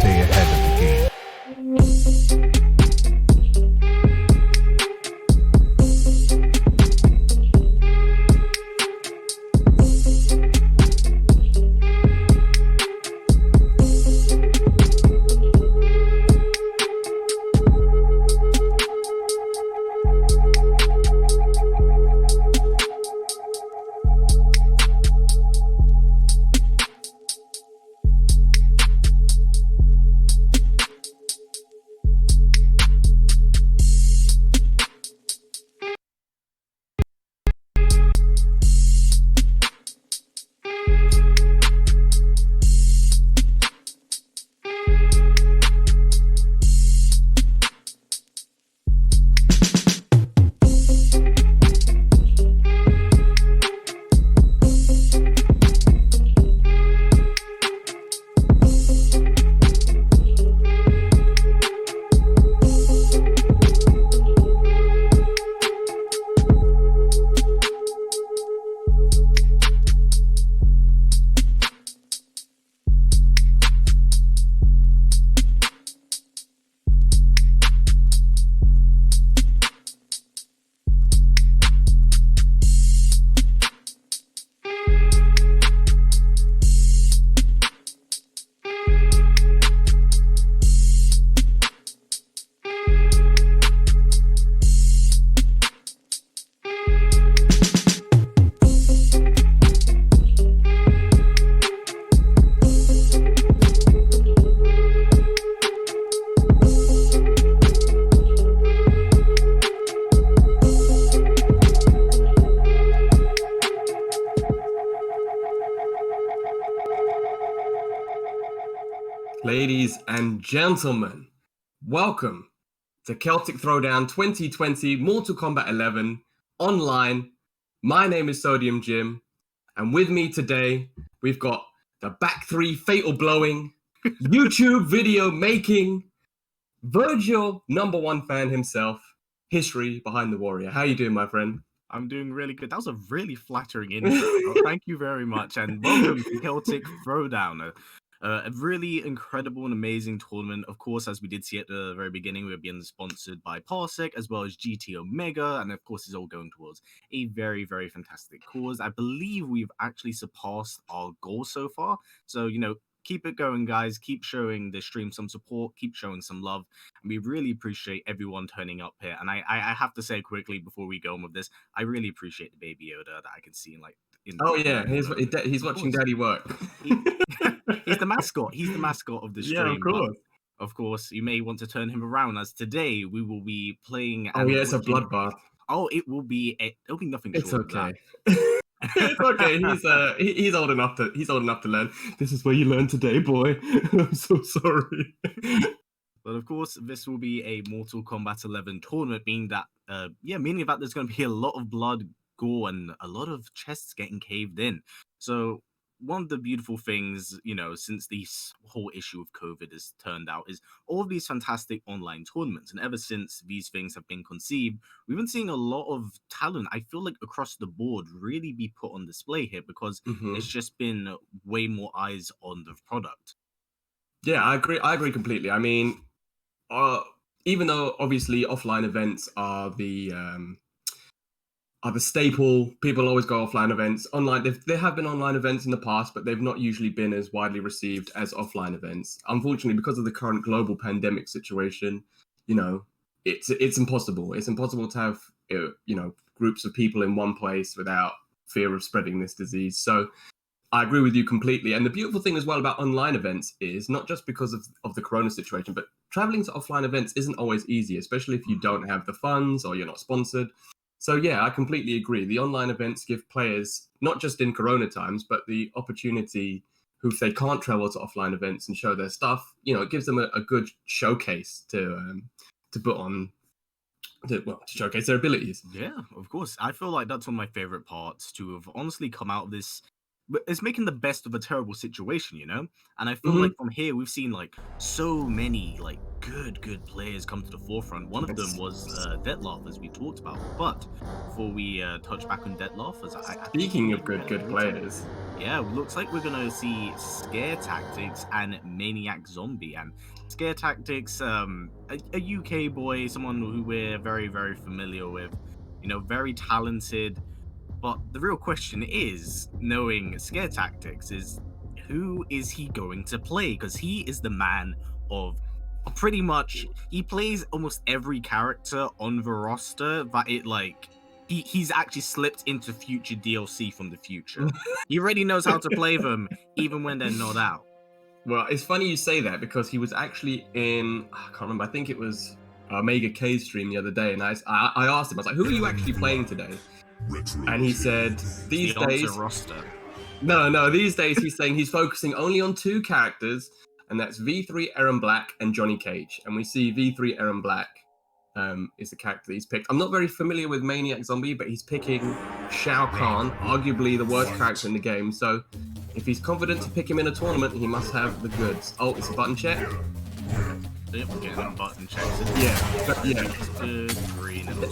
stay ahead of the game. Ladies and gentlemen, welcome to Celtic Throwdown 2020 Mortal Kombat 11 online. My name is Sodium Jim, and with me today, we've got the back three fatal blowing, YouTube video making, Virgil #1 fan himself, History Behind the Warrior. How you doing, my friend? I'm doing really good. That was a really flattering intro. Thank you very much, and welcome to Celtic Throwdown. A really incredible and amazing tournament. Of course, as we did see at the very beginning, we're being sponsored by Parsec as well as GT Omega, and of course, it's all going towards a very, very fantastic cause. I believe we've actually surpassed our goal so far. So, keep it going, guys. Keep showing the stream some support. Keep showing some love. And we really appreciate everyone turning up here. And I have to say quickly before we go on with this, I really appreciate the Baby Yoda that I can see in Oh yeah, he's watching Daddy work. He's the mascot. He's the mascot of the stream. Yeah, of course. Of course, you may want to turn him around, as today we will be playing. Oh yeah, it's a bloodbath. Oh, it'll be nothing short It's okay. of that. It's okay. He's old enough to learn. This is where you learn today, boy. I'm so sorry. But of course, this will be a Mortal Kombat 11 tournament, meaning that there's going to be a lot of blood, gore, and a lot of chests getting caved in. So one of the beautiful things, since this whole issue of COVID has turned out, is all of these fantastic online tournaments. And ever since these things have been conceived, we've been seeing a lot of talent, I feel like across the board, really be put on display here, because it's just been way more eyes on the product. Yeah, I agree completely. I mean, even though obviously offline events are the staple, people always go offline events. Online, there have been online events in the past, but they've not usually been as widely received as offline events. Unfortunately, because of the current global pandemic situation, it's impossible. It's impossible to have groups of people in one place without fear of spreading this disease. So I agree with you completely. And the beautiful thing as well about online events is not just because of the corona situation, but traveling to offline events isn't always easy, especially if you don't have the funds or you're not sponsored. So yeah, I completely agree. The online events give players, not just in corona times, but the opportunity who, if they can't travel to offline events and show their stuff, it gives them a good showcase to put on, to showcase their abilities. Yeah, of course. I feel like that's one of my favorite parts to have honestly come out of this but it's making the best of a terrible situation, you know? And I feel Mhm. like from here we've seen like so many like good players come to the forefront. One of them was Detloff, as we talked about. But before we touch back on Detloff, as I think Speaking we of good looks like, players, yeah, looks like we're gonna see Scare Tactics and Maniac Zombie. And Scare Tactics, a UK boy, someone who we're very familiar with, you know, very talented. But the real question is, knowing Scare Tactics, is who is he going to play? Because he is the man of pretty much, he plays almost every character on the roster that it like he's actually slipped into future DLC from the future. He already knows how to play them even when they're not out. well, it's funny you say that because he was actually in, I can't remember, I think it was Omega K's stream the other day, and I asked him, I was like, who are you actually playing today? And he said, these The answer days, roster. no, these days he's saying he's focusing only on 2 characters, and that's V3 Aaron Black and Johnny Cage. And we see V3 Aaron Black is the character that he's picked. I'm not very familiar with Maniac Zombie, but he's picking Shao Kahn, arguably the worst character in the game. So if he's confident to pick him in a tournament, he must have the goods. Oh, it's a button check? Yep, getting them button checks. Yeah, but yeah. Green and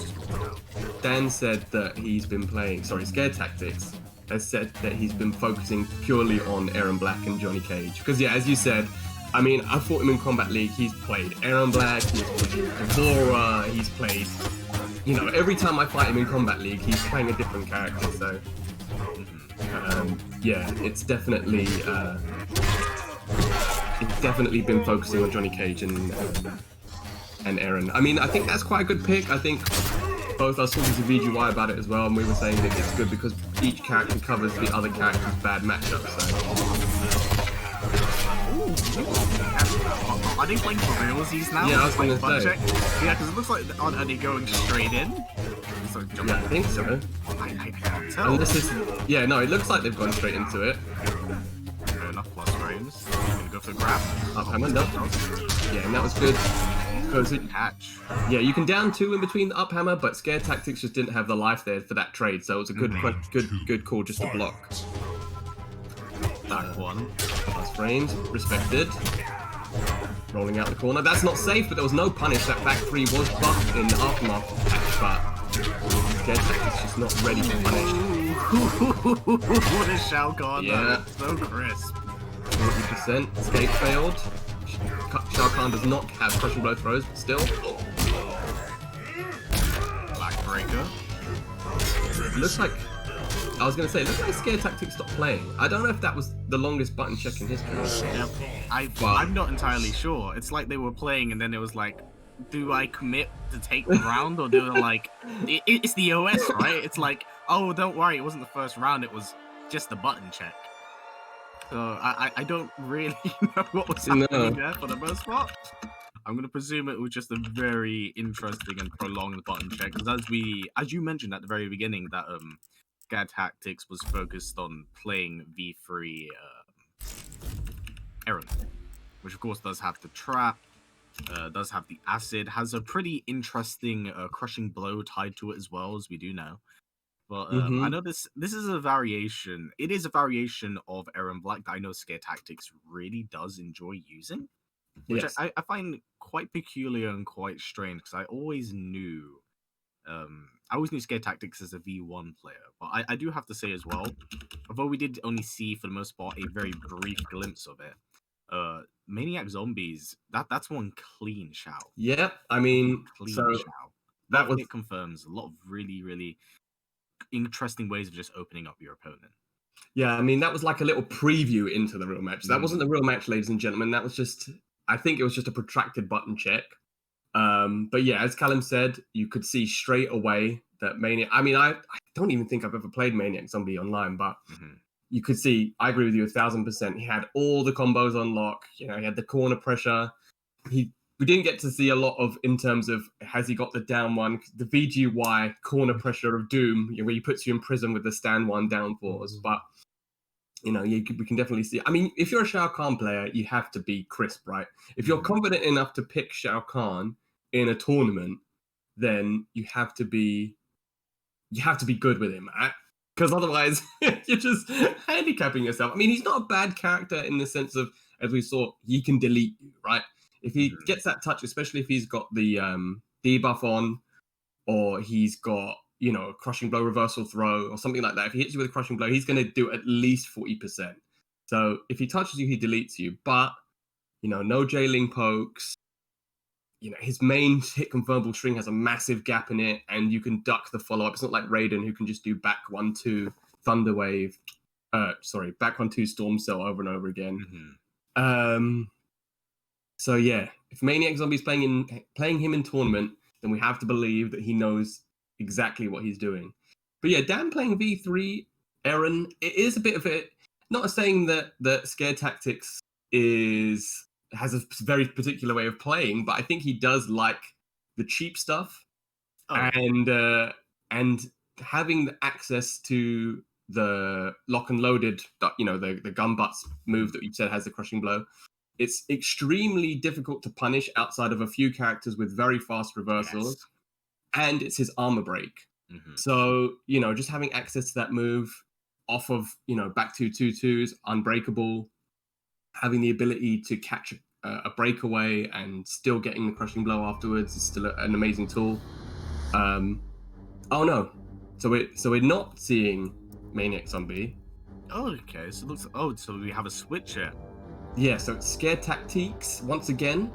Dan said that he's been playing, Scare Tactics has said that he's been focusing purely on Aaron Black and Johnny Cage. Because yeah, as you said, I mean, I fought him in Combat League, he's played Aaron Black, he's played Evora, he's played, you know, every time I fight him in Combat League, he's playing a different character, so yeah, it's definitely been focusing on Johnny Cage and Aaron. I mean, I think that's quite a good pick. I think both us talking to VGY about it as well, and we were saying that it's good because each character covers the other character's bad matchups. Are they playing for realsies now? Yeah, I was gonna say. Yeah, because it looks like are they going straight in? So Yeah, I think so. I can't tell. Unless it's, yeah, no, it looks like they've gone straight into it. Fair enough, plus frames. Gonna go for grab. Up hammer, no. Yeah, and that was good. Because Catch. yeah, you can down 2 in between the up hammer, but Scare Tactics just didn't have the life there for that trade, so it was a good call just to block. Back one. Plus frames, respected. Rolling out the corner. That's not safe, but there was no punish. That back 3 was buffed in the aftermath patch, but Scare Tactics just not ready to punish. What a Shao Kahn, Yeah. so crisp. 40%. Escape failed. Shao Kahn does not have crushing blow throws, but still. Backbreaker. Looks like, I was going to say, looks like Scare Tactics stopped playing. I don't know if that was the longest button check in history. Yeah, I'm not entirely sure. It's like they were playing and then it was like, do I commit to take the round or do I like... It's the OS, right? It's like, oh, don't worry, it wasn't the first round, it was just the button check. So I don't really know what was happening there for the most part. I'm going to presume it was just a very interesting and prolonged button check. Because as you mentioned at the very beginning, that Scare Tactics was focused on playing V3 Aaron, which of course does have the trap, does have the acid, has a pretty interesting crushing blow tied to it as well, as we do know. But I know this is a variation. It is a variation of Aaron Black that I know Scare Tactics really does enjoy using, which Yes. I find quite peculiar and quite strange because I always knew Scare Tactics as a V1 player. But I do have to say as well, although we did only see for the most part a very brief glimpse of it, Maniac Zombies, that's one clean Shao. Yeah, I mean, Clean so Shao. that was, It confirms a lot of really interesting ways of just opening up your opponent. yeah, I mean, that was like a little preview into the real match. That wasn't the real match, ladies and gentlemen. That was just, I think it was just a protracted button check. But yeah, as Callum said, you could see straight away that Maniac, I mean, I don't even think I've ever played Maniac Zombie online, but you could see, I agree with you 1,000%. He had all the combos on lock. You know, he had the corner pressure. We didn't get to see a lot of in terms of has he got the down one, the VGY corner pressure of Doom, you know, where he puts you in prison with the stand 1 down fours. But you know, we can definitely see. I mean, if you're a Shao Kahn player, you have to be crisp, right? If you're confident enough to pick Shao Kahn in a tournament, then you have to be good with him. because otherwise you're just handicapping yourself. I mean, he's not a bad character in the sense of, as we saw, he can delete you, right? If he gets that touch, especially if he's got the debuff on, or he's got, you know, a crushing blow reversal throw or something like that. If he hits you with a crushing blow, he's going to do at least 40%. So if he touches you, he deletes you. But, you know, no jailing pokes. You know, his main hit confirmable string has a massive gap in it, and you can duck the follow-up. It's not like Raiden, who can just do back 1-2 Thunder Wave. Back 1-2 Storm Cell over and over again. So yeah, if Maniac Zombie's playing him in tournament, then we have to believe that he knows exactly what he's doing. But yeah, Dan playing V3, Aaron, it is a bit of it. Not saying that Scare Tactics has a very particular way of playing, but I think he does like the cheap stuff, and having the access to the lock and loaded, you know, the gun butts move that you said has the crushing blow. It's extremely difficult to punish outside of a few characters with very fast reversals, and it's his armor break. So, you know, just having access to that move off of, you know, back 2-2-2s, unbreakable, having the ability to catch a breakaway and still getting the crushing blow afterwards is still an amazing tool. Oh no, so we're not seeing Maniac Zombie. Oh, okay. So it looks. So we have a switch here. Yeah, so it's Scare Tactics once again,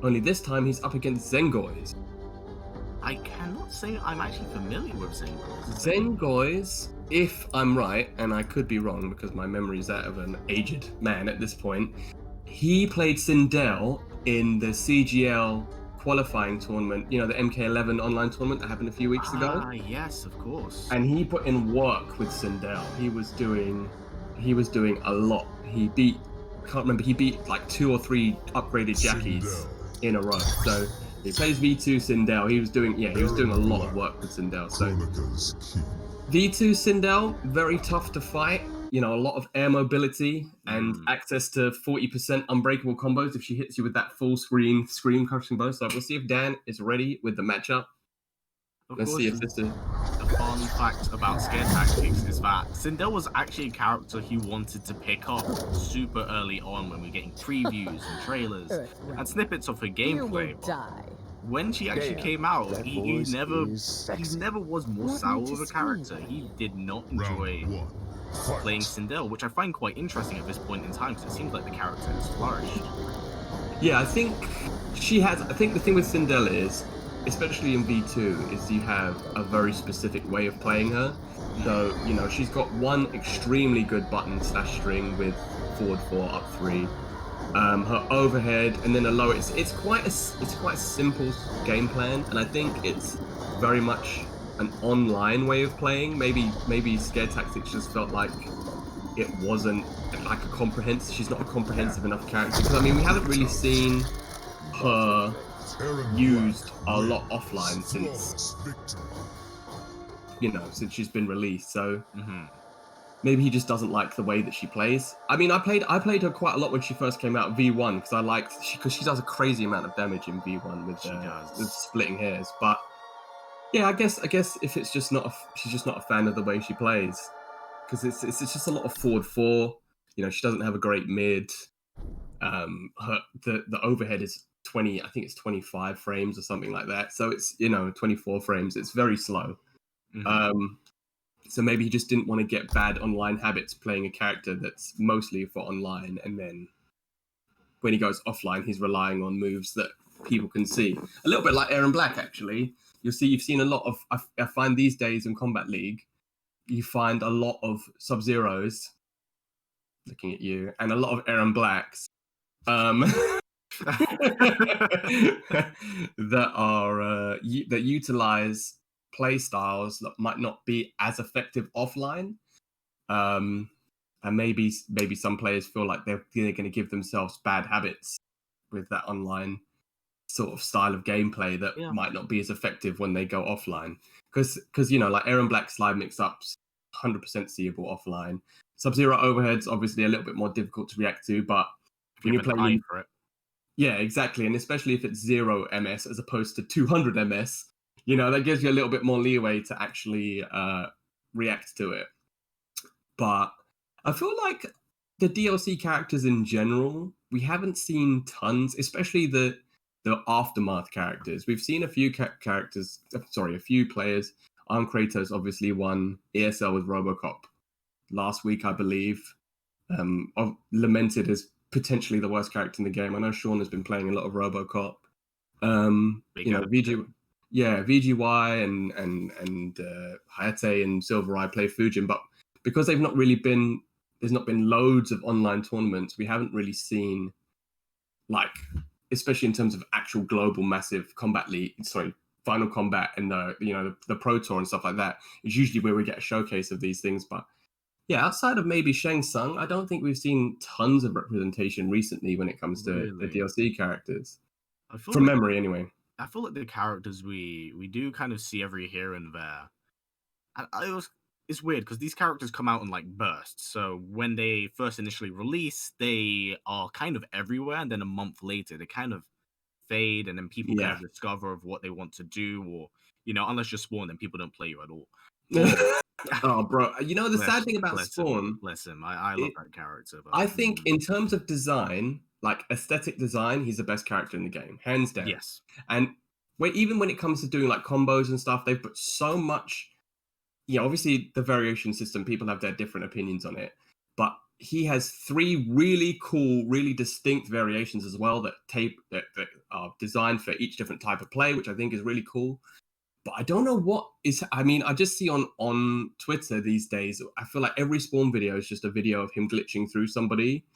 only this time he's up against Zengoys. I cannot say I'm actually familiar with Zengoys. Zengoys, if I'm right, and I could be wrong because my memory is that of an aged man at this point, he played Sindel in the CGL qualifying tournament, you know, the MK11 online tournament that happened a few weeks ago. Yes, of course. And he put in work with Sindel. He was doing a lot. He beat like 2 or 3 upgraded Jackies in a row. So he plays V2 Sindel. He was doing a lot of work with Sindel. So V2 Sindel, very tough to fight. You know, a lot of air mobility and access to 40% unbreakable combos if she hits you with that full screen crushing blow. So we'll see if Dan is ready with the matchup. Let's see if this is... The fun fact about Scare Tactics is that Sindel was actually a character he wanted to pick up super early on when we were getting previews and trailers and snippets of her gameplay. When she actually came out, he never was more sour of a character. He did not enjoy playing Sindel, which I find quite interesting at this point in time because it seems like the character has flourished. Yeah, I think she has. I think the thing with Sindel is, especially in V2, is you have a very specific way of playing her. So, you know, she's got one extremely good button / string with forward 4, up 3. Her overhead, and then a lower. It's quite a simple game plan, and I think it's very much an online way of playing. Maybe Scare Tactics just felt like it wasn't like a comprehensive. She's not a comprehensive enough character, because I mean we haven't really seen her used a lot offline since she's been released. So maybe he just doesn't like the way that she plays. I mean, I played her quite a lot when she first came out V1 because she does a crazy amount of damage in V1 with splitting hairs. But yeah, I guess if it's just she's just not a fan of the way she plays, because it's just a lot of forward 4. You know, she doesn't have a great mid. The overhead is 20, I think it's 25 frames or something like that. So it's, 24 frames. It's very slow. So maybe he just didn't want to get bad online habits playing a character that's mostly for online, and then when he goes offline, he's relying on moves that people can see. A little bit like Aaron Black, actually. You've seen a lot of, I find these days in Combat League, you find a lot of Sub-Zeros, looking at you, and a lot of Aaron Blacks that utilize play styles that might not be as effective offline, and maybe some players feel like they're going to give themselves bad habits with that online sort of style of gameplay that might not be as effective when they go offline, because like Aaron Black slide mix-ups 100% seeable offline. Sub-Zero overheads obviously a little bit more difficult to react to, but when you're playing for it. Yeah, exactly. And especially if it's 0 MS as opposed to 200 MS, that gives you a little bit more leeway to actually react to it. but I feel like the DLC characters in general, we haven't seen tons, especially the aftermath characters. We've seen a few characters, sorry, a few players. Kratos obviously won ESL with RoboCop last week, I believe. Lamented as potentially the worst character in the game. I know Sean has been playing a lot of RoboCop. VGY and Hayate and Silvereye play Fujin, but because there's not been loads of online tournaments, we haven't really seen, like, especially in terms of actual global massive combat league, Final Combat and the Pro Tour and stuff like that. It's usually where we get a showcase of these things, but yeah, outside of maybe Shang Tsung, I don't think we've seen tons of representation recently when it comes to the DLC characters. From memory, anyway. I feel like the characters we do kind of see every here and there. It's weird because these characters come out in like bursts. So when they first initially release, they are kind of everywhere, and then a month later, they kind of fade, and then people kind of discover of what they want to do, or unless you're Spawn, then people don't play you at all. Oh, bro! The sad thing about Spawn. Bless him. I love that character. But, I think in terms of design, like aesthetic design, he's the best character in the game, hands down. Yes. And even when it comes to doing like combos and stuff, they've put so much. Yeah, obviously the variation system, people have their different opinions on it, but he has 3 really cool, really distinct variations as well that are designed for each different type of play, which I think is really cool. But I don't know what is. I mean, I just see on Twitter these days, I feel like every Spawn video is just a video of him glitching through somebody,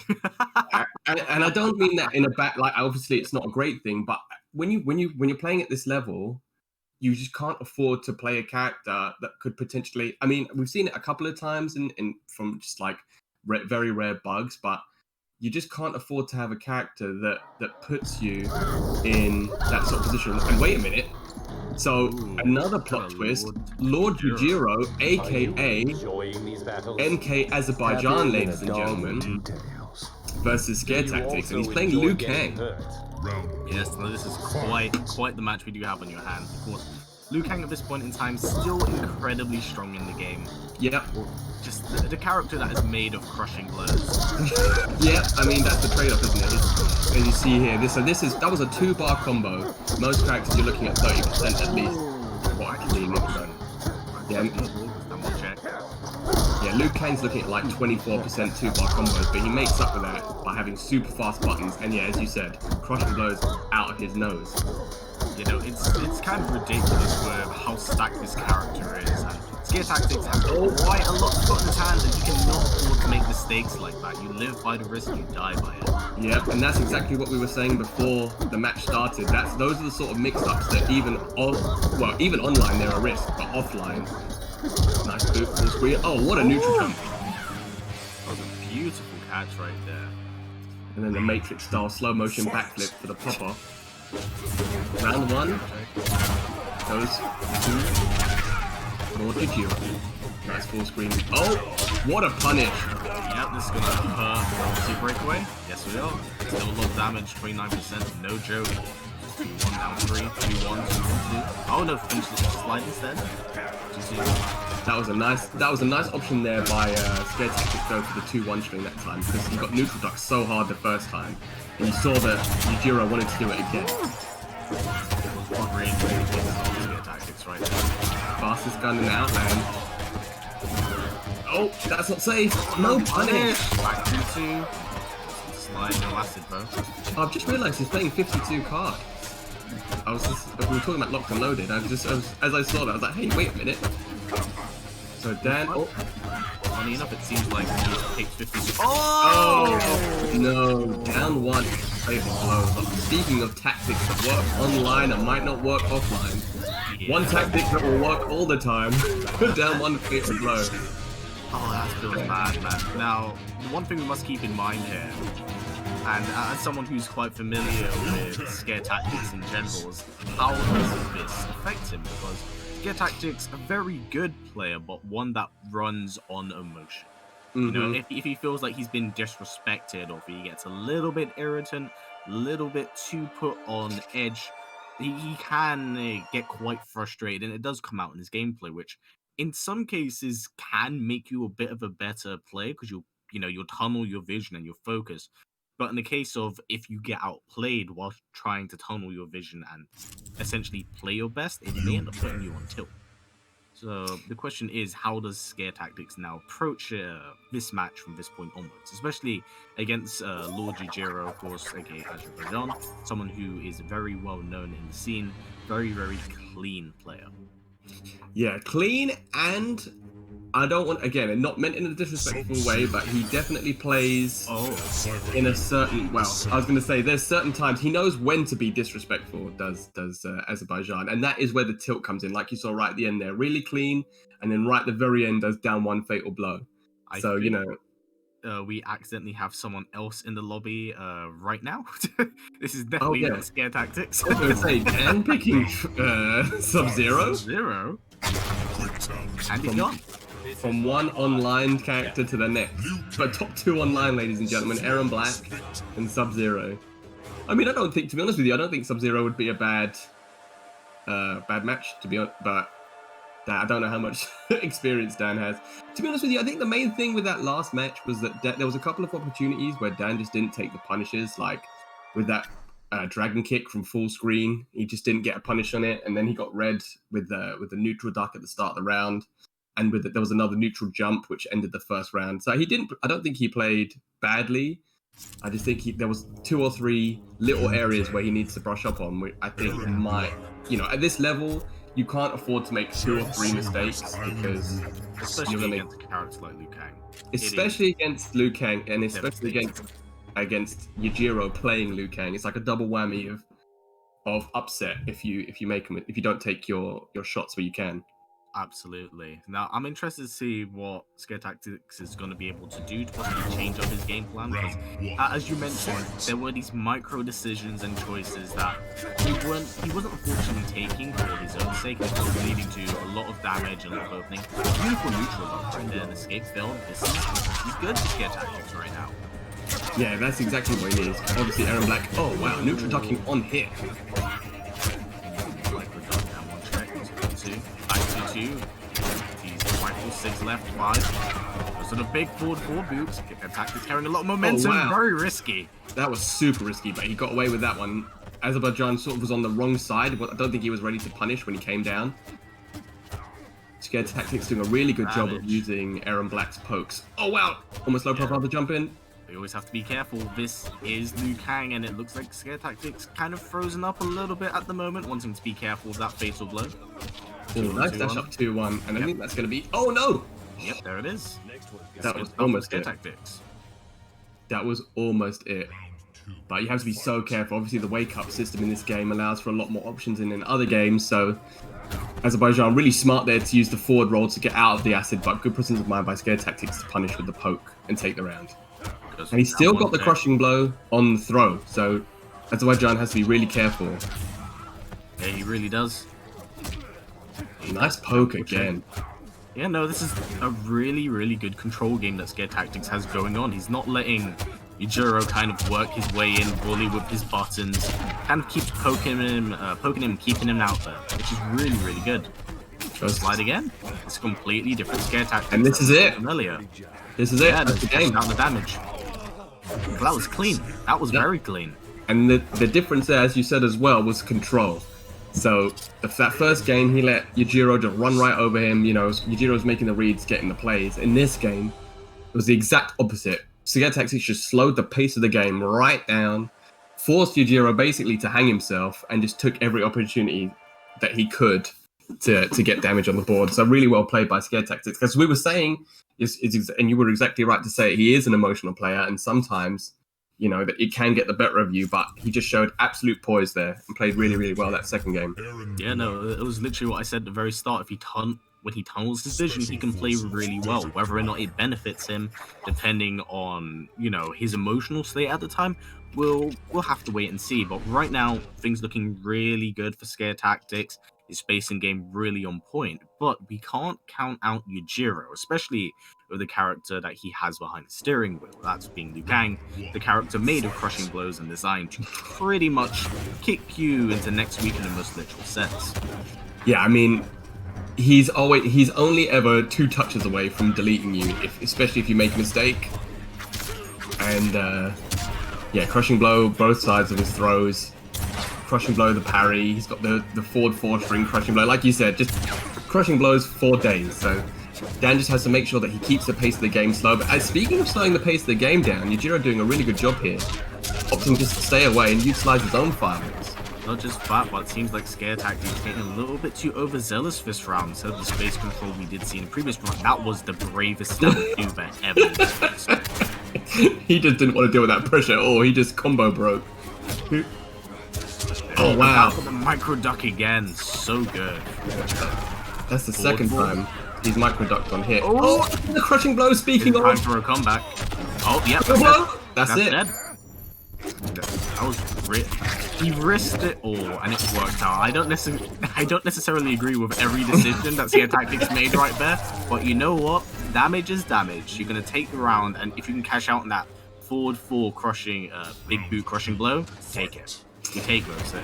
and I don't mean that in a bad. Like, obviously, it's not a great thing, but when you're playing at this level, you just can't afford to play a character that could potentially. I mean, we've seen it a couple of times in from just like very rare bugs, but you just can't afford to have a character that puts you in that sort of position. And wait a minute. So another plot twist, Lord Yujiro, aka MK Azerbaijan, ladies and gentlemen, versus Scare Tactics, and he's playing Liu Kang. Yes, no, this is quite the match we do have on your hands. Of course, Liu Kang at this point in time still incredibly strong in the game. Yeah. Just the character that is made of crushing blows. Yeah, I mean that's the trade-off, isn't it? As you see here, that was a 2-bar combo. Most characters you're looking at 30% at least. Well, actually, yeah, Liu Kang's looking at like 24% 2-bar combos, but he makes up for that by having super fast buttons. And yeah, as you said, crushing blows out of his nose. It's kind of ridiculous with how stacked this character is. And Scare Tactics have quite a lot put in his hands, and you cannot afford to make mistakes like that. You live by the risk, you die by it. Yep, and that's exactly what we were saying before the match started. Those are the sort of mix-ups that even online they're a risk, but offline, nice boot, full screen. Oh, what a neutral jump! That was a beautiful catch right there. And then the Matrix-style slow-motion backflip for the pop-off. Round 1 goes to Lord Yujiro. Nice full screen. Oh, what a punish! Yep, this is gonna hurt. See breakaway? Yes, we are. Still a lot of damage, 29%. No joke. 2-1 down 3. 2-1, 2-2. Oh no, finish the slide instead. 2-2. That was a nice option there by Scare Tactics go for the 2-1 string that time, because he got neutral duck so hard the first time. And you saw that Yujiro wanted to do it again. Tactics right there. Fastest gun in the Outland. Oh, that's not safe. No punish. Back 2-2. Slide, no acid, bro. I've just realised he's playing 52 cards. We were talking about locked and loaded. As I saw that, I was like, hey, wait a minute. So Dan. Oh. Funny enough, it seems like he takes 50. Oh no! Down 1. Fatal blow. But speaking of tactics that work online and might not work offline, yeah. One tactic that will work all the time. Down 1 fatal blow. Oh, that feels bad, man. Now, the one thing we must keep in mind here, and as someone who's quite familiar with Scare Tactics in general, is how does this affect him? Because Scare Tactics, a very good player, but one that runs on emotion. You know, if he feels like he's been disrespected, or if he gets a little bit irritant, a little bit too put on edge, he can get quite frustrated, and it does come out in his gameplay, which in some cases can make you a bit of a better player because you'll tunnel your vision and your focus. But in the case of if you get outplayed while trying to tunnel your vision and essentially play your best, it may end up putting you on tilt. So the question is, how does Scare Tactics now approach this match from this point onwards, especially against Lord Jujiro, of course, aka Azerbaijan, someone who is very well known in the scene, very, very clean player. Yeah, clean, and I don't want, again, and not meant in a disrespectful way, but he definitely plays in a certain, well, I was going to say, there's certain times he knows when to be disrespectful, does Azerbaijan, and that is where the tilt comes in, like you saw right at the end there, really clean, and then right at the very end does down one fatal blow. So, you know. We accidentally have someone else in the lobby right now. This is definitely not Scare Tactics. I was going to say, Dan picking Sub-Zero? Sub-Zero? And he's gone. From one online character to the next. But top 2 online, ladies and gentlemen, Aaron Black and Sub-Zero. I mean, to be honest with you, I don't think Sub-Zero would be a bad match, to be honest, but I don't know how much experience Dan has. To be honest with you, I think the main thing with that last match was that there was a couple of opportunities where Dan just didn't take the punishes, like with that dragon kick from full screen. He just didn't get a punish on it, and then he got red with the neutral duck at the start of the round. And there was another neutral jump which ended the first round. So I don't think he played badly. I just think there was 2 or 3 little areas where he needs to brush up on, which I think might, at this level, you can't afford to make 2 or 3 mistakes because especially against a character like Liu Kang. Especially against Liu Kang, and especially against Yujiro playing Liu Kang. It's like a double whammy of upset if you don't take your shots where you can. Absolutely. Now, I'm interested to see what Scare Tactics is going to be able to do to possibly change up his game plan. Because, as you mentioned, there were these micro decisions and choices that he wasn't unfortunately taking for his own sake, and it was leading to a lot of damage and a lot of opening. Beautiful neutral up right there, and escape failed. He's good for Scare Tactics right now. Yeah, that's exactly what he needs. Obviously, Aaron Black. Oh wow, neutral ducking on hit. He's rifle 6 left, 5. So the big forward 4 boots. Tactics carrying a lot of momentum. Oh, wow. Very risky. That was super risky, but he got away with that one. Azerbaijan sort of was on the wrong side, but I don't think he was ready to punish when he came down. Scare Tactics doing a really good job of using Aaron Black's pokes. Oh wow! Almost low profile to jump in. We always have to be careful. This is Liu Kang, and it looks like Scare Tactics kind of frozen up a little bit at the moment, wanting to be careful of that fatal blow. Ooh, nice dash up 2-1, and I think that's going to be... Oh, no! Yep, there it is. That was almost it. Tactics. That was almost it. But you have to be so careful. Obviously, the wake-up system in this game allows for a lot more options than in other games, so Azerbaijan really smart there to use the forward roll to get out of the acid, but good presence of mind by Scare Tactics to punish with the poke and take the round. And he still got the crushing blow on the throw, so Azerbaijan has to be really careful. Yeah, he really does. Nice poke again. Yeah, no, this is a really, really good control game that Scare Tactics has going on. He's not letting Yujiro kind of work his way in, bully with his buttons, kind of keeps poking him, keeping him out there, which is really, really good. Slide again. It's a completely different Scare Tactics. And this is it. Familiar. This is it. Yeah, that's the game. Down the damage. That was clean. That was very clean. And the difference there, as you said as well, was control. So that first game, he let Yujiro just run right over him. Yujiro was making the reads, getting the plays. In this game, it was the exact opposite. Scare Tactics just slowed the pace of the game right down, forced Yujiro basically to hang himself, and just took every opportunity that he could to get damage on the board. So really well played by Scare Tactics. Because we were saying, and you were exactly right to say, he is an emotional player, and sometimes that it can get the better of you, but he just showed absolute poise there and played really, really well that second game. Yeah, no, it was literally what I said at the very start. When he tunnels his vision, he can play really well. Whether or not it benefits him, depending on, his emotional state at the time, we'll have to wait and see. But right now, things looking really good for Scare Tactics. His spacing game really on point. But we can't count out Yujiro, especially with the character that he has behind the steering wheel. That's being Liu Kang, the character made of crushing blows and designed to pretty much kick you into next week in the most literal sense. Yeah, I mean, he's only ever 2 touches away from deleting you, especially if you make a mistake. And yeah, crushing blow both sides of his throws. Crushing blow, the parry. He's got the forward 4-string crushing blow. Like you said, just crushing blows 4 days. So Dan just has to make sure that he keeps the pace of the game slow. But speaking of slowing the pace of the game down, Yujiro doing a really good job here, opting just to stay away and utilize his own fireballs. Not just that, but it seems like Scare Tactics getting a little bit too overzealous this round. So the space control we did see in the previous round, that was the bravest Uber ever. He just didn't want to deal with that pressure at all. He just combo broke. Oh wow! The micro duck again, so good. That's the second time he's micro ducked on hit. Oh, the crushing blow. Speaking of, time for a comeback. Oh yeah, that's it. Dead. That was he risked it all and it worked out. I don't necessarily agree with every decision that Scare Tactics made right there, but you know what? Damage is damage. You're gonna take the round, and if you can cash out on that forward 4 crushing, big boot crushing blow, take it. You take those there.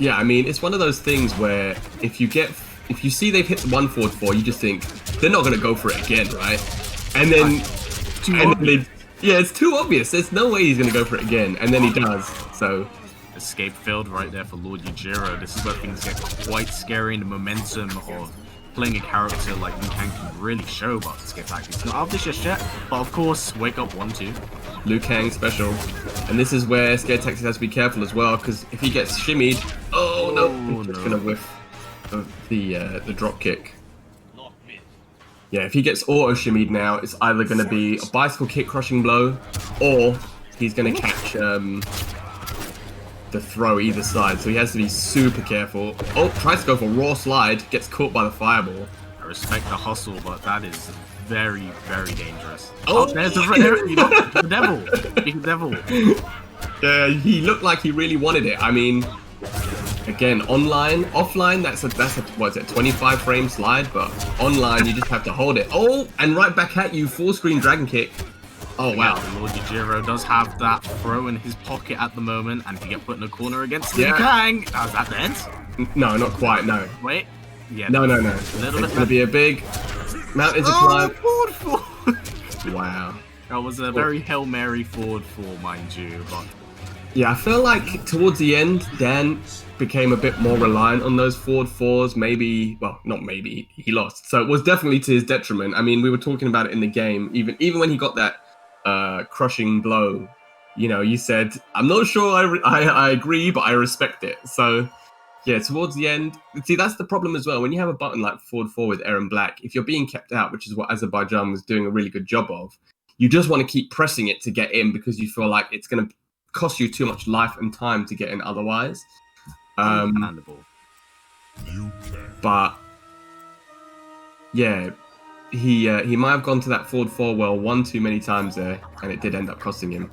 Yeah, I mean, it's one of those things where if you see they've hit the 1 forward 4, you just think they're not gonna go for it again, right? And then, yeah, it's too obvious. There's no way he's gonna go for it again, and then he does. So. Escape failed right there for Lord Yujiro. This is where things get quite scary, and the momentum of playing a character like Liu Kang can really show, but Scare Tactics not out of this just yet. But of course, wake up 1-2. Liu Kang special. And this is where Scare Tactics has to be careful as well, because if he gets shimmied, oh no, he's just gonna whiff the drop kick. Yeah, if he gets auto shimmied now, it's either gonna be a bicycle kick crushing blow, or he's gonna catch the throw either side, so he has to be super careful. Oh, tries to go for raw slide, gets caught by the fireball. I respect the hustle, but that is very, very dangerous. Oh, there's the devil. Big devil. Yeah, he looked like he really wanted it. I mean, again, offline, that's a what is it, 25 frame slide, but online you just have to hold it. Oh, and right back at you, full screen dragon kick. Oh wow. Lord Yujiro does have that throw in his pocket at the moment, and if you get put in a corner against Liu Kang, is that the end? No, not quite, no. Wait. Yeah. No. It's gonna be a big mountain to climb. Forward 4. Wow. That was a very Hail Mary forward 4, mind you, but yeah, I feel like towards the end, Dan became a bit more reliant on those forward 4s. Maybe, well, not maybe, he lost. So it was definitely to his detriment. I mean, we were talking about it in the game, even when he got that crushing blow, you know, you said, I'm not sure I agree, but I respect it. So yeah, towards the end, see, that's the problem as well. When you have a button like forward 4 with Aaron Black, if you're being kept out, which is what Azerbaijan was doing a really good job of, you just want to keep pressing it to get in because you feel like it's going to cost you too much life and time to get in otherwise. But yeah, he might have gone to that forward 4 well one too many times there, and it did end up costing him.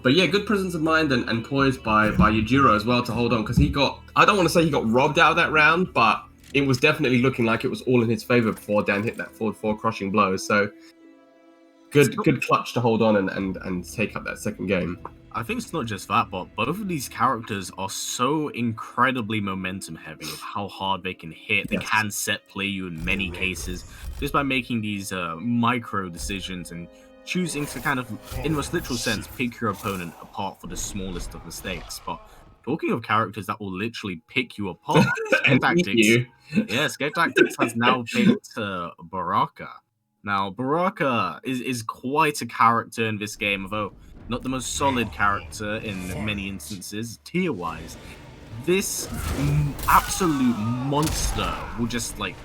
But yeah, good presence of mind and poise by Yujiro as well to hold on, because I don't want to say he got robbed out of that round, but it was definitely looking like it was all in his favor before Dan hit that forward 4 crushing blow. So good clutch to hold on and take up that second game. I think it's not just that, but both of these characters are so incredibly momentum heavy with how hard they can hit. They can set play you in many cases just by making these micro decisions and choosing to kind of, in a literal sense, pick your opponent apart for the smallest of mistakes. But talking of characters that will literally pick you apart, Scare Tactics has now picked Baraka. Now, Baraka is quite a character in this game, although not the most solid character in many instances, tier-wise. This absolute monster will just, like,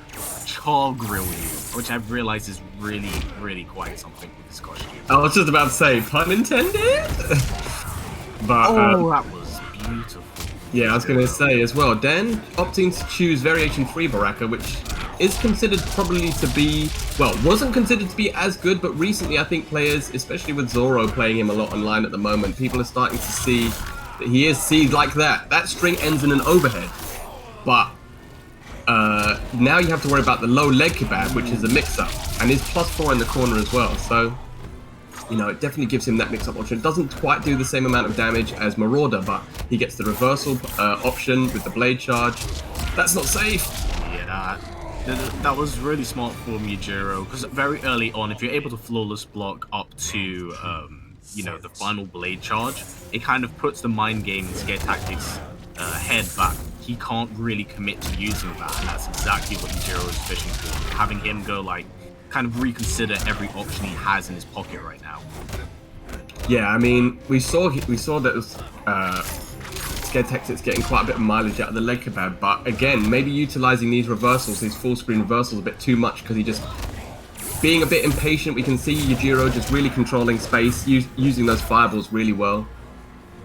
char grill you, which I've realized is really, really quite something with this costume. I was just about to say, pun intended? But, that was beautiful. Yeah, I was going to say as well, Dan opting to choose Variation 3 Baraka, which is considered probably to be, well, wasn't considered to be as good, but recently I think players, especially with Zoro playing him a lot online at the moment, people are starting to see that he is seized like that. That string ends in an overhead. But now you have to worry about the low leg kebab, which is a mix-up, and is +4 in the corner as well. So, you know, it definitely gives him that mix-up option. It doesn't quite do the same amount of damage as Marauder, but he gets the reversal option with the blade charge. That's not safe. Yeah, That was really smart from Yujiro, because very early on, if you're able to flawless block up to, the final blade charge, it kind of puts the mind game and scare tactics head back. He can't really commit to using that, and that's exactly what Yujiro is fishing for. Having him go, like, kind of reconsider every option he has in his pocket right now. Yeah, I mean, we saw that Scare Tactics getting quite a bit of mileage out of the leg kebab, but again, maybe utilizing these reversals, these full screen reversals, a bit too much because he just being a bit impatient. We can see Yujiro just really controlling space, using those fireballs really well.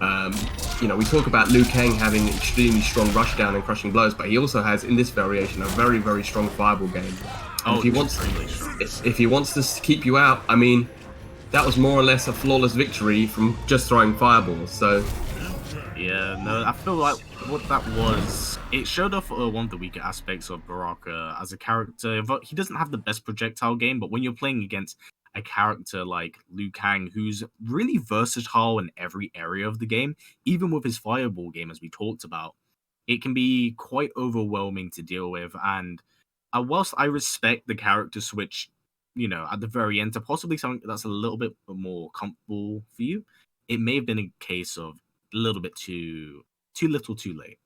We talk about Liu Kang having extremely strong rushdown and crushing blows, but he also has, in this variation, a very, very strong fireball game. And if he wants to keep you out, I mean, that was more or less a flawless victory from just throwing fireballs. So, yeah, no, I feel like what that was, it showed off one of the weaker aspects of Baraka as a character. He doesn't have the best projectile game, but when you're playing against a character like Liu Kang, who's really versatile in every area of the game, even with his fireball game, as we talked about, it can be quite overwhelming to deal with. And whilst I respect the character switch, at the very end to possibly something that's a little bit more comfortable for you, it may have been a case of a little bit too little too late.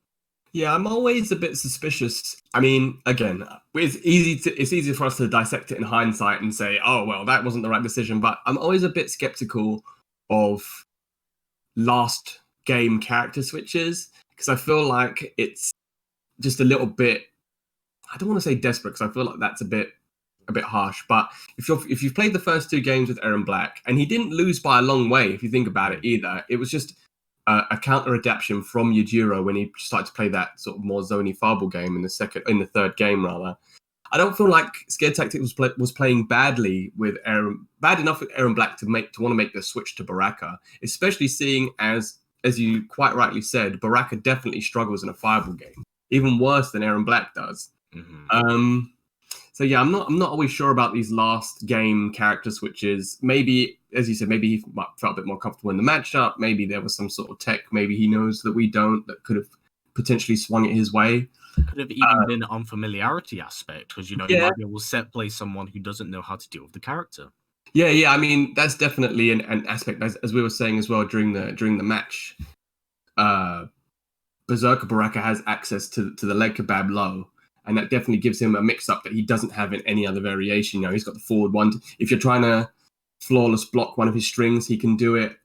Yeah, I'm always a bit suspicious. I mean, again, it's easy for us to dissect it in hindsight and say, oh, well, that wasn't the right decision. But I'm always a bit skeptical of last game character switches because I feel like it's just a little bit, I don't want to say desperate because I feel like that's a bit harsh. But if you've played the first two games with Aaron Black, and he didn't lose by a long way if you think about it either, it was just a counter adaptation from Yujiro when he started to play that sort of more zony fireball game in the third game rather. I don't feel like Scare Tactics was playing bad enough with Aaron Black to want to make the switch to Baraka, especially seeing as you quite rightly said, Baraka definitely struggles in a fireball game, even worse than Aaron Black does. Mm-hmm. So yeah, I'm not always sure about these last game character switches. Maybe, as you said, maybe he felt a bit more comfortable in the matchup. Maybe there was some sort of tech maybe he knows that we don't, that could have potentially swung it his way. Could have even been an unfamiliarity aspect, because you might be able to set play someone who doesn't know how to deal with the character. Yeah. I mean, that's definitely an aspect, as we were saying as well during the match. Berserker Baraka has access to the leg kebab low. And that definitely gives him a mix-up that he doesn't have in any other variation. He's got the forward one. If you're trying to flawless block one of his strings, he can do it.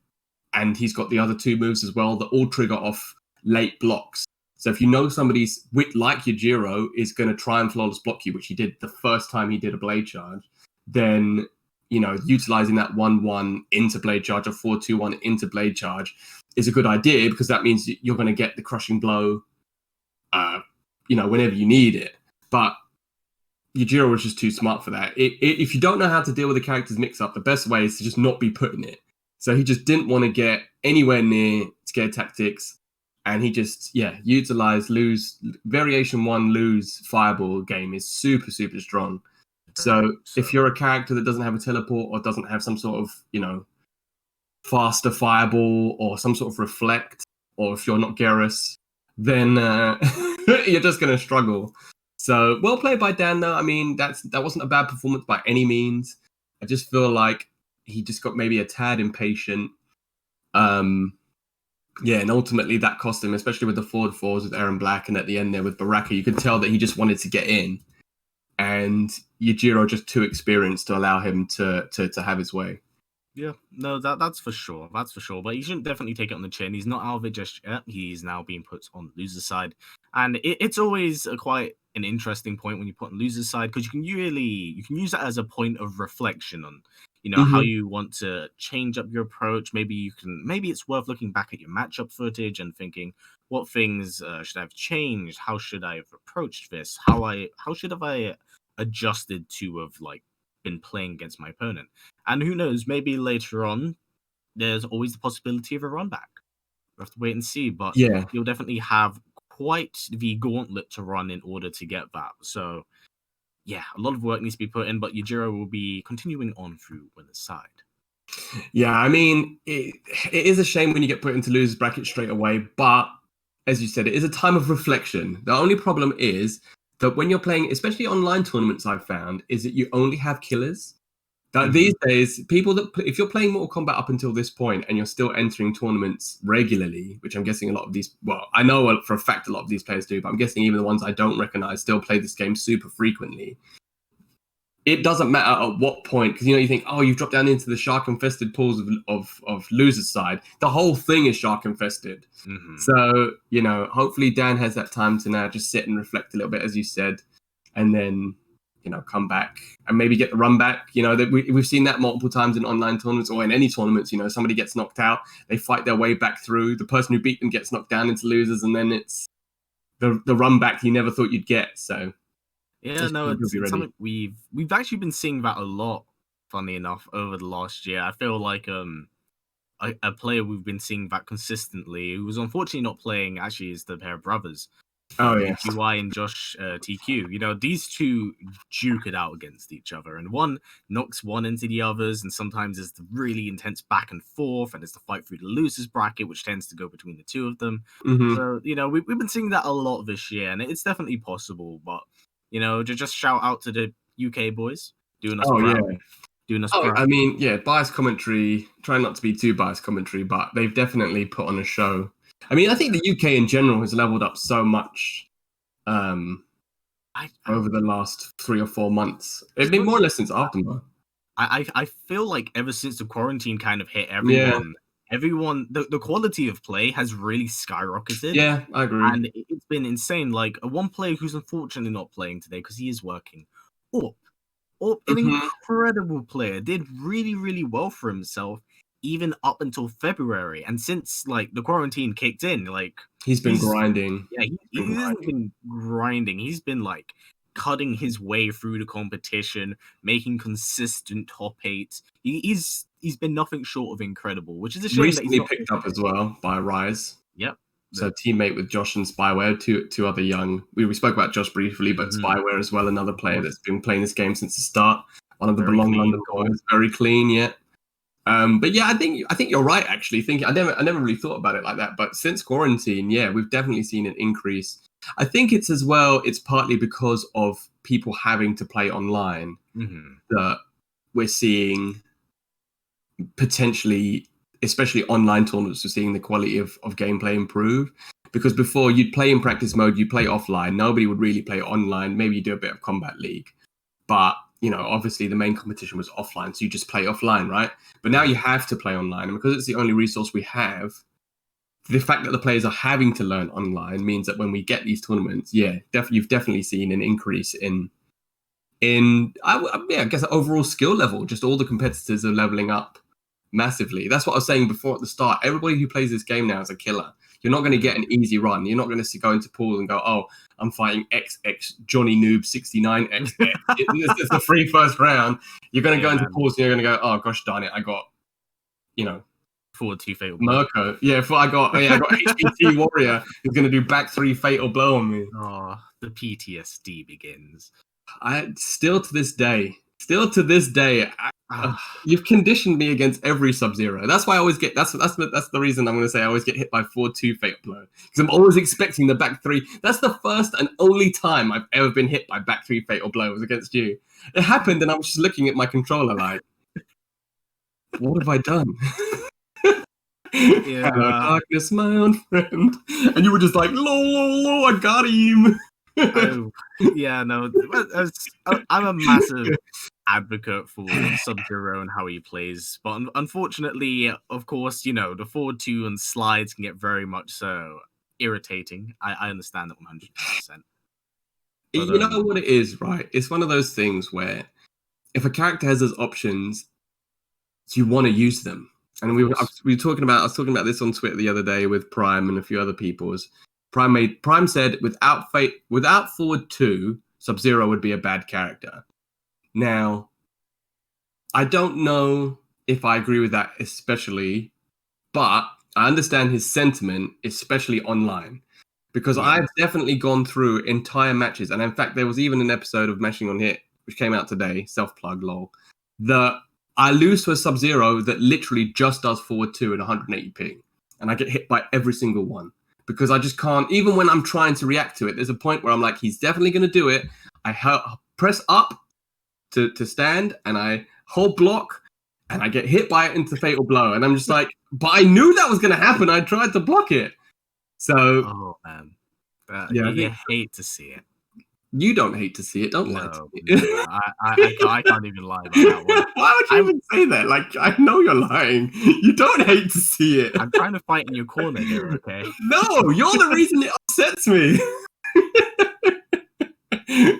And he's got the other two moves as well that all trigger off late blocks. So if you know somebody's like Yujiro is going to try and flawless block you, which he did the first time he did a blade charge, then, utilizing that 1-1 into blade charge or 4-2-1 into blade charge is a good idea, because that means you're going to get the crushing blow whenever you need it. But Yujiro was just too smart for that. If you don't know how to deal with the character's mix-up, the best way is to just not be putting it. So he just didn't want to get anywhere near Scare Tactics, and he just, utilized Variation 1 lose fireball game is super, super strong. So if you're a character that doesn't have a teleport or doesn't have some sort of, faster fireball or some sort of reflect, or if you're not Garrus, then you're just going to struggle. So well played by Dan, though. I mean, that wasn't a bad performance by any means. I just feel like he just got maybe a tad impatient. And ultimately that cost him, especially with the forward fours with Aaron Black, and at the end there with Baraka, you could tell that he just wanted to get in. And Yujiro just too experienced to allow him to have his way. Yeah, no, that's for sure. That's for sure. But he shouldn't definitely take it on the chin. He's not out of it just yet. He's now being put on the loser's side. And it's always quite an interesting point when you put on loser's side, because you can use that as a point of reflection on, how you want to change up your approach. Maybe it's worth looking back at your matchup footage and thinking, what things should I have changed? How should I have approached this? How should have I adjusted to have been playing against my opponent? And who knows, maybe later on there's always the possibility of a run back. We'll have to wait and see, but you'll definitely have quite the gauntlet to run in order to get that. So a lot of work needs to be put in, but Yujiro will be continuing on through winner's side. Yeah, I mean, it is a shame when you get put into loser's bracket straight away, but as you said, it is a time of reflection. The only problem is that when you're playing, especially online tournaments, I've found is that you only have killers. That Mhm. these days, people that if you're playing Mortal Kombat up until this point and you're still entering tournaments regularly, which I'm guessing a lot of these, well, I know for a fact a lot of these players do, but I'm guessing even the ones I don't recognize still play this game super frequently. It doesn't matter at what point, because you think, oh, you've dropped down into the shark-infested pools of losers' side. The whole thing is shark-infested. Mhm. So, hopefully Dan has that time to now just sit and reflect a little bit, as you said, and then, come back and maybe get the run back. We've seen that multiple times in online tournaments or in any tournaments. Somebody gets knocked out, they fight their way back through. The person who beat them gets knocked down into losers, and then it's the run back you never thought you'd get. So, Yeah, no, you'll it's be ready. something we've actually been seeing that a lot, funny enough, over the last year. I feel like a player we've been seeing that consistently, who was unfortunately not playing, actually is the pair of brothers. Oh, yes. GY and Josh TQ. These two duke it out against each other, and one knocks one into the others, and sometimes there's the really intense back and forth, and there's the fight through the losers bracket, which tends to go between the two of them. Mm-hmm. So, we've been seeing that a lot this year, and it's definitely possible, but, just shout out to the UK boys, doing us proud. Yeah. Doing us Oh, proud. I mean, yeah, biased commentary, try not to be too biased commentary, but they've definitely put on a show. I mean, I think the UK in general has leveled up so much over the last 3 or 4 months. It'd been more or less since Aftermath. I feel like ever since the quarantine kind of hit everyone, the quality of play has really skyrocketed. Yeah, I agree. And it's been insane. Like, one player who's unfortunately not playing today because he is working. An incredible player, did really, really well for himself, even up until February. And since, like, the quarantine kicked in, like, he's been grinding. Yeah, he hasn't been grinding. He's been, like, cutting his way through the competition, making consistent top 8. He's been nothing short of incredible, which is a shame. Recently picked up as well by Rise. Yep. So teammate with Josh and Spyware, two other young. We spoke about Josh briefly, but Spyware as well, another player that's been playing this game since the start. One of the Belong London boys, very clean, yeah. But yeah, I think you're right. Actually, I never really thought about it like that. But since quarantine, yeah, we've definitely seen an increase. I think it's partly because of people having to play online that we're seeing potentially, especially online tournaments, we're seeing the quality of gameplay improve. Because before, you'd play in practice mode, you'd play offline. Nobody would really play online. Maybe you do a bit of Combat League, but obviously the main competition was offline, so you just play offline, right? But now you have to play online, and because it's the only resource we have, the fact that the players are having to learn online means that when we get these tournaments, you've definitely seen an increase in I guess overall skill level. Just all the competitors are leveling up massively. That's what I was saying before at the start. Everybody who plays this game now is a killer. You're not going to get an easy run. You're not going to go into pool and go, oh, I'm fighting XX Johnny Noob 69XX. This is the free first round. You're going to go into pools and you're going to go, oh gosh darn it, I got, forward 2 fatal Mirko. Yeah, I got HBT Warrior who's going to do back 3 fatal blow on me. Oh, the PTSD begins. Still to this day, you've conditioned me against every Sub-Zero. That's why I always get. That's the reason I'm going to say I always get hit by 4-2 fatal blow, because I'm always expecting the back 3. That's the first and only time I've ever been hit by back 3 fatal blow was against you. It happened, and I was just looking at my controller like, what have I done? Yeah. Hello, darkness, my old friend. And you were just like, lol, I got him. Oh, yeah, no, I'm a massive advocate for Sub-Zero and how he plays, but unfortunately, of course, the 4-2 and slides can get very much so irritating. I understand that 100%. But, you know what it is, right? It's one of those things where if a character has those options, you want to use them. And I was talking about this on Twitter the other day with Prime and a few other people. Prime said without forward 2, Sub-Zero would be a bad character. Now, I don't know if I agree with that especially, but I understand his sentiment, especially online. Because I've definitely gone through entire matches, and in fact, there was even an episode of Mashing on Hit, which came out today, self-plug, lol, that I lose to a Sub-Zero that literally just does forward 2 at 180p, and I get hit by every single one. because I just can't. Even when I'm trying to react to it, there's a point where I'm like, he's definitely going to do it. I press up to stand, and I hold block, and I get hit by it into fatal blow, and I'm just like, but I knew that was going to happen. I tried to block it. So, oh man, yeah, you hate to see it. You don't hate to see it, don't lie to me. No, I can't even lie about that one. Why would you even say that? Like, I know you're lying. You don't hate to see it. I'm trying to fight in your corner here, okay? No, you're the reason it upsets me.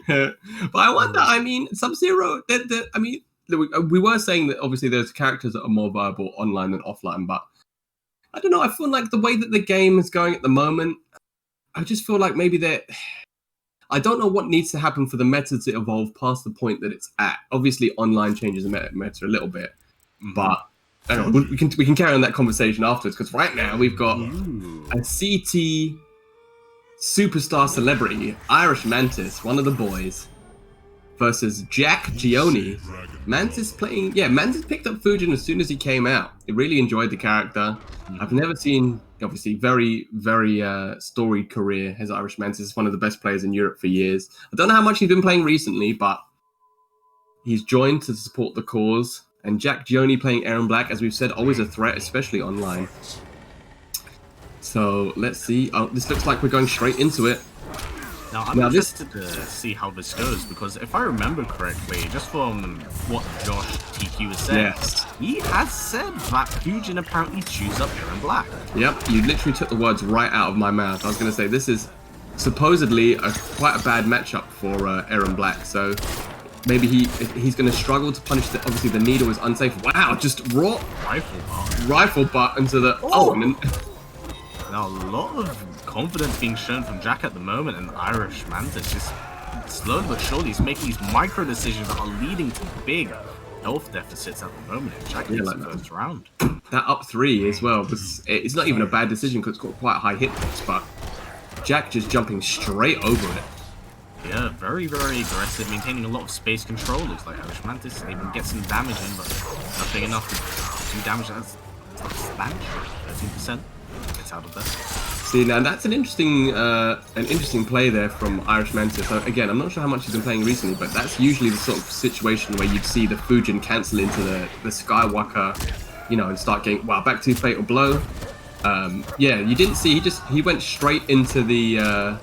But I wonder, I mean, Sub-Zero, I mean, we were saying that obviously there's characters that are more viable online than offline, but I don't know, I feel like the way that the game is going at the moment, I just feel like maybe I don't know what needs to happen for the meta to evolve past the point that it's at. Obviously, online changes the meta a little bit, but I don't know, we can carry on that conversation afterwards, because right now we've got a CT superstar celebrity, Irish Mantis, one of the boys, versus Jack Gioni. Mantis picked up Fujin as soon as he came out. He really enjoyed the character. I've never seen, obviously, very, very storied career. His Irish Mantis is one of the best players in Europe for years. I don't know how much he's been playing recently, but he's joined to support the cause. And Jack Gioni playing Aaron Black, as we've said, always a threat, especially online. So let's see. Oh, this looks like we're going straight into it. Now, I'm interested to see how this goes, because if I remember correctly, just from what Josh TQ has said, he has said that Fujin apparently chews up Aaron Black. Yep, you literally took the words right out of my mouth. I was going to say, this is supposedly quite a bad matchup for Aaron Black, so maybe he's going to struggle to punish the, obviously the needle is unsafe. Wow, just raw rifle butt into the... Now, a lot of confidence being shown from Jack at the moment, and Irish Mantis just slowly but surely is making these micro decisions that are leading to big health deficits at the moment. Jack gets the first round. That up 3 as well, it's not even a bad decision because it's got quite a high hit points, but Jack just jumping straight over it. Yeah, very, very aggressive, maintaining a lot of space control. Looks like Irish Mantis even gets some damage in, but nothing enough to do damage. That's damage, 13%. Gets out of there. See, now that's an interesting play there from Irish Mantis. So again, I'm not sure how much he's been playing recently, but that's usually the sort of situation where you'd see the Fujin cancel into the Skywalker, you know, and start getting back to fatal blow. Yeah, you didn't see he went straight into the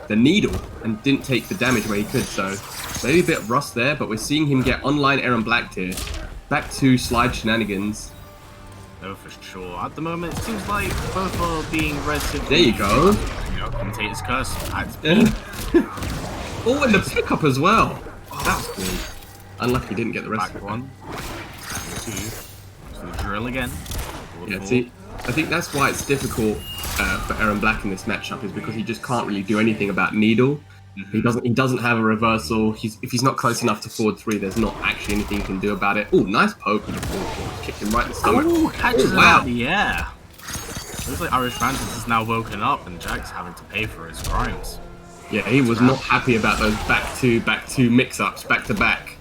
needle and didn't take the damage where he could. So maybe a bit of rust there, but we're seeing him get online Aaron Black here. Back to slide shenanigans. No, for sure. At the moment, it seems like both are being relatively... There you go. You know, commentator's curse. Oh, and the pickup as well. That's cool. Unlucky he didn't get the rest Back of it. one. Back two. So the drill again. Yeah, see, I think that's why it's difficult for Aaron Black in this matchup, is because he just can't really do anything about needle. He doesn't have a reversal. If he's not close enough to forward 3, there's not actually anything he can do about it. Oh, nice poke with the forward 4. Kicked him right in the stomach. Ooh, catches him out. Yeah. Looks like Irish Mantis is now woken up and Jack's having to pay for his crimes. Yeah, he was not happy about those back two mix-ups, back to back.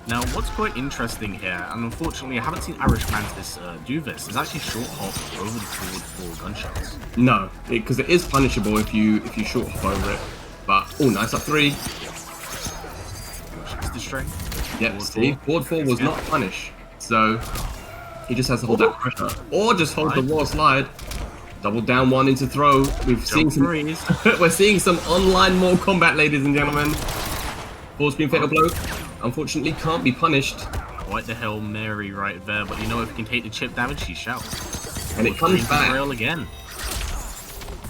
Now, what's quite interesting here, and unfortunately I haven't seen Irish Mantis do this, is actually short hop over the forward 4 gunshots. No, because it is punishable if you short hop over it. But oh, nice up 3. Checks the string. Yep, see, forward 4 was not punished, so he just has to hold that pressure, or just hold the raw slide. Double down 1 into throw. We're seeing some online Mortal Kombat, ladies and gentlemen. Full screen fatal blow. Unfortunately, can't be punished. Quite the Hail Mary right there, but you know, if he can take the chip damage, he shall. And it comes back. Rail again.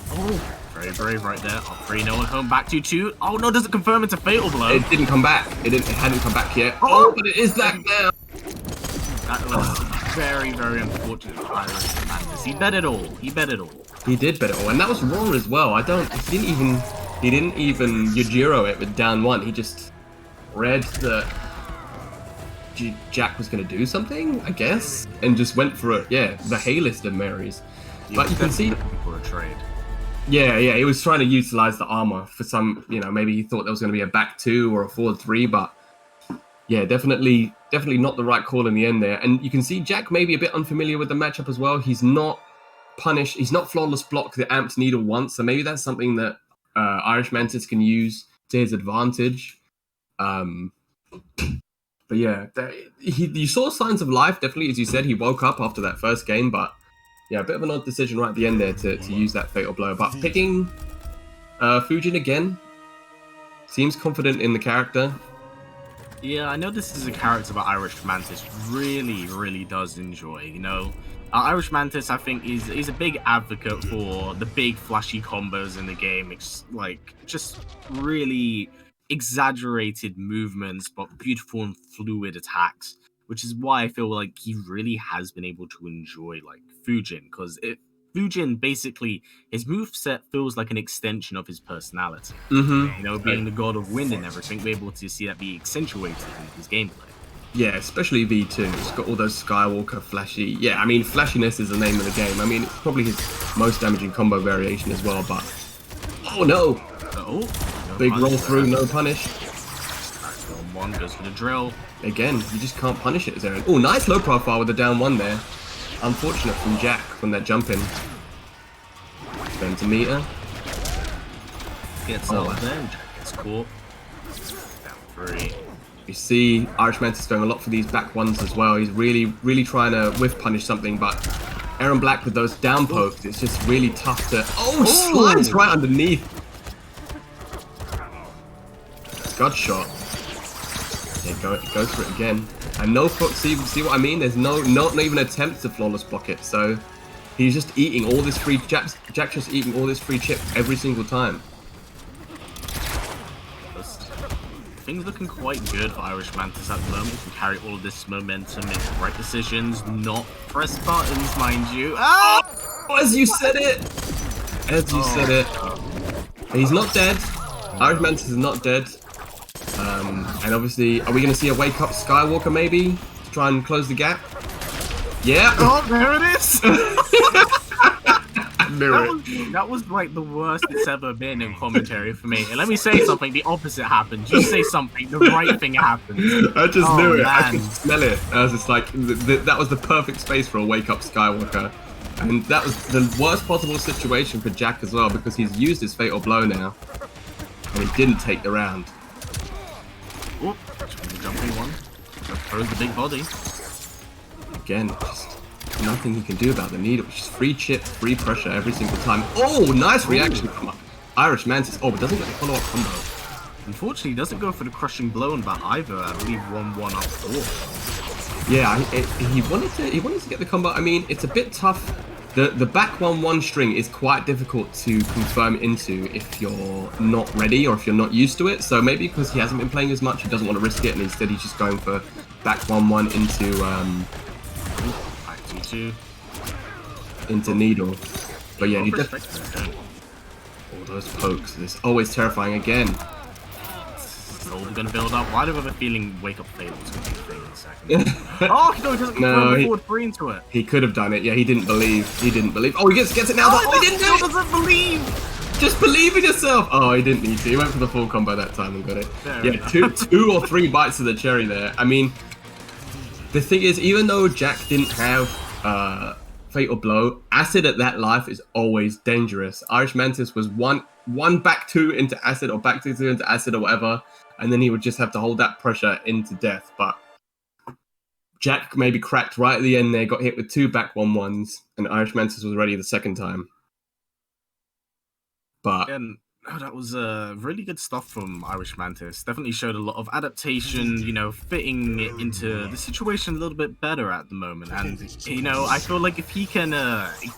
Oh, very brave right there. Up 3, no one home. Back 2-2. Oh no, does it confirm it's a fatal blow? It didn't come back. It hadn't come back yet. Oh, but it is that now. That was very, very unfortunate for Irish Mantis. He bet it all. He bet it all. He did bet it all, and that was wrong as well. He didn't even Yujiro it with down 1. He just read that Jack was going to do something, I guess, and just went for it. Yeah, the Haylist of Marys. But you can see for a trade. Yeah, he was trying to utilize the armor for some, you know, maybe he thought there was going to be a back 2 or a forward 3, but Yeah, definitely not the right call in the end there. And you can see Jack may be a bit unfamiliar with the matchup as well. He's not punished. He's not flawless block the amped needle once. So maybe that's something that Irish Mantis can use to his advantage. But yeah, you saw signs of life, definitely. As you said, he woke up after that first game. But yeah, a bit of an odd decision right at the end there to use that fatal blow. But picking Fujin again, seems confident in the character. Yeah, I know this is a character that Irish Mantis really does enjoy, you know. Irish Mantis, I think, is a big advocate for the big flashy combos in the game. It's like just really exaggerated movements, but beautiful and fluid attacks, which is why I feel like he really has been able to enjoy like Fujin, because Fujin basically his moveset feels like an extension of his personality. You know, being the god of wind and everything, we're able to see that be accentuated in his gameplay. Yeah, especially V2. It's got all those Skywalker flashy. Yeah, I mean, flashiness is the name of the game. I mean, it's probably his most damaging combo variation as well, but... Oh, no! No big roll through, no punish. One goes for the drill. Again, you just can't punish it, Zaren. Oh, nice low profile with the down one there. Unfortunate from Jack from that jump in. Centimeter. Gets out there, Jack gets caught. Down 3. You see Irish Mantis going a lot for these back ones as well. He's really trying to whiff punish something, but Aaron Black with those down pokes, it's just really tough to... Oh, slides right underneath. Scud shot. Yeah, goes for it again. And no foot, see what I mean? There's not even attempt to flawless block it. So he's just eating all this free, Jack's just eating all this free chip every single time. Things looking quite good for Irish Mantis at the moment. He can carry all of this momentum, make the right decisions, not press buttons, mind you. Oh, as you said it! As you said it. He's not dead. Irish Mantis is not dead. And obviously, are we going to see a wake up Skywalker maybe to try and close the gap? Yeah. Oh, there it is. That was like the worst it's ever been in commentary for me. And let me say something, the opposite happened. You say something, the right thing happened. I just knew it. Man. I could smell it. I was just like, that was the perfect space for a wake up Skywalker. And that was the worst possible situation for Jack as well, because he's used his fatal blow now. And he didn't take the round. Oh, jumping one. Throws the big body. Again, just nothing he can do about the needle. Just free chip, free pressure every single time. Oh, nice reaction from Irish Mantis. Oh, but doesn't get the follow-up combo. Unfortunately, he doesn't go for the crushing blow on that either. I believe 1-1 up 4. Yeah, he wanted to get the combo. I mean, it's a bit tough. The back 1-1 string is quite difficult to confirm into if you're not ready or if you're not used to it. So maybe because he hasn't been playing as much, he doesn't want to risk it, and instead he's just going for back 1-1 into needle. But yeah, you definitely all those pokes. It's always terrifying again. All gonna build up. Why do I have a feeling wake up fail is gonna be a thing in a second? Oh no, he doesn't throw the forward 3 into it. He could have done it. Yeah, he didn't believe. Oh, he gets it now. Oh, he didn't do it. Doesn't believe. Just believe in yourself. Oh, he didn't need to. He went for the full combo that time and got it. Yeah, two or three bites of the cherry there. I mean, the thing is, even though Jack didn't have fatal blow, acid at that life is always dangerous. Irish Mantis was one back 2 into acid, or back 2 into acid, or whatever, and then he would just have to hold that pressure into death. But Jack maybe cracked right at the end there, got hit with 2 back 1-1s, and Irish Mantis was ready the second time. But that was really good stuff from Irish Mantis. Definitely showed a lot of adaptation, you know, fitting it into the situation a little bit better at the moment. And, you know, I feel like if he can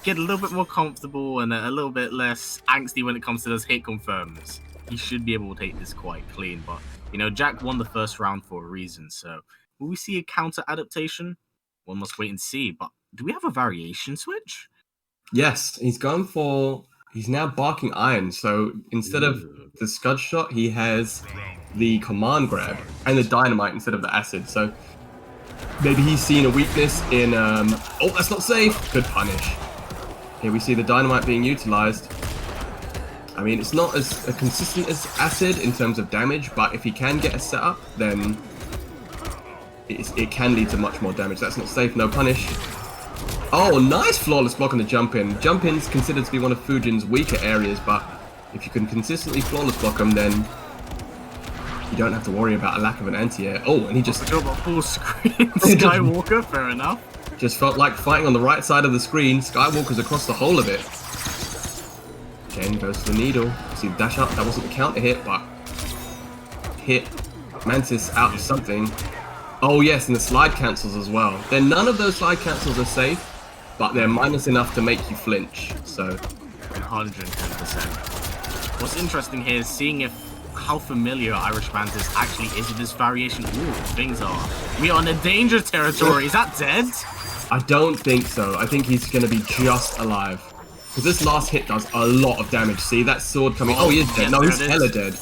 get a little bit more comfortable and a little bit less angsty when it comes to those hit confirms, he should be able to take this quite clean. But, you know, Jack won the first round for a reason. So will we see a counter adaptation? One must wait and see. But do we have a variation switch? Yes, he's now barking iron, so instead of the scud shot, he has the command grab and the dynamite instead of the acid. So maybe he's seen a weakness in, oh, that's not safe. Good punish. Here we see the dynamite being utilized. I mean, it's not as consistent as acid in terms of damage, but if he can get a setup, then it can lead to much more damage. That's not safe. No punish. Oh, nice flawless block on the jump in. Jump in's considered to be one of Fujin's weaker areas, but if you can consistently flawless block them, then you don't have to worry about a lack of an anti-air. Oh, and he just got a full screen Skywalker. Fair enough. Just felt like fighting on the right side of the screen. Skywalker's across the whole of it. Again, goes for the needle. See the dash up. That wasn't the counter hit, but hit Mantis out of something. Oh yes, and the slide cancels as well. Then none of those slide cancels are safe, but they're minus enough to make you flinch. So 110%. What's interesting here is seeing how familiar Irish Mantis actually is with this variation. Ooh, things are. We are in a danger territory. Is that dead? I don't think so. I think he's going to be just alive. Because this last hit does a lot of damage. See that sword coming? Oh, he is dead. No, he's hella dead.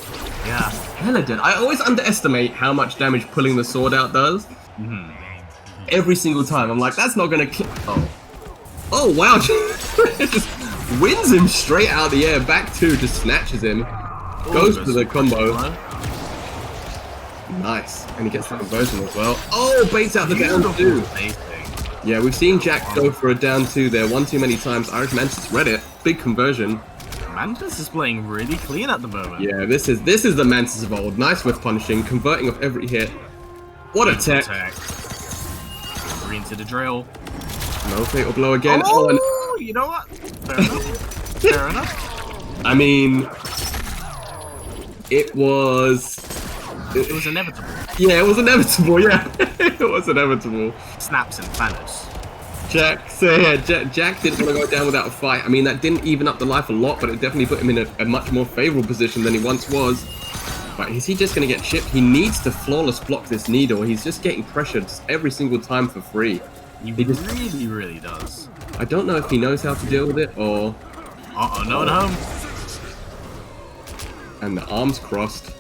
Yeah. Hella dead. I always underestimate how much damage pulling the sword out does. Every single time. I'm like, that's not going to kill. Oh. Oh, wow. It just wins him straight out of the air. Back two just snatches him. Goes for the combo. Nice. And he gets the conversion as well. Oh, baits out the down two. Yeah, we've seen Jack go for a down two there one too many times. Irish Mantis read it. Big conversion. Mantis is playing really clean at the moment. Yeah, this is the Mantis of old. Nice with punishing, converting off every hit. What a tech. Green to the drill. No fatal blow again. Oh, and you know what? Fair enough. Fair enough. I mean, it was inevitable. Yeah, it was inevitable. Yeah, it was inevitable. Snaps and Thanos. Jack didn't want to go down without a fight. I mean, that didn't even up the life a lot, but it definitely put him in a much more favorable position than he once was. But is he just going to get chipped? He needs to flawless block this needle. He's just getting pressured every single time for free. He really does. I don't know if he knows how to deal with it or... Uh-oh, no one home. And the arms crossed.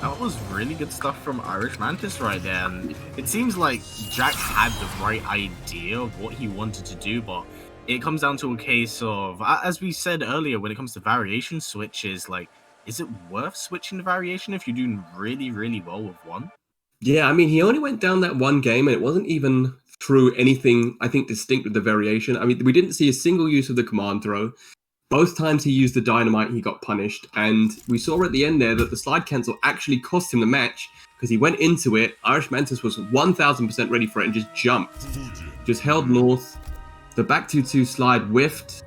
That was really good stuff from Irish Mantis right there. And it seems like Jack had the right idea of what he wanted to do, but it comes down to a case of, as we said earlier, when it comes to variation switches, like, is it worth switching the variation if you're doing really, really well with one? Yeah, I mean, he only went down that one game, and it wasn't even through anything, I think, distinct with the variation. I mean, we didn't see a single use of the command throw. Both times he used the dynamite, he got punished. And we saw at the end there that the slide cancel actually cost him the match because he went into it. Irish Mantis was 1000% ready for it and just jumped. Just held north. The back 2-2 slide whiffed.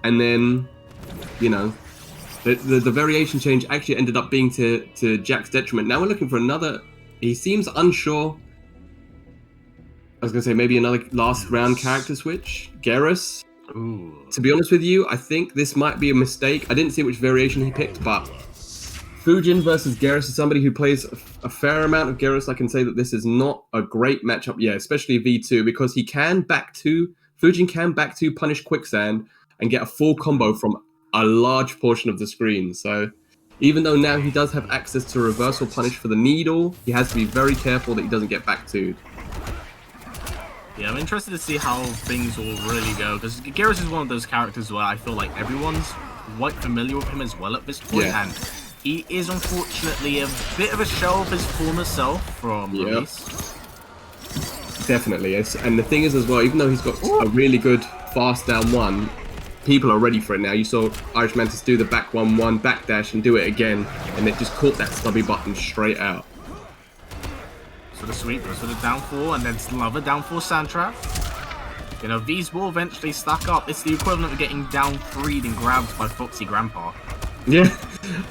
And then, you know, the variation change actually ended up being to Jack's detriment. Now we're looking for another. He seems unsure. I was going to say maybe another last round character switch. Garrus. Ooh. To be honest with you, I think this might be a mistake. I didn't see which variation he picked, but Fujin versus Garrus is somebody who plays a fair amount of Garrus. I can say that this is not a great matchup, yeah, especially V2, because he can back two. Fujin can back two, punish quicksand, and get a full combo from a large portion of the screen. So even though now he does have access to reversal punish for the needle, he has to be very careful that he doesn't get back two. Yeah, I'm interested to see how things will really go, because Garrus is one of those characters where I feel like everyone's quite familiar with him as well at this point, and he is unfortunately a bit of a shell of his former self from release. Definitely, and the thing is as well, even though he's got a really good fast down one, people are ready for it now. You saw Irish Mantis do the back 1-1 backdash and do it again, and it just caught that stubby button straight out. So the sweep goes for the down 4, and then another down 4 sand trap. You know, these will eventually stack up. It's the equivalent of getting down 3 and grabbed by Foxy Grandpa. Yeah,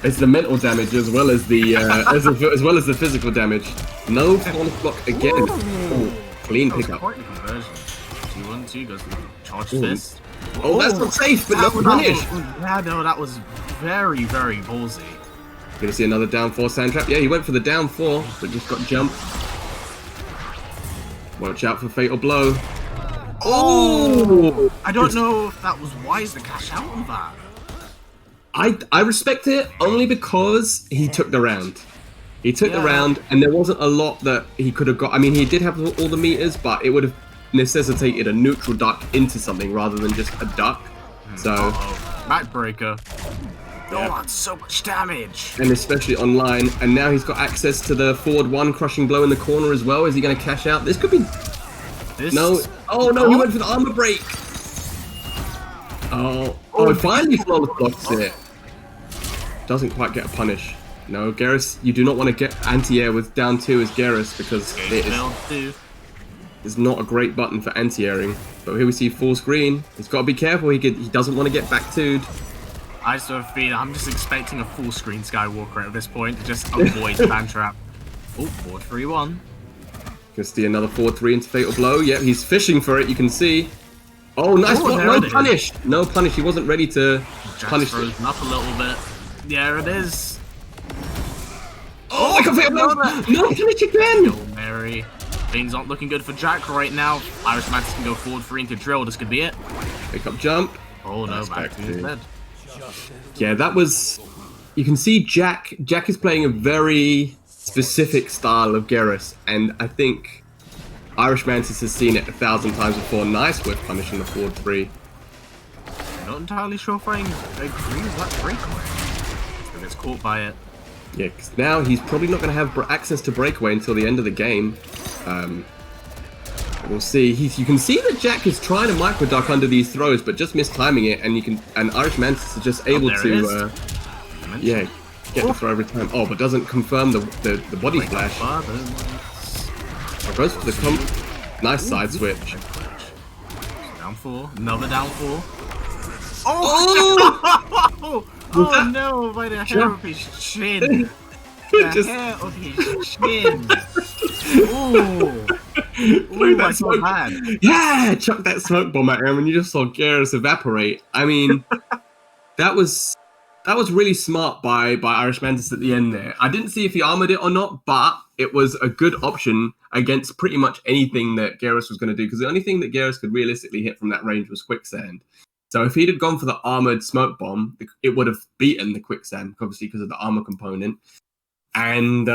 it's the mental damage as well as the as well as the physical damage. No flawless block again. Ooh, clean pickup. Quite the conversion. 2-1-2 goes for the charge fist. Oh, that's not safe, but no punish. Yeah, no, that was very, very ballsy. Gonna see another down 4 sand trap. Yeah, he went for the down 4, but just got jumped. Watch out for fatal blow. Oh! I don't know if that was wise to cash out on that. I respect it only because he took the round. He took the round, and there wasn't a lot that he could have got. I mean, he did have all the meters, but it would have necessitated a neutral duck into something rather than just a duck. So Backbreaker. Oh, that's so much damage. And especially online. And now he's got access to the forward 1 crushing blow in the corner as well. Is he going to cash out? This could be... This... No. Oh, no, he went for the armor break. Oh, finally Flawless blocks it. Doesn't quite get a punish. No, Garrus, you do not want to get anti-air with down 2 as Garrus because it's not a great button for anti-airing. But here we see full screen. He's got to be careful. He doesn't want to get back 2'd. I sort of feel I'm just expecting a full screen Skywalker at this point to just avoid fan trap. Oh, 4-3-1. Can see another 4-3 into Fatal Blow. Yep, he's fishing for it, you can see. Oh, nice block. No punish. No punish. He wasn't ready to punish it. Frozen up a little bit. There it is. Oh, I can Fatal Blow. No punish again. Hail Mary. Things aren't looking good for Jack right now. Irish Mantis can go forward 3 into drill. This could be it. Pick up jump. Oh no, back to his bed. Yeah, that was... You can see Jack is playing a very specific style of Garrus, and I think Irish Mantis has seen it 1,000 times before. Nice with punishing the forward 3. Not entirely sure if I agree with that breakaway. If it's caught by it. Yeah, because now he's probably not going to have access to breakaway until the end of the game. We'll see. You can see that Jack is trying to micro duck under these throws, but just mistiming it, and Irish Mantis is just able to, yeah, get the throw every time. Oh, but doesn't confirm the body splash. Goes for the nice side switch. Down 4, another down 4. Oh! Oh no! By the hair of his chin. The hair of his chin. Oh! Ooh, that's so bad. Yeah, chuck that smoke bomb at him, and you just saw Garrus evaporate. I mean, that was really smart by Irish Mantis at the end there. I didn't see if he armored it or not, but it was a good option against pretty much anything that Garrus was going to do, because the only thing that Garrus could realistically hit from that range was quicksand. So if he'd have gone for the armored smoke bomb, it would have beaten the quicksand, obviously because of the armor component. And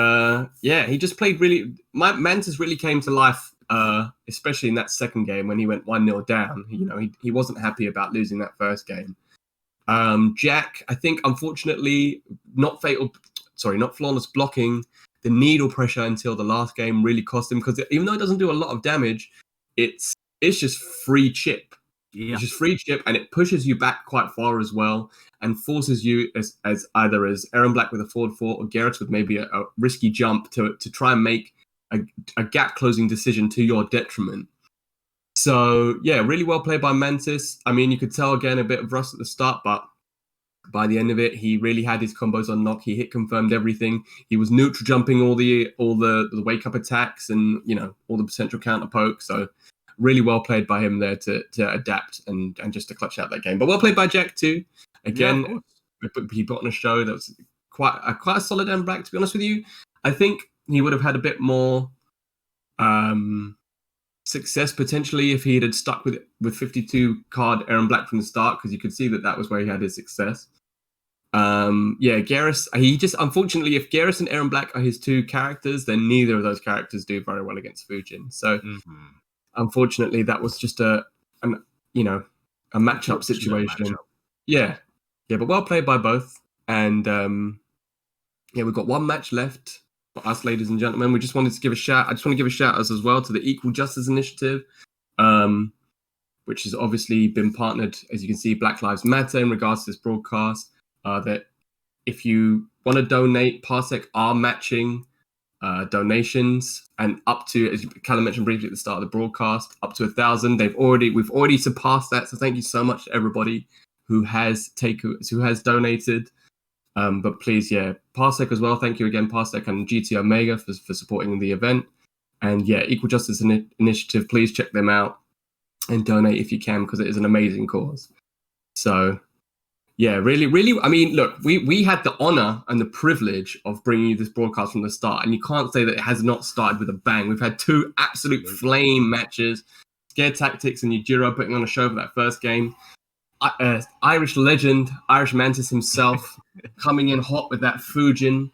yeah, he just played really... Mantis really came to life, especially in that second game when he went 1-0 down. You know, he wasn't happy about losing that first game. Jack, I think, unfortunately, not flawless blocking. The needle pressure until the last game really cost him, because even though it doesn't do a lot of damage, it's just free chip. Yeah. It's just free chip, and it pushes you back quite far as well, and forces you as either as Aaron Black with a forward 4 or Garrett with maybe a risky jump to try and make a gap closing decision to your detriment. So yeah, really well played by Mantis. I mean, you could tell again a bit of rust at the start, but by the end of it, he really had his combos on lock. He hit confirmed everything. He was neutral jumping all the wake up attacks and, you know, all the potential counter pokes. So really well played by him there to adapt and just to clutch out that game. But well played by Jack too. Again, he put on a show that was quite a solid Aaron Black, to be honest with you. I think he would have had a bit more success potentially if he had stuck with 52 card Aaron Black from the start, because you could see that was where he had his success. Yeah, Garrus, he just, unfortunately, if Garrus and Aaron Black are his two characters, then neither of those characters do very well against Fujin. So unfortunately, that was just a matchup situation. Yeah, but well played by both. And yeah, we've got one match left for us, ladies and gentlemen. I just want to give a shout out as well to the Equal Justice Initiative, which has obviously been partnered, as you can see, Black Lives Matter in regards to this broadcast. That if you want to donate, Parsec are matching donations, and up to, as Callum mentioned briefly at the start of the broadcast, up to 1,000. We've already surpassed that. So thank you so much to everybody who has donated. But please, yeah, Parsec as well. Thank you again, Parsec and GT Omega for supporting the event. And yeah, Equal Justice Initiative, please check them out and donate if you can, because it is an amazing cause. So yeah, really, really, I mean, look, we had the honor and the privilege of bringing you this broadcast from the start, and you can't say that it has not started with a bang. We've had two absolute flame matches, Scare Tactics and Yujiro putting on a show for that first game. Irish legend, Irish Mantis himself, coming in hot with that Fujin.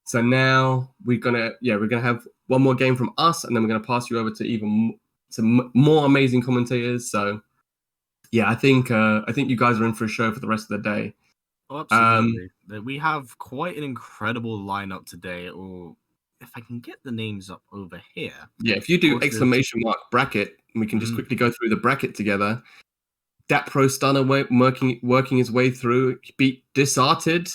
So now we're gonna have one more game from us, and then we're gonna pass you over to some more amazing commentators. So yeah, I think you guys are in for a show for the rest of the day. Oh, absolutely. We have quite an incredible lineup today. Or if I can get the names up over here. Yeah, if you do Courses. exclamation mark bracket, we can just quickly go through the bracket together. Dat Pro Stunner working his way through, beat Disarted,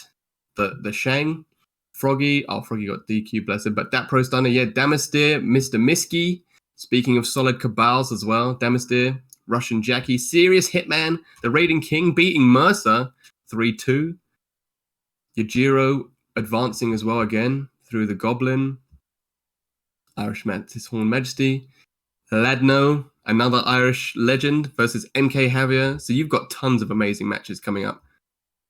the Shang, Froggy. Oh, Froggy got DQ, bless him. But Dat Pro Stunner, yeah, Damastir, Mr. Miski. Speaking of solid cabals as well, Damastir, Russian Jackie, Serious Hitman, the Raiding King beating Mercer 3-2. Yajiro advancing as well again through the Goblin. Irish Mantis Horn Majesty. Ladno, another Irish legend versus MK Javier. So you've got tons of amazing matches coming up.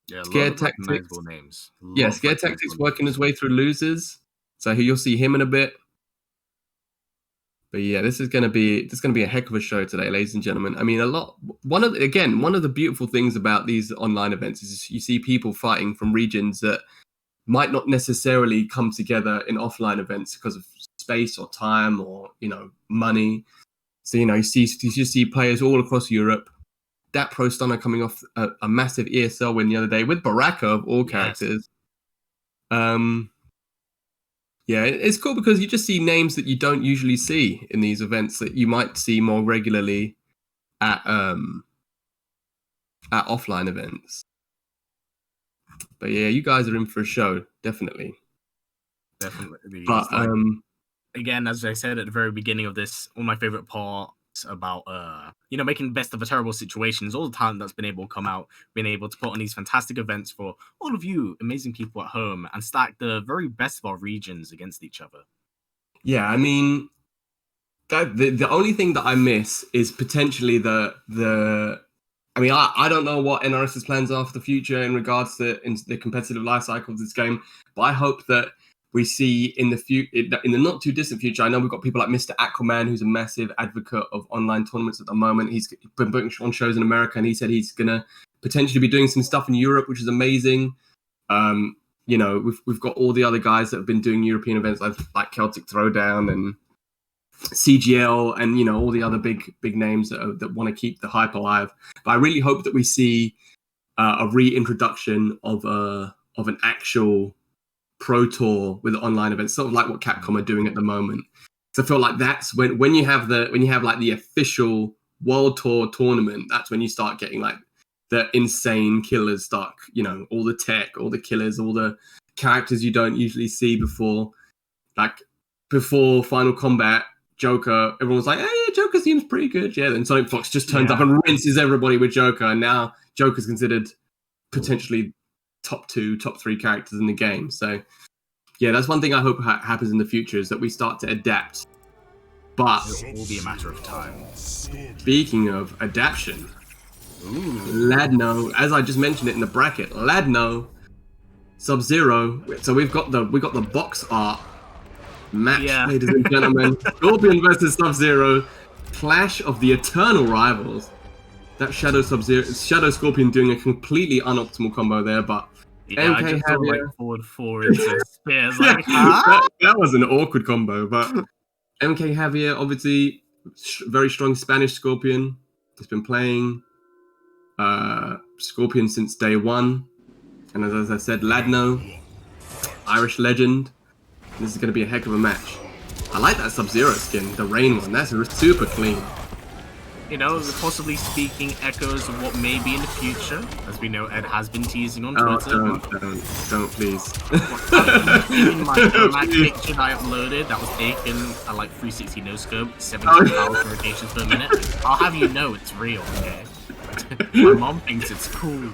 Yeah, Scared Tactics. Names. Yeah, Scared Tactics working his way through losers. So you'll see him in a bit. But yeah, this is gonna be a heck of a show today, ladies and gentlemen. I mean, one of the beautiful things about these online events is you see people fighting from regions that might not necessarily come together in offline events because of space or time or money. So you see players all across Europe. Dat Pro Stunner coming off a massive ESL win the other day with Baraka of all characters. Yeah, it's cool because you just see names that you don't usually see in these events that you might see more regularly at offline events. But yeah, you guys are in for a show, definitely. Definitely. But again, as I said at the very beginning of this, one of my favorite parts about making the best of a terrible situation is all the talent that's been able to come out, being able to put on these fantastic events for all of you amazing people at home and stack the very best of our regions against each other. Yeah, I mean, the only thing that I miss is potentially the I mean, I don't know what NRS's plans are for the future in regards to the competitive life cycle of this game, but I hope that we see in the not too distant future. I know we've got people like Mr. Aquaman, who's a massive advocate of online tournaments at the moment. He's been putting on shows in America, and he said he's gonna potentially be doing some stuff in Europe, which is amazing. We've got all the other guys that have been doing European events like Celtic Throwdown and CGL, and all the other big names that want to keep the hype alive. But I really hope that we see a reintroduction of an actual Pro Tour with online events, sort of like what Capcom are doing at the moment. So I feel like that's when you have like the official World Tour tournament, that's when you start getting like the insane killers start, all the tech, all the killers, all the characters you don't usually see before. Like before Final Combat, Joker, everyone's like, hey, yeah, Joker seems pretty good. Yeah, then Sonic Fox just turns up and rinses everybody with Joker, and now Joker's considered potentially top 2, top 3 characters in the game. So yeah, that's one thing I hope happens in the future, is that we start to adapt. But it will be a matter of time. Speaking of adaptation, Ladno, as I just mentioned it in the bracket, Ladno, Sub-Zero. So we got the box art match, ladies and gentlemen. Scorpion versus Sub-Zero, clash of the eternal rivals. That Shadow Scorpion doing a completely unoptimal combo there, but I just saw like forward 4 into spears. Like, that was an awkward combo, but MK Javier, obviously, very strong Spanish Scorpion. He's been playing Scorpion since day one. And as I said, Ladno, Irish legend. This is going to be a heck of a match. I like that Sub-Zero skin, the rain one. That's super clean. Possibly speaking echoes of what may be in the future. As we know, Ed has been teasing on Twitter. Don't please. Even my picture that I uploaded that was taken at like 360 no scope, 70,000 rotations per minute. I'll have you know it's real, okay? My mom thinks it's cool.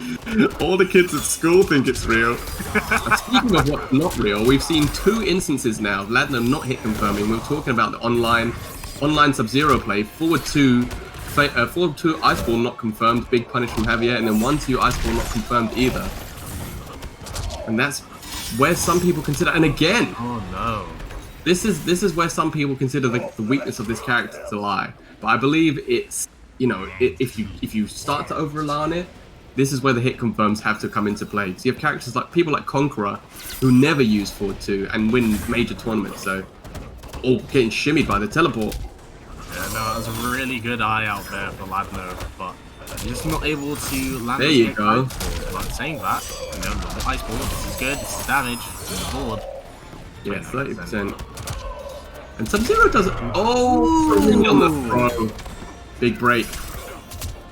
All the kids at school think it's real. Speaking of what's not real, we've seen 2 instances now of Ladno not hit confirming. We were talking about the online Sub-Zero play, forward 2 Iceball not confirmed, big punish from Javier, and then 1-2 Iceball not confirmed either. And that's where some people consider, and again, oh no, this is where some people consider the weakness of this character to lie. But I believe it's, if you start to over rely on it, this is where the hit confirms have to come into play. So you have characters like people like Conqueror who never use forward 2 and win major tournaments, so all getting shimmied by the teleport. Yeah, no, that was a really good eye out there for Ladno, but he's just not able to land. There you go. But saying that, you know, the ice ball, this is good, this is damage on the board. Yeah, 30%. And Sub-Zero does it. Oh, really on the throw. Big break.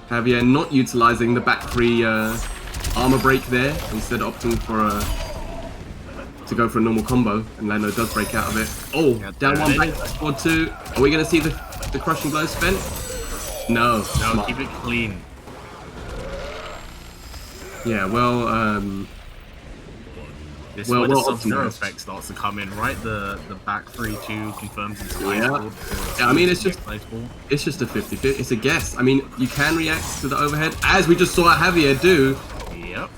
Javier not utilizing the back 3 armor break there, instead opting for to go for a normal combo, and Lando does break out of it. Oh, Yeah, down there 1, it back is. squad 2. Are we going to see the crushing blow spent? No. No, Smart. keep it clean. Yeah, well, This is where the well Sub-Zero optimized. effect starts to come in, right? The back 3-2 confirms into ice Yeah. ball. Yeah, I mean, it's just ice ball. It's just a 50-50. It's a guess. I mean, you can react to the overhead, as we just saw Javier do. Yep.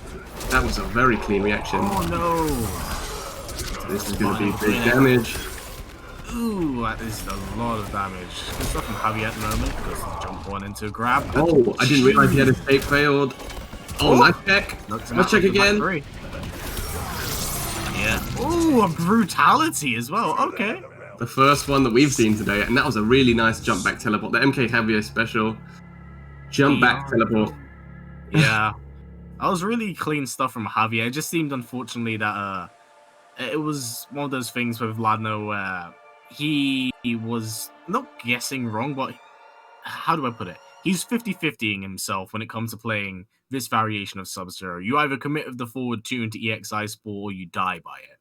That was a very clean reaction. Oh no! This is going to be big damage. Ooh, that is a lot of damage. Good stuff from Javier at the moment. Goes to jump one into a grab. Oh, I didn't realize he had escape failed. Oh, nice check. Knocks him Let's out check with the back again. three. Yeah. Ooh, a brutality as well. Okay. The first one that we've seen today, and that was a really nice jump back teleport. The MK Javier special. Jump back teleport. Yeah. That was really clean stuff from Javier. It just seemed, unfortunately, that it was one of those things with Ladno where he was not guessing wrong, but how do I put it? He's 50-50ing himself when it comes to playing this variation of Sub-Zero. You either commit with the forward 2 into EX Ice Ball, or you die by it.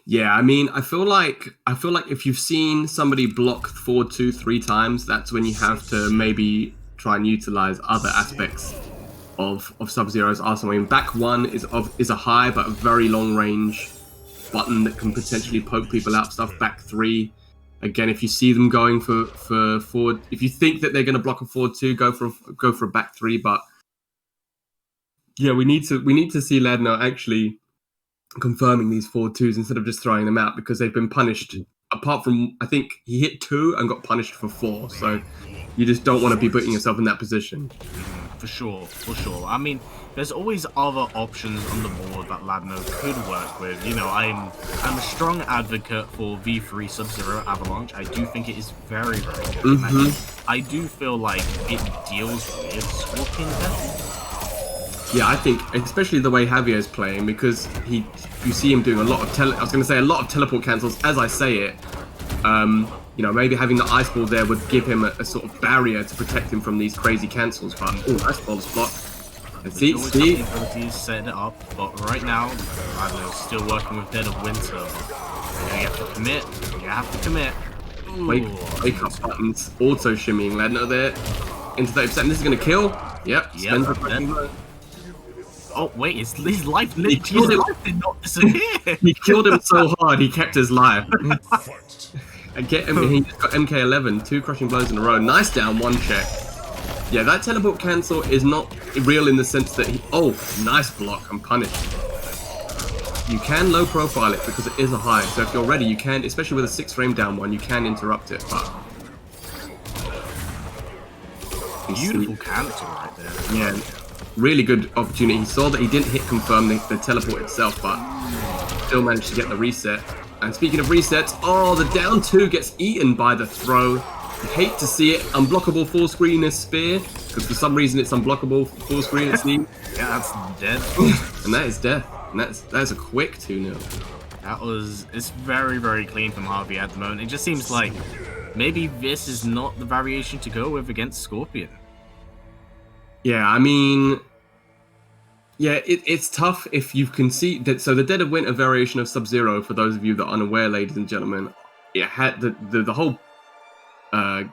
Yeah, I mean, I feel like if you've seen somebody block forward 2, 3 times, that's when you have to maybe try and utilize other aspects of Sub-Zero's arsenal. I mean, back 1 is a high but a very long range button that can potentially poke people out stuff. Back 3, again, if you see them going for forward, if you think that they're going to block a forward 2, go for a back 3. But yeah, we need to see Ladno actually confirming these forward 2s instead of just throwing them out, because they've been punished. Apart from, I think he hit 2 and got punished for 4. So you just don't want to be putting yourself in that position. For sure, for sure. I mean, there's always other options on the board that Ladno could work with. You know, I'm a strong advocate for V3 Sub-Zero Avalanche. I do think it is very, very good. I do feel like it deals with Scorpion better. Yeah, I think especially the way Javier is playing, because you see him doing a lot of a lot of teleport cancels. As I say it, you know, maybe having the ice ball there would give him a sort of barrier to protect him from these crazy cancels. But ice ball's blocked. And see, setting it up, but right now, Ladno's still working with Dead of Winter. You know, you have to commit. You have to commit. Wake up buttons, auto shimmying Ladno there into 30%. This is gonna kill. Yep. Oh wait, his life did not disappear. He killed him so hard he kept his life. And he just got MK11, 2 crushing blows in a row. Nice down 1 check. Yeah, that teleport cancel is not real in the sense that nice block and punish. You can low profile it because it is a high. So if you're ready, you can, especially with a 6 frame down one, you can interrupt it. But beautiful cancel right there. Yeah. Really good opportunity. He saw that he didn't hit confirm the teleport itself, but still managed to get the reset. And speaking of resets, the down 2 gets eaten by the throw. You hate to see it. Unblockable full screen is spear, because for some reason it's unblockable full screen, it seems. Yeah, that's dead. And that is death. And that's a quick 2-0. It's very, very clean from Harvey at the moment. It just seems like maybe this is not the variation to go with against Scorpion. Yeah, I mean, yeah, it's tough if you can see that. So the Dead of Winter variation of Sub-Zero, for those of you that are unaware, ladies and gentlemen, it had the whole, I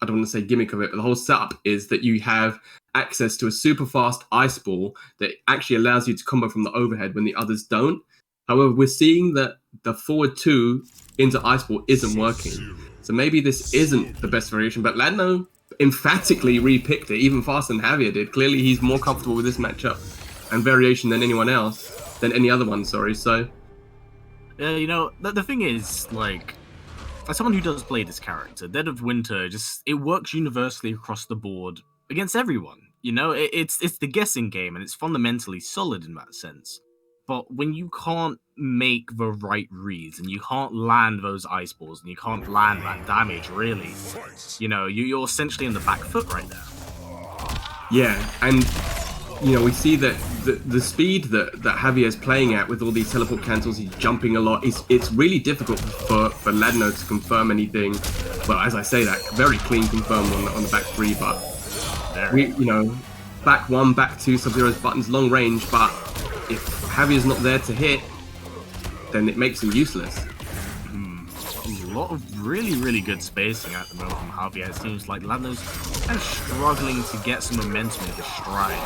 don't want to say gimmick of it, but the whole setup is that you have access to a super fast ice ball that actually allows you to combo from the overhead when the others don't. However, we're seeing that the forward 2 into ice ball isn't working. So maybe this isn't the best variation, but Ladno emphatically repicked it even faster than Javier did. Clearly he's more comfortable with this matchup and variation than any other one, sorry. So you know, the thing is, like, as someone who does play this character, Dead of Winter it works universally across the board against everyone. You know, it's the guessing game, and it's fundamentally solid in that sense. But when you can't make the right reads, and you can't land those ice balls, and you can't land that damage, really, you know, you're essentially in the back foot right there. yeah, and we see that the speed that Javier's playing at with all these teleport cancels, he's jumping a lot. It's really difficult for Ladno to confirm anything. Well, as I say that, very clean confirm on the back three, but back one, back two, Sub-Zero's buttons long range, but if Javier's not there to hit, then it makes him useless. A lot of really good spacing at the moment from Javier. It seems like Ladno's kind of struggling to get some momentum into stride.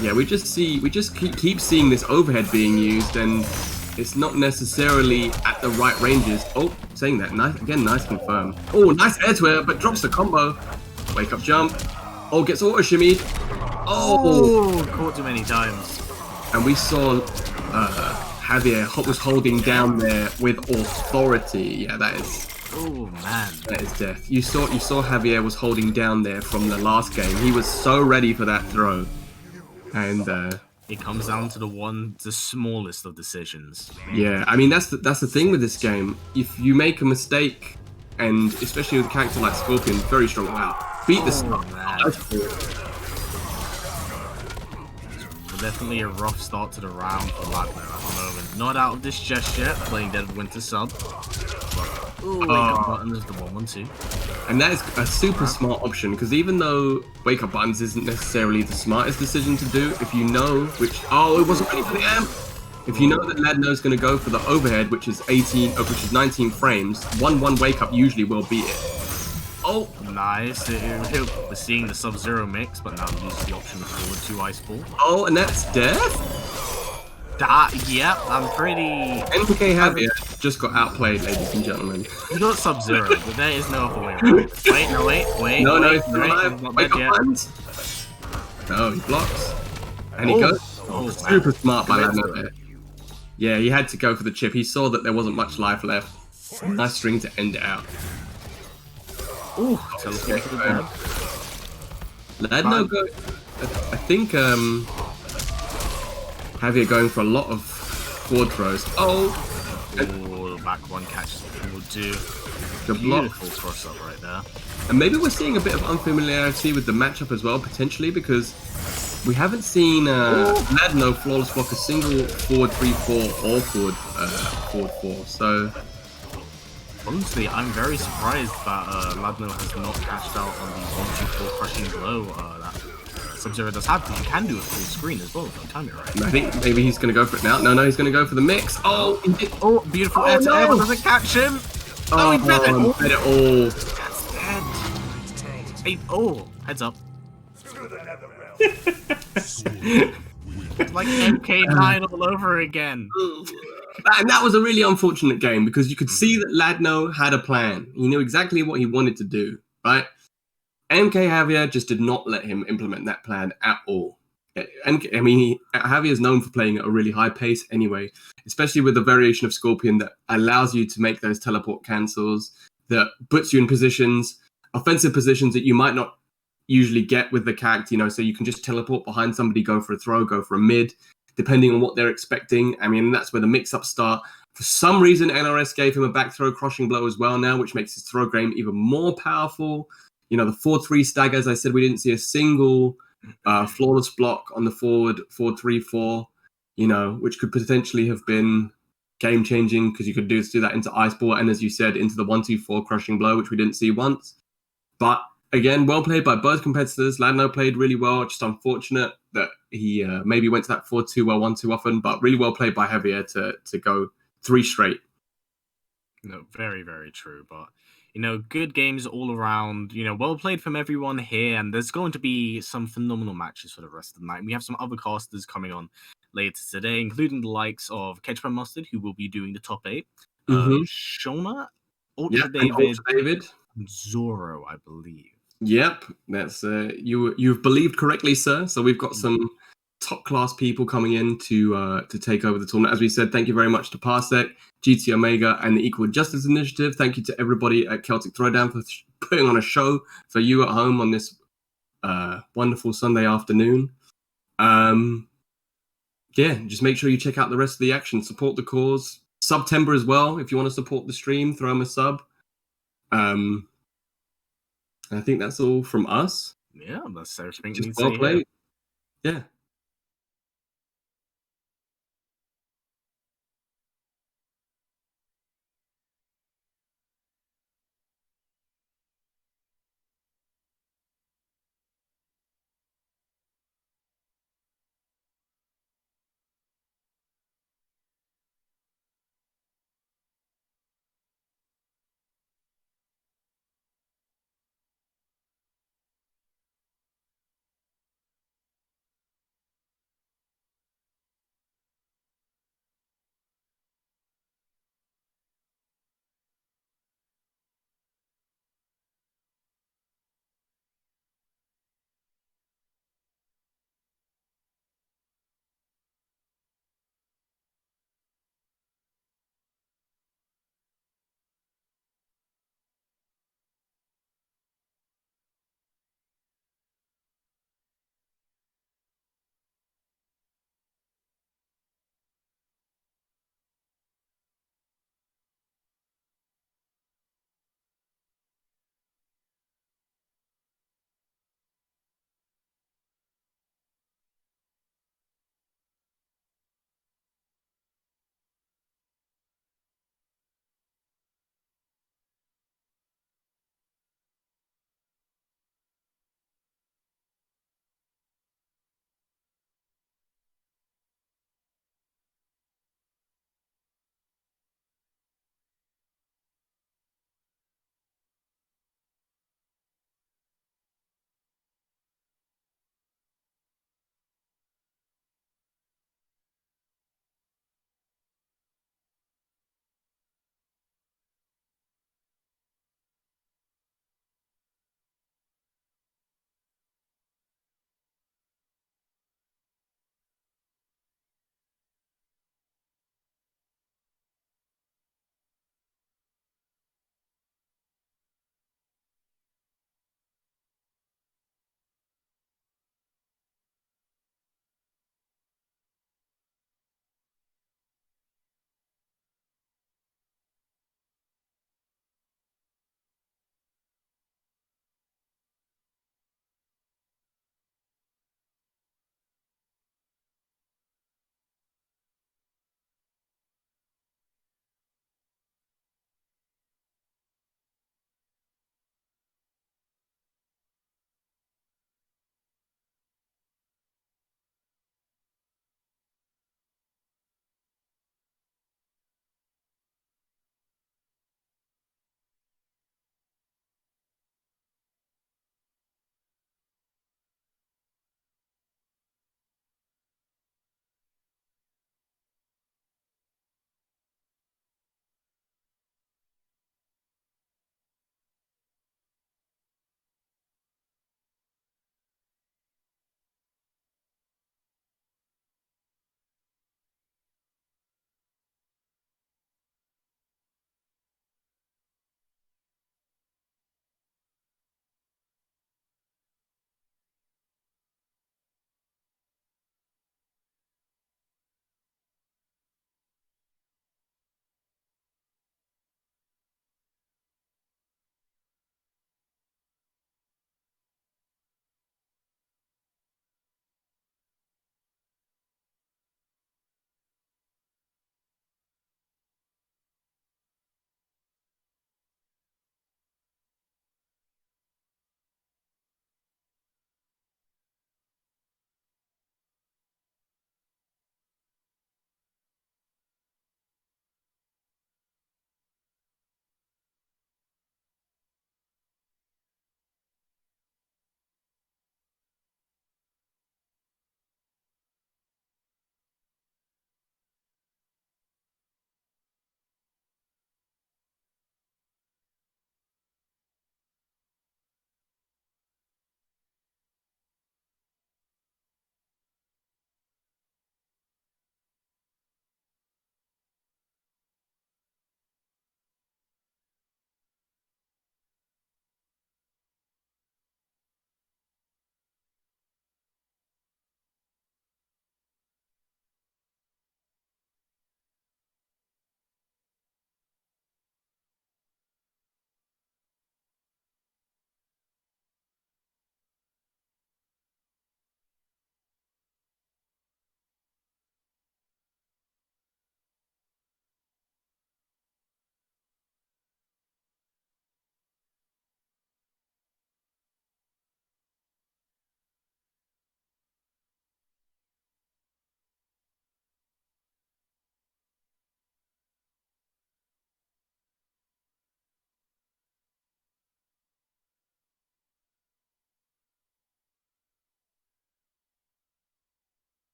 Yeah, we just keep seeing this overhead being used, and it's not necessarily at the right ranges. Oh, saying that, nice confirm. Oh, nice air to air, but drops the combo. Wake up jump. Oh, gets auto shimmied. Oh, caught too many times. And we saw Javier was holding down there with authority. Yeah, that is. Oh man, that is death. You saw Javier was holding down there from the last game. He was so ready for that throw, and it comes down to the smallest of decisions. Yeah, I mean that's the thing with this game. If you make a mistake, and especially with a character like Scorpion, very strong. Wow, beat the stuff. Definitely a rough start to the round for Ladno at the moment. Not out of this just yet, playing Dead Winter sub. Wake up buttons is the 1-1-2. And that is a super smart option, because even though wake up buttons isn't necessarily the smartest decision to do, if you know it wasn't ready for the amp. If you know that Ladno's going to go for the overhead, which is 19 frames, 1-1 wake up usually will beat it. Oh, nice. We're seeing the Sub-Zero mix, but now uses the option forward to Ice Ball. Oh, and that's death? Yep, I'm pretty... MK Javier just got outplayed, ladies and gentlemen. He got Sub-Zero, but there is no other way around. Wait. No, he's still alive. Wake up buttons. No, he blocks. And he goes. Super smart by Ladno there. Yeah, he had to go for the chip. He saw that there wasn't much life left. Nice string to end it out. Ooh, teleport to the grab. Ladno go. I think Javier going for a lot of forward throws. Back one catches forward two. The block. Beautiful cross up right there. And maybe we're seeing a bit of unfamiliarity with the matchup as well, potentially, because we haven't seen Ladno flawless block a single forward 3-4 or forward 4. So honestly, I'm very surprised that Ladno has not cashed out on the 1-2-4 crushing blow that Sub-Zero does have, because you can do it full screen as well if you time it right. I think maybe he's going to go for it now. No, he's going to go for the mix. Oh, he did. Oh, beautiful air to air, but doesn't catch him. Oh, he bet it all. That's dead. Hey, heads up. Like MK9 all over again. And that was a really unfortunate game, because you could see that Ladno had a plan. He knew exactly what he wanted to do, right? MK Javier just did not let him implement that plan at all. Javier is known for playing at a really high pace anyway, especially with the variation of Scorpion that allows you to make those teleport cancels, that puts you in offensive positions that you might not usually get with the character, so you can just teleport behind somebody, go for a throw, go for a mid, depending on what they're expecting. I mean, that's where the mix-ups start. For some reason, NRS gave him a back throw crushing blow as well now, which makes his throw game even more powerful. The 4-3 stagger, as I said, we didn't see a single flawless block on the forward 4-3-4, which could potentially have been game-changing, because you could do that into Ice Ball, and as you said, into the 1-2-4 crushing blow, which we didn't see once. But again, well played by both competitors. Ladno played really well. Just unfortunate that he maybe went to that 4-2 well 1 too often, but really well played by Javier to go 3 straight. No, very, very true. But, good games all around. Well played from everyone here. And there's going to be some phenomenal matches for the rest of the night. We have some other casters coming on later today, including the likes of Ketchup and Mustard, who will be doing the top 8. Shona, Ultra David, and Zoro, I believe. Yep, that's you've believed correctly, sir. So we've got some top class people coming in to take over the tournament. As we said, thank you very much to Parsec, GT Omega, and the Equal Justice Initiative. Thank you to everybody at Celtic Throwdown for putting on a show for you at home on this wonderful Sunday afternoon. Just make sure you check out the rest of the action. Support the cause. September as well. If you want to support the stream, throw them a sub. I think that's all from us. Yeah, that's everything. Just well played. Yeah.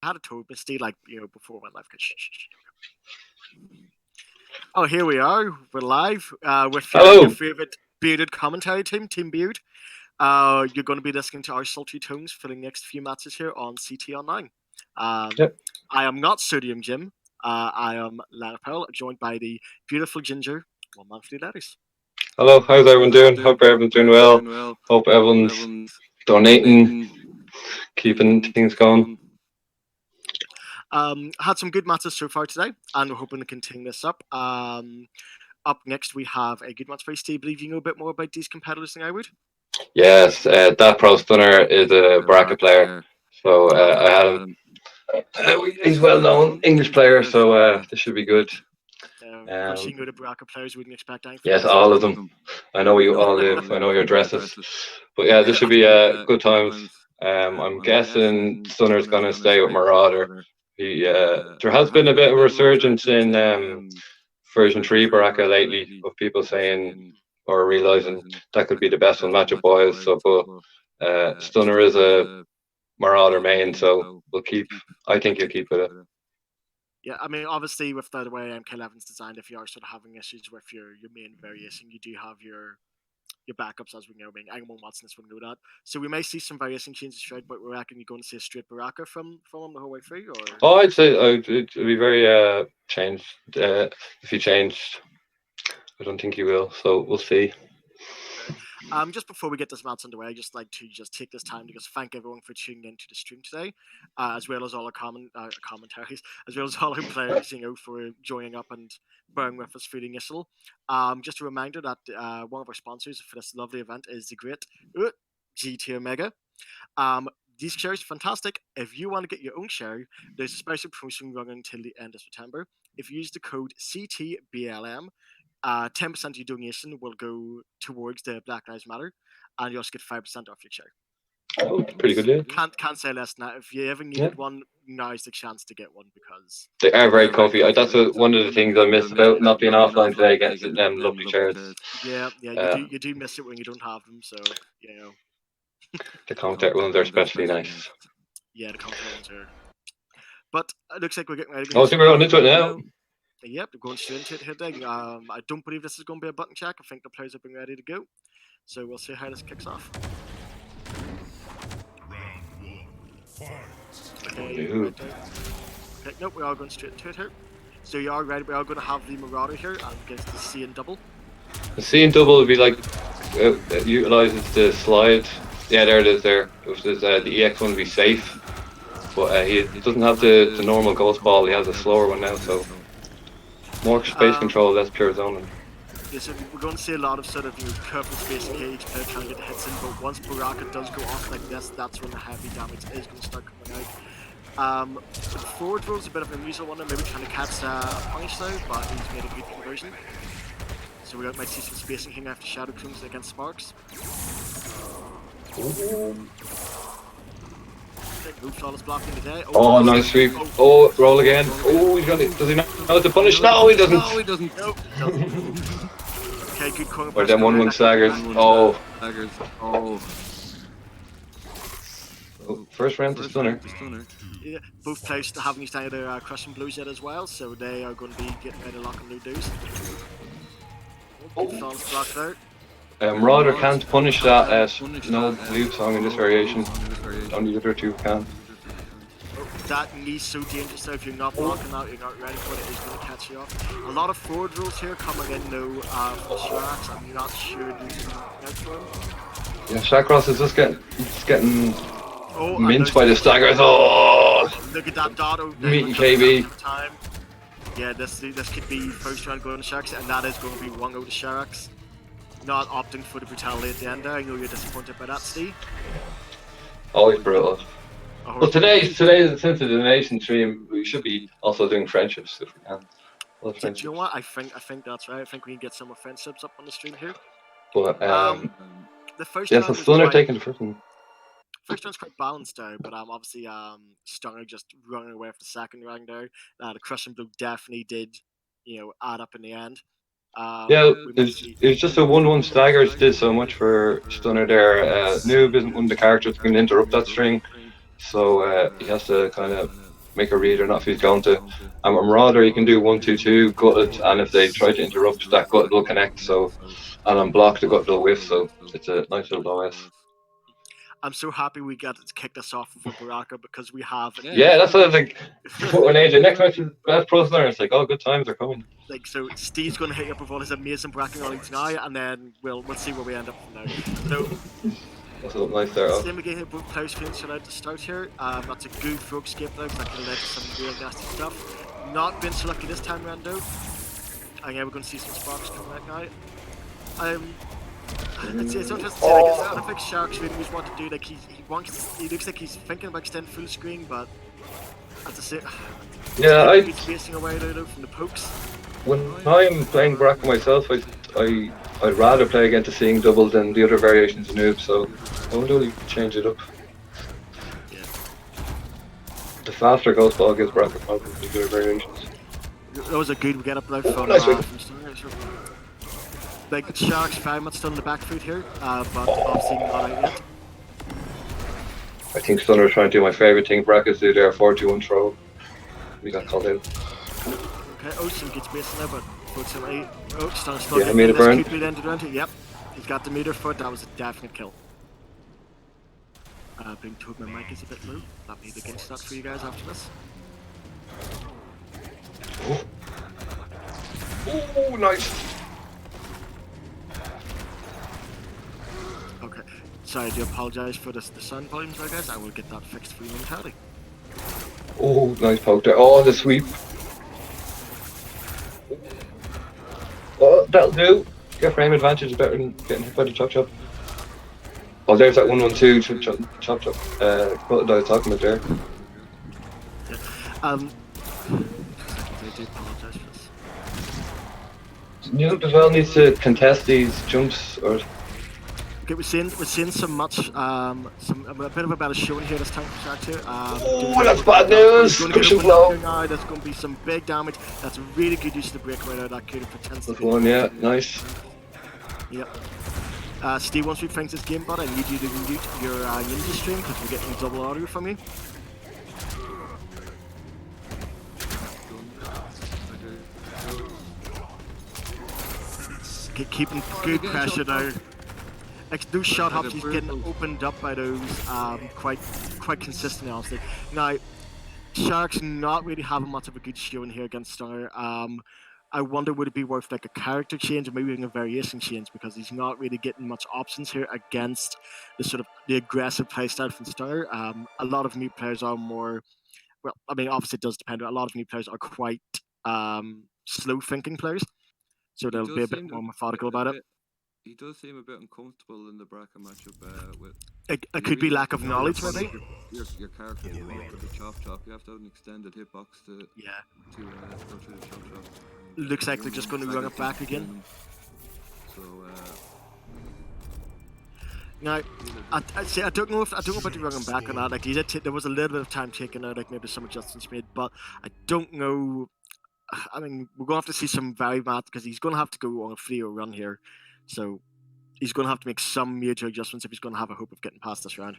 had it told Misty, like, before I went live. Shh, shh, shh. Oh, here we are. We're live with your favorite bearded commentary team, Team Beard. You're going to be listening to our sultry tones for the next few matches here on CT Online. Yep. I am not Sodium Jim. I am Lana Pearl, joined by the beautiful Ginger, one man for the letters. Hello, how's everyone doing? Hope everyone's doing well. Hope everyone's donating, keeping things going. Had some good matches so far today, and we're hoping to continue this up. Up next, we have a good match for Steve. Believe you know a bit more about these competitors than I would. Yes, that Pro Stunner is a bracket player, so I had him. He's well known English player, so this should be good. Of course, you know the bracket players wouldn't expect anything. Yes, all of them. I know you all live. I know your addresses. But yeah, this should be good times. I'm guessing Stunner's gonna stay with Marauder. There has been a bit of a resurgence in version 3 Baraka lately of people saying or realizing that could be the best one matchup wise. So, but Stunner is a Marauder main, so I think he'll keep with it. Yeah, I mean, obviously, with the way MK11's designed, if you are sort of having issues with your main variation, you do have your backups, as we know. I mean, anyone watching this will know that. So we may see some variation changes throughout, but we reckon you're going to see a straight Baraka from him the whole way through? Or? Oh, I'd say it'd be very changed. If he changed, I don't think he will. So we'll see. Just before we get this match underway, I'd just like to take this time to thank everyone for tuning into the stream today, as well as all our commentaries, as well as all our players, for joining up and bearing with us through the initial. Just a reminder that one of our sponsors for this lovely event is the great GT Omega. These shares are fantastic. If you want to get your own share, there's a special promotion running until the end of September. If you use the code CTBLM, 10% of your donation will go towards the Black Lives Matter, and you also get 5% off your share. Oh, pretty good deal. Can't say less than that. If you ever needed one, now is the chance to get one because they are very comfy. That's one of the things I miss about not being offline today. Getting them lovely chairs. Yeah, you do miss it when you don't have them. So the commentary ones are especially nice. Yeah, the commentary ones are. But it looks like we're getting ready. Oh, so we're going into it now. Yep, we're going straight into it here. I don't believe this is going to be a button check. I think the players have been ready to go. So we'll see how this kicks off. Okay, nope, we are going straight into it here. So you are ready. We are going to have the Marauder here and get the C in double. The C in double would be like utilizes the slide. Yeah, there it is. There. The EX one would be safe, but he doesn't have the normal ghost ball. He has a slower one now, so. More space control, less pure zoning. Yeah, so we're going to see a lot of sort of careful spacing here, each player trying to get the hits in, but once Baraka does go off like this, that's when the heavy damage is going to start coming out. The forward roll is a bit of an unusual one, maybe trying to catch a punish though, but he's made a good conversion. So we might see some spacing here after Shadow Clones against Sparks. Blocking the day. Oh, nice sweep. Oh, roll again. Oh, he's got it. Does he not know to punish? No, he doesn't. No, he doesn't. Nope, he doesn't. Okay, good corner. Or then 1-1 staggers. Oh. First round to Stunner. Yeah, both players still haven't used any of their crushing blows yet as well, so they are going to be getting ready to lock and load those. Flawless block there. Marauder can't punish that no lead song in this variation. Only the other two can. That knee so dangerous though. If you're not blocking out, you're not ready for it, it's going to catch you off. A lot of forward rolls here coming in though for Sharax. I'm not sure who's out for him. Yeah, Shakros is just getting minced by the staggers. Oh! Look at that dot. Meeting KB. Time. Yeah, this could be first round going to Sharax, and that is going to be 1-0 to Sharax. Not opting for the brutality at the end there. I know you're disappointed by that, Steve. Always brutal. But today, since the donation stream, we should be also doing friendships if we can. Do you know what? I think that's right. I think we can get some more friendships up on the stream here. But the first so Stunner taking the first one. First round's quite balanced there, but obviously Stunner just running away for the second round there. The crushing blow definitely did, add up in the end. It was just a 1-1 staggers did so much for Stunner there. Noob isn't one of the characters that can interrupt that string, so he has to kind of make a read or not if he's going to. And with Marauder, you can do 1-2-2 gutted, and if they try to interrupt, that gutted will connect. So, and on block, the gutted will whiff. So it's a nice little OS. I'm so happy we got to kick this off with a Baraka because we have Yeah, that's what I think. When AJ next match is best pro center, it's like, oh, good times are coming. like so. Steve's going to hit you up with all his amazing Baraka knowledge now, and then we'll see where we end up from there. So. That's a nice start off. Same again here, both players feeling shut out to start here. That's a good frog escape though, because that could have led to some real nasty stuff. Not been so lucky this time around though. And yeah, we're going to see some sparks coming out now. It's interesting to see, like, I don't think Sharks really knows what to do. Like, he looks like he's thinking about extending full screen, but at the same, yeah, he's facing away though from the pokes. When I'm playing Baraka myself, I'd rather play against the seeing double than the other variations of noob, so I would only change it up. Yeah. The faster ghost ball gives Baraka problems with the other variations. Those are good. We get up now from nice like Sharks very much still in the back foot here, but obviously not out yet. I think Stunner is trying to do my favourite thing Baraka's do there, 4-2-1 throw. We got called out. Okay, some good space now, but fortunately, Stunner Yeah, I made a burn. Yep, he's got the meter foot. That was a definite kill. Being told my mic is a bit low. That may begin to start for you guys after this. Oh, nice. Okay, sorry, I do apologise for the sound volumes there, guys. I will get that fixed for you momentarily. Oh, nice poke there. Oh, the sweep. Oh, that'll do. Your frame advantage is better than getting hit by the chop chop. Oh, there's that 1-1-2 chop chop. What I was talking about there. Yeah. I do apologise for this. Noob as well needs to contest these jumps or. Okay, we're seeing some a bit of a better showing here this time for Sharks here. Oh, that's bad news. Cushion blow. Now, there's going to be some big damage. That's a really good use of the breakaway there. That could have potentially. That's one, yeah, nice. Yep. Steve, once we finish this game, bud, I need you to mute your Ninja stream because we're getting double audio from you. Okay, keeping good pressure now. Like those shot hops, he's getting opened up by those quite consistently, honestly. Now, Sharks not really having much of a good showing here against Stunner. I wonder would it be worth like a character change or maybe even a variation change because he's not really getting much options here against the sort of the aggressive playstyle from Stunner. A lot of new players are more, well, I mean, obviously it does depend, but a lot of new players are quite slow thinking players, so they'll be a bit more methodical about it. He does seem a bit uncomfortable in the Baraka matchup with... It could be lack of knowledge, maybe? Your character will go for the chop. You have to have an extended hitbox to go through the chop. Looks like they're just going to run it back again. So, now, I don't know about the running back or not. Like, there was a little bit of time taken out, like maybe some adjustments made, but I don't know. I mean, we're going to have to see some very bad because he's going to have to go on a 3-0 run here. So he's going to have to make some major adjustments if he's going to have a hope of getting past this round.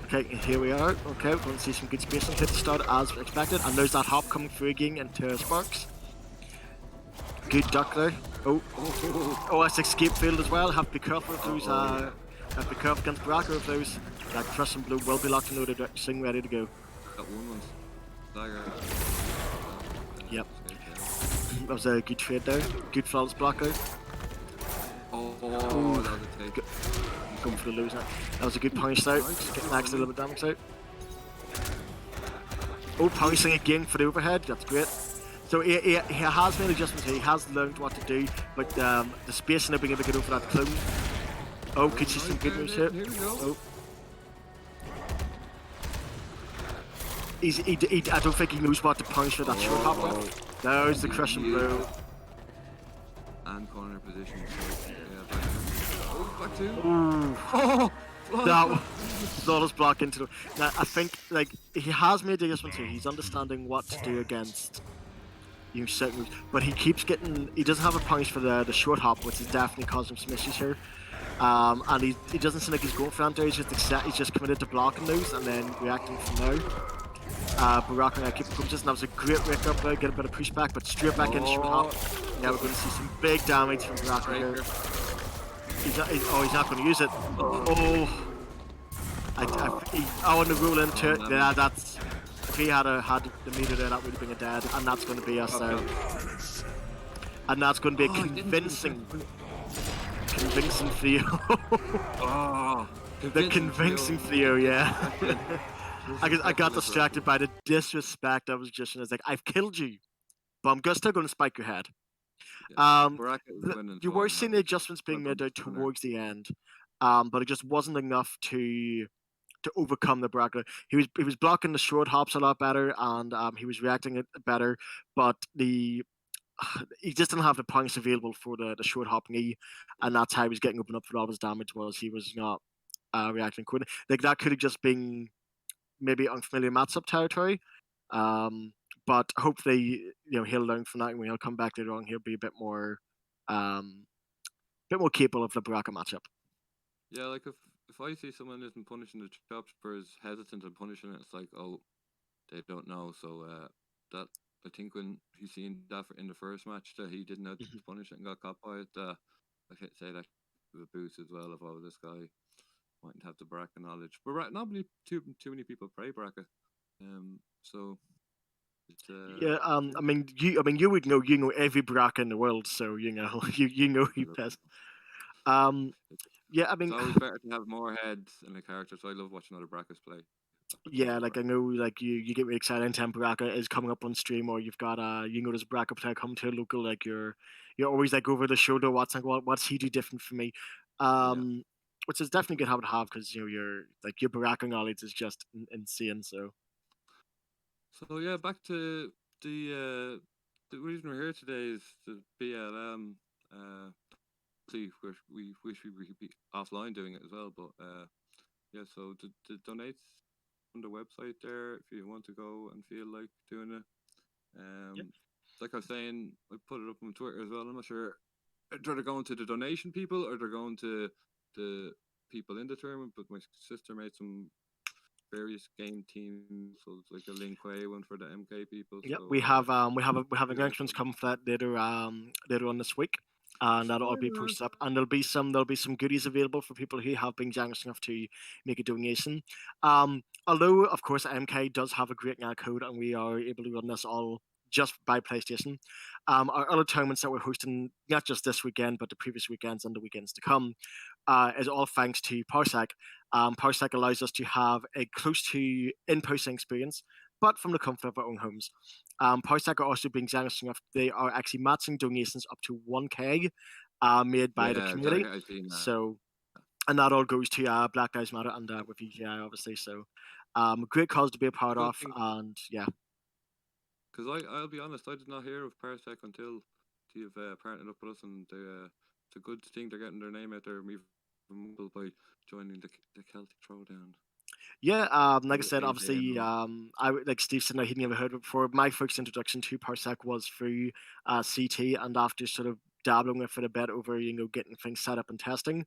Okay, here we are. Okay, we're going to see some good spacing hit to start as expected. And there's that hop coming through again into Sparks. Good duck there. Oh, that's escape field as well. Have to be careful with those. Have to be careful against Baraka with those. That crush and blue will be locked in order to sing ready to go. That one was dagger. Yep. That was a good trade there. Good flawless block out. Oh, that was a take. Going for the loser. That was a good punish out. Just getting next a little bit damage out. Oh, punishing again for the overhead. That's great. So he has made adjustments here. He has learned what to do, but the space and being able to get over that clone. Oh, could see some good moves here. Oh. I don't think he knows what to punish for that short hop there. There's the crush and blow. And corner position. So, yeah, back two. Oh, that was flawless block into the. Now I think like he has made the adjustments here. He's understanding what to do against certain moves, but he keeps getting. He doesn't have a punish for the short hop, which is definitely causing some issues here. And he doesn't seem like he's going for anti. He's just committed to blocking those and then reacting from now. Baraka now keep comes. That was a great rake up there, get a bit of pushback, but straight back in short hop. Now we're going to see some big damage from Baraka here. He's not going to use it. I want to rule into it. Yeah, that's if he had the meter there, that would have been a dead, and that's going to be us there. And that's going to be a convincing Theo. The convincing Theo, yeah. I got distracted by the disrespect of his magician. It's like, I've killed you, but I'm still going to spike your head. You were seeing the adjustments being made out towards the end, but it just wasn't enough to overcome the Baraka. He was blocking the short hops a lot better, and he was reacting it better, but he just didn't have the points available for the short hopping E, and that's how he was getting opened up for all of his damage. Was he was not reacting quickly. Like that could have just been maybe unfamiliar matchup territory. But hopefully, he'll learn from that, and when he'll come back later on, he'll be a bit more capable of the Baraka matchup. Yeah, like if I see someone isn't punishing the choppers, hesitant in punishing it, it's like, oh, they don't know. So that I think when he seen that in the first match that he didn't know to punish it and got caught by it, I can't say that was a boost as well. If this guy mightn't have the Baraka knowledge, but not many too many people play Baraka, so. Yeah, I mean, you would know, every Baraka in the world, so you know who best. Yeah, I mean, it's always better to have more heads in a character, so I love watching other Barakas play. Yeah, like I know, like you get really excited anytime Baraka is coming up on stream, or you've got there's Baraka player coming to a local, like you're always like over the shoulder, what's he do different for me, which is definitely a good habit to have because your Baraka knowledge is just insane. So yeah, back to the reason we're here today is the BLM. We wish we could be offline doing it as well, but yeah. So the donates on the website there if you want to go and feel like doing it. Like I was saying, I put it up on Twitter as well. I'm not sure they're going to the donation people or they're going to the people in the tournament. But my sister made some various game teams, so it's like a Lin Kuei one for the MK people. Yeah, so, we have announcements coming for that later on this week, and that'll all be posted up. And there'll be some goodies available for people who have been generous enough to make a donation. Although of course MK does have a great code, and we are able to run this all just by PlayStation. Our other tournaments that we're hosting, not just this weekend, but the previous weekends and the weekends to come, is all thanks to Parsec. Parsec allows us to have a close to in-person experience, but from the comfort of our own homes. Parsec are also being generous enough. They are actually matching donations up to 1K made by the community. So, and that all goes to Black Lives Matter and with EGI, obviously. So, great cause to be a part of, and yeah. Because I'll be honest, I did not hear of Parsec until you've partnered up with us, and it's a good thing they're getting their name out there by joining the Celtic Throwdown. Yeah, like I said, obviously, like Steve said, he'd never heard of it before. My first introduction to Parsec was through CT, and after sort of dabbling with it a bit over, getting things set up and testing,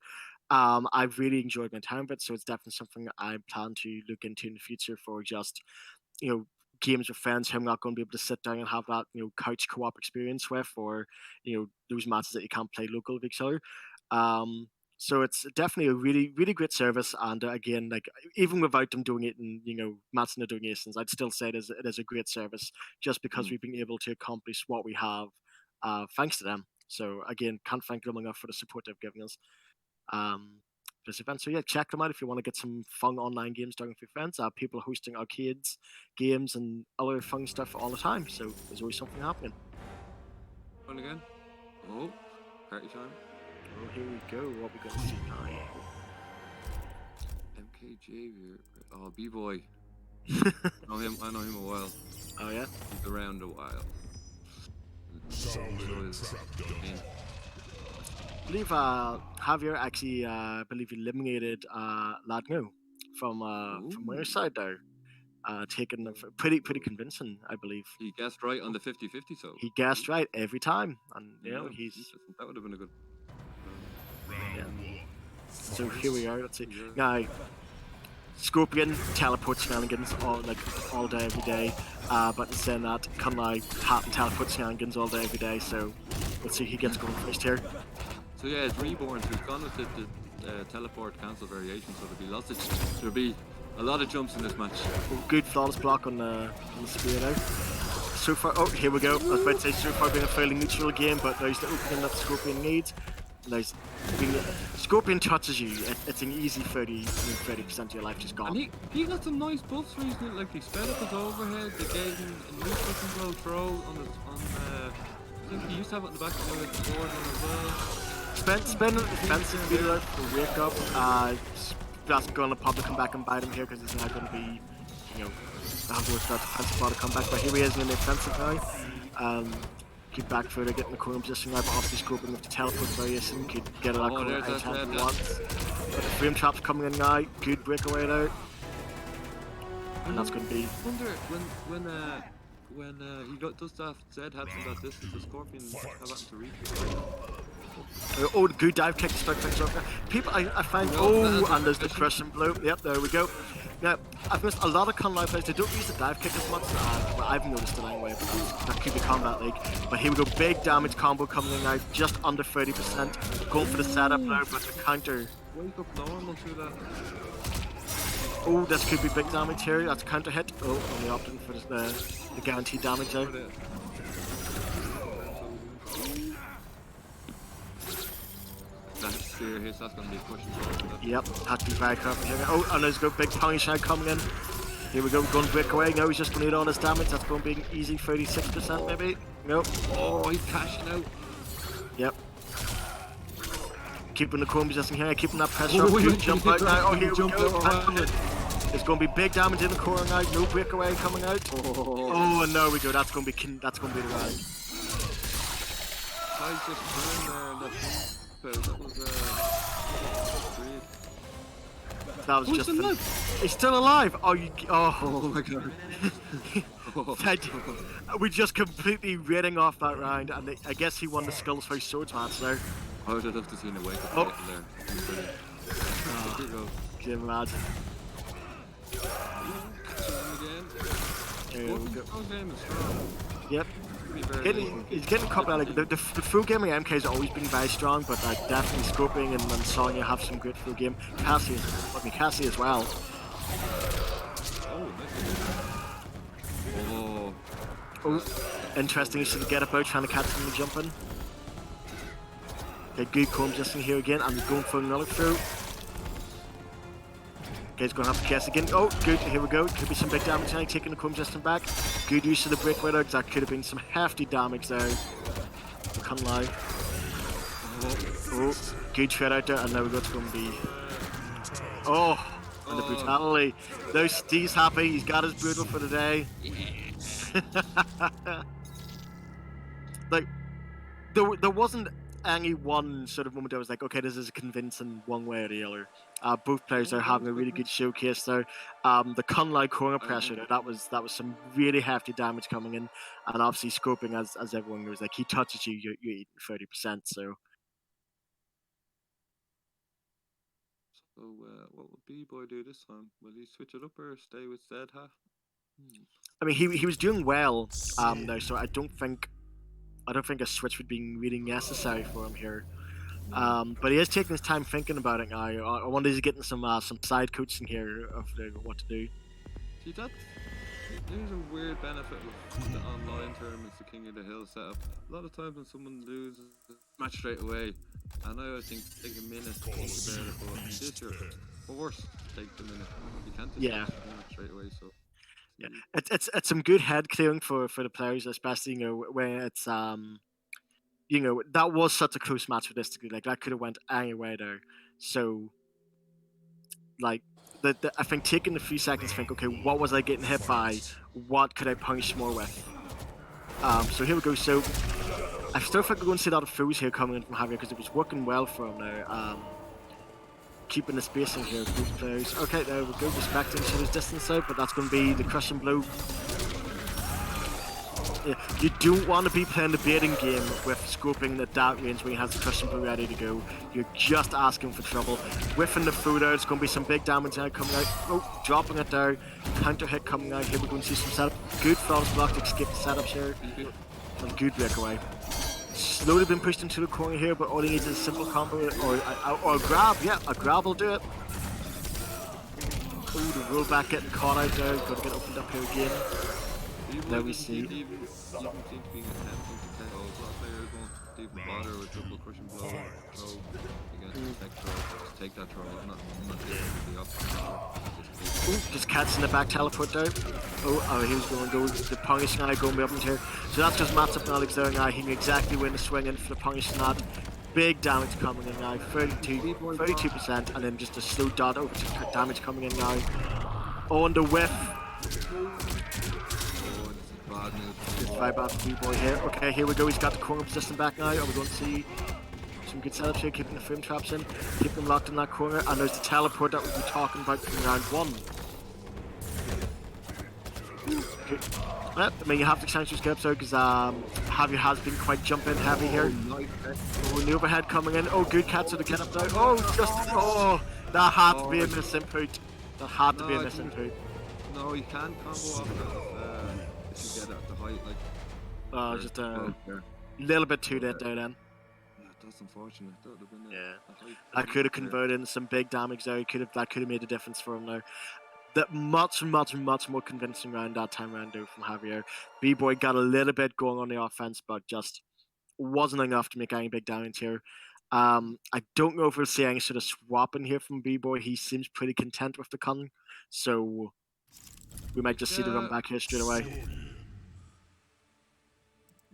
I've really enjoyed my time with it. So it's definitely something I plan to look into in the future for just, games with friends who I'm not going to be able to sit down and have that, couch co-op experience with, or, those matches that you can't play local with each other. So it's definitely a really, really great service. And again, like even without them doing it and, matching the donations, I'd still say it is a great service just because we've been able to accomplish what we have thanks to them. So again, can't thank them enough for the support they've given us. This event. So yeah, check them out if you want to get some fun online games done with your friends. People hosting arcades, games, and other fun stuff all the time. So there's always something happening. Fun again. Oh, party time. Oh, here we go. What we going to see now? MK Javier. Oh, B-boy. I know him a while. Oh yeah. He's around a while. I believe Javier actually eliminated Ladno from your side there. Taken pretty convincing, I believe. He guessed right on the 50-50, so he guessed right every time, and that he's would have been a good. Yeah. So here we are. Let's see. Now, Scorpion teleports shenanigans all day, every day. But instead of that, Kunlai happen teleport shenanigans all day, every day. So let's see who gets going first here. So yeah, it's Reborn, so it's gone with the teleport cancel variation, so there'll be a lot of jumps in this match. Oh, good flawless block on the spear now. So far, oh, here we go. I was about to say so far being a fairly neutral game, but there's the opening that Scorpion needs. Scorpion touches you, it's an easy 30% of your life just gone. And he got some nice buffs recently, like they sped up his overhead, they gave him a new control throw I think he used to have it in the back of the board as well. Spending the defensive speed out for wake up, that's going to probably come back and bite him here because it's not going to be, having with that defensive ball to come back, but here he is in the offensive now. Keep back further, getting the corner position now, but obviously Scorpion with the teleport variation, could get that corner anytime he wants. But the frame trap's coming in now, good breakaway now. And that's going to be... I wonder when he does that, Zed had some that distance, the Scorpion have that to reach. Oh, good dive kick to start things off. People, I find, and there's the crushing blow. Yep, there we go. Now, I've missed a lot of Kunlai players, they don't use the dive kick as much, well, I've noticed it anyway, but that could be Combat League. But here we go, big damage combo coming in now, just under 30%. Going for the setup now, but the counter. Wake up normal through that. Oh, this could be big damage here, that's a counter hit. Oh, only opting for the guaranteed damage there. That's serious, that's going to be pushing forward. Yep, had to be very careful here. Oh, and there's a big punish now coming in. Here we go, going to break away. Now he's just going to need all his damage. That's going to be an easy 36% maybe. Nope. Oh, he's cashing out. Yep. Keeping the corner position here, keeping that pressure up. Good jump out now. Oh, here we go. There's going to be big damage in the corner now. No breakaway coming out. Oh, and there we go. That's going to be the round. Ty's just turned there. That was just he's still alive. Oh my god. We just completely rating off that round, and I guess he won the skills for swords match there. I would have loved to see him wake up there. Can you imagine? Yep. He's getting a couple of the full game of MK has always been very strong, but definitely Scorpion and Sonya have some good full game. Cassie as well. Oh, interesting. You should get about trying to catch him and jumping. Okay, good comb just in here again, and he's going for another throw. Okay, he's going to have to guess again. Oh, good. Here we go. Could be some big damage now. Taking the comb just back. Good use of the breakaway there, because that could have been some hefty damage there. I can't lie. Oh, good shred out there, and now we got going to be. Oh, and the brutality. Now Steve's happy. He's got his brutal for the day. Like, there wasn't any one sort of moment I was like, okay, this is convincing one way or the other. Both players are having a really good showcase there. The Kunlai corner pressure there, that was some really hefty damage coming in, and obviously Scorpion, as everyone knows, like he touches you, you're eating 30%. So what will B-Boy do this time? Will he switch it up or stay with Zed? I mean, he was doing well now, so I don't think a switch would be really necessary for him here. But he is taking his time thinking about it now. I wonder if he's getting some side coaching here of what to do. See, there's a weird benefit with the online tournaments, the King of the Hill setup. A lot of times when someone loses a match straight away, I know I think take a minute to think about it, but this you're forced to take the minute. You can't just match straight away. So yeah, it's some good head clearing for the players, especially when it's that was such a close match realistically. Like that could have went anywhere there. So like I think taking the 3 seconds to think, okay, what was I getting hit by? What could I punish more with? So here we go. So I still think we're going to see a lot of foes here coming in from Javier because it was working well for him now. Keeping the spacing here, both players. Okay, there we go. Respecting each other's distance out, but that's going to be the crushing blow. You don't want to be playing the baiting game with scoping at that range when he has the crushing blue ready to go. You're just asking for trouble. Whiffing the food out, it's going to be some big damage now coming out. Oh, dropping it down. Counter hit coming out. Here we're going to see some setup. Good flawless block to escape the setups here. And good breakaway. Slowly been pushed into the corner here, but all he needs is a simple combo or a grab. Yeah, a grab will do it. Oh, the rollback getting caught out there. Got to get opened up here again. Now we see. Even seem to be attempting to take all players won't even bother with triple crushing blow throw against next throw. Just take that throw. I'm not dealing with the option. Ooh, just catching the back teleport down. Oh, he was going to go. The punish now going to be up in here. So that's just Matt's up and Alex there now. He knew exactly when to swing in for the punish that. Big damage coming in now. 32%, and then just a slow dot over to damage coming in now. On the whiff. Good vibe out the B-boy here. Okay, here we go. He's got the corner position back now. Are we going to see some good setups here, keeping the frame traps in, keeping them locked in that corner, and there's the teleport that we'll be talking about from round 1. Okay. I mean, you have to chance your skips out because Javier has been quite jumping heavy here. Oh, the overhead coming in. Oh, good catch to the get up now. Oh, that had to be a miss input. That had to be a miss input. No, you can't combo off that if you get at the height. Like, just a little bit too late there then. Yeah, that's unfortunate. That would have been I could have converted in some big damage there. That could have made a difference for him now. That much more convincing round that time round though from Javier. B-boy got a little bit going on the offense, but just wasn't enough to make any big damage here. I don't know if we'll see any sort of swap in here from B-boy. He seems pretty content with the con, so we might just see the run back here straight away.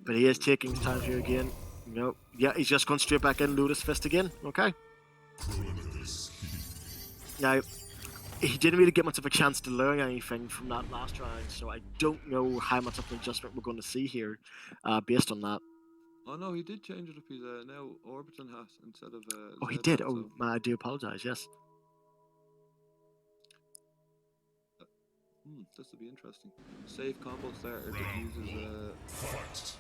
But he is taking his time here again. Nope. Yeah, he's just gone straight back in, Lotus Fist again. Okay. Now, he didn't really get much of a chance to learn anything from that last round, so I don't know how much of an adjustment we're going to see here based on that. Oh no, he did change it up. He's now Orbiton hat instead of oh, he Zed did? hat, Oh, so. I do apologize, yes. This will be interesting. Safe combo starter that uses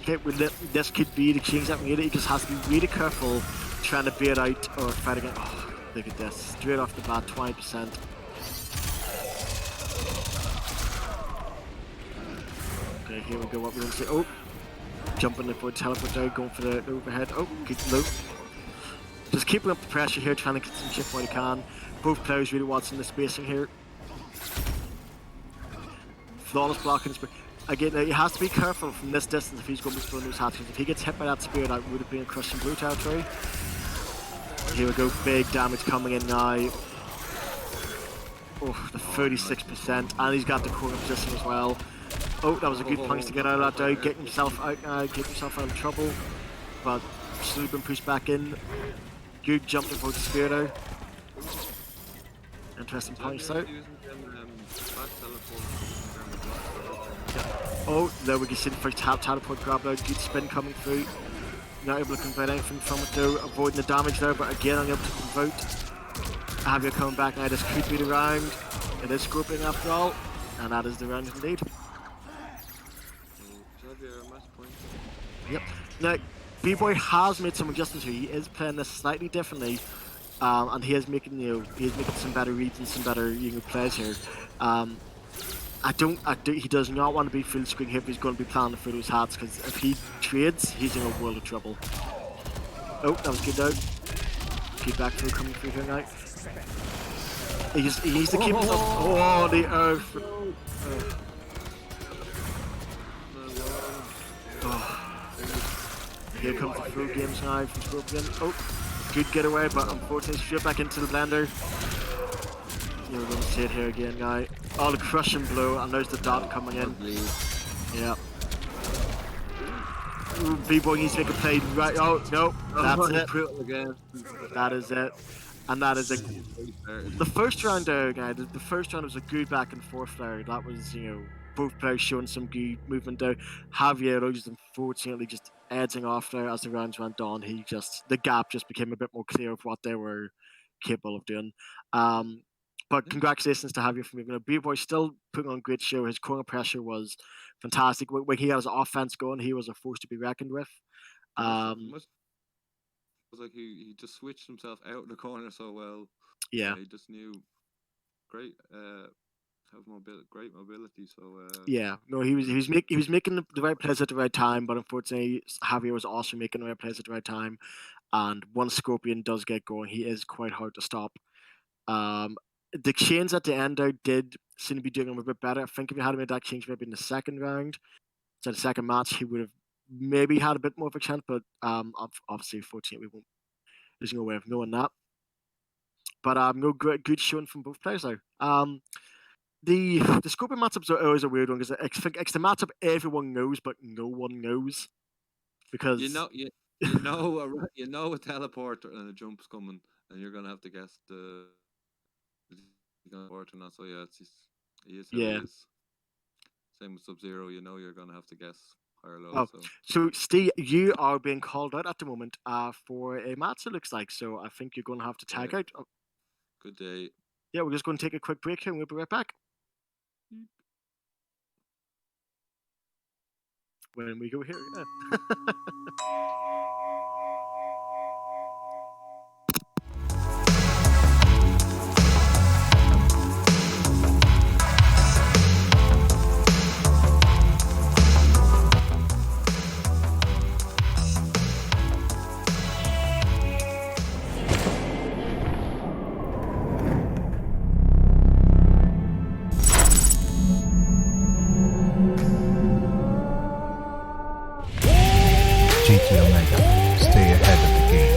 Okay, well, this could be the change that we need. He just has to be really careful trying to bait out or fight again. Oh, look at this. Straight off the bat, 20%. Okay, here we go. What we're going to say. Oh, jumping the forward teleport down, going for the overhead. Oh, good low. Just keeping up the pressure here, trying to get some chip while he can. Both players really watching the spacing here. Flawless blocking. Again, he has to be careful from this distance if he's going to be throwing those hats. If he gets hit by that spear, that would have been a crushing blue territory. Here we go, big damage coming in now. Oh, the 36%, and he's got the corner position as well. Oh, that was a good punch to get out of that down. Get himself out of trouble. But slowly been pushed back in. Good jump before the spear now. Interesting punch out. Oh, there we can see the first teleport grab out. Good spin coming through. Not able to convert anything from it though. Avoiding the damage there, but again unable to convert. Javier coming back now. This could be the round. It is scorpion after all. And that is the round indeed. Yep. Now, B-boy has made some adjustments here. He is playing this slightly differently. And he is making some better reads and some better plays here. He does not want to be full screen here if he's going to be planning for those hats, because if he trades, he's in a world of trouble. Oh, that was good out. Keep back through coming through here now. He needs to keep himself. Oh, the earth. Here comes the full games now from Scorpion. Oh, good getaway, but unfortunately straight back into the blender. We're going to see it here again now. Oh, the crushing blow, and there's the dot coming in. Yeah. Ooh, B-boy needs to make a play right. Oh, no, that's it. Again. That is it. And that is it. The first round there, guys, the first round was a good back and forth there. That was, both players showing some good movement there. Javier was unfortunately just edging off there as the rounds went on. The gap just became a bit more clear of what they were capable of doing. But congratulations to have you from Beer Boy still putting on a great show. His corner pressure was fantastic. When he had his offense going, he was a force to be reckoned with. It was like he just switched himself out of the corner so well. Yeah. He just knew great great mobility. So yeah, no, he was making the right plays at the right time, but unfortunately Javier was also making the right plays at the right time. And once Scorpion does get going, he is quite hard to stop. The chains at the end there did seem to be doing him a bit better. I think if he had made that change maybe in the second round, so the second match, he would have maybe had a bit more of a chance. But obviously, fortunately, there's no way of knowing that. But no good showing from both players though. The Scorpion matchups are always a weird one because it's the matchup everyone knows, but no one knows because you know a teleporter and a jump's coming, and you're gonna have to guess the teleporter. Not so yeah, he is how he is. Same with Sub-Zero. You know you're gonna have to guess high or low. So Steve, you are being called out at the moment for a match. It looks like so. I think you're going to have to tag out. Good day. Yeah, we're just going to take a quick break here, and we'll be right back. When we go here, yeah. GT Omega. Stay ahead of the game.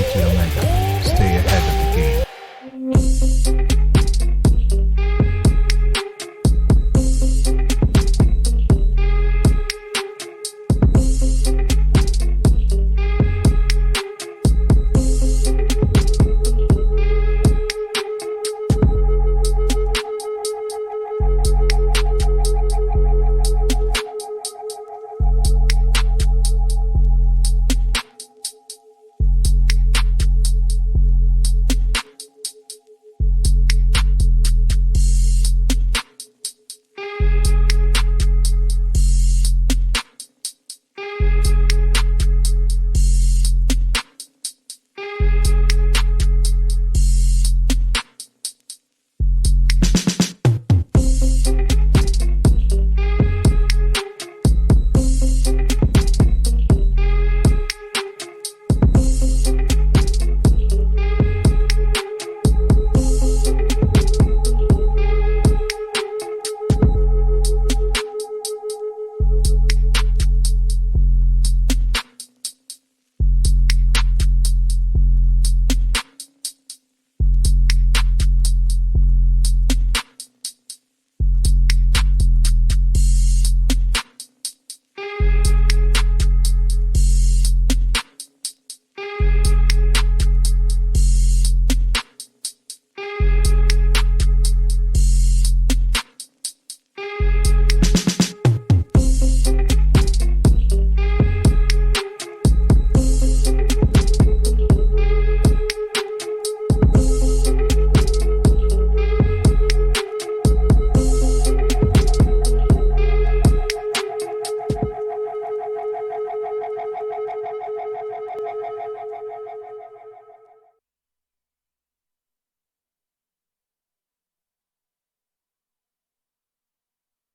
CT Omega. Stay ahead of the game.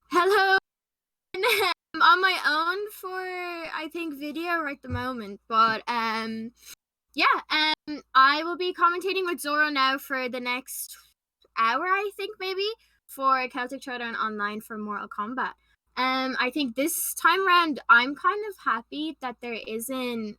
Hello. I'm on my own for I think video right at the moment, but yeah, I will be commentating with Zoro now for the next hour, I think maybe, for Celtic Showdown Online for Mortal Kombat. I think this time around I'm kind of happy that there isn't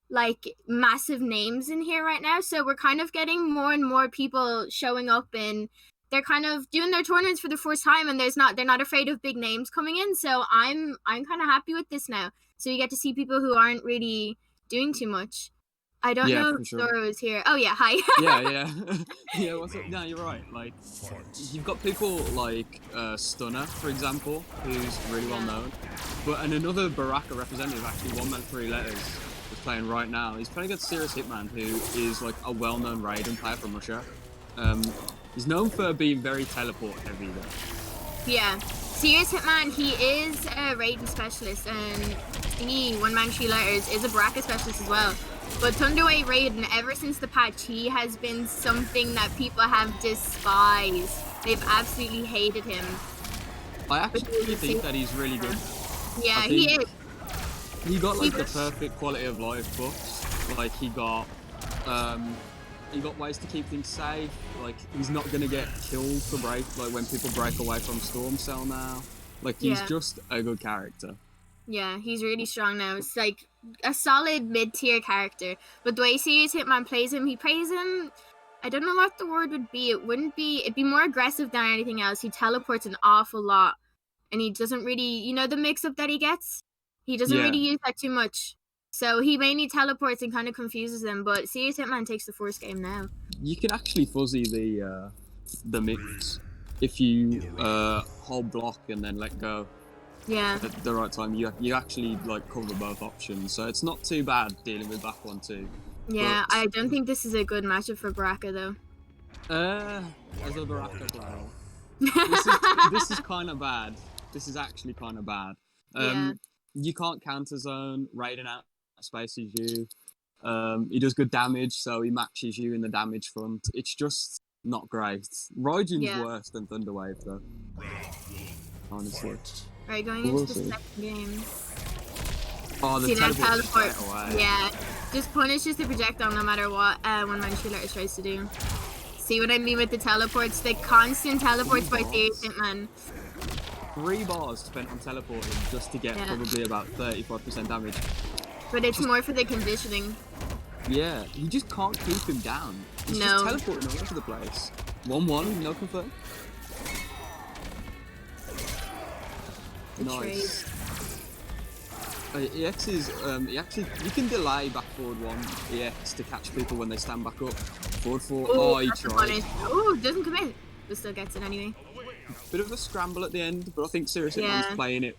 like massive names in here right now, so we're kind of getting more and more people showing up, and they're kind of doing their tournaments for the first time, and they're not afraid of big names coming in. So I'm kind of happy with this now. So you get to see people who aren't really doing too much. I don't know if Zoro is here. Oh yeah, hi. yeah. Yeah, what's up? No, you're right. Like, you've got people like Stunner, for example, who's really well known. And another Baraka representative, actually, 1 man 3 letters, is playing right now. He's playing against Serious Hitman, who is like a well-known Raiden player from Russia. He's known for being very teleport heavy though. Yeah. Serious Hitman, he is a Raiden specialist, and he, 1 man 3 letters, is a Baraka specialist as well. But Thunderwave Raiden, ever since the patch, he has been something that people have despised. They've absolutely hated him. I actually think that he's really good. Yeah, he is. He got like the perfect quality of life buffs. Like he got ways to keep things safe. Like he's not gonna get killed for when people break away from Storm Cell now. Like he's just a good character. Yeah, he's really strong now. It's like a solid mid-tier character. But the way Serious Hitman plays him, he plays him, I don't know what the word would be. It'd be more aggressive than anything else. He teleports an awful lot. And he doesn't really, you know the mix-up that he gets? He doesn't really use that too much. So he mainly teleports and kind of confuses them. But Serious Hitman takes the first game now. You can actually fuzzy the mix if you hold block and then let go. Yeah. At the right time, you actually like cover both options, so it's not too bad dealing with back 1-2. Yeah, I don't think this is a good matchup for Baraka though. As a Baraka player, this is kind of bad. This is actually kind of bad. You can't counter zone. Raiden out spaces you. He does good damage, so he matches you in the damage front. It's just not great. Raiden's worse than Thunderwave though. Honestly. Right, going into the second game. Oh, the teleport. Yeah, just punishes the projectile no matter what 1 man 3 letters tries to do. See what I mean with the teleports? The constant teleports by Serious Hitman. 3 bars spent on teleporting just to get probably about 35% damage. But it's more for the conditioning. Yeah, you just can't keep him down. He's just teleporting all over the place. 1-1, no confirm. Nice. EX is you can delay back forward 1 EX to catch people when they stand back up. Forward 4. Oh, he tried. Oh, doesn't commit, but still gets it anyway. Bit of a scramble at the end, but I think seriously he's playing it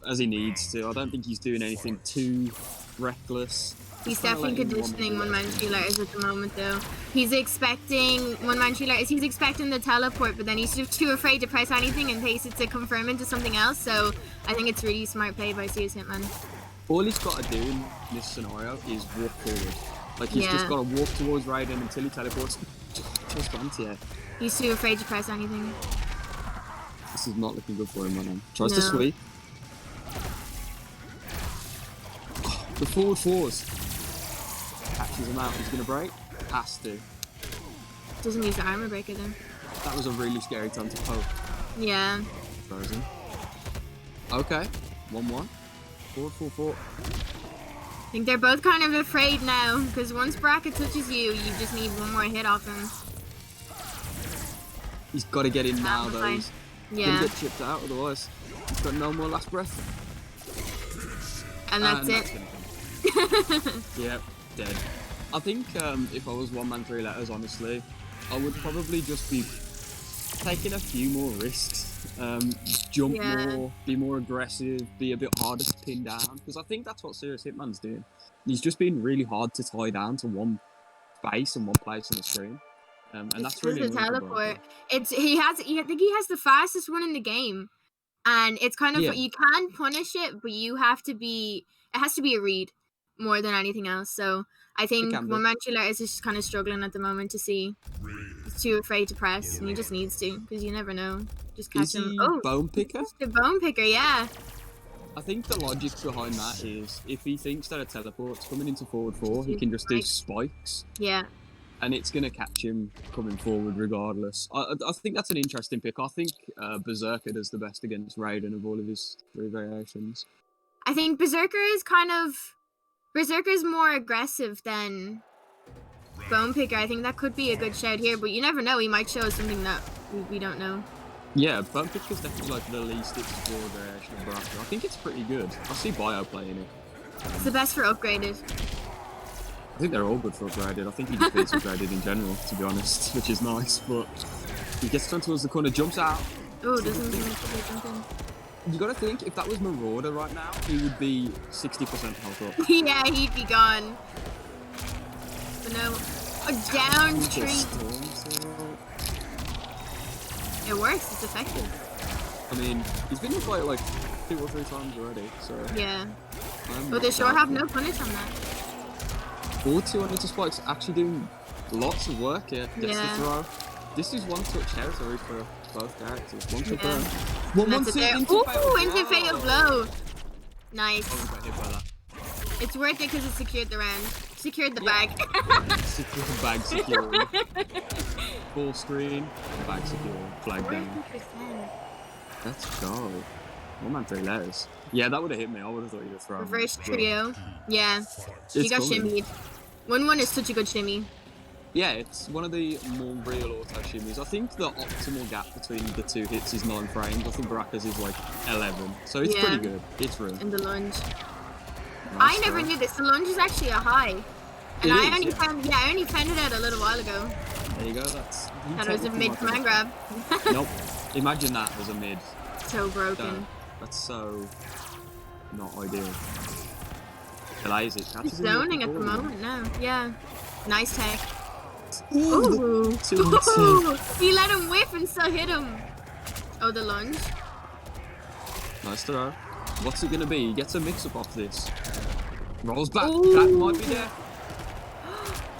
as he needs to. I don't think he's doing anything too reckless. He's definitely conditioning one-man letters at the moment, though. He's expecting one-man letters. He's expecting the teleport, but then he's just too afraid to press anything in case it's to confirm into something else. So I think it's really smart play by Serious Hitman. All he's got to do in this scenario is walk forward. Like he's just got to walk towards Raiden until he teleports. Just onto it. He's too afraid to press anything. This is not looking good for him, man. Tries to sweep. Oh, the forward 4s. Catches him out. He's gonna break. Has to. Doesn't use the armor breaker then. That was a really scary time to poke. Yeah. Frozen. Okay. 1-1. Forward 4-4. I think they're both kind of afraid now, because once Bracket touches you, you just need one more hit off him. He's got to get in now, though. He's gonna get chipped out, otherwise he's got no more last breath. And that's it. Yep, dead. I think if I was 1-man 3 letters, honestly, I would probably just be taking a few more risks. Jump more, be more aggressive, be a bit harder to pin down, because I think that's what Serious Hitman's doing. He's just been really hard to tie down to one space and one place on the screen, and that's really the teleport. I think he has the fastest one in the game, and it's kind of you can punish it, but it has to be a read more than anything else. So I think one-man is just kind of struggling at the moment to see. He's too afraid to press, and he just needs to, because you never know. Just catch him. Oh, bone picker? The bone picker, yeah. I think the logic behind that is if he thinks that a teleport's coming into forward 4, he can just do spikes. Yeah. And it's going to catch him coming forward regardless. I think that's an interesting pick. I think Berserker does the best against Raiden of all of his 3 variations. I think Berserker is more aggressive than Bone Picker. I think that could be a good shout here, but you never know. He might show us something that we don't know. Yeah, Bone Picker's definitely like the least explored variation of Baraka. I think it's pretty good. I see Bio playing it. It's the best for upgraded. I think they're all good for upgraded. I think he defeats upgraded in general, to be honest, which is nice, but he gets down towards the corner, jumps out. Oh, doesn't jump in. You gotta think, if that was Marauder right now, he would be 60% health up. Yeah, he'd be gone. But no, a down tree. It works, it's effective. I mean, he's been in fight like 2 or 3 times already, so... Yeah. But they sure have no punish on that. Forward 2 on into spikes, actually doing lots of work here. Gets the throw. This is one-touch territory for both characters. One confirm. Into fatal blow. Nice. Oh, we got hit by that. It's worth it because it secured the round. Secured the bag. Secured the bag, secured. Full screen, bag secured. Flag down. Let's go. 1-man 3 letters. Yeah, that would have hit me. I would have thought you'd have thrown. Reverse trio. Yeah. She got shimmied. 1-1 is such a good shimmy. Yeah, it's one of the more real auto shimmies. I think the optimal gap between the 2 hits is 9 frames. I think Baraka's is like 11. So it's pretty good. It's real. And the lunge. Nice I never knew this. The lunge is actually a high. And I only found it out a little while ago. There you go. That was a mid command grab. Nope. Imagine that as a mid. So broken. That's so not ideal. Delays it. He's zoning at the moment now. Yeah. Nice tech. Ooh. He let him whiff and still hit him. Oh, the lunge. Nice throw. What's it gonna be? He gets a mix-up off this. Rolls back. That might be there.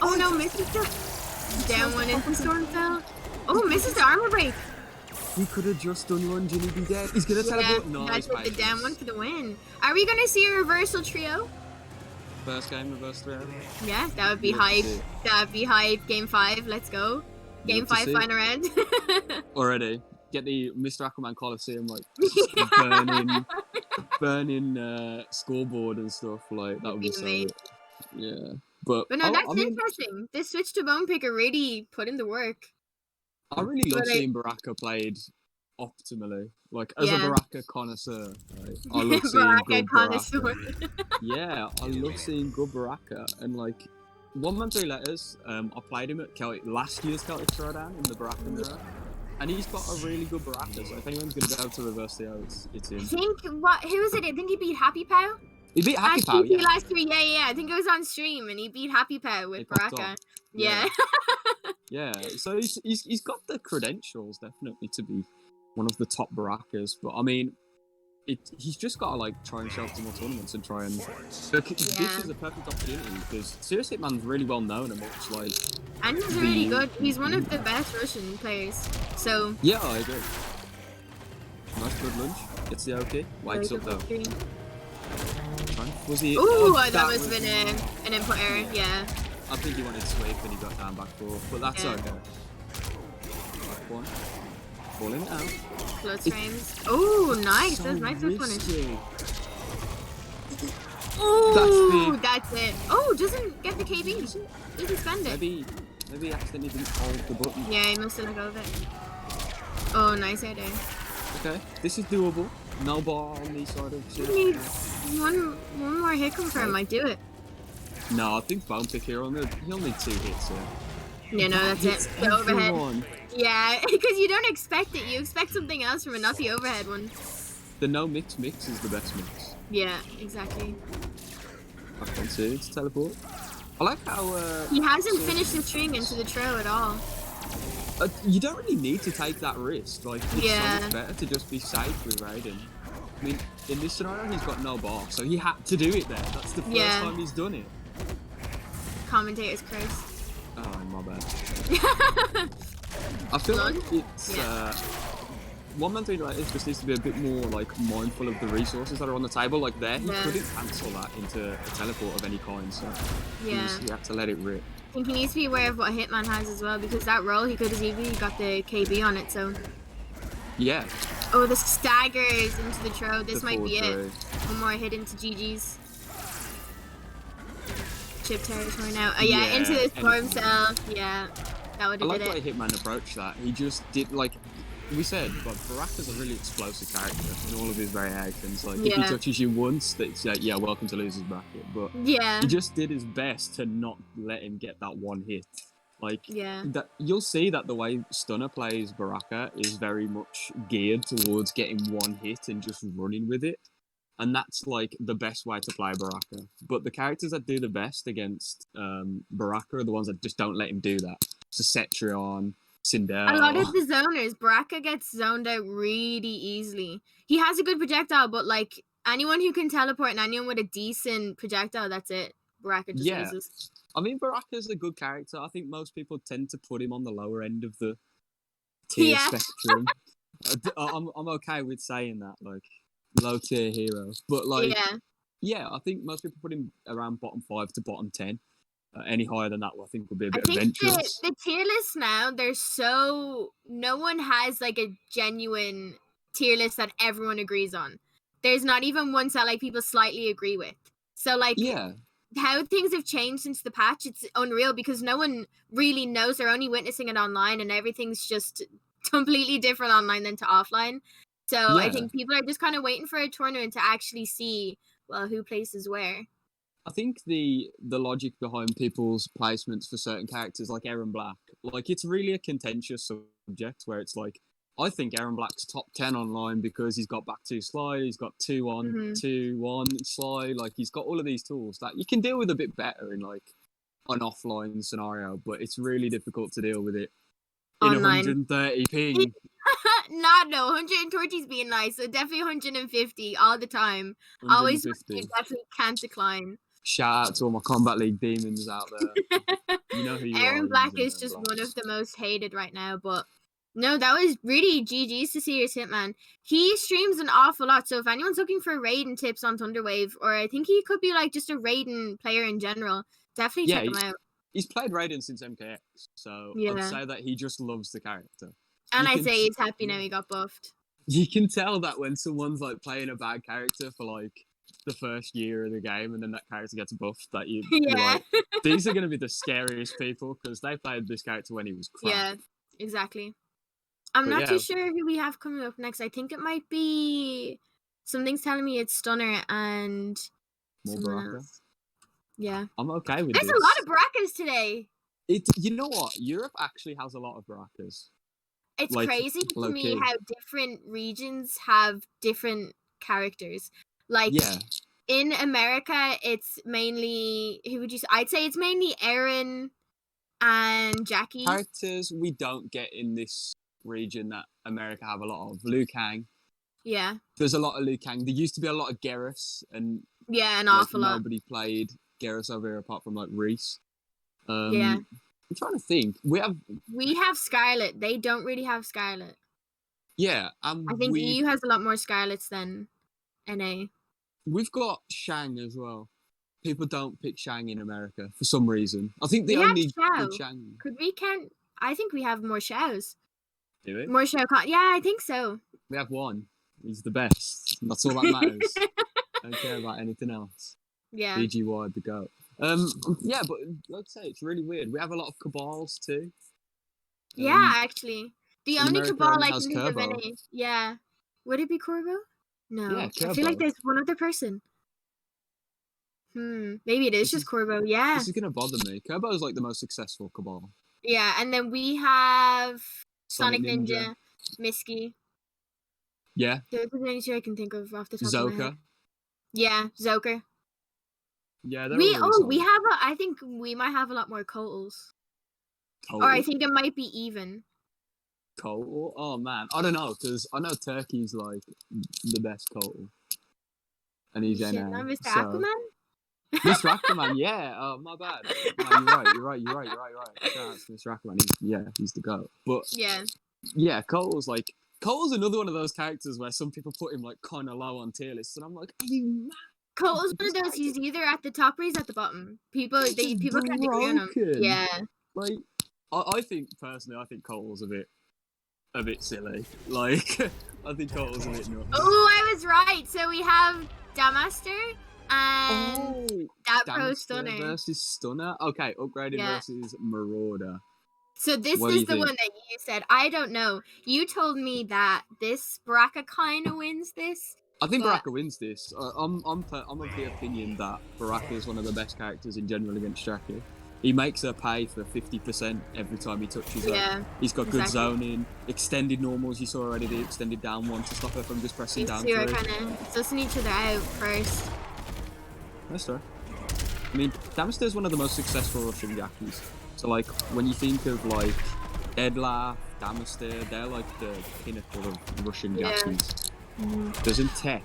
Oh no, misses the down one into Stormfell. Oh, misses the armor break. He could have just done lunge and he'd be dead. He's gonna teleport. Nice. That's the down one for the win. Are we gonna see a reversal trio? First game, reverse trio. Yeah, that would be hype. That would be hype. Game 5, let's go. Game 5 final round. Already. Get the Mr. Aquaman Coliseum, like, burning scoreboard and stuff, like, that would be so... Yeah. But no, that's I mean, interesting. This switch to Bone Picker really put in the work. I really love But seeing Baraka played optimally. Like, as a Yeah. Baraka connoisseur, right? I love seeing Baraka good connoisseur. Baraka. Yeah, I love seeing good Baraka. And, like, 1-3 letters, I played him at last year's Celtic Throwdown in the Baraka mirror. And he's got a really good Baraka, so if anyone's going to be able to reverse the O, it's him. I think, who was it? I think he beat Happy Pow. He beat Happy Pow, yeah. last year, yeah. I think it was on stream, and he beat Happy Pow with Baraka. Yeah. Yeah, so he's got the credentials, definitely, to be one of the top Barakas. But, I mean, he's just got to, like, try and show up to more tournaments and try and... This is a perfect opportunity, because Serious Hitman's really well known amongst, like... And he's really good. He's one of the best Russian players, so... Yeah, I agree. Nice good lunch. Gets the OK. Wakes up, though. Was he... Ooh, that must have been an input error, yeah. I think he wanted to sweep and he got down back 4, but that's okay. Back 1. Falling down. Close frames. Oh, nice. That's nice with punish. Oh, that's it. Oh, doesn't get the KB. Doesn't spend it. Maybe he accidentally didn't hold the button. Yeah, he must have let go of it. Oh, nice air there. Okay, this is doable. No bar on the side of shit. He needs one more hit confirm, might do it. No, I think Bone Pick here, he'll need 2 hits here. Yeah, no, that's it. The overhead. Yeah, because you don't expect it. You expect something else from it, not the overhead one. The no mix is the best mix. Yeah, exactly. Back on 2 to teleport. I like how... he hasn't finished the string into the trail at all. You don't really need to take that risk. Like, it's so much better to just be safe with Raiden. I mean, in this scenario, he's got no bar, so he had to do it there. That's the first time he's done it. Commentator's curse. Oh, my bad. I feel like it's... 1-3 letters just needs to be a bit more, like, mindful of the resources that are on the table. Like, there, he couldn't cancel that into a teleport of any kind, so he had to let it rip. I think he needs to be aware of what Hitman has as well, because that roll, he could have easily got the KB on it, so... Yeah. Oh, the staggers into the throw. This might be it. 1 more hit into GG's. Chip territory now. Oh, yeah, into the storm cell. Yeah, that would have did it. I like the way Hitman approached that. He just did, like... We said, but Baraka's a really explosive character in all of his variations. Like, if he touches you once, it's like, yeah, welcome to Loser's Bracket. But he just did his best to not let him get that 1 hit. Like, that you'll see that the way Stunner plays Baraka is very much geared towards getting 1 hit and just running with it. And that's, like, the best way to play Baraka. But the characters that do the best against Baraka are the ones that just don't let him do that. So Cetrion, Sindel. A lot of the zoners, Baraka gets zoned out really easily. He has a good projectile, but, like, anyone who can teleport and anyone with a decent projectile, that's it. Baraka just loses. I mean, Baraka's a good character. I think most people tend to put him on the lower end of the tier spectrum. I'm okay with saying that, like, low tier hero. But, like, I think most people put him around bottom 5 to bottom 10. Any higher than that, I think, would be a bit adventurous. The tier list now, no one has, like, a genuine tier list that everyone agrees on. There's not even one that, like, people slightly agree with. So, like, how things have changed since the patch, it's unreal, because no one really knows. They're only witnessing it online, and everything's just completely different online than to offline. So I think people are just kind of waiting for a tournament to actually see, well, who places where. I think the logic behind people's placements for certain characters, like Aaron Black, like, it's really a contentious subject where it's like, I think Aaron Black's top 10 online because he's got back 2 slide, he's got 2 on, 2 1 slide, like, he's got all of these tools that you can deal with a bit better in, like, an offline scenario, but it's really difficult to deal with it in online. 130 ping. No, 120 is being nice, so definitely 150 all the time. Always, definitely can't decline. Shout out to all my Combat League demons out there. You know who you Aaron Black is just one of the most hated right now, but no, that was really GG's to Serious Hitman. He streams an awful lot, so if anyone's looking for Raiden tips on Thunderwave, or I think he could be, like, just a Raiden player in general, definitely check him out. He's played Raiden since MKX, so I'd say that he just loves the character. And I'd say he's happy now he got buffed. You can tell that when someone's, like, playing a bad character for, like, the first year of the game, and then that character gets buffed. That you're Yeah. like, these are going to be the scariest people because they played this character when he was crap. Yeah, exactly. I'm But not yeah. too sure who we have coming up next. I think it might be something's telling me it's Stunner and More someone Baraka. else. Yeah. I'm okay with There's this. a lot of Barakas today. You know what? Europe actually has a lot of Barakas. It's Like, crazy to me low-key. how different regions have different characters. Like Yeah. in America, it's mainly who would you say? I'd say it's mainly Aaron and Jackie. Characters we don't get in this region that America have a lot of. Liu Kang. Yeah. There's a lot of Liu Kang. There used to be a lot of Garrus, and Yeah, an like, awful lot. nobody played Garrus over here apart from like Reese. Yeah. I'm trying to think. We have Scarlet. They don't really have Scarlet. yeah, I think we EU has a lot more Scarlets than NA. we've got Shang as well. People don't pick Shang in America for some reason. I think the We have only Shao. good Shang. Could we count? I think we have more Shaos. Do it. More Shao Kahn. Yeah, I think so. We have one. He's the best. That's all that matters. I don't care about anything else. Yeah. BG wide the goat. Yeah, but like I say, it's really weird. We have a lot of cabals too. Yeah, actually. The in only America Cabal only I has can think of Turbo. any. Yeah. Would it be Corvo? No. Yeah, I feel like Turbo. there's one other person. Maybe it is This just is- Corvo. Yeah. This is gonna bother me. Kerbo is like the most successful cabal. Yeah, and then we have Sonic Sonic Ninja, Misky. Yeah, Those are the only two I can think of off the top of my head. Zoka. Yeah, Zoker. Yeah, they're We all really we solid. have I think we might have a lot more Cotals. Or I think it might be even. Coal. Oh man, I don't know because I know Turkey's like the best coal, and he's Shit, NA. not Mr. so- Aquaman? Mr. Aquaman, yeah. Oh, my bad. No, you're right. Shout out to Mr. Aquaman. He's the goat. But Yeah. yeah, Cole's another one of those characters where some people put him like kind of low on tier lists, and I'm like, are you mad? Cotal's one of those, he's either at the top or he's at the bottom. People He's just people can't agree on him. broken. Yeah. Like, I think personally, I think Cole's a bit silly. Like, I think Cole's a bit nuts. Oh, I was right. So we have Damaster and that Pro Damaster Stunner. versus Stunner. Okay, upgraded Yeah. versus Marauder. So this What do is you the think? one that you said. I don't know. You told me that this Baraka kind of wins this. I think But- Baraka wins this. I'm of the opinion that Baraka is one of the best characters in general against Jackie. He makes her pay for 50% every time he touches her. Yeah. He's got good exactly. zoning, extended normals. You saw already the extended down one to stop her from just pressing These down two are through. kind of sussing each other out first. That's right. I mean, Damaster is one of the most successful Russian Jackies. So, like, when you think of, like, Edla, Damaster, they're, like, the pinnacle of Russian Yeah. Jackies. Mhm. Doesn't tech.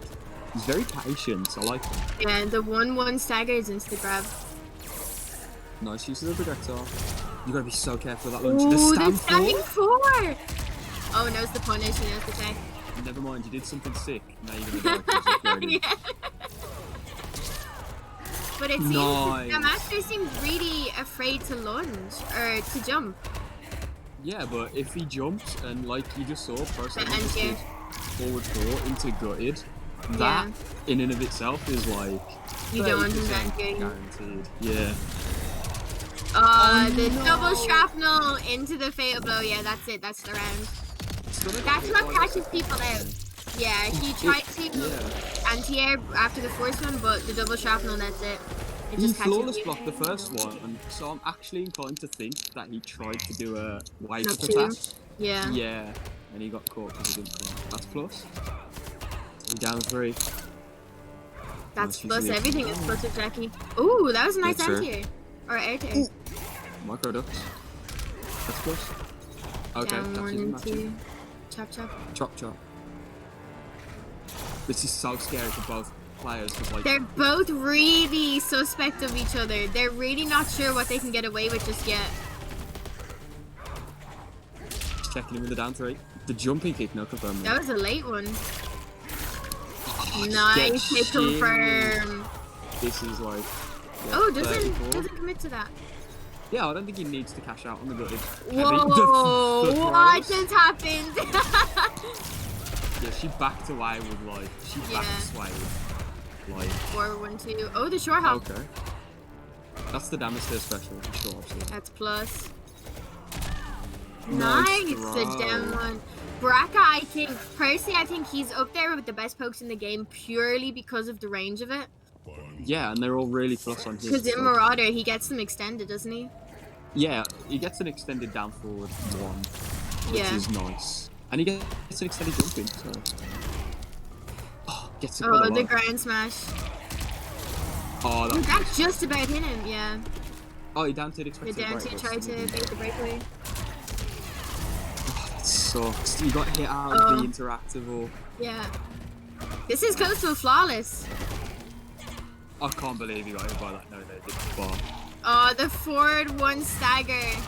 He's very patient. I like him. Yeah, the 1-1 staggers insta grab. Nice use of the projectile. You gotta be so careful with that launch. Ooh, The the stand standing four? 4! Oh, knows the punish, he knows the tech. Never mind, you did something sick. Now you're gonna die 'cause you're upgraded. Yeah. But it seems Nice. the master seems really afraid to lunge or to jump. Yeah, but if he jumps and like you just saw, process And yeah. forward 4 into gutted, Yeah. that in and of itself is like You don't want him 30% to get you. guaranteed. Yeah. The no. double shrapnel into the fatal blow. Yeah, that's it. That's the round. That's what catches people out. Yeah, he tried to Yeah. anti-air after the first one, but the double shrapnel, that's it. It He just catches flawless you. blocked the first one, and so I'm actually inclined to think that he tried to do a wake Not up two. attack. Yeah. Yeah, and he got caught because he didn't caught. That's plus. So down 3. That's Nice plus use of the everything. extra It's power. plus with Jackie. Ooh, that was a nice Yes, sir. anti-air. Or air tear. Micro ducks. That's plus. Okay, Down that's 1 even and matching. 2. Chop chop. Chop chop. This is so scary for both players because like They're both really suspect of each other. They're really not sure what they can get away with just yet. checking him with the down 3. The jumping kick, no confirm. That was a late one. Oh, Nice, get they shit. confirm. This is like. Yeah, Oh, 34. doesn't commit to that. Yeah, I don't think he needs to cash out on the gutted. Whoa, The what throws. just happened? Yeah, she backed away with like she Yeah. backed sway. Like 4-1-2. Oh, the short hop. okay, that's the Damaster special. Sure, obviously. That's plus. Nice Nice, the throw. down one. Baraka, I think he's up there with the best pokes in the game purely because of the range of it. Yeah, and they're all really plus on his. Because in Marauder, he gets them extended, doesn't he? Yeah, he gets an extended down forward one, which Yeah. is nice, and he gets an extended jumping. So, gets it. Oh, the ground smash. Oh, That just about hit him, yeah. Oh, he down to the The expected down right to wrist, try to didn't he? bait the breakaway. That sucks. You got hit out Oh. of the interactable. Yeah. This is close to a flawless. I can't believe he got hit by that. No, they didn't. But Oh, the forward one stagger.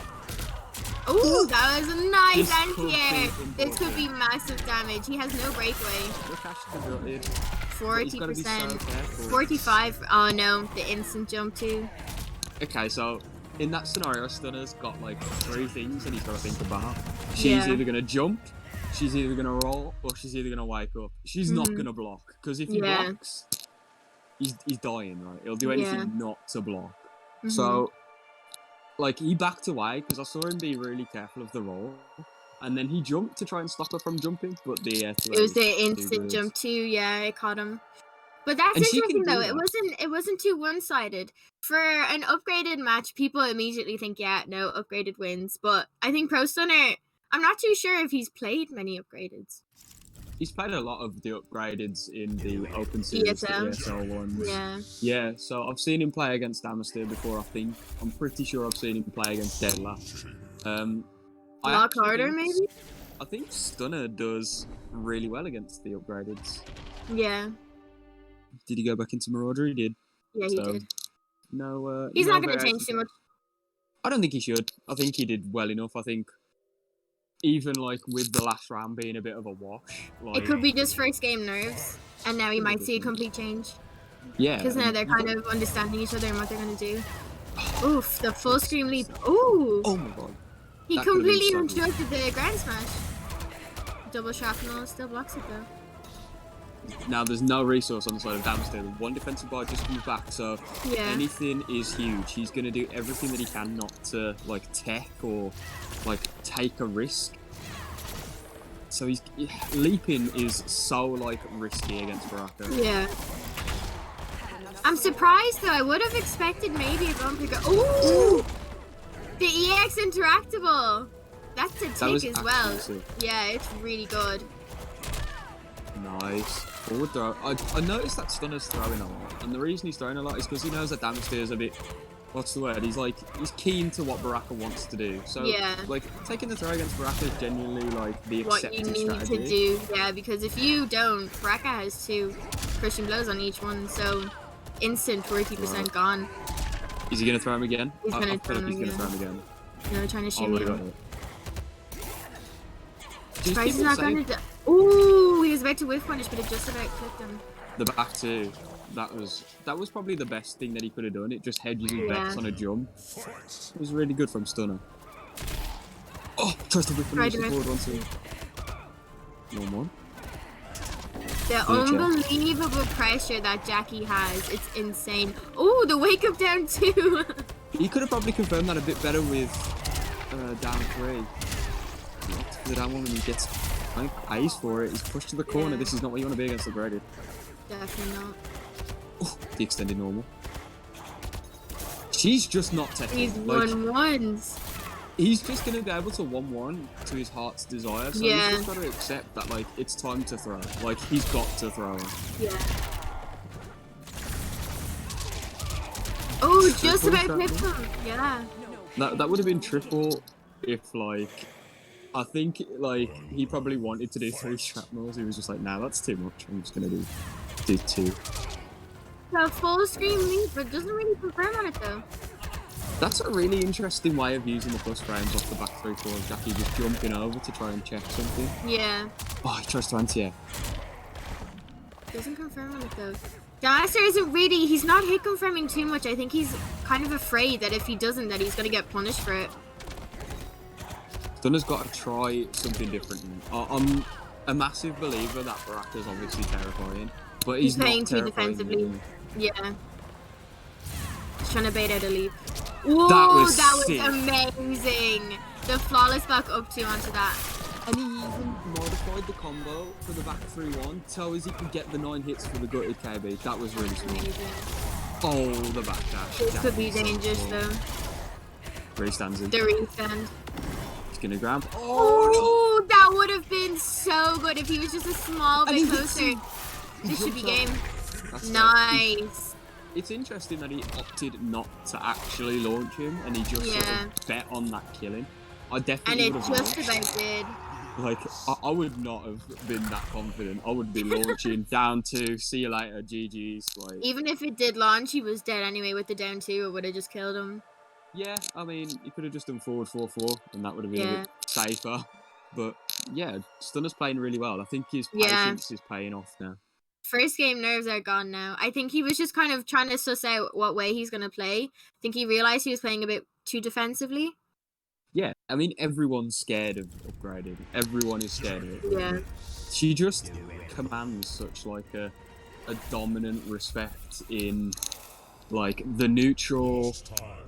Oh, that was a nice This could anti-air. be This could be massive damage. He has no breakaway. look, Ashton got it. 40%. Careful. 45. Oh no, the instant jump too. Okay, so in that scenario, Stunner's got like 3 things that he's got to think about. She's Yeah. either gonna jump, she's either gonna roll, or she's either gonna wake up. She's not Mhm. gonna block, because if he Yeah. blocks, he's dying, right? He'll do anything Yeah. not to block. Mhm. So, like, he backed away because I saw him be really careful of the roll, and then he jumped to try and stop her from jumping, but the It was the instant jump too. Yeah, it caught him. But that's And she can interesting though. do that. It wasn't too one-sided. For an upgraded match, people immediately think, yeah, no, upgraded wins. But I think Pro Stunner, I'm not too sure if he's played many upgradeds. He's played a lot of the upgradeds in the Open Series, the ESL. ESL ones. Yeah. Yeah, so I've seen him play against Damaster before, I think. I'm pretty sure I've seen him play against Deadla. I Lock actually harder, think- maybe? I think Stunner does really well against the upgradeds. Yeah. Did he go back into Marauder? He did. Yeah, he So, did. No. He's no not going to variation change too there. much. I don't think he should. I think he did well enough. I think even like with the last round being a bit of a wash, like It could be just first game nerves. And now we might see a complete change. yeah, Because now and they're you kind of understanding each other and what they're going to do. Oof, the full screen leap. Ooh! Oh my god. He that could've been completely so good. interrupted the grand smash. Double shrapnel still blocks it though. Now there's no resource on the side of Damaster. The one defensive bar just comes back, so Yeah. anything is huge. He's gonna do everything that he can not to like tech or like take a risk. So he's leaping is so like risky against Baraka. Yeah. I'm surprised though. I would have expected maybe a bumper go. Ooh! The EX interactable. That's a That was tick as well. actually sick. Yeah, it's really good. Nice. Forward throw. I noticed that Stunner's throwing a lot, and the reason he's throwing a lot is because he knows that Damaster is a bit. What's the word? He's keen to what Baraka wants to do. So Yeah. like taking the throw against Baraka is genuinely like the What you accepted need strategy. to do. Yeah, because if you don't, Baraka has 2 crushing blows on each one, so instant 40% gone. Is he gonna throw him again? He's I gonna feel throw like him he's gonna again. throw him again. No, trying to Oh shimmy my him. god. Surprised he's not going to. Ooh, he was about to whiff punish, but it just about clipped him. The back two. That was probably the best thing that he could have done. It just hedges his Yeah. bets on a jump. It was really good from Stunner. Oh, tries to whip Tried punish to the whip. forward one too. No more. The Good job. unbelievable pressure that Jackie has, it's insane. Oh, the wake up down 2. He could have probably confirmed that a bit better with down 3. Not for the down one when he gets pays for it. He's pushed to the corner. Yeah. This is not what you want to be against the graded. Definitely not. Oh, the extended normal. She's just not taking. These Like, 1-1s. he's just going to be able to 1-1 to his heart's desire. So Yeah. he's just got to accept that like it's time to throw. Like he's got to throw. Yeah. Oh, just Triple about shrapnel? clipped him. Yeah. That would have been triple if like I think like he probably wanted to do 3 shrapnels. He was just like, nah, that's too much. I'm just gonna do 2. The full screen leap, but doesn't really confirm on it though. That's a really interesting way of using the plus frames off the back 3 forward. Jackie just jumping over to try and check something. Yeah. Oh, he tries to anti-air. Doesn't confirm on it though. Damaster isn't really, he's not hit confirming too much. I think he's kind of afraid that if he doesn't, that he's gonna get punished for it. Stunner's got to try something different. I'm a massive believer that Baraka's obviously terrifying, But He's not playing too terrifying, defensively. really. Yeah. He's trying to bait out a leap. Ooh, That was that sick. amazing. The flawless back up 2 onto that. And he even modified the combo for the back 3-1 so as he could get the 9 hits for the gutted KB. That was really smart. Amazing. Oh, the backdash. This could be Jackie's so dangerous cool. though. Where he stands in. The restand. He's gonna grab. Oh, that would have been so good if he was just a small And bit he hits closer. him. This should be game. That's Nice. It's interesting that he opted not to actually launch him and he just sort Yeah. of bet on that killing. I And definitely it would have just launched. about did. Like, I would not have been that confident. I would be launching down 2, see you later, GG's. Like, Even if it did launch, he was dead anyway with the down 2. It would have just killed him. yeah, I mean, you could have just done forward 4-4 and that would have been a Yeah. bit safer. But yeah, Stunner's playing really well. I think his Yeah. patience is paying off now. First game nerves are gone now. I think he was just kind of trying to suss out what way he's going to play. I think he realized he was playing a bit too defensively. Yeah, I mean, everyone's scared of upgrading. Everyone is scared of it. Yeah. She just commands such like a dominant respect in like the neutral,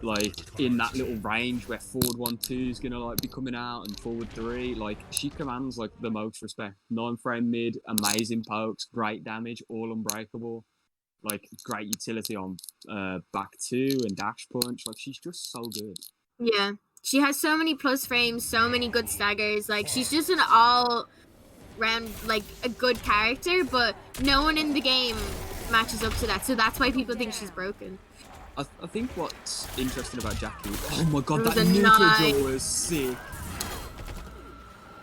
like in that little range where forward 1-2 is gonna like be coming out and forward 3. Like she commands like the most respect. 9-frame mid, amazing pokes, great damage, all unbreakable. Like great utility on back 2 and dash punch. Like she's just so good. Yeah. She has so many plus frames, so many good staggers. Like, she's just an all-round, like, a good character, but no one in the game matches up to that. So that's why people think she's broken. I think what's interesting about Jackie... Oh my god, It was that a neutral nice- jump was sick.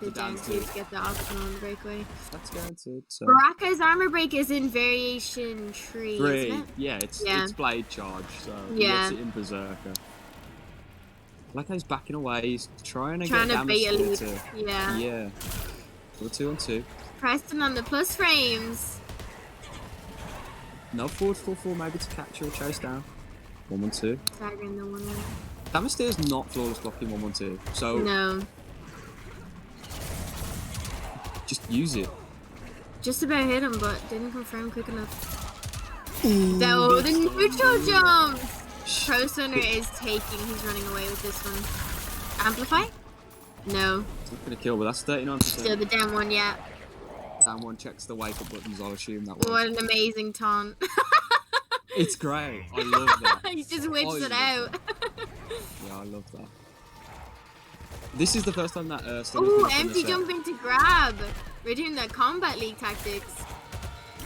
The down two to get the option on the breakaway. That's guaranteed. So. Baraka's armor break is in variation 3, 3, isn't it? yeah, it's Yeah. it's blade charge, so Yeah. he gets it in berserker. Like he's backing away, he's trying to Trying get to bait a damage lead. to Yeah. yeah. We're 2-on-2. Preston on the plus frames. No forward 4-4 maybe to capture or chase down. 1-1-2. Stagger in the 1-1. Damasteer's not flawless blocking 1-1-2, so No. just use it. Just about hit him, but didn't confirm quick enough. No, the neutral jump! Pro Stunner is taking, he's running away with this one. Amplify? No. It's not gonna kill, but that's 39%. Still the down 1, yeah. Down 1 checks the wake up buttons, I'll assume that was. What an amazing taunt. It's great. I love that. He just whips it love out. Yeah, I love that. This is the first time that Stunner's Ooh, been up in empty the set. jump into grab. We're doing the Combat League tactics.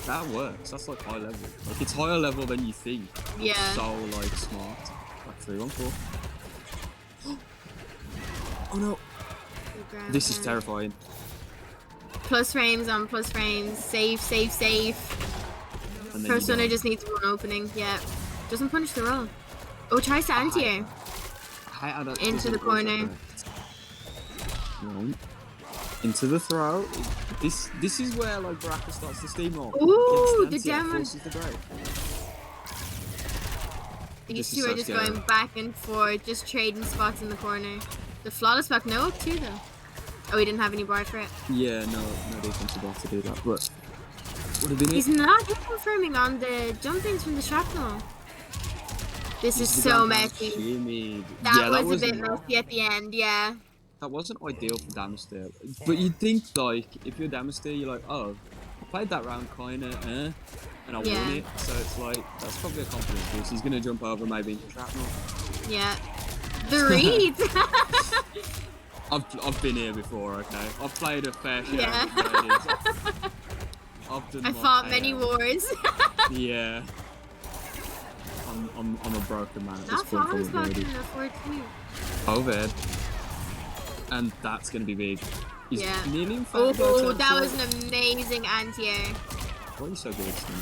That works. That's like high level. Like it's higher level than you think. Yeah. It's so like smart. Like 3-1-4. Oh no. Good grab This is there. terrifying. Plus frames on plus frames. Safe, safe, safe. And then Pro you Stunner go. just needs one opening. Yeah. Doesn't punish the roll. Oh, tries to anti-air. I hate how that Into doesn't the work corner. like that. No. Into the throw. This is where like Baraka starts to steamroll. Ooh, Gets the anti-air, damage. forces the break. These This two is are so just scary. going back and forth, just trading spots in the corner. The flawless back no up too though. Oh, he didn't have any bar for it. Yeah, no defensive ball to do that, but would have been He's it. not confirming on the jump-ins from the shrapnel. This is The so ground pound messy. shimmied. That Yeah, was a bit not- messy at the end, yeah. That wasn't ideal for Damaster. But you'd think, like, if you're Damaster, you're like, oh, I played that round kinda, and I Yeah. won it. So it's like, that's probably a confidence boost. He's gonna jump over maybe into shrapnel. Yeah. The read! I've been here before, okay? I've played a fair share Yeah. of graded. I've done I my fought fair. many wars. Yeah. I'm a broken man at this Not point. flawless probably. back in the 4-2. Overhead. And that's gonna be big. He's Yeah. nearly in Oh, front that was an amazing anti-air. Why are you so good, Stan?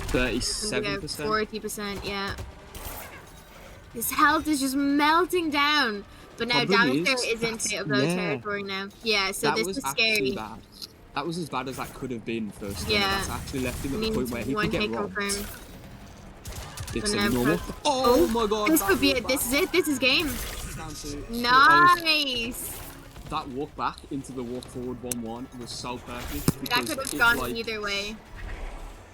37%. 40%, yeah. His health is just melting down. But now Problem Damaster is, is in that's- Fate of Low yeah. territory now. Yeah, so That this was is actually scary. bad. That was as bad as that could have been for Stunner. Yeah. That's actually left him at the Means point where he one could get hit robbed. confirmed. It's But a now normal. Pro- Oh my god. This that could be walk it. This back is it. This is game. down to- Nice. That walk back into the walk forward 1-1 was so perfect. That because could have it, gone like, either way.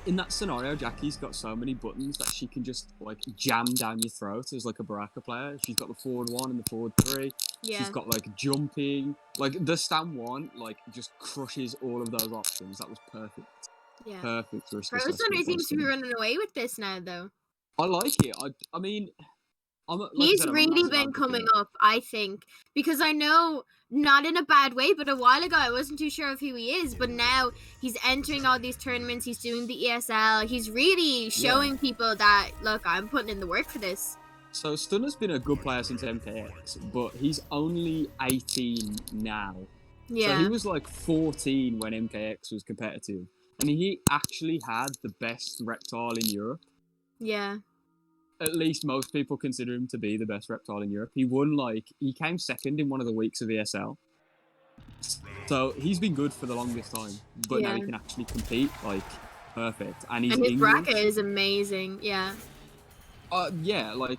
in that scenario, Jackie's got so many buttons that she can just like jam down your throat as like a Baraka player. She's got the forward 1 and the forward 3. Yeah. She's got like jumping. Like the stand 1 like just crushes all of those options. That was perfect. Yeah. Perfect risk Pro assessment Stunner by seems to be Stunner. running away with this now, though. I like it. I mean, He's really been coming up, I think, because I know, not in a bad way, but a while ago I wasn't too sure of who he is, but now he's entering all these tournaments, he's doing the ESL, he's really showing people that, look, I'm putting in the work for this. So Stunner's been a good player since MKX, but he's only 18 now. Yeah. So he was like 14 when MKX was competitive, and he actually had the best reptile in Europe. Yeah. At least most people consider him to be the best reptile in Europe. He came second in one of the weeks of ESL. So he's been good for the longest time, but now he can actually compete, like, perfect. And he's his English. Baraka is amazing, yeah. Yeah, like,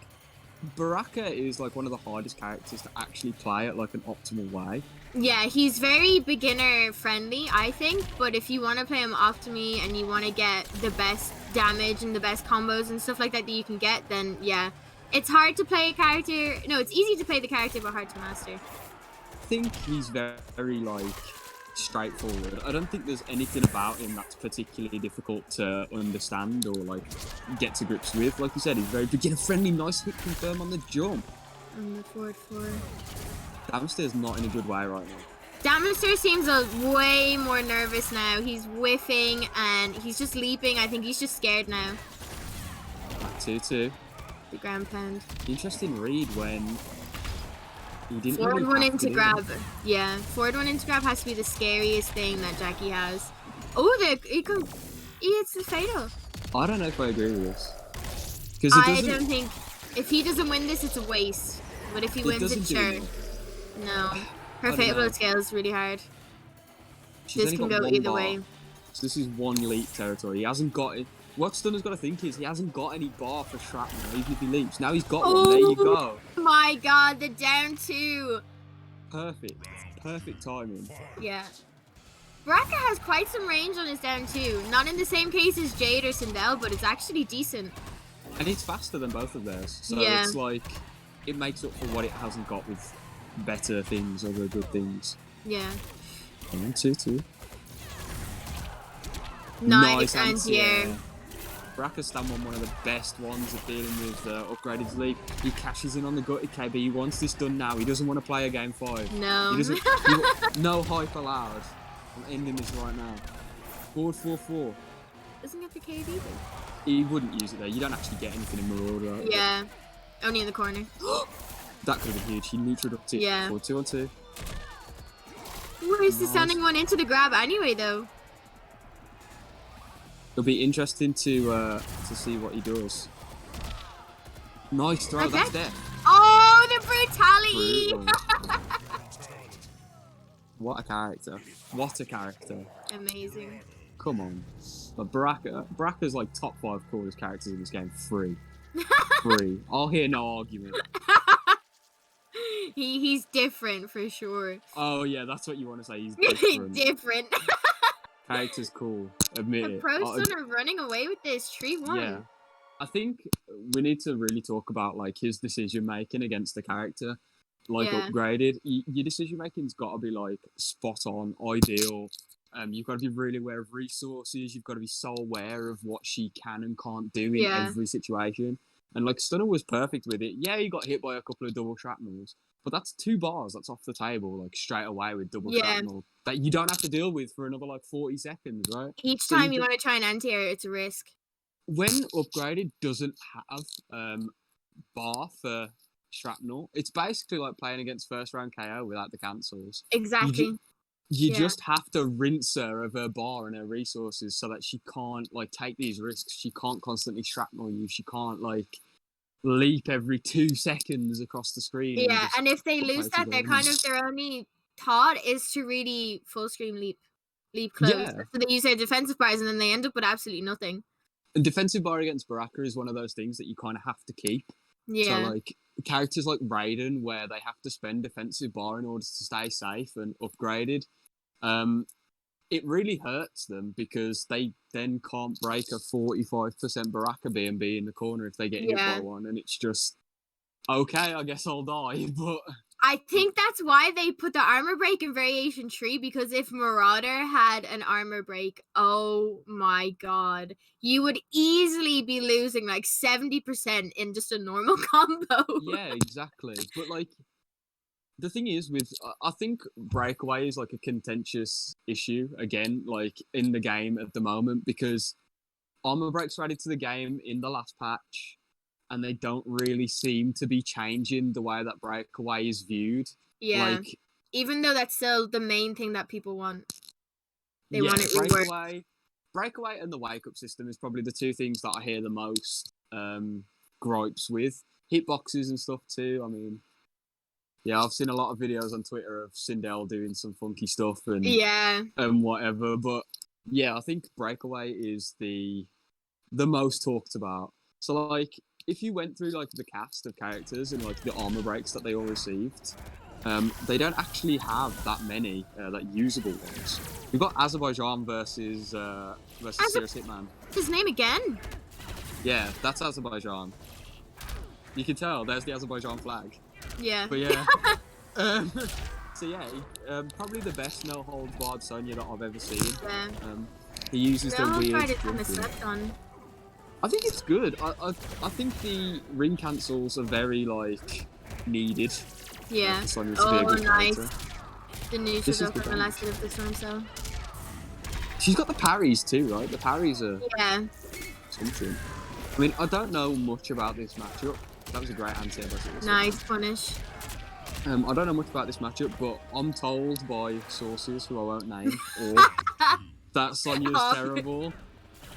Baraka is like one of the hardest characters to actually play at like an optimal way. Yeah, he's very beginner friendly, I think, but if you want to play him optimally and you want to get the best damage and the best combos and stuff like that you can get, then yeah. It's hard to play a character, no, it's easy to play the character but hard to master. I think he's very like straightforward. I don't think there's anything about him that's particularly difficult to understand or like get to grips with. Like you said, he's very beginner friendly, nice hit confirm on the jump. On the forward 4. Damster's not in a good way right now. Damster seems way more nervous now. He's whiffing and he's just leaping. I think he's just scared now. 2-2. The ground pound. Interesting read when he didn't forward really 1 have into to grab. Yeah, forward 1 into grab has to be the scariest thing that Jackie has. Oh, he hits the fatal. I don't know if I agree with this. I don't think if he doesn't win this, it's a waste. But if he wins it, sure. No, her fatal scale is really hard. This can go either way. So this is 1 leap territory. He hasn't got it. What Stunner's got to think is he hasn't got any bar for shrapnel, even if he leaps. Now he's got one. There you go. Oh my god, the down 2. Perfect. Perfect timing. Yeah. Baraka has quite some range on his down 2. Not in the same case as Jade or Sindel, but it's actually decent. And it's faster than both of theirs. So it's like, it makes up for what it hasn't got with better things, other good things. Yeah. 1-2-2. Nice anti-air. Baraka's stand one of the best ones at dealing with upgraded league. He cashes in on the gutted KB. He wants this done now. He doesn't want to play a game 5. No. He doesn't. No hype allowed. I'm ending this right now. Forward 4-4. Doesn't get the KB though. He wouldn't use it there. You don't actually get anything in Marauder. Yeah. Only in the corner. That could have been huge. He neutraled up to 4-2-1-2. Where's the standing 1 into the grab anyway though? It'll be interesting to see what he does. Nice throw, that's death. Oh, the brutality! What a character. What a character. Amazing. Come on. But Baraka's like top 5 coolest characters in this game. 3. 3. I'll hear no argument. He's different for sure. Oh yeah, that's what you want to say. He's different. Different. Character's cool. Admit it. Pro Stunner running away with this. 3-1. Yeah. I think we need to really talk about like his decision making against the character. Like upgraded. Your decision making's got to be like spot on, ideal. You've got to be really aware of resources. You've got to be so aware of what she can and can't do in every situation. And like Stunner was perfect with it. Yeah, he got hit by a couple of double shrapnels, but that's 2 bars. That's off the table, like straight away with double shrapnel that you don't have to deal with for another like 40 seconds, right? Each time you want to try an anti-air, it's a risk. When upgraded doesn't have bar for shrapnel, it's basically like playing against first round KO without the cancels. Exactly. You just have to rinse her of her bar and her resources so that she can't like take these risks. She can't constantly shrapnel you. She can't like leap every 2 seconds across the screen. Yeah, and if they lose that, they're kind of their only thought is to really full screen leap close. Yeah. So they use their defensive bars and then they end up with absolutely nothing. And defensive bar against Baraka is one of those things that you kind of have to keep. Yeah. So like characters like Raiden, where they have to spend defensive bar in order to stay safe and upgraded. it really hurts them because they then can't break a 45% Baraka B&B in the corner if they get hit by one, and it's just, okay, I guess I'll die, but... I think that's why they put the armor break in variation 3, because if Marauder had an armor break, oh my god, you would easily be losing like 70% in just a normal combo. Yeah, exactly. But like, the thing is I think breakaway is like a contentious issue again, like in the game at the moment, because armor breaks were added to the game in the last patch, and they don't really seem to be changing the way that breakaway is viewed. Yeah. Like, even though that's still the main thing that people want. They want it reworked. Breakaway and the wake up system is probably the two things that I hear the most gripes with. Hitboxes and stuff too. I mean, yeah, I've seen a lot of videos on Twitter of Sindel doing some funky stuff and whatever. But yeah, I think breakaway is the most talked about. So like, if you went through like the cast of characters and like the armor breaks that they all received, they don't actually have that many like usable ones. We've got Azerbaijan versus Serious Hitman. What's his name again? Yeah, that's Azerbaijan. You can tell. There's the Azerbaijan flag. Yeah. But yeah. So yeah, probably the best no holds barred Sonya that I've ever seen. Yeah. He uses the weird. I think it's good. I think the ring cancels are very like needed. Yeah. Sonya to be a good nice. character. The neutral from the last bit of this one, so. She's got the parries too, right? The parries are something. I mean, I don't know much about this matchup. That was a great anti-air. Nice punish. I don't know much about this matchup, but I'm told by sources who I won't name that Sonya's terrible,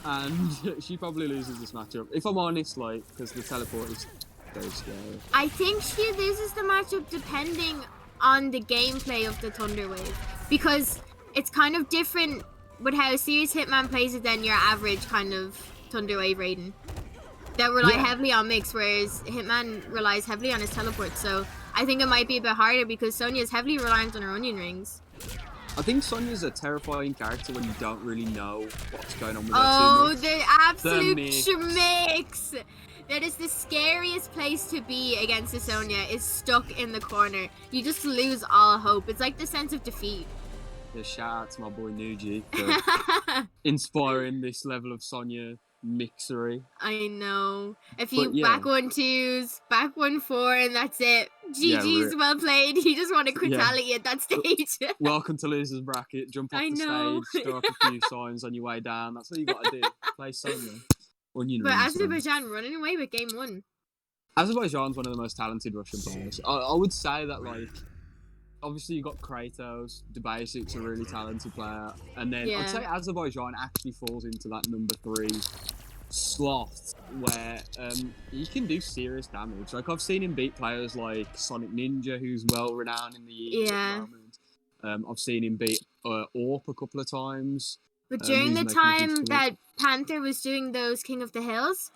and she probably loses this matchup. If I'm honest, like, because the teleport is very scary. I think she loses the matchup depending on the gameplay of the Thunder Wave, because it's kind of different with how Serious Hitman plays it than your average kind of Thunder Wave Raiden. That rely heavily on mix, whereas Hitman relies heavily on his teleport, so I think it might be a bit harder because Sonya is heavily reliant on her onion rings. I think Sonya's a terrifying character when you don't really know what's going on with her Oh, the absolute mix! That is the scariest place to be against a Sonya, is stuck in the corner. You just lose all hope. It's like the sense of defeat. Yeah, shout out to my boy Nuji for inspiring this level of Sonya mixery. I know. If you back 1-2s, back 1-4, and that's it. GG's well played. You just want to critality at that stage. Welcome to Losers Bracket. Jump off the stage, throw up a few signs on your way down. That's what you got to do. Play Sonya. But Azerbaijan running away with game 1. Azerbaijan's one of the most talented Russian players. I would say that, like, obviously you got Kratos, the Basic's a really talented player, and then I'd say Azerbaijan actually falls into that number 3 slot where he can do serious damage. Like, I've seen him beat players like Sonic Ninja, who's well renowned in the EU at the moment. I've seen him beat Orp a couple of times. But during the time that Panther was doing those King of the Hills,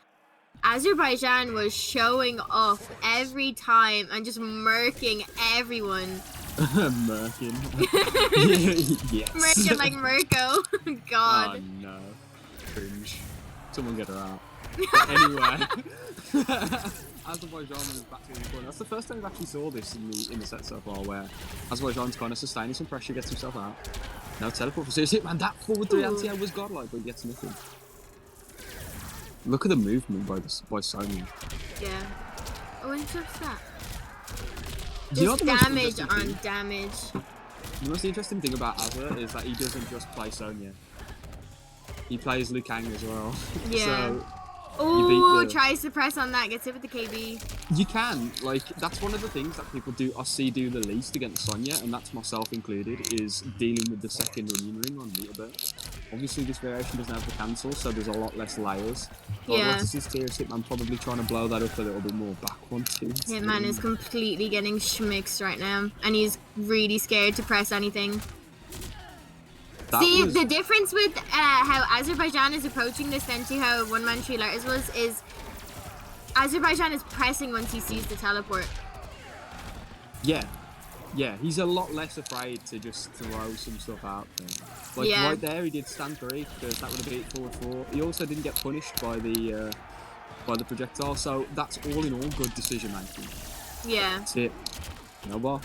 Azerbaijan was showing up every time and just murking everyone. Murking. Yes. Murking like Mirko. God. Oh no. Cringe. Someone get her out. But anyway. Azerbaijan was back to the corner. That's the first time we've actually saw this in the set so far, where Azerbaijan's kind of sustaining some pressure, gets himself out. Now teleport for Serious Hitman. That forward 3 anti-air was godlike, but he gets nothing. Look at the movement by Sonya. Yeah. Oh, and what's that? Just damage on damage. The most interesting thing about Azza is that he doesn't just play Sonya. He plays Liu Kang as well. Yeah. So tries to press on that, gets hit with the KB. You can, like, that's one of the things that people do the least against Sonya, and that's myself included, is dealing with the second onion ring on meter bit. Obviously this variation doesn't have the cancel, so there's a lot less layers. But I'd like to see Serious Hitman probably trying to blow that up a little bit more back 1-2. Hitman is completely getting schmixed right now, and he's really scared to press anything. The difference with how Azerbaijan is approaching this then to how One Man Tree Letters was is Azerbaijan is pressing once he sees the teleport. Yeah. Yeah, he's a lot less afraid to just throw some stuff out there. Like Yeah. right there, he did stand 3 because that would have beat forward 4. He also didn't get punished by the projectile, so that's all in all good decision making. Yeah. That's it. No bar.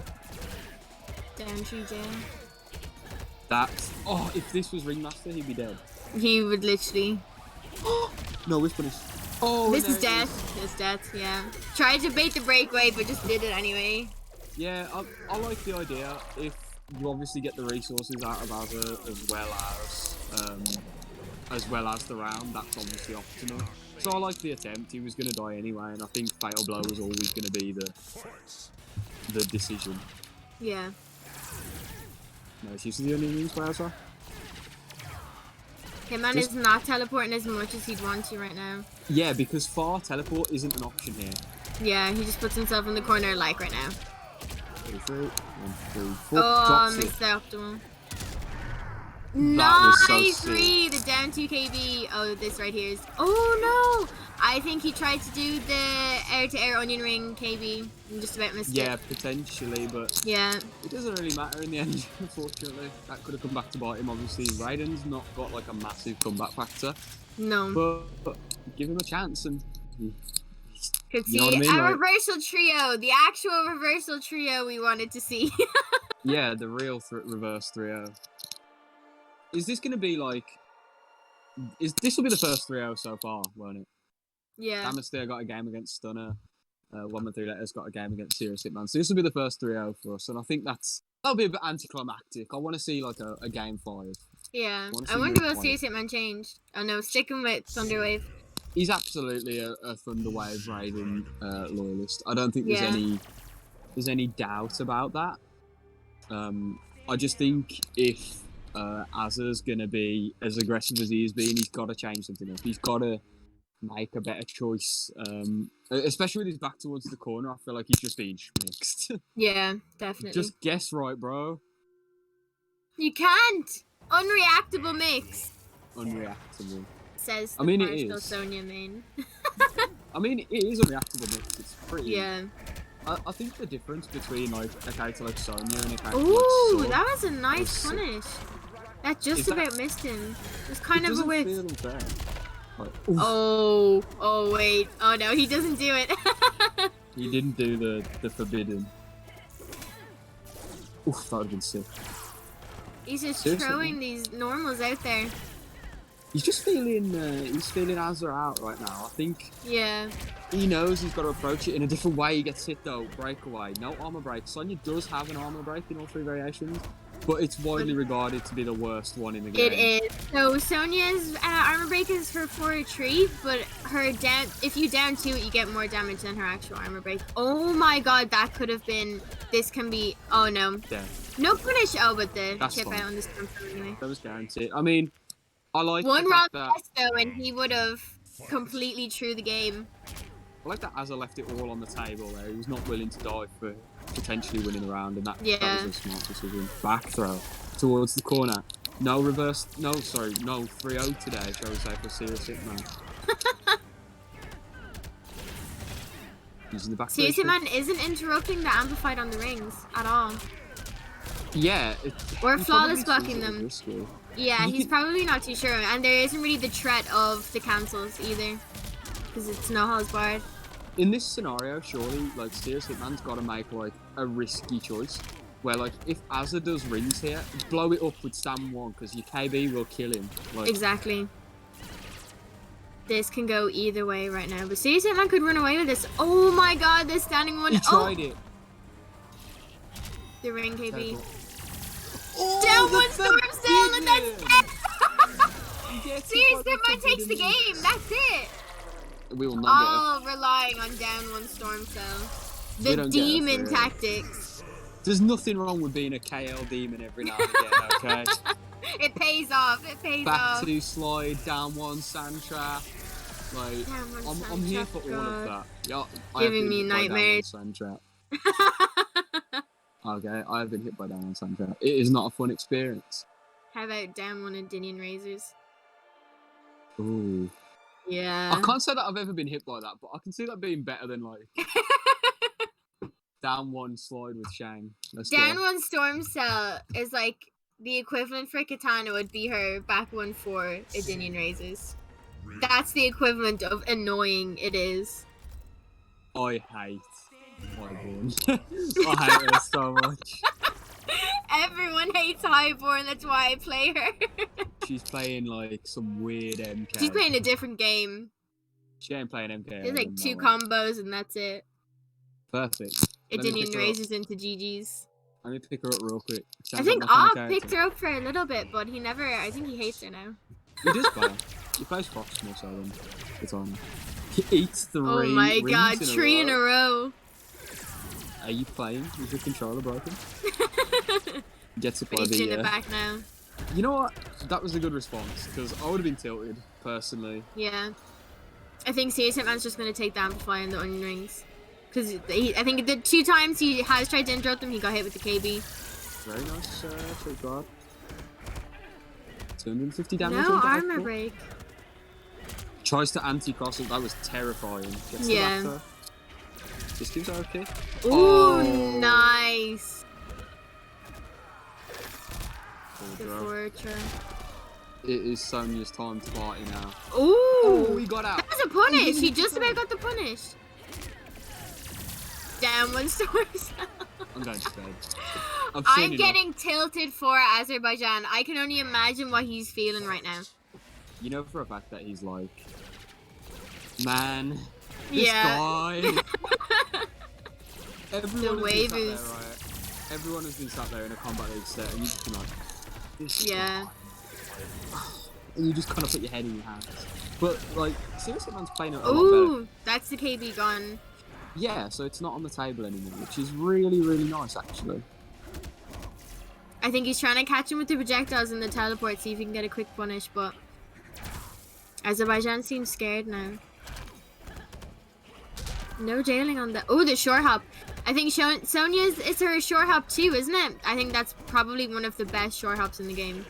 Down to jail. That's if this was Ringmaster, he'd be dead. He would literally. No, we've punished. Oh, This is there it death. This death. Yeah. Tried to bait the breakaway, but just did it anyway. Yeah, I like the idea. If you obviously get the resources out of Azza as well as the round, that's obviously optimal. So I like the attempt. He was going to die anyway, and I think Fatal Blow was always going to be the decision. Yeah. No, she's the only means by Azza. Hitman is not teleporting as much as he'd want to right now. Yeah, because far teleport isn't an option here. Yeah, he just puts himself in the corner like right now. 3, 1, 3, 4. Oh, missed the optimal. was so Nice sick. read, the down 2 KB. Oh, this right here is. Oh no! I think he tried to do the air-to-air onion ring KB and just about missed it. Yeah, potentially, but Yeah. it doesn't really matter in the end, unfortunately. That could have come back to bite him, obviously. Raiden's not got like a massive comeback factor, No. but give him a chance and Could you see know what I mean? a Like, reversal trio, the actual reversal trio we wanted to see. yeah, the real reverse 3-0. Is this going to be like... This will be the first 3-0 so far, won't it? Yeah. Damaster got a game against Stunner. 113 Letters got a game against Serious Hitman. So this will be the first 3-0 for us, and I think that'll be a bit anticlimactic. I want to see like a game 5. Yeah. Wanna I see wonder more what play. Serious Hitman changed. Oh no, sticking with Thunderwave. He's absolutely a Thunderwave Raiden loyalist. I don't think there's any doubt about that. I just think if Azza's gonna be as aggressive as he has been, he's got to change something up. He's got to make a better choice, especially with his back towards the corner. I feel like he's just being mixed. Yeah, definitely. Just guess right, bro. You can't! Unreactable mix, Unreactable. says the I mean, it Marshall is. Sonia main. I mean, it is a reactable mix. It's pretty. Yeah. I think the difference between like a character like Sonya and a character like Ooh, Sword, that was a nice sick. punish. That just Is that- about missed him. It was kind it of a doesn't whiff. feel unfair. Like, Oh wait. Oh no, he doesn't do it. he didn't do the forbidden. Oof, that would have been sick. He's just Seriously, throwing these normals out there. He's just feeling Azza out right now. I think Yeah. he knows he's got to approach it in a different way. He gets hit though, breakaway, no armor break. Sonya does have an armor break in all 3 variations, but it's widely regarded to be the worst one in the game. It is. So Sonia's armor break is her for retreat, but her down. If you down 2 it, you get more damage than her actual armor break. Oh my god, that could have been. This can be. Oh no. Yeah, No punish. Oh, but the That's chip fine. out on this one anyway. that was guaranteed. I mean, I like One the round fact that less though, and he would have completely threw the game. I like that Azza left it all on the table there. He was not willing to die for potentially winning the round, and that Yeah. was a smart decision. Back throw towards the corner. No reverse. No, sorry, no 3-0 today. Shall we say for Serious Hitman? Using the back. Serious throw trick. Hitman isn't interrupting the amplified on the rings at all. Yeah. Or he flawless probably sees blocking it as them. risky. Yeah, You he's could- probably not too sure, and there isn't really the threat of the cancels either, because it's no halls barred. In this scenario, surely, like, Serious Hitman's got to make, like, a risky choice. Where, like, if Azza does rings here, blow it up with Stam 1, because your KB will kill him. Like, Exactly. This can go either way right now, but Serious Hitman could run away with this. Oh my god, the standing one. he tried it. The ring KB. Teleport. Down the one storm cell, and that's forbidden! it! He gets Serious it by the Hitman takes the forbidden. game, that's it! We will not All relying on down one storm cell. We The don't get it demon for real. tactics. There's nothing wrong with being a KL demon every now and again, okay? It pays off, it pays Back off. 2 slide, down 1 sand trap. Like, Down one I'm sand here trap, for all of God. that. Yeah, I have Giving been me hit by down one nightmares. sand trap. Okay, I have been hit by down one sand trap. It is not a fun experience. How about down one Adinian razors? Ooh. Yeah. I can't say that I've ever been hit by that, but I can see that being better than like Down one slide with Shang. Let's Down go. one Storm Cell is like the equivalent for Katana would be her back one for Edinian Raises. That's the equivalent of annoying it is. I hate Highborn. I hate her so much. Everyone hates Highborn, that's why I play her. She's playing like some weird MK. She's playing a different game. She ain't playing MK. There's like 2 combos and that's it. Perfect. Edinian Raises into GG's. Let me pick her up real quick. I think Og picked her up for a little bit, but he never. I think he hates her now. He does play. He plays Fox more so than it's on. He eats 3. Oh my god, 3 in a row. Are you playing? Is your controller broken? Gets to play He's in it back now. You know what? That was a good response because I would have been tilted personally. Yeah, I think Serious Hitman's just gonna take the Amplify and the Onion Rings. Because I think the 2 times he has tried to interrupt them, he got hit with the KB. Very nice trick guard. 250 damage. No armor break. Tries to anti-cross it. That was terrifying. Gets the back to. Just gives her a kick. Ooh, oh. Nice. The Fortune. It is Sonya's time to party now. Ooh. Oh, he got out. That was a punish. He just about got the punish. Damn, one stars. I'm going to bed. I'm getting tilted for Azerbaijan. I can only imagine what he's feeling right now. You know for a fact that he's like, man, this guy. Everyone has been sat there, right? Everyone has been sat there in a combat league set, and you just been like, this guy. And you just kind of put your head in your hands. But like, seriously, man's playing it a lot better. Ooh, that's the KB gun. Yeah, so it's not on the table anymore, which is really, really nice, actually. I think he's trying to catch him with the projectiles and the teleport, see if he can get a quick punish, but Azerbaijan seems scared now. No jailing on the... Oh, the short hop. I think Sonya's is her short hop too, isn't it? I think that's probably one of the best short hops in the game.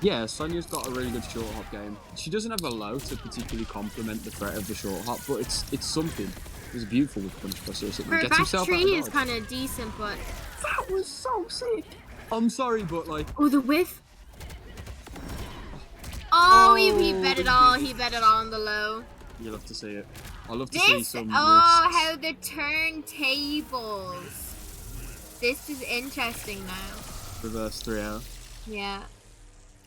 Yeah, Sonya's got a really good short hop game. She doesn't have a low to particularly complement the threat of the short hop, but it's something. It was beautiful with punch plus or something. Her back 3 is kind of decent, but... That was so sick! I'm sorry, but like... Oh, the whiff! Oh, he bet it all. He bet it all on the low. You love to see it. I love to see some Oh, risks. how the turntables. This is interesting now. Reverse 3-0. Yeah.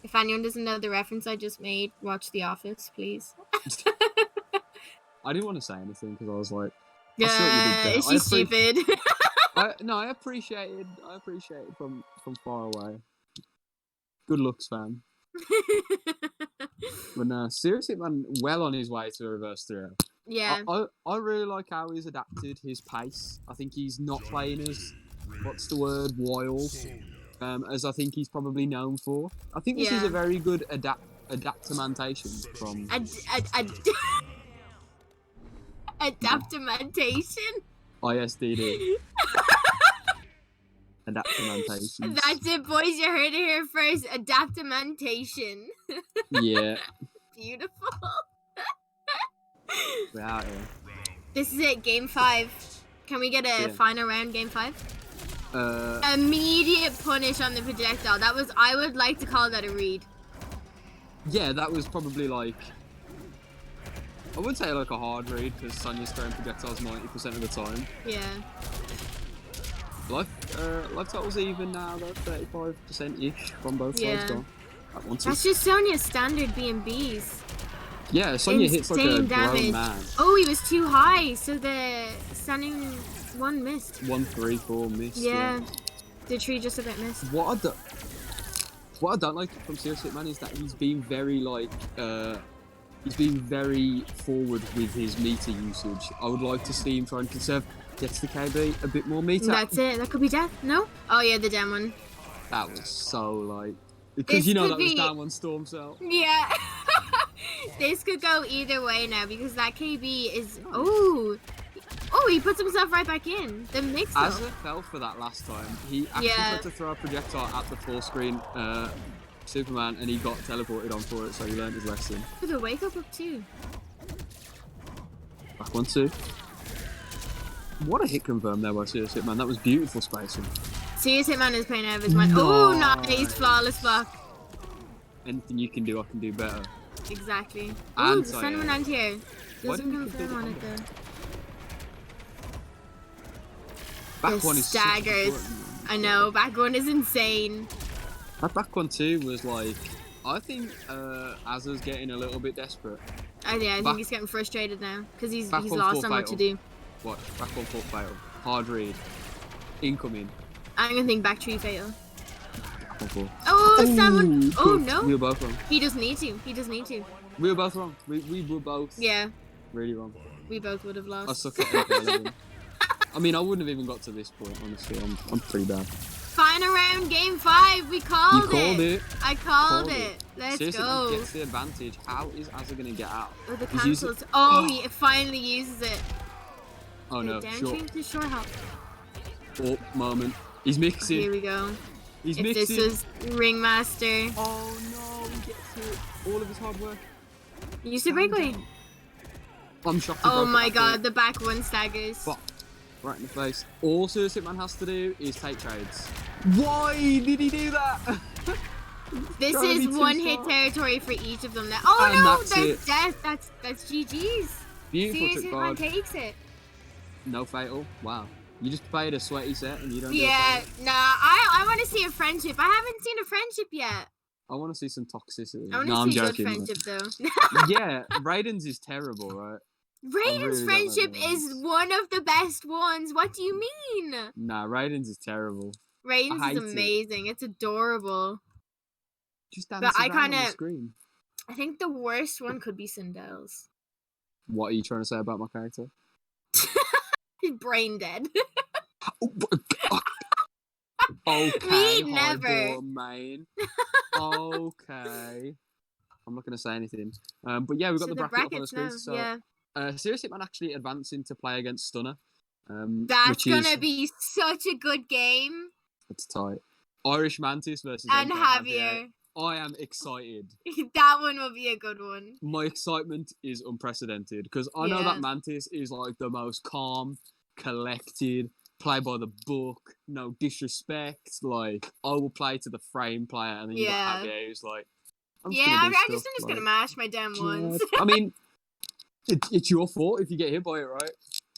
If anyone doesn't know the reference I just made, watch The Office, please. I didn't want to say anything because I was like, yeah, she's stupid. No, I appreciate it from far away. Good looks, fam. But no, seriously, man, well on his way to a reverse 3-0. Yeah. I really like how he's adapted his pace. I think he's not playing as, what's the word, wild, as I think he's probably known for. I think this is a very good adaptation from... Adaptamentation? ISDD. Adaptamentation. That's it, boys. You heard it here first. Adaptamentation. Yeah. Beautiful. We're out here. This is it. Game 5. Can we get a final round? Game 5. Immediate punish on the projectile. That was. I would like to call that a read. Yeah, that was probably like. I would say like a hard read because Sonya's throwing projectiles 90% of the time. Yeah. Life total's even now though, 35%-ish from both sides gone. That's just Sonya's standard B&Bs. Yeah, Sonya hits like a grown man. Oh, he was too high, so the standing one missed. 1-3-4 missed. Yeah. The tree just a bit missed. What I don't like from Serious Hitman is that he's being very like he's being very forward with his meter usage. I would like to see him try and conserve. Gets the KB a bit more meter. That's it. That could be death. No? Oh yeah, the damn one. That was so like because you know that was down one storm cell. Yeah. This could go either way now because that KB is Oh, he puts himself right back in. The mix up. Azza fell for that last time. He actually tried to throw a projectile at the full screen Superman and he got teleported on for it, so he learned his lesson. For the wake up too. Back 1-2. What a hit confirm there by Serious Hitman. That was beautiful spacing. Serious Hitman is playing out of his mind. Oh, nice. Flawless block. Anything you can do, I can do better. Exactly. Oh, the Anti-air. Sunman anti-air. Why Doesn't didn't you confirm do on the it though. Back The one is such a staggers. good- I know, back one is insane. That back one too was like, I think Azza's getting a little bit desperate. I Back- think he's getting frustrated now because he's back one lost full so much to fatal. do. What? Back one full fatal. Hard read. Incoming. I'm gonna think back tree fatal. Back one full. Oh, someone. Ooh, Oh good. no. We were both wrong. He doesn't need to. He doesn't need to. We were both wrong. We were both Yeah, really wrong. we both would have lost. I suck at MK11. I mean, I wouldn't have even got to this point, honestly. I'm pretty bad. Final round, game 5. We called You called it. I called it. Let's Seriously, go. gets the advantage. How is Azza going to get out? Oh, the He's using- cancels. Oh, he finally uses it. Oh no, Down short. tree to short hop. Oh, moment. He's mixing. Here we go. He's If mixing. this is Ringmaster. Oh no, he gets it. All of his hard work. Use the breakaway. I'm shocked. he Oh broke it my after god, it. the back one staggers. Fuck. Right in the face. All Serious Hitman has to do is take trades. Why did he do that? This Trying to is be too one hit smart. territory for each of them now. Oh And no, that's that's it. death. That's GG's. Beautiful Serious trick Hitman guard. takes it. No fatal. Wow. You just played a sweaty set and you don't do a Yeah, fatal. nah, I want to see a friendship. I haven't seen a friendship yet. I want to see some toxicity. I want No, to I'm see a good joking. friendship though. Yeah, Raiden's is terrible, right? Raiden's really don't friendship like is one of the best ones. What do you mean? Nah, Raiden's is terrible. Raiden's hate is it. amazing. It's adorable. Just But dances I around on the kinda- screen. I think the worst one could be Sindel's. What are you trying to say about my character? He's brain dead. Okay, Me never. hardcore main. Okay. I'm not going to say anything. But yeah, we've got So the bracket up on the brackets screen. now, So, yeah. Serious Hitman actually advancing to play against Stunner. That's which gonna is, be such a good game. It's tight. Irish Mantis versus And MK Javier. I am excited. That one will be a good one. My excitement is unprecedented because I know Yeah. that Mantis is like the most calm, collected, play by the book, no disrespect. Like, I will play to the frame player, and then you Yeah. got Javier who's like, I'm Yeah, just I'm gonna do just stuff, gonna like, mash my damn ones. I mean, it's your fault if you get hit by it, right?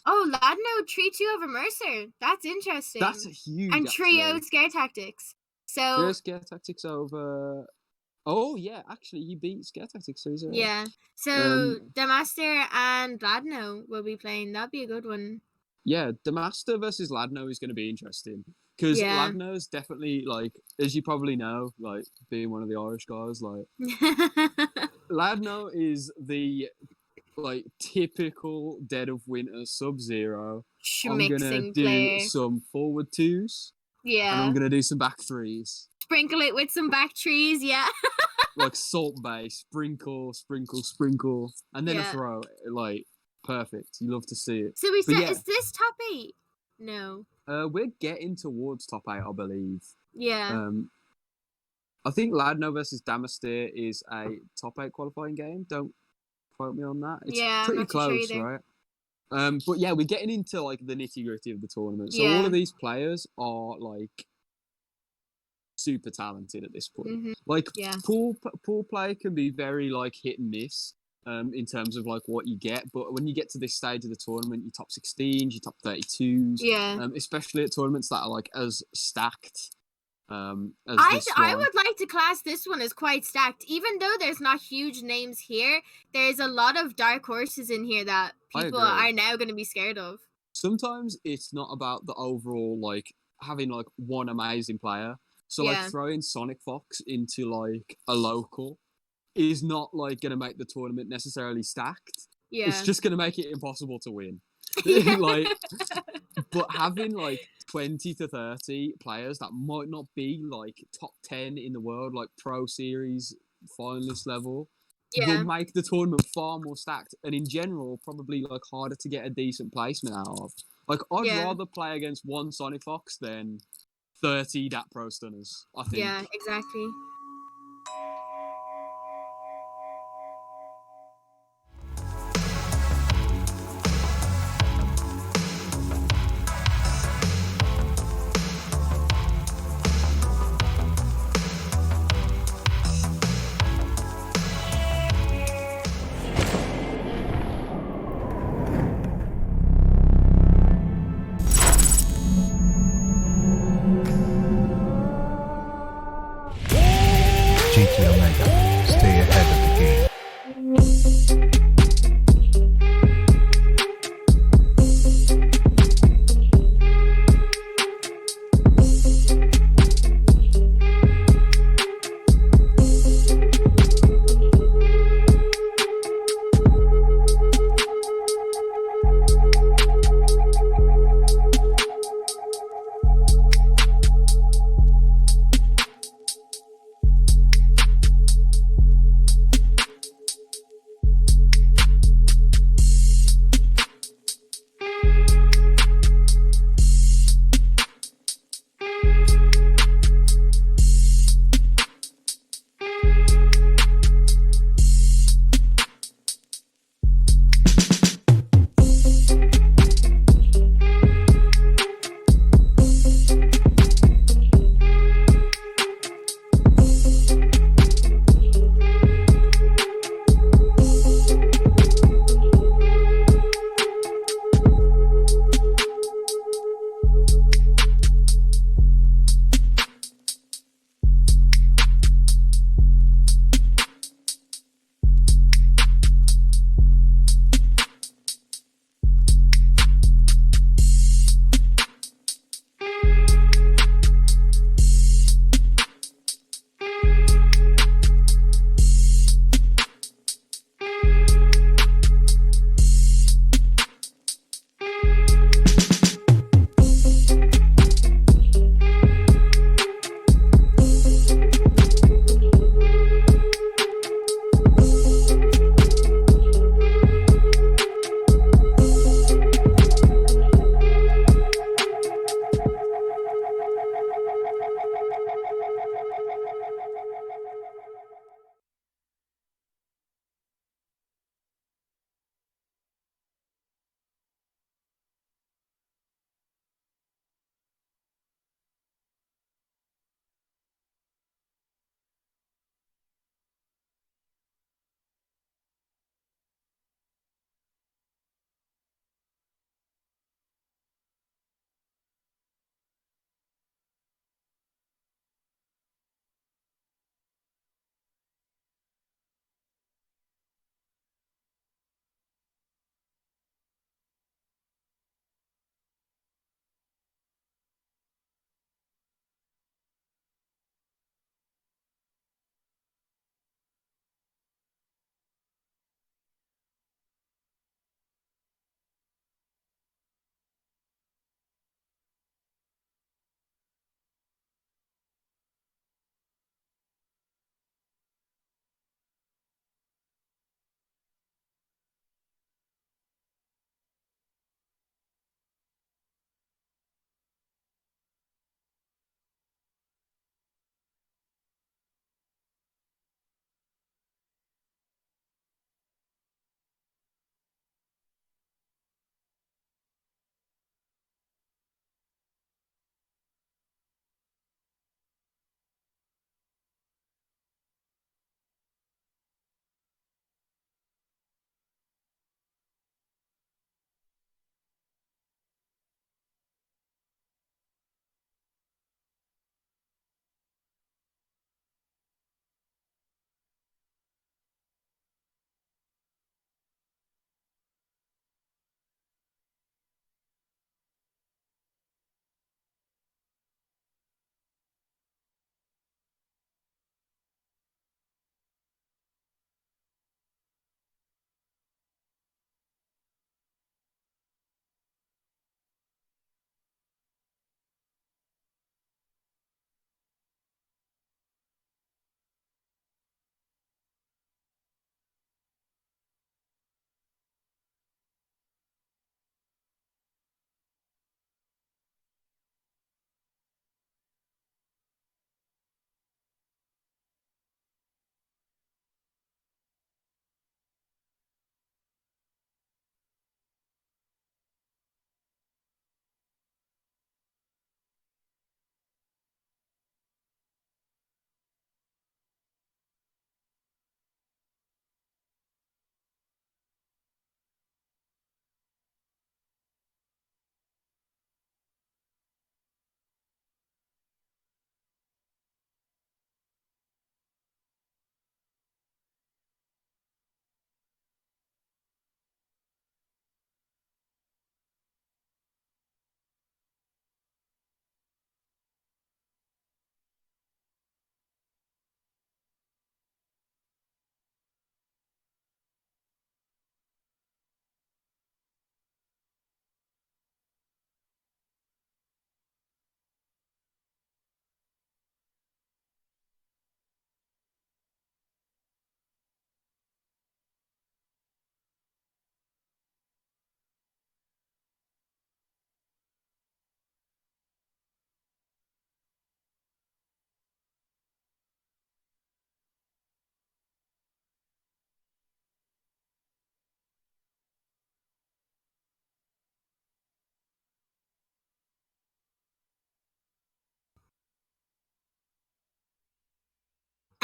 Oh, Ladno tree 2 over Mercer. That's interesting. That's huge. and trio actually. scare tactics. So Trio Scare Tactics over. Oh yeah, actually he beat Scare Tactics, so he's alright. yeah. So Damaster and Ladno will be playing. That'd be a good one. Yeah, Damaster versus Ladno is going to be interesting because Yeah. Ladno's definitely like, as you probably know, like being one of the Irish guys, like Ladno is the like typical Dead of Winter Sub-Zero. I'm gonna Schmixing do player. some forward twos and Yeah. I'm gonna do some back threes, Sprinkle it with some back trees. Yeah. like salt base, sprinkle, and then Yeah. a throw. Like perfect. You love to see it. So we But said, yeah. is this top 8? No. We're getting towards top 8, I believe. Yeah. I think Ladno versus Damaster is a top 8 qualifying game. Don't quote me on that. It's Yeah, I'm pretty not too sure close, either. right? But yeah, we're getting into like the nitty gritty of the tournament. So all Yeah. of these players are like super talented at this point. Mhm. Like Yeah. pool play can be very like hit and miss. In terms of like what you get, but when you get to this stage of the tournament, your top 16s, your top 32s, Yeah. especially at tournaments that are like as stacked as this I one. would like to class this one as quite stacked. Even though there's not huge names here, there's a lot of dark horses in here that I people agree. are now going to be scared of. Sometimes it's not about the overall like having like one amazing player. So Yeah. like throwing Sonic Fox into like a local is not like gonna make the tournament necessarily stacked. Yeah. It's just gonna make it impossible to win. Yeah. Like, but having like 20 to 30 players that might not be like top 10 in the world, like Pro Series finalist level, Yeah. will make the tournament far more stacked, and in general probably like harder to get a decent placement out of. Like, I'd Yeah. rather play against one Sonic Fox than 30 Dat Pro Stunners, I think. Yeah, exactly. to Omega. Stay ahead of the game.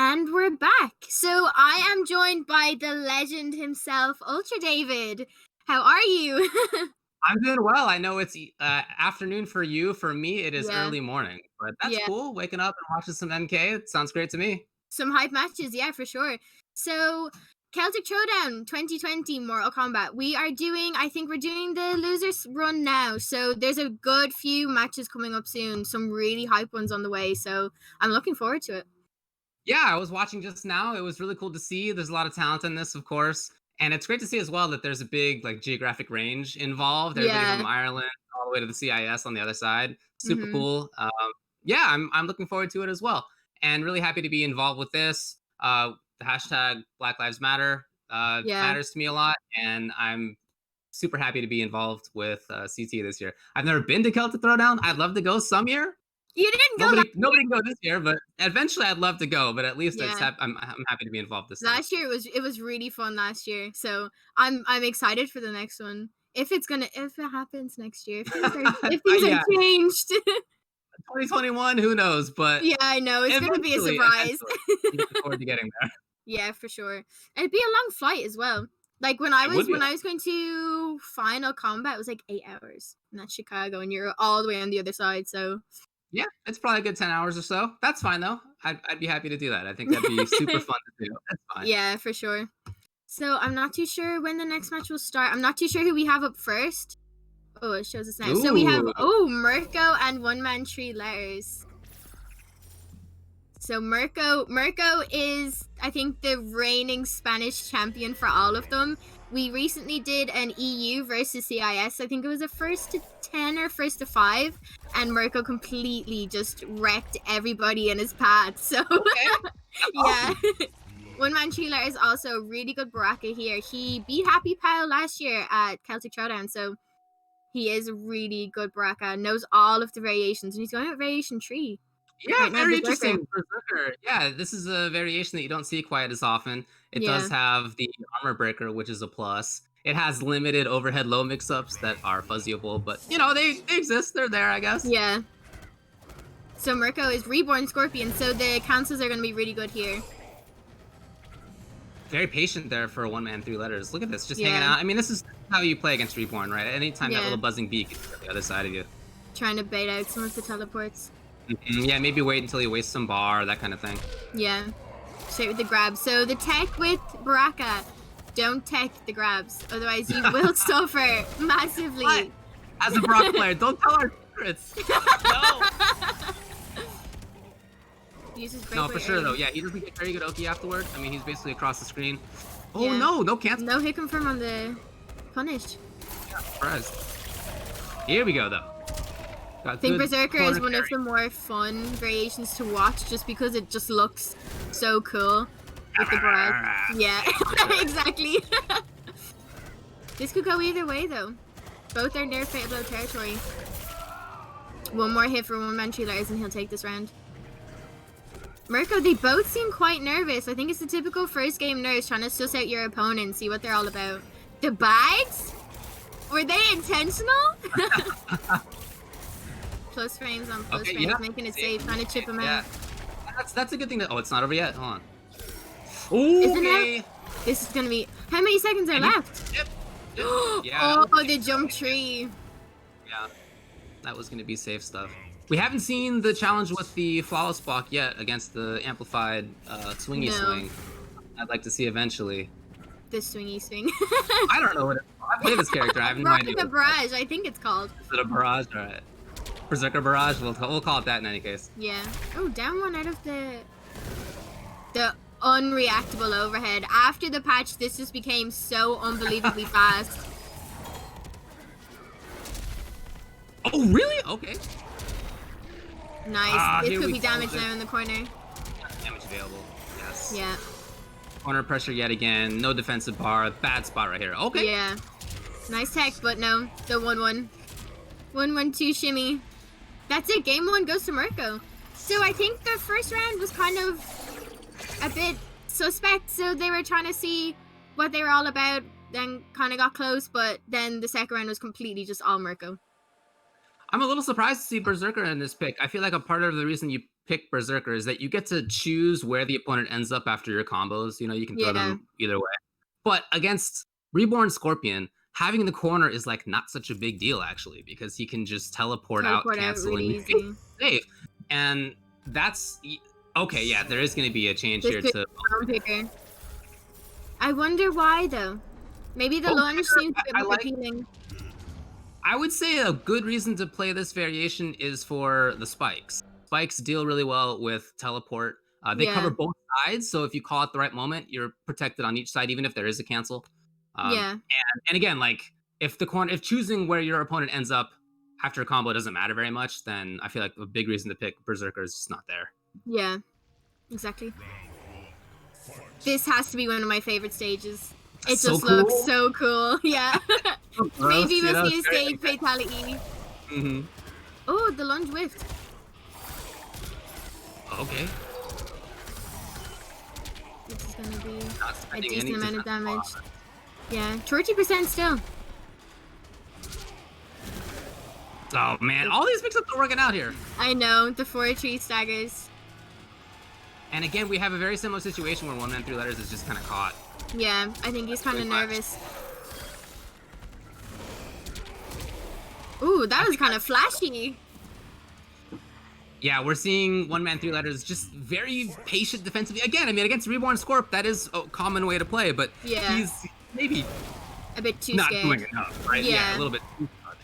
And we're back. So I am joined by the legend himself, Ultra David. How are you? I'm doing well. I know it's afternoon for you. For me, it is Yeah. early morning. But that's Yeah. cool. Waking up and watching some MK. It sounds great to me. Some hype matches, yeah, for sure. So Celtic Throwdown 2020 Mortal Kombat. I think we're doing the losers run now. So there's a good few matches coming up soon. Some really hype ones on the way. So I'm looking forward to it. Yeah, I was watching just now. It was really cool to see. There's a lot of talent in this, of course. And it's great to see as well that there's a big geographic range involved. Everybody from Ireland all the way to the CIS on the other side. Super cool. Yeah, I'm looking forward to it as well. And really happy to be involved with this. The hashtag Black Lives Matter matters to me a lot. And I'm super happy to be involved with CT this year. I've never been to Celtic Throwdown. I'd love to go some year. You didn't go. Nobody can go this year, but eventually I'd love to go. But at least I'm happy to be involved this time. Last year it was really fun last year, so I'm excited for the next one. If it happens next year, if things are changed. 2021, who knows? But yeah, I know it's gonna be a surprise. I'm looking forward to getting there. Yeah, for sure. It'd be a long flight as well. Like when I was going to Final Combat, it was like 8 hours, and that's Chicago, and you're all the way on the other side. So. Yeah, it's probably a good 10 hours or so. That's fine, though. I'd be happy to do that. I think that'd be super fun to do. That's fine. Yeah, for sure. So I'm not too sure when the next match will start. I'm not too sure who we have up first. Oh, it shows us now. So we have, Mirko and One Man 3 Letters. So Mirko is, I think, the reigning Spanish champion for all of them. We recently did an EU versus CIS. I think it was a 1st to 10 or 1st to 5. And Mirko completely just wrecked everybody in his path. So, yeah. One Man 3 Letters is also a really good Baraka here. He beat Happy Pal last year at Celtic Throwdown. So, he is a really good Baraka. Knows all of the variations. And he's going with variation 3. Yeah, very interesting. Berserker. Yeah, this is a variation that you don't see quite as often. It does have the armor breaker, which is a plus. It has limited overhead low mix-ups that are fuzzyable, but they exist. They're there, I guess. Yeah. So Mirko is Reborn Scorpion, so the cancels are going to be really good here. Very patient there for a One Man 3 Letters. Look at this, just hanging out. I mean, this is how you play against Reborn, right? Anytime that little buzzing beak is on the other side of you. Trying to bait out some of the teleports. Yeah, maybe wait until you waste some bar, that kind of thing. Yeah, straight with the grab. So the tech with Baraka, don't tech the grabs, otherwise you will suffer massively. What? As a Brock player, don't tell our secrets. No. No, for sure though. Yeah, he doesn't get very good Oki afterward. I mean, he's basically across the screen. Oh no cancel. No hit confirm on the punish. Yeah, surprised. Here we go though. I think Berserker is one of the more fun variations to watch just because it just looks so cool with the barrage. Yeah, exactly. This could go either way though. Both are near fatal blow territory. One more hit for One Man 3 Letters and he'll take this round. Mirko, they both seem quite nervous. I think it's the typical first game nerves trying to suss out your opponent, see what they're all about. The bags? Were they intentional? Plus frames on plus frames, making it safe, trying to chip him out. That's a good thing to. Oh, it's not over yet. Hold on. Okay. This is gonna be. How many seconds are left? Yep. Oh, the jump tree. Yeah, that was gonna be safe stuff. We haven't seen the challenge with the flawless block yet against the amplified swingy swing. I'd like to see eventually. The swingy swing. I don't know what it is. I play this character. I have no idea. The barrage, I think it's called. Is it a barrage? All right. Berserker barrage. We'll call it that in any case. Yeah. Oh, down one out of the unreactable overhead. After the patch, this just became so unbelievably fast. Oh, really? Okay. Nice. This could be damage now in the corner. Damage available. Yes. Yeah. Corner pressure yet again. No defensive bar. Bad spot right here. Okay. Yeah. Nice tech, but no. The 1-1. 1-1-2 shimmy. That's it. Game 1 goes to Mirko. So I think the first round was kind of a bit suspect. So they were trying to see what they were all about. Then kind of got close. But then the second round was completely just all Mirko. I'm a little surprised to see Berserker in this pick. I feel like a part of the reason you pick Berserker is that you get to choose where the opponent ends up after your combos. You know, you can throw them either way. But against Reborn Scorpion, having the corner is like not such a big deal actually, because he can just teleport out, cancel, really and you safe. And that's okay. Yeah, there is going to be a change here to. Picker. I wonder why though. Maybe the launch seems a bit more appealing. I would say a good reason to play this variation is for the spikes. Spikes deal really well with teleport. They cover both sides, so if you call at the right moment, you're protected on each side, even if there is a cancel. And again, like if choosing where your opponent ends up after a combo doesn't matter very much, then I feel like a big reason to pick Berserker is just not there. Yeah, exactly. This has to be one of my favorite stages. It so just cool. looks so cool. Yeah. Maybe you know, we'll see a stage fatality. Oh, the lunge whiffed. Okay. This is gonna be a any decent amount of damage. Yeah, 30% still. Oh man, all these mix-ups are working out here. I know, the 4-3 staggers. And again, we have a very similar situation where 1 man 3 letters is just kind of caught. Yeah, I think he's kind of nervous. Ooh, that was kind of flashy. Yeah, we're seeing 1 man 3 letters just very patient defensively. Again, I mean, against Reborn Scorp, that is a common way to play, but he's maybe a bit too not scared. doing enough, right? Yeah, a little bit too hard.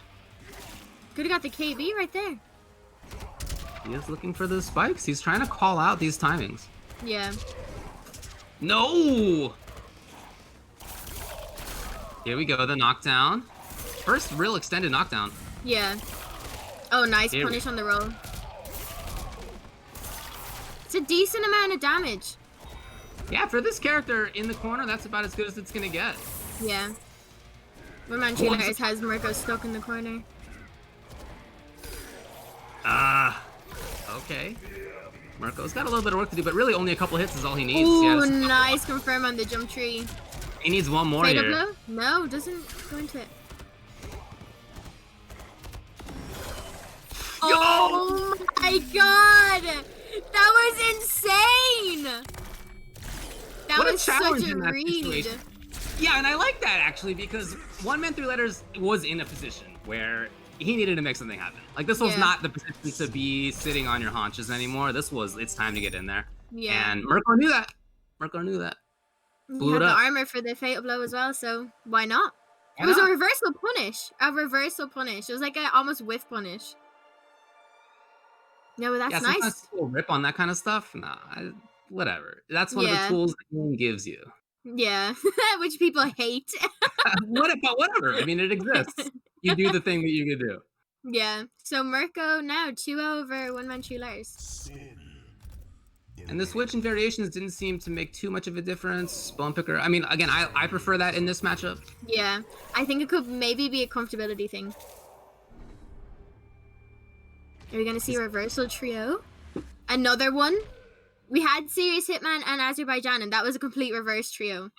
Could have got the KB right there. He is looking for the spikes. He's trying to call out these timings. Yeah. No! Here we go, the knockdown. First real extended knockdown. Yeah. Oh, nice punish on the roll. It's a decent amount of damage. Yeah, for this character in the corner, that's about as good as it's gonna get. Yeah. Romanchulas has Mirko stuck in the corner. Okay. Mirko's got a little bit of work to do, but really only a couple hits is all he needs. Ooh, nice confirm on the jump tree. He needs one more Fade here. blow? No, doesn't go into it. Yo! Oh my god! That was insane! That was such a read. Yeah, and I like that actually, because 1 man 3 letters was in a position where he needed to make something happen. Like this was not the position to be sitting on your haunches anymore. This was, it's time to get in there. Yeah. And Mirko knew that. Mirko knew that. You have the armor for the fatal blow as well, so why not? It was a reversal punish. A reversal punish. It was like an almost whiff punish. No, but that's nice. People rip on that kind of stuff. Nah, whatever. That's one of the tools the game gives you. Yeah, which people hate. Whatever. I mean, it exists. You do the thing that you can do. Yeah. So Mirko now 2 over 1 man 2 layers. And the switch and variations didn't seem to make too much of a difference. Bone picker. I mean, again, I prefer that in this matchup. Yeah, I think it could maybe be a comfortability thing. Are we gonna see a reversal trio? Another one? We had Serious Hitman and Azerbaijan, and that was a complete reverse trio.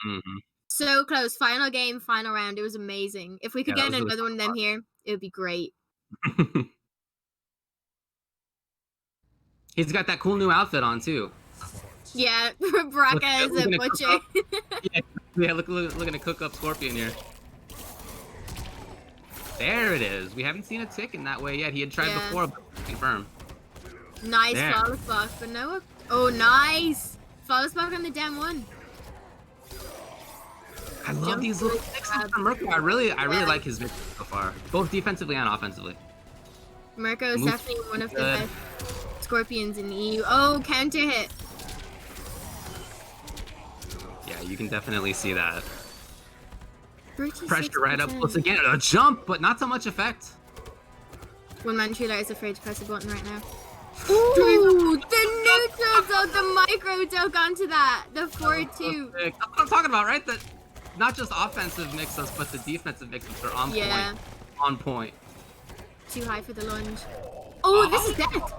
So close. Final game, final round. It was amazing. If we could get another one of them here, it would be great. He's got that cool new outfit on too. Yeah, Baraka is a butcher. Yeah, looking to cook up Scorpion here. There it is. We haven't seen a tick in that way yet. He had tried before, but confirm. Nice flawless block, but no. Oh, nice! Flawless block on the Dem 1. I love these little mixes from Mirko. I really like his mixes so far, both defensively and offensively. Mirko is definitely one of the best Scorpions in the EU. Oh, counter hit. Yeah, you can definitely see that. 36%. Pressure right up close again. A jump, but not so much effect. 1 man 2 is afraid to press a button right now. Ooh, the neutral dunk, the micro dunk onto that. The 4-2. That's what I'm talking about, right? That not just offensive mix-ups, but the defensive mix-ups are on point. On point. Too high for the lunge. Oh, this is death.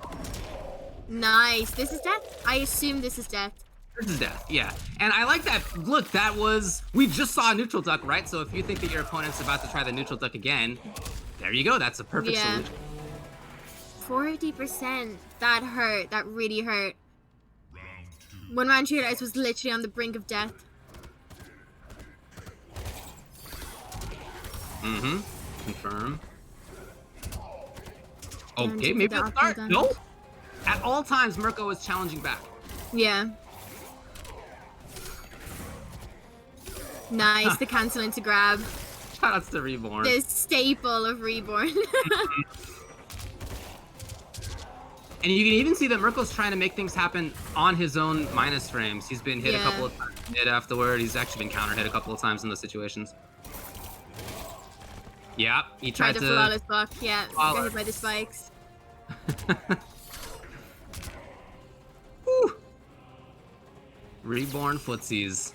Nice. This is death? I assume this is death. This is death, yeah. And I like that. Look, that was... We just saw a neutral duck, right? So if you think that your opponent's about to try the neutral duck again, there you go. That's a perfect solution. 40%. That hurt. That really hurt. One man shooter was literally on the brink of death. Confirm. Okay, maybe a start. No. At all times, Mirko is challenging back. Yeah. Nice, the cancel into grab. Shoutouts to Reborn. The staple of Reborn. And you can even see that Mirko's trying to make things happen on his own minus frames. He's been hit a couple of times, hit afterward. He's actually been counter hit a couple of times in those situations. Yeah, he tried to flawless block. Yeah, got hit by the spikes. Reborn footsies.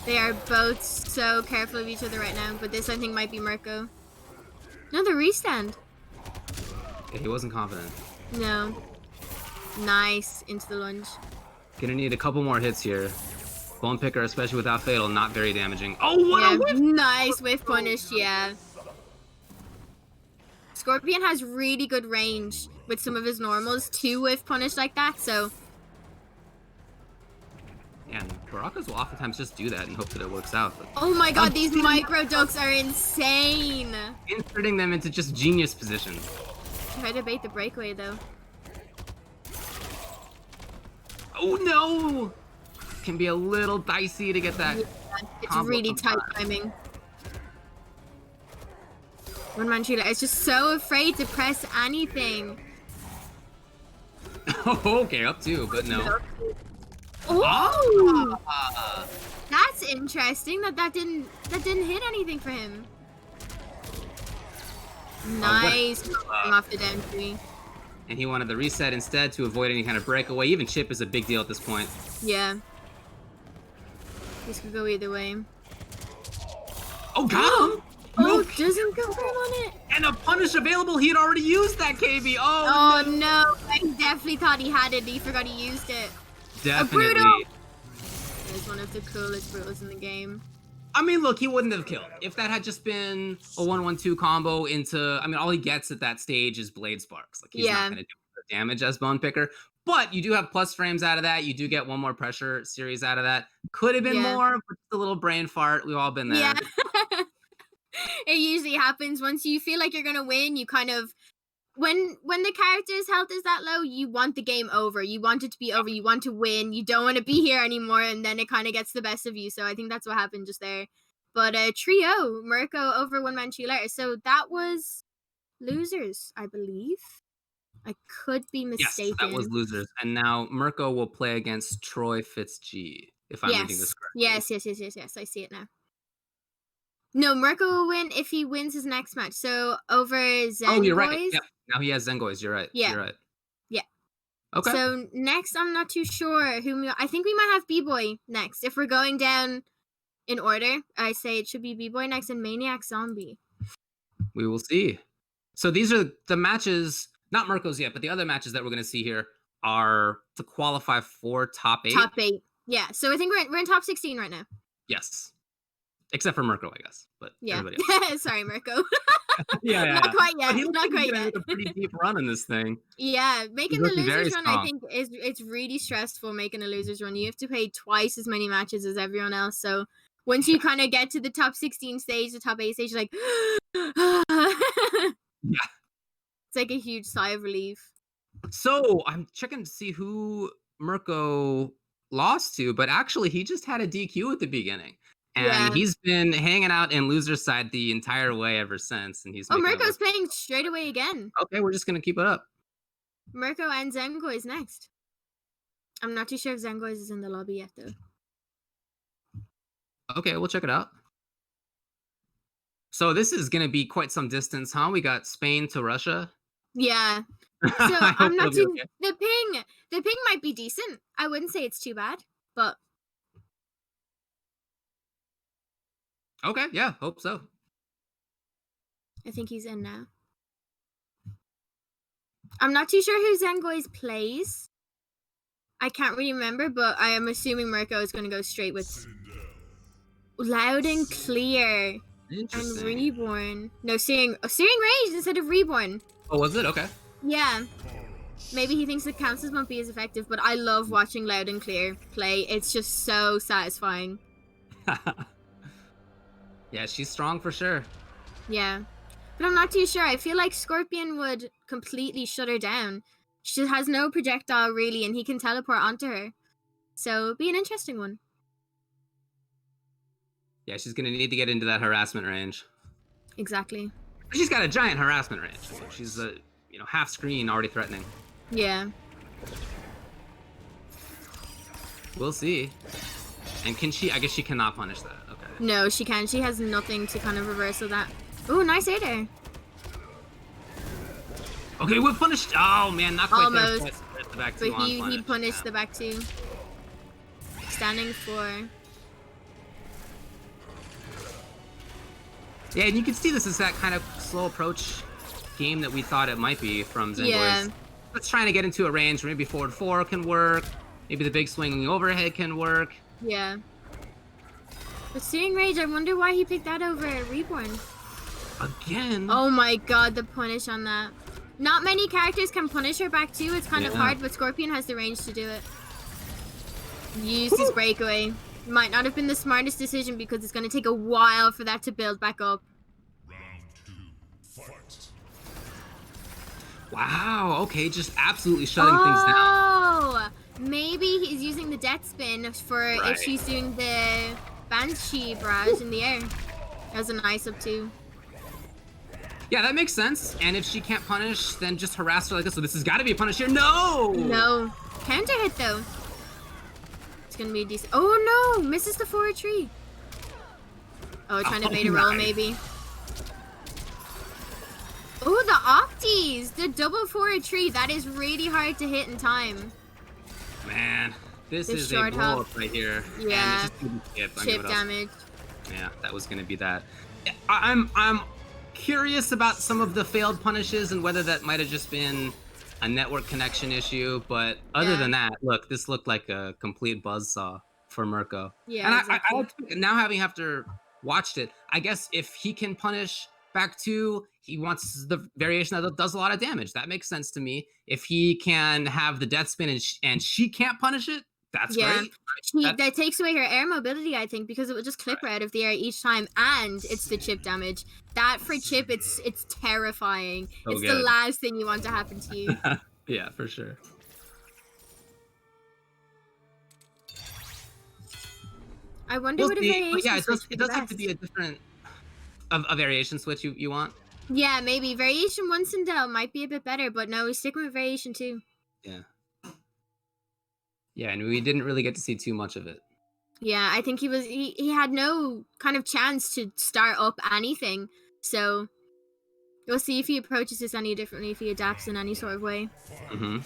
They are both so careful of each other right now, but this I think might be Mirko. No, the restand. Yeah, he wasn't confident. No. Nice, into the lunge. Gonna need a couple more hits here. Bone Picker, especially without Fatal, not very damaging. Oh, what a whiff! Nice whiff punish, yeah. Scorpion has really good range with some of his normals to whiff punish like that, so... And Barakas will oftentimes just do that and hope that it works out. But oh my god, these micro ducks are insane! Inserting them into just genius positions. Try to bait the breakaway, though. Oh no! Can be a little dicey to get that. Yeah, it's really tight timing. One man shooter is just so afraid to press anything. Okay, up two, but no. Oh! That's interesting that didn't hit anything for him. Nice, off the down three. And he wanted the reset instead to avoid any kind of breakaway. Even chip is a big deal at this point. Yeah. This could go either way. Oh, got him! Oh, doesn't confirm on it. And a punish available. He had already used that KB. Oh no! I definitely thought he had it. He forgot he used it. Definitely. It is one of the coolest brutals in the game. I mean, look, he wouldn't have killed. If that had just been a 1-1-2 combo into... I mean, all he gets at that stage is Blade Sparks. Like, he's not going to do the damage as Bone Picker. But you do have plus frames out of that. You do get one more pressure series out of that. Could have been more, but just a little brain fart. We've all been there. Yeah. It usually happens. Once you feel like you're going to win, you kind of... When the character's health is that low, you want the game over. You want it to be over. You want to win. You don't want to be here anymore, and then it kind of gets the best of you. So I think that's what happened just there. But trio, Mirko over One Man Chiller. So that was losers, I believe. I could be mistaken. Yes, that was losers. And now Mirko will play against Troy FitzG, if I'm reading this correctly. Yes. I see it now. No, Mirko will win if he wins his next match. So over Zengoys. Oh, you're right. Yeah. Now he has Zengoys. You're right. Yeah. You're right. Yeah. Okay. So next, I'm not too sure who. I think we might have B-Boy next. If we're going down in order, I say it should be B-Boy next and Maniac Zombie. We will see. So these are the matches, not Mirko's yet, but the other matches that we're going to see here are to qualify for top 8. Top 8. Yeah. So I think we're in top 16 right now. Yes. Except for Mirko, I guess. But everybody else. Sorry, Mirko. Yeah. Not quite yet. Not quite yet. A pretty deep run in this thing. Yeah, making the losers run, I think, it's really stressful. Making a losers run, you have to play twice as many matches as everyone else. So once you kind of get to the top 16 stage, the top 8 stage, you're like, yeah, it's like a huge sigh of relief. So I'm checking to see who Mirko lost to, but actually he just had a DQ at the beginning. And he's been hanging out in loser side the entire way ever since. And he's Mirko's playing straight away again. Okay, we're just gonna keep it up. Mirko and Zengoys next. I'm not too sure if Zengoys is in the lobby yet, though. Okay, we'll check it out. So this is gonna be quite some distance, huh? We got Spain to Russia. Yeah. So I'm not too. Okay. The ping might be decent. I wouldn't say it's too bad, but. Okay, yeah, hope so. I think he's in now. I'm not too sure who Zengoys plays. I can't really remember, but I am assuming Mirko is going to go straight with Loud and Clear and Reborn. No, Searing Rage instead of Reborn. Oh, was it? Okay. Yeah. Maybe he thinks the counters won't be as effective, but I love watching Loud and Clear play. It's just so satisfying. Yeah, she's strong for sure. Yeah. But I'm not too sure. I feel like Scorpion would completely shut her down. She has no projectile really, and he can teleport onto her. So it'd be an interesting one. Yeah, she's gonna need to get into that harassment range. Exactly. She's got a giant harassment range. So she's a half screen already threatening. Yeah. We'll see. And can she? I guess she cannot punish that. Okay. No, she can. She has nothing to kind of reversal that. Oh, nice air there. Okay, we're punished. Oh man, not quite Almost. there. But the back two But he unpunished. punished Yeah. the back two. Standing for. Yeah, and you can see this is that kind of slow approach game that we thought it might be from Zenboys. Yeah. It's trying to get into a range where maybe forward 4 can work, maybe the big swinging overhead can work. Yeah. But Searing Rage, I wonder why he picked that over Reborn. Again. Oh my god, the punish on that. Not many characters can punish her back too. It's kind of hard, but Scorpion has the range to do it. Used his breakaway. Might not have been the smartest decision because it's going to take a while for that to build back up. Wow, okay, just absolutely shutting things down. Oh! Maybe he's using the death spin for Right. if she's doing the Banshee barrage in the air. That was a nice up too. Yeah, that makes sense. And if she can't punish, then just harass her like this. So this has got to be a punish here. No! No. Counter hit though. It's gonna be a decent. Oh no! Misses the forward tree. Oh, trying to bait a roll maybe. Oh, the Octies! The double forward tree. That is really hard to hit in time. Man, this The is a short blow hop. up right here. Yeah. And it's just gonna be chip. I mean, Chip what else? damage. Yeah, that was gonna be that. I'm curious about some of the failed punishes and whether that might have just been a network connection issue. But other Yeah. than that, look, this looked like a complete buzzsaw for Mirko. Yeah, And exactly. I like now having after watched it, I guess if he can punish back two, he wants the variation that does a lot of damage. That makes sense to me. If he can have the death spin and she can't punish it, that's great. That takes away her air mobility, I think, because it will just clip her out of the air each time, and it's the chip damage. That for chip, it's terrifying. So it's the good. last thing you want to happen to you. Yeah, for sure. I wonder We'll what a see, variation but yeah, switch it would does be have to best. be a different a variation switch you want. Yeah, maybe variation 1 Sindel might be a bit better, but no, we're sticking with variation 2. Yeah. Yeah, and we didn't really get to see too much of it. Yeah, I think he had no kind of chance to start up anything. So we'll see if he approaches this any differently, if he adapts in any sort of way. Mm-hmm.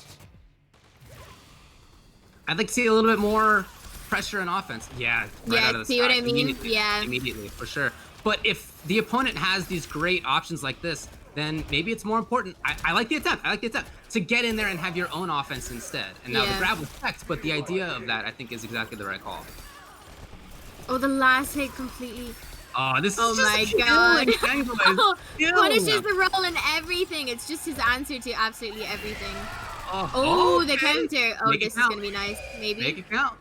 I'd like to see a little bit more pressure and offense. Yeah, right out of the see what start, I mean? immediately, Yeah. Immediately, for sure. But if the opponent has these great options like this, then maybe it's more important. I like the attempt. To get in there and have your own offense instead. And now the Yeah. grab will affect, but the idea of that, I think, is exactly the right call. Oh, the last hit completely. Oh, this is Oh just my killing god. Zenboys. Punishes the roll and everything. It's just his answer to absolutely everything. Oh, Oh, the okay. counter. Oh, Make it this is count. gonna be nice. Maybe. Make it count.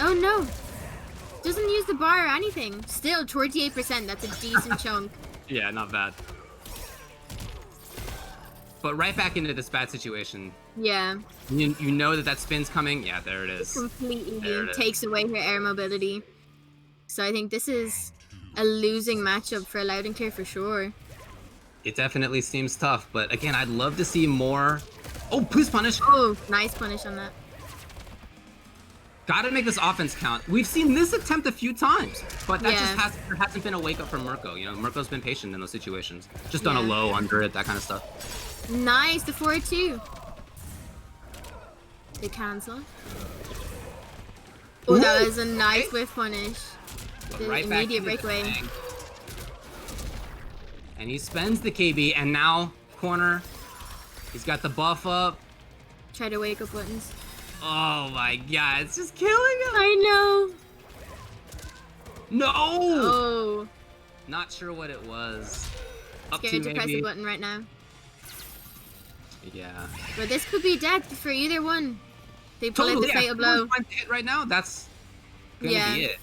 Oh no. Doesn't use the bar or anything. Still, 28%. That's a decent chunk. Yeah, not bad. But right back into this bad situation. Yeah. You know that spin's coming. Yeah, there it is. Completely There it is. takes away her air mobility. So I think this is a losing matchup for Loud and Clear for sure. It definitely seems tough, but again, I'd love to see more. Oh, please punish. Oh, nice punish on that. Gotta make this offense count. We've seen this attempt a few times, but that Yeah. there hasn't been a wake up from Mirko. You know, Mirko's been patient in those situations. Just on a Yeah. low, under it, that kind of stuff. Nice, the 4-2. The cancel. Oh, that Ooh, was a nice okay. whiff punish. But The right back immediate into this breakaway. thing. And he spends the KB, and now corner. He's got the buff up. Try to wake up buttons. Oh my god, it's just killing him. I know. No! Oh, Not sure what it was. Up scared to press maybe. the button right now. Yeah. But this could be death for either one. They pull out the fatal blow. Right now, that's gonna be it.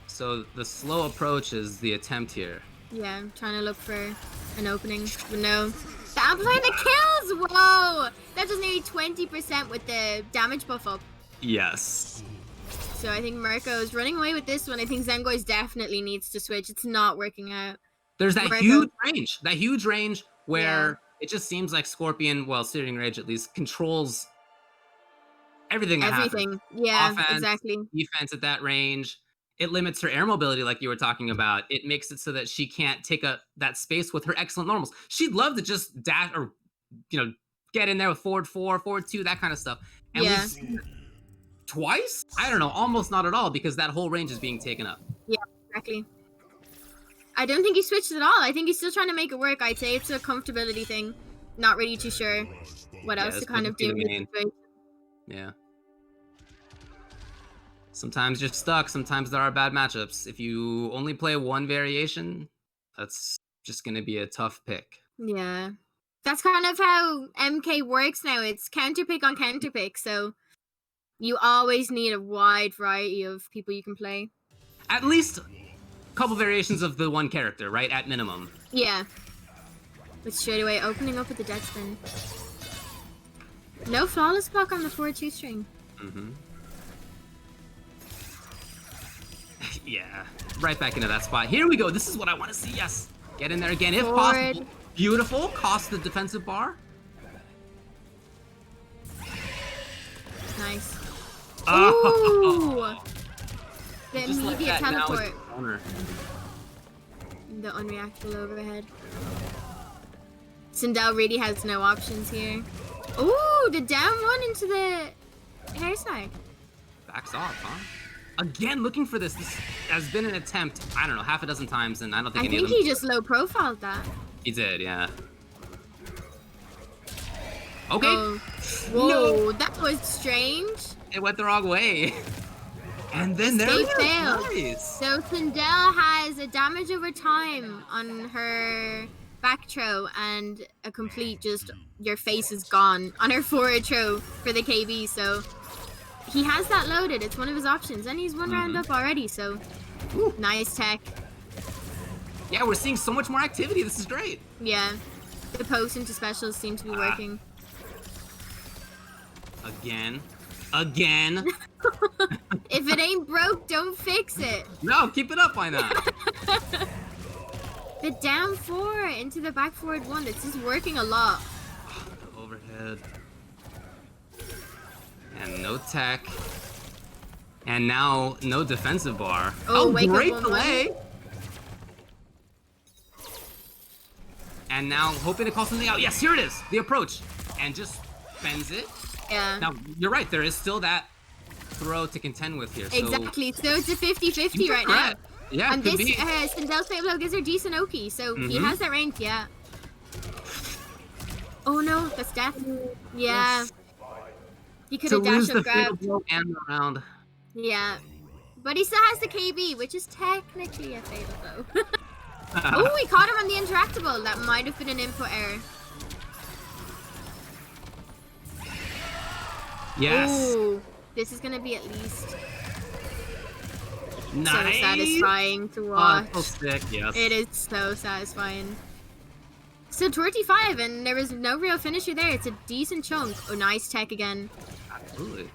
So the slow approach is the attempt here. Yeah, I'm trying to look for an opening, but no. The amplifying the kills! Whoa! That does nearly 20% with the damage buff up. Yes. So I think Mirko is running away with this one. I think Zengoi's definitely needs to switch. It's not working out. There's that huge range where it just seems like Scorpion, well, Searing Rage at least, controls everything that happens. Yeah, Offense, exactly. Defense at that range. It limits her air mobility, like you were talking about. It makes it so that she can't take that space with her excellent normals. She'd love to just dash or, get in there with forward 4, forward 2, that kind of stuff. And we've seen it twice? I don't know, almost not at all, because that whole range is being taken up. Yeah, exactly. I don't think he switched at all. I think he's still trying to make it work. I'd say it's a comfortability thing. Not really too sure what else to kind of do. Yeah. Sometimes you're stuck. Sometimes there are bad matchups. If you only play one variation, that's just going to be a tough pick. Yeah. That's kind of how MK works now. It's counter pick on counter pick. So you always need a wide variety of people you can play. At least a couple variations of the one character, right? At minimum. Yeah. But straight away opening up with the dead spin. No flawless block on the 4-2 string. Mm-hmm. Yeah, right back into that spot. Here we go. This is what I want to see. Yes. Get in there again if possible. Beautiful. Cost the defensive bar. Nice. Oh. Ooh. The immediate teleport. The unreactable overhead. Sindel really has no options here. Ooh, the down one into the hair snag. Backs off, huh? Again, looking for this. This has been an attempt, I don't know, half a dozen times, and I don't think any of them... I think he just low-profiled that. He did, yeah. Okay. Oh. Whoa, no. That was strange. It went the wrong way. And then there it failed. Nice. So Sindel has a damage over time on her back throw and a complete just your face is gone on her forward throw for the KB, so... He has that loaded. It's one of his options. And he's one round up already, so... Ooh, nice tech. Yeah, we're seeing so much more activity. This is great. Yeah. The post into specials seem to be working. Again. If it ain't broke, don't fix it. No, keep it up, why not? The down 4 into the back forward 1. This is working a lot. Overhead. And no tech. And now no defensive bar. Oh, great delay! And now hoping to call something out. Yes, here it is! The approach. And just bends it. Yeah. Now, you're right. There is still that throw to contend with here. Exactly. So it's a 50-50 right now. Yeah, and this Sindel's fatal blow gives her decent Oki. So he has that range, yeah. Oh no, that's death. Yeah. Yes. He could have dashed up grab. And around. Yeah. But he still has the KB, which is technically a fatal blow. Oh, he caught him on the interactable. That might have been an input error. Yes. Ooh, this is gonna be at least nice. So satisfying to watch. Oh, so sick, yes. It is so satisfying. So 25, and there was no real finisher there. It's a decent chunk. Oh, nice tech again. Absolutely.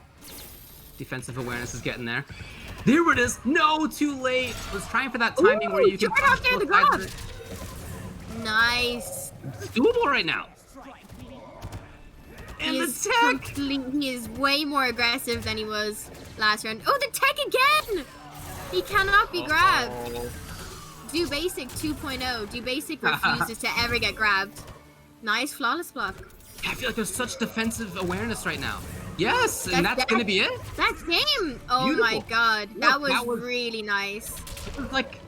Defensive awareness is getting there. There it is. No, too late. Was trying for that timing where you can. Right out there, the grab. Nice. It's doable right now. And the tech. He is way more aggressive than he was last round. Oh, the tech again. He cannot be grabbed. Do basic 2.0. Do basic refuses to ever get grabbed. Nice flawless block. I feel like there's such defensive awareness right now. Yes, and that's gonna be it. That's game. Oh beautiful. My god, that was really nice. It was like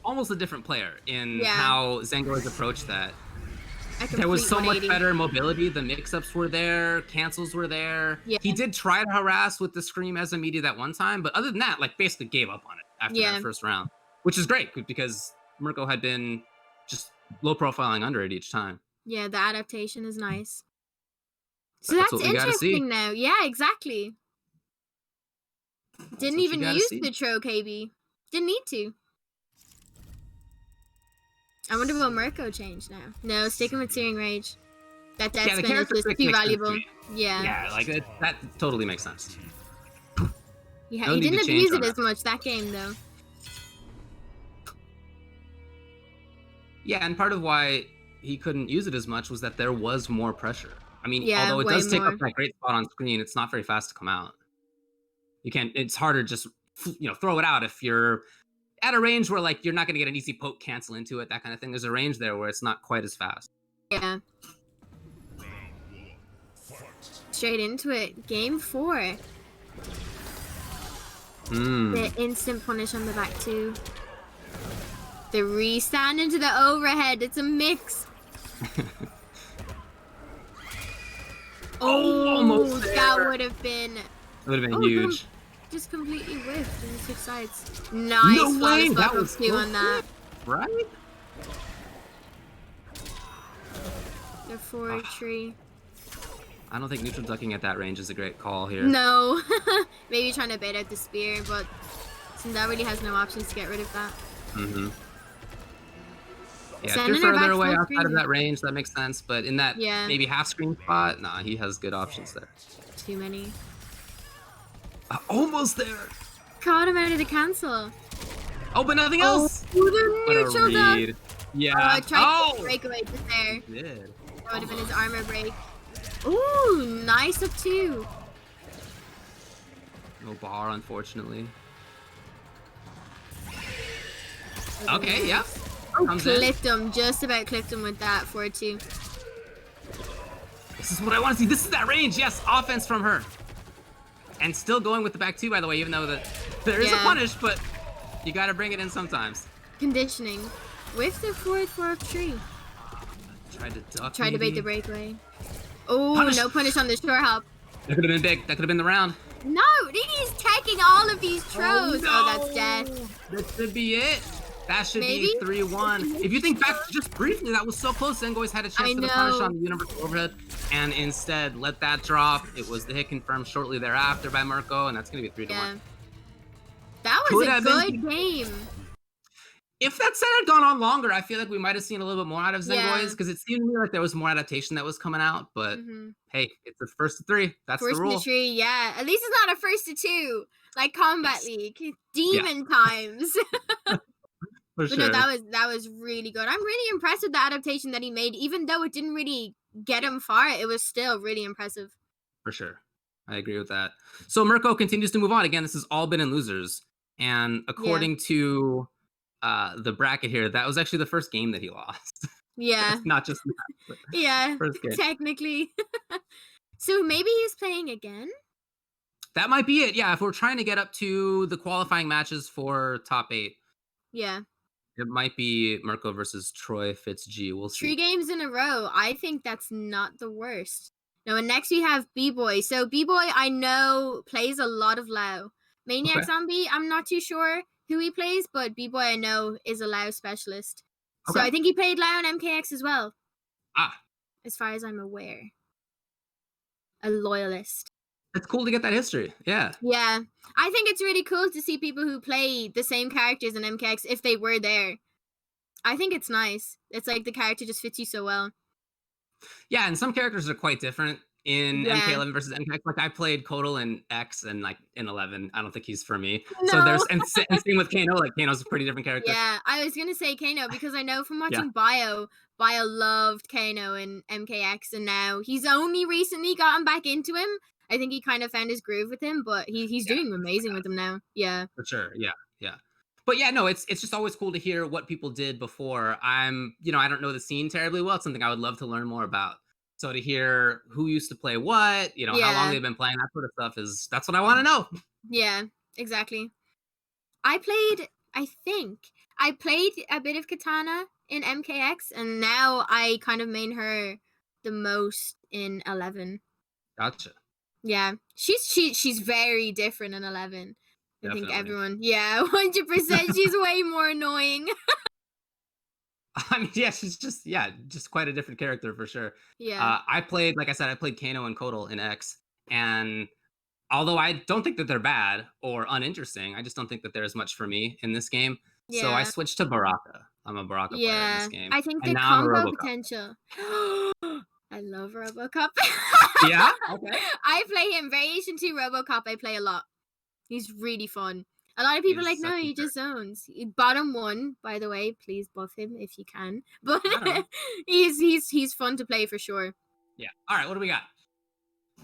almost a different player in how Zengor has approached that. There was so much better mobility. The mix-ups were there. Cancels were there. Yeah. He did try to harass with the Scream as a media that one time, but other than that, like basically gave up on it after that first round, which is great because Mirko had been just low profiling under it each time. Yeah, the adaptation is nice. So That's that's what we gotta see. interesting now. Yeah, exactly. Didn't what you even gotta use see. the Tro KB. Didn't need to. I wonder will Mirko change now. No, sticking with Searing Rage. That death Yeah, the spin is character just pick too makes sense to valuable. me. Yeah. Yeah, like that totally makes sense. Yeah, No he need to didn't change abuse on it as that. much that game though. Yeah, and part of why he couldn't use it as much was that there was more pressure. I mean, Yeah, although it way does take up more. that great spot on screen, it's not very fast to come out. You can't. It's harder to just throw it out if you're at a range where like you're not going to get an easy poke cancel into it, that kind of thing. There's a range there where it's not quite as fast. Yeah. Straight into it. Game 4. The instant punish on the back 2. The restand into the overhead. It's a mix. Almost there. That would have been. It would have been huge. Just completely whiffed and switch sides. Nice. No way. Flawless That buckle was two so on that. quick, right? The forward tree. I don't think neutral ducking at that range is a great call here. No. Maybe trying to bait out the spear, but that really has no options to get rid of that. Mm-hmm. Yeah, Sending if her you're further back away full outside of screen. that range, that makes sense. But in that maybe half screen spot, nah, he has good options there. Too many. Almost there. Caught him out of the cancel. Oh, but nothing else. The What a neutral duck. read. Yeah. I tried to breakaway just there. He did. That would have been his armor break. Ooh, nice up 2. No bar, unfortunately. Okay, yeah. Oh, Comes in. clipped him. Just about clipped him with that 4-2. This is what I want to see. This is that range. Yes, offense from her. And still going with the back 2, by the way, even though there is a punish, but you got to bring it in sometimes. Conditioning. With the 4-4 tree. Tried to duck. Tried to bait the breakaway. Oh, no punish on the shore hop. That could have been big. That could have been the round. No, he's taking all of these tros. Oh, that's death. That should be it. That should Maybe? be 3-1. If you think back just briefly, that was so close. Zengo's had a chance for the punish on the universal overhead, and instead let that drop. It was the hit confirmed shortly thereafter by Mirko, and that's going to be 3-1. That was a good game. If that set had gone on longer, I feel like we might have seen a little bit more out of Zengo's, because it seemed to me like there was more adaptation that was coming out. But hey, it's the first to 3. That's first the rule. First to 3, yeah. At least it's not a first to 2, like Combat League. Demon times. For but sure. no, that was really good. I'm really impressed with the adaptation that he made. Even though it didn't really get him far, it was still really impressive. For sure. I agree with that. So Mirko continues to move on. Again, this has all been in losers. And according to the bracket here, that was actually the first game that he lost. Yeah. Not just that, yeah, first game. Technically. So maybe he's playing again? That might be it. Yeah, if we're trying to get up to the qualifying matches for top 8. Yeah. It might be Mirko versus Troy FitzG. We'll see. 3 games in a row. I think that's not the worst. Now, and next we have B-Boy. So B-Boy, I know, plays a lot of Lao. Maniac Zombie, I'm not too sure who he plays, but B-Boy, I know, is a Lao specialist. So I think he played Lao and MKX as well. As far as I'm aware. A loyalist. It's cool to get that history. Yeah. Yeah. I think it's really cool to see people who play the same characters in MKX if they were there. I think it's nice. It's like the character just fits you so well. Yeah, and some characters are quite different in MK11 versus MKX. Like I played Kodal in X and like in 11. I don't think he's for me. No. So there's and same with Kano. Like Kano's a pretty different character. Yeah, I was gonna say Kano because I know from watching Bio loved Kano in MKX, and now he's only recently gotten back into him. I think he kind of found his groove with him, but he's doing amazing with him now. Yeah. For sure. Yeah. But yeah, no, it's just always cool to hear what people did before. I don't know the scene terribly well. It's something I would love to learn more about. So to hear who used to play what, how long they've been playing, that sort of stuff that's what I want to know. Yeah, exactly. I played a bit of Katana in MKX, and now I kind of main her the most in 11. Gotcha. Yeah, she's very different in 11. I think everyone, 100%. She's way more annoying. I mean, yeah, she's just quite a different character for sure. Yeah. I played, like I said, I played Kano and Kotal in X, and although I don't think that they're bad or uninteresting, I just don't think that there's much for me in this game. So I Yeah. switched to Baraka. I'm a Baraka player in this game. I think and the now I'm a combo RoboCop. potential. I love RoboCop. Yeah? Okay. I play him. Variation 2 RoboCop I play a lot. He's really fun. A lot of people are like, no, he just zones. Bottom 1, by the way. Please buff him if you can. But he's fun to play for sure. Yeah. All right, what do we got?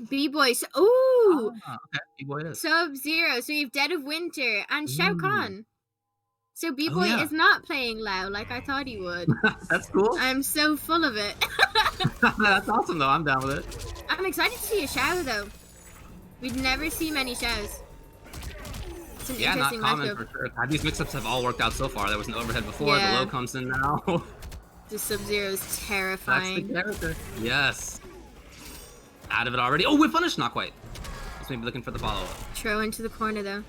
B-Boy. Ooh. Okay. B-Boy it is. Sub-Zero. So you have Dead of Winter and Shao Kahn. So B-Boy yeah. is not playing Lao like I thought he would. That's cool. I'm so full of it. That's awesome, though. I'm down with it. I'm excited to see a Shao, though. We'd never see many Shaos. It's an interesting not common matchup. for sure. These mix-ups have all worked out so far. There was an overhead before. Yeah. The low comes in now. The Sub-Zero is terrifying. That's the character. Yes. Out of it already. Oh, whip punish. Not quite. Just maybe looking for the follow-up. Throw into the corner, though.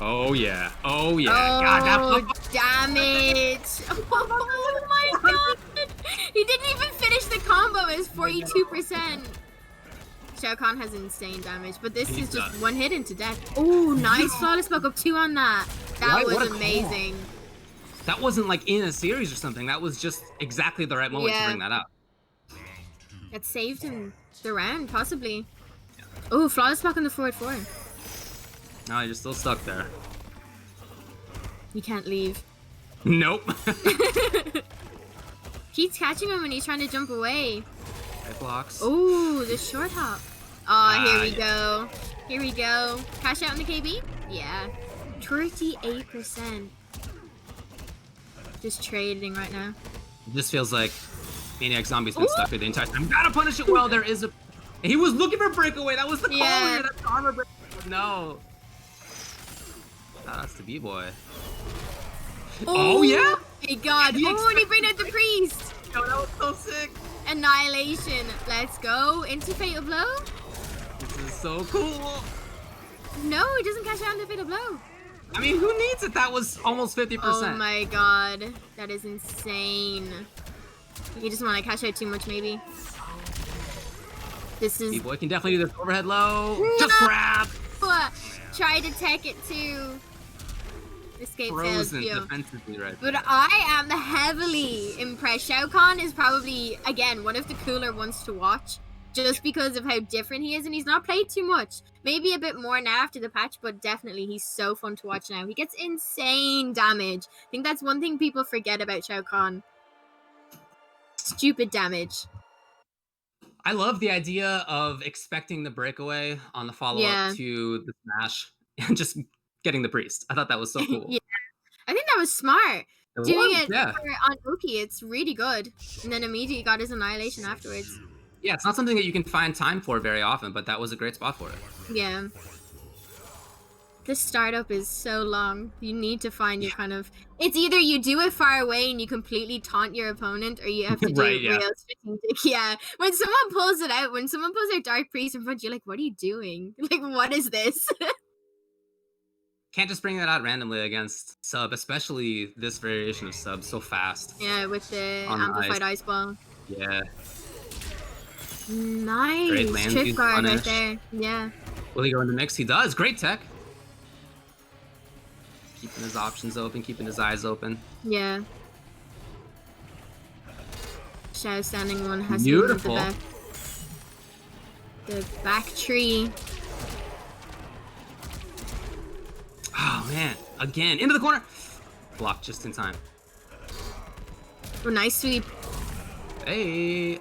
Oh, yeah. Oh, yeah. Oh, God, damage. Oh, my God. He didn't even finish the combo. It's 42%. Shao Kahn has insane damage, but this is just one hit into death. Oh, nice flawless poke up 2 on that. That was amazing. That wasn't like in a series or something. That was just exactly the right moment to bring that up. That saved him the round, possibly. Yeah. Oh, flawless block on the forward 4. No, you're still stuck there. You can't leave. Nope. Keeps catching him when he's trying to jump away. Blocks. Oh, the short hop. Oh, here we go. Here we go. Cash out in the KB? Yeah. 38%. Just trading right now. It just feels like Maniac Zombie's been stuck there the entire time. Gotta punish it well. There is a... He was looking for breakaway. That was the call here. That's the armor breakaway. No. That's the B-Boy. Oh, yeah? My God. Oh, and he bring out the priest. Oh, that was so sick. Annihilation. Let's go. Into Fatal Blow. This is so cool. No, he doesn't cash out into Fatal Blow. I mean, who needs it? That was almost 50%. Oh my God. That is insane. You just want to cash out too much, maybe. This is... B-Boy can definitely do this. Overhead low. No! Just grab. Try to tech it too. Escape Frozen failed. defensively right But I am heavily impressed. Shao Kahn is probably, again, one of the cooler ones to watch. Just because of how different he is, and he's not played too much. Maybe a bit more now after the patch, but definitely he's so fun to watch now. He gets insane damage. I think that's one thing people forget about Shao Kahn. Stupid damage. I love the idea of expecting the breakaway on the follow-up to the smash and just getting the priest. I thought that was so cool. Yeah, I think that was smart. Doing it on Oki, it's really good. And then immediately got his annihilation afterwards. Yeah, it's not something that you can find time for very often, but that was a great spot for it. Yeah. This startup is so long. You need to find your kind of... It's either you do it far away and you completely taunt your opponent, or you have to do it real strategic. Yeah. When someone pulls it out, when someone pulls out Dark Priest in front, you're like, what are you doing? Like, what is this? Can't just bring that out randomly against sub, especially this variation of sub so fast. Yeah, with the amplified ice ball. Yeah. Nice. Trip guard right there. Yeah. Will he go in the mix? He does. Great tech. Keeping his options open, keeping his eyes open. Yeah. Shao standing one has beautiful. To the back tree. Oh man, again, into the corner. Blocked just in time. Oh, nice sweep. Hey.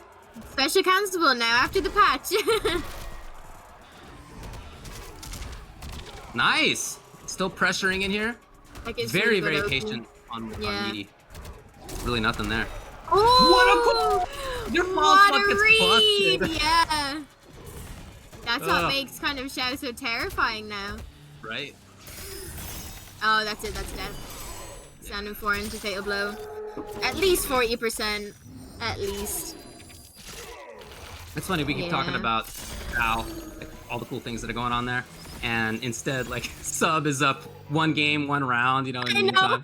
Special cancelable now after the patch. Nice. Still pressuring in here. Very, very patient on Meaty. Really nothing there. Oh, what a Your what a read! Yeah. That's what makes kind of Shao so terrifying now. Right. Oh, that's it. That's dead. Standing 4 into Fatal Blow. At least 40%. At least. It's funny, we keep talking about how like, all the cool things that are going on there, and instead, like, sub is up 1 game, 1 round, you know, in the meantime.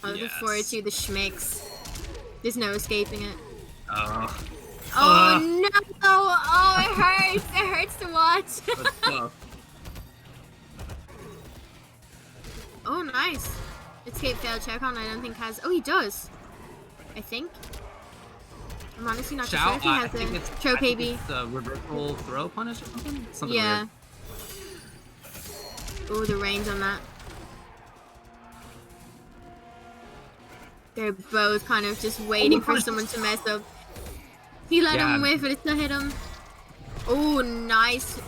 Oh, the forward to the schmicks. There's no escaping it. Oh. Oh no! Oh, it hurts. It hurts to watch. Oh, nice. Escape failed. Chowcon, I don't think has. Oh, he does. I think. I'm honestly not sure if he has a choke AB. The reversal throw punish or something? Something yeah. weird. Oh, the range on that. They're both kind of just waiting for someone to mess up. He let him whiff, but it still hit him. Oh, nice.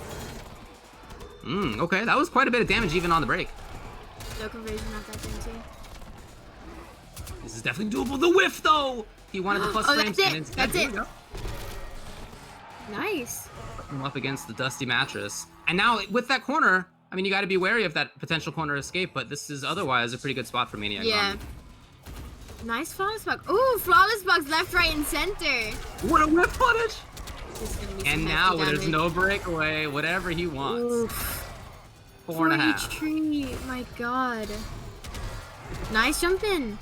Okay, that was quite a bit of damage even on the break. No conversion, not that thing too. This is definitely doable. The whiff, though! He wanted the plus frames. That's it. And instead, That's it. Nice. Put him up against the dusty mattress. And now, with that corner, I mean, you got to be wary of that potential corner escape, but this is otherwise a pretty good spot for Maniac. Yeah. Nice flawless block. Oh, flawless blocks left, right, and center. What a whiff punish! And now, damage. there's no breakaway, whatever he wants. Oof. 4.5. Tree. My god. Nice jump in.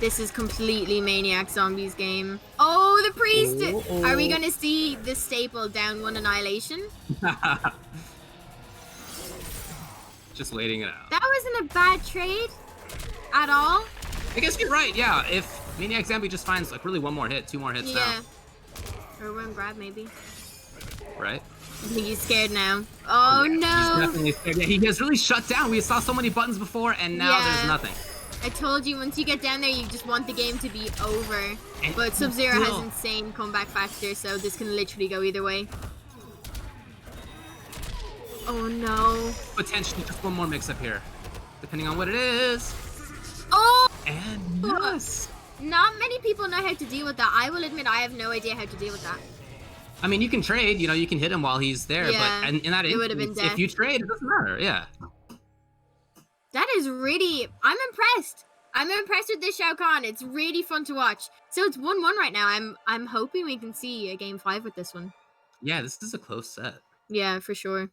This is completely Maniac Zombies game. Oh, the priest! Are we gonna see the staple down one annihilation? Just waiting it out. That wasn't a bad trade at all. I guess you're right, yeah. If Maniac Zombie just finds like really one more hit, 2 more hits now. Or one grab maybe. Right? I think he's scared now. Oh no! He's definitely scared. Yeah, he has really shut down. We saw so many buttons before, and now there's nothing. I told you, once you get down there, you just want the game to be over. But Sub-Zero has insane comeback factor, so this can literally go either way. Oh no. Potentially just one more mix-up here, depending on what it is. Oh! And yes! Not many people know how to deal with that. I will admit I have no idea how to deal with that. I mean, you can trade, you know, you can hit him while he's there, but in that instance, if you trade, it doesn't matter, yeah. That is really... I'm impressed. I'm impressed with this Shao Kahn. It's really fun to watch. So it's 1-1 right now. I'm hoping we can see a game 5 with this one. Yeah, this is a close set. Yeah, for sure.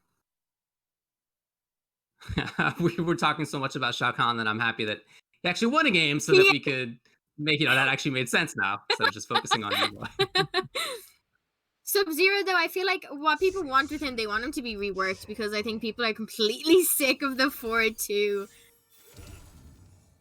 We were talking so much about Shao Kahn that I'm happy that he actually won a game so that we could make, you know, that actually made sense now. So just focusing on you. Sub-Zero, though, I feel like what people want with him, they want him to be reworked because I think people are completely sick of the 4-2.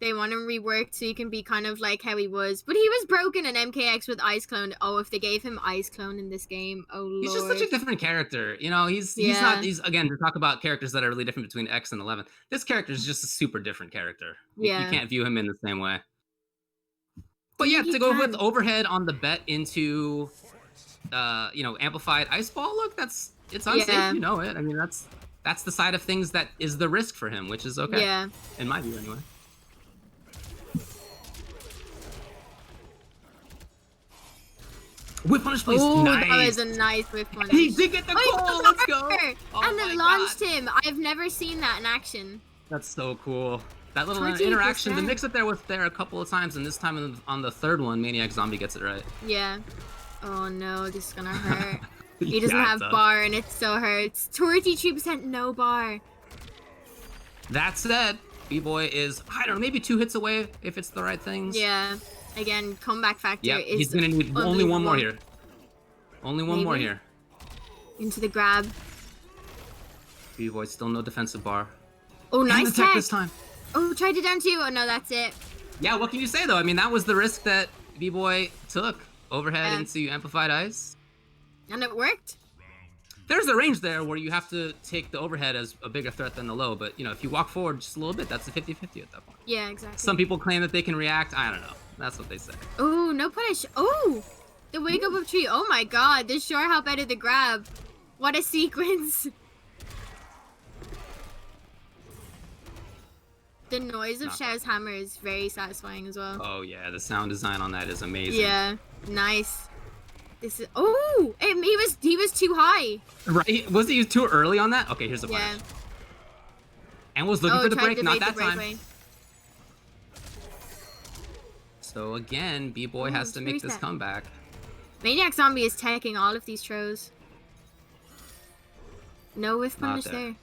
They want him reworked so he can be kind of like how he was. But he was broken in MKX with Ice Clone. Oh, if they gave him Ice Clone in this game, oh lord. He's just such a different character. You know, he's not, again, to talk about characters that are really different between X and 11. This character is just a super different character. Yeah. You can't view him in the same way. But yeah, to go with overhead on the bet into... you know, amplified ice ball. Look, it's unsafe. You know it. I mean, that's the side of things that is the risk for him, which is okay. Yeah. In my view, anyway. Whip punish, please. Oh, nice. that was a nice whip punish. He did get the goal. Let's go. Oh, and then launched him. I've never seen that in action. That's so cool. That little interaction. The mix-up there was there a couple of times, and this time on the third one, Maniac Zombie gets it right. Yeah. Oh no, this is gonna hurt. He doesn't have bar and it still hurts. 23% no bar. That said, B-Boy is, I don't know, maybe 2 hits away if it's the right things. Yeah. Again, comeback factor is he's gonna need only one more here. Only one more here. Into the grab. B-Boy still no defensive bar. Oh, nice attack this time. Oh, tried it down too. Oh no, that's it. Yeah, what can you say though? I mean, that was the risk that B-Boy took. Overhead into amplified ice. And it worked. There's a range there where you have to take the overhead as a bigger threat than the low, but you know, if you walk forward just a little bit, that's a 50-50 at that point. Yeah, exactly. Some people claim that they can react. I don't know. That's what they say. Oh, no punish. Oh, the wake up of tree. Oh my god, the short hop out of the grab. What a sequence. The noise of Shao's hammer is very satisfying as well. Oh yeah, the sound design on that is amazing. Yeah, nice. This is he was too high. Right? Was he too early on that? Okay, here's the punish. Yeah. And was looking for the break, not that time. So again, B-Boy has to make this comeback. Maniac Zombie is taking all of these throws. No whiff punish there.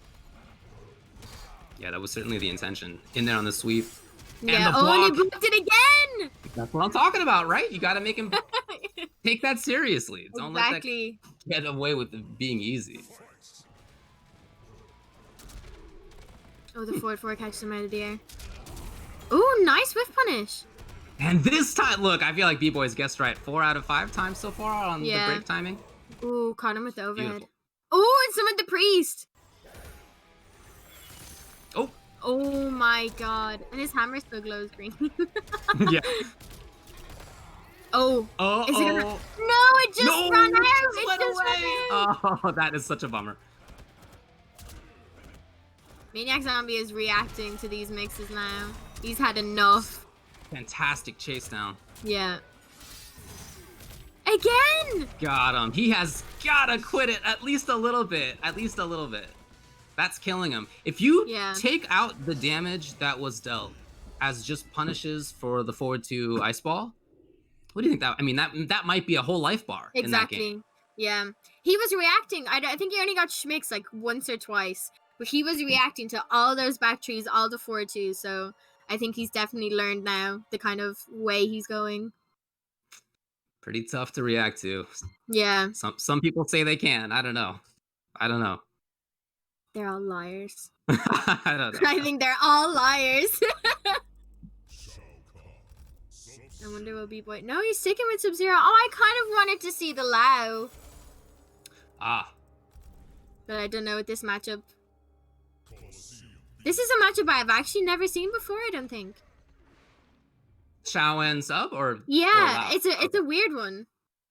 Yeah, that was certainly the intention. In there on the sweep. Yeah, And the and he block. blocked it again! That's what I'm talking about, right? You got to make him take that seriously. Don't Exactly. let that get away with it being easy. Oh, the forward four catches him out of the air. Oh, nice whiff punish. And this time, look, I feel like B-Boy's guessed right 4 out of 5 times so far on the break timing. Ooh, caught him with the overhead. Beautiful. Oh, and summoned the priest. Oh. Oh my god. And his hammer still glows green. Yeah. Oh. Oh. Is it gonna... No, it just ran out. It just ran out. Oh, that is such a bummer. Maniac Zombie is reacting to these mixes now. He's had enough. Fantastic chase down. Yeah. Again! Got him. He has gotta quit it at least a little bit. At least a little bit. That's killing him. If you take out the damage that was dealt as just punishes for the forward 2 ice ball, what do you think that? I mean, that might be a whole life bar. Exactly. In that game. Yeah. He was reacting. I think he only got schmicks like once or twice, but he was reacting to all those back trees, all the forward 2. So I think he's definitely learned now the kind of way he's going. Pretty tough to react to. Yeah. Some people say they can. I don't know. They're all liars. I don't know. I think they're all liars. I wonder what B-Boy... No, he's sticking with Sub-Zero. Oh, I kind of wanted to see the Lao. Ah. But I don't know with this matchup. This is a matchup I've actually never seen before, I don't think. Xiao and Sub or yeah, or it's a weird one.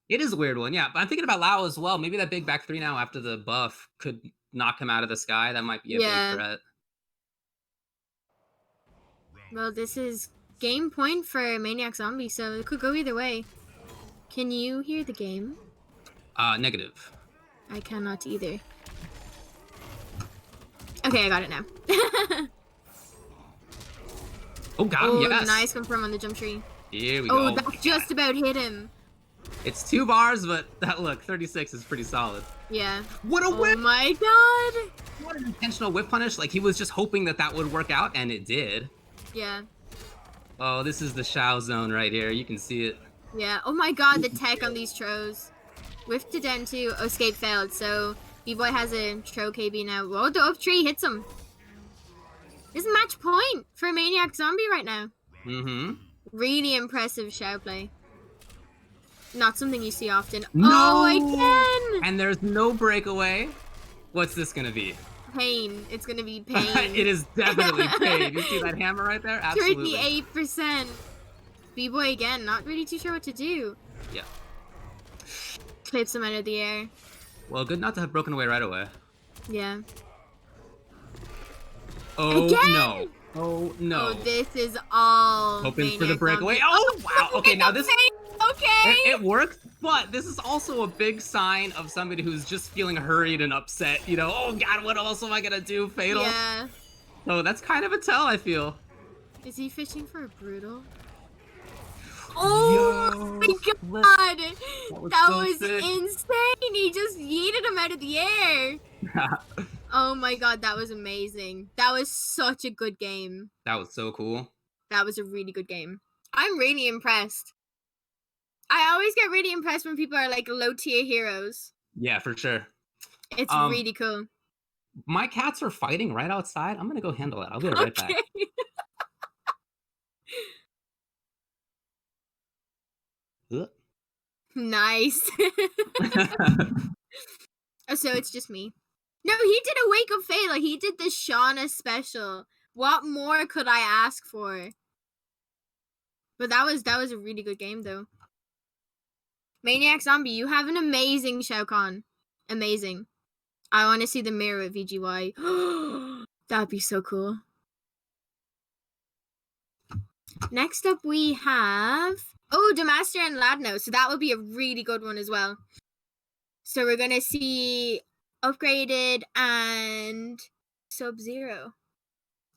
It is a weird one, yeah. But I'm thinking about Lao as well. Maybe that big back 3 now after the buff could knock him out of the sky. That might be a big threat. Well, this is game point for Maniac Zombie, so it could go either way. Can you hear the game? Negative. I cannot either. Okay, I got it now. Oh, got him, yes. Nice confirm on the jump tree. Here we go. Oh, that just about hit him. It's 2 bars, but that look, 36 is pretty solid. Yeah. What a whip! Oh my god! What an intentional whip punish. Like, he was just hoping that would work out, and it did. Yeah. Oh, this is the Xiao zone right here. You can see it. Yeah. Oh my god, the tech on these tros. Whiffed it down too. Oh, escape failed, so B-Boy has a tro KB now. Whoa, the up tree hits him. This is match point for Maniac Zombie right now. Mm-hmm. Really impressive Xiao play. Not something you see often. No! Oh, again! And there's no breakaway. What's this gonna be? Pain. It's gonna be pain. It is definitely pain. You see that hammer right there? Absolutely. 38%. B-Boy again, not really too sure what to do. Yeah. Clips him out of the air. Well, good not to have broken away right away. Yeah. Oh, again? no. Oh, no. Oh, this is all hoping for the breakaway. Oh, wow. Okay, now this... Okay. It works, but this is also a big sign of somebody who's just feeling hurried and upset. You know, oh, God, what else am I going to do? Fatal. Yeah. So that's kind of a tell, I feel. Is he fishing for a brutal? Oh, my God. That was insane. He just yeeted him out of the air. Oh, my God. That was amazing. That was such a good game. That was so cool. That was a really good game. I'm really impressed. I always get really impressed when people are like low tier heroes. Yeah, for sure. It's really cool. My cats are fighting right outside. I'm gonna go handle it. I'll be right back. Nice. Oh, so it's just me. No, he did a Wake of Fate. Like, he did the Shauna special. What more could I ask for? But that was a really good game, though. Maniac Zombie, you have an amazing Shao Kahn. Amazing. I want to see the mirror at VGY. That'd be so cool. Next up, we have... Oh, Demaster and Ladno. So that would be a really good one as well. So we're going to see Upgraded and Sub-Zero.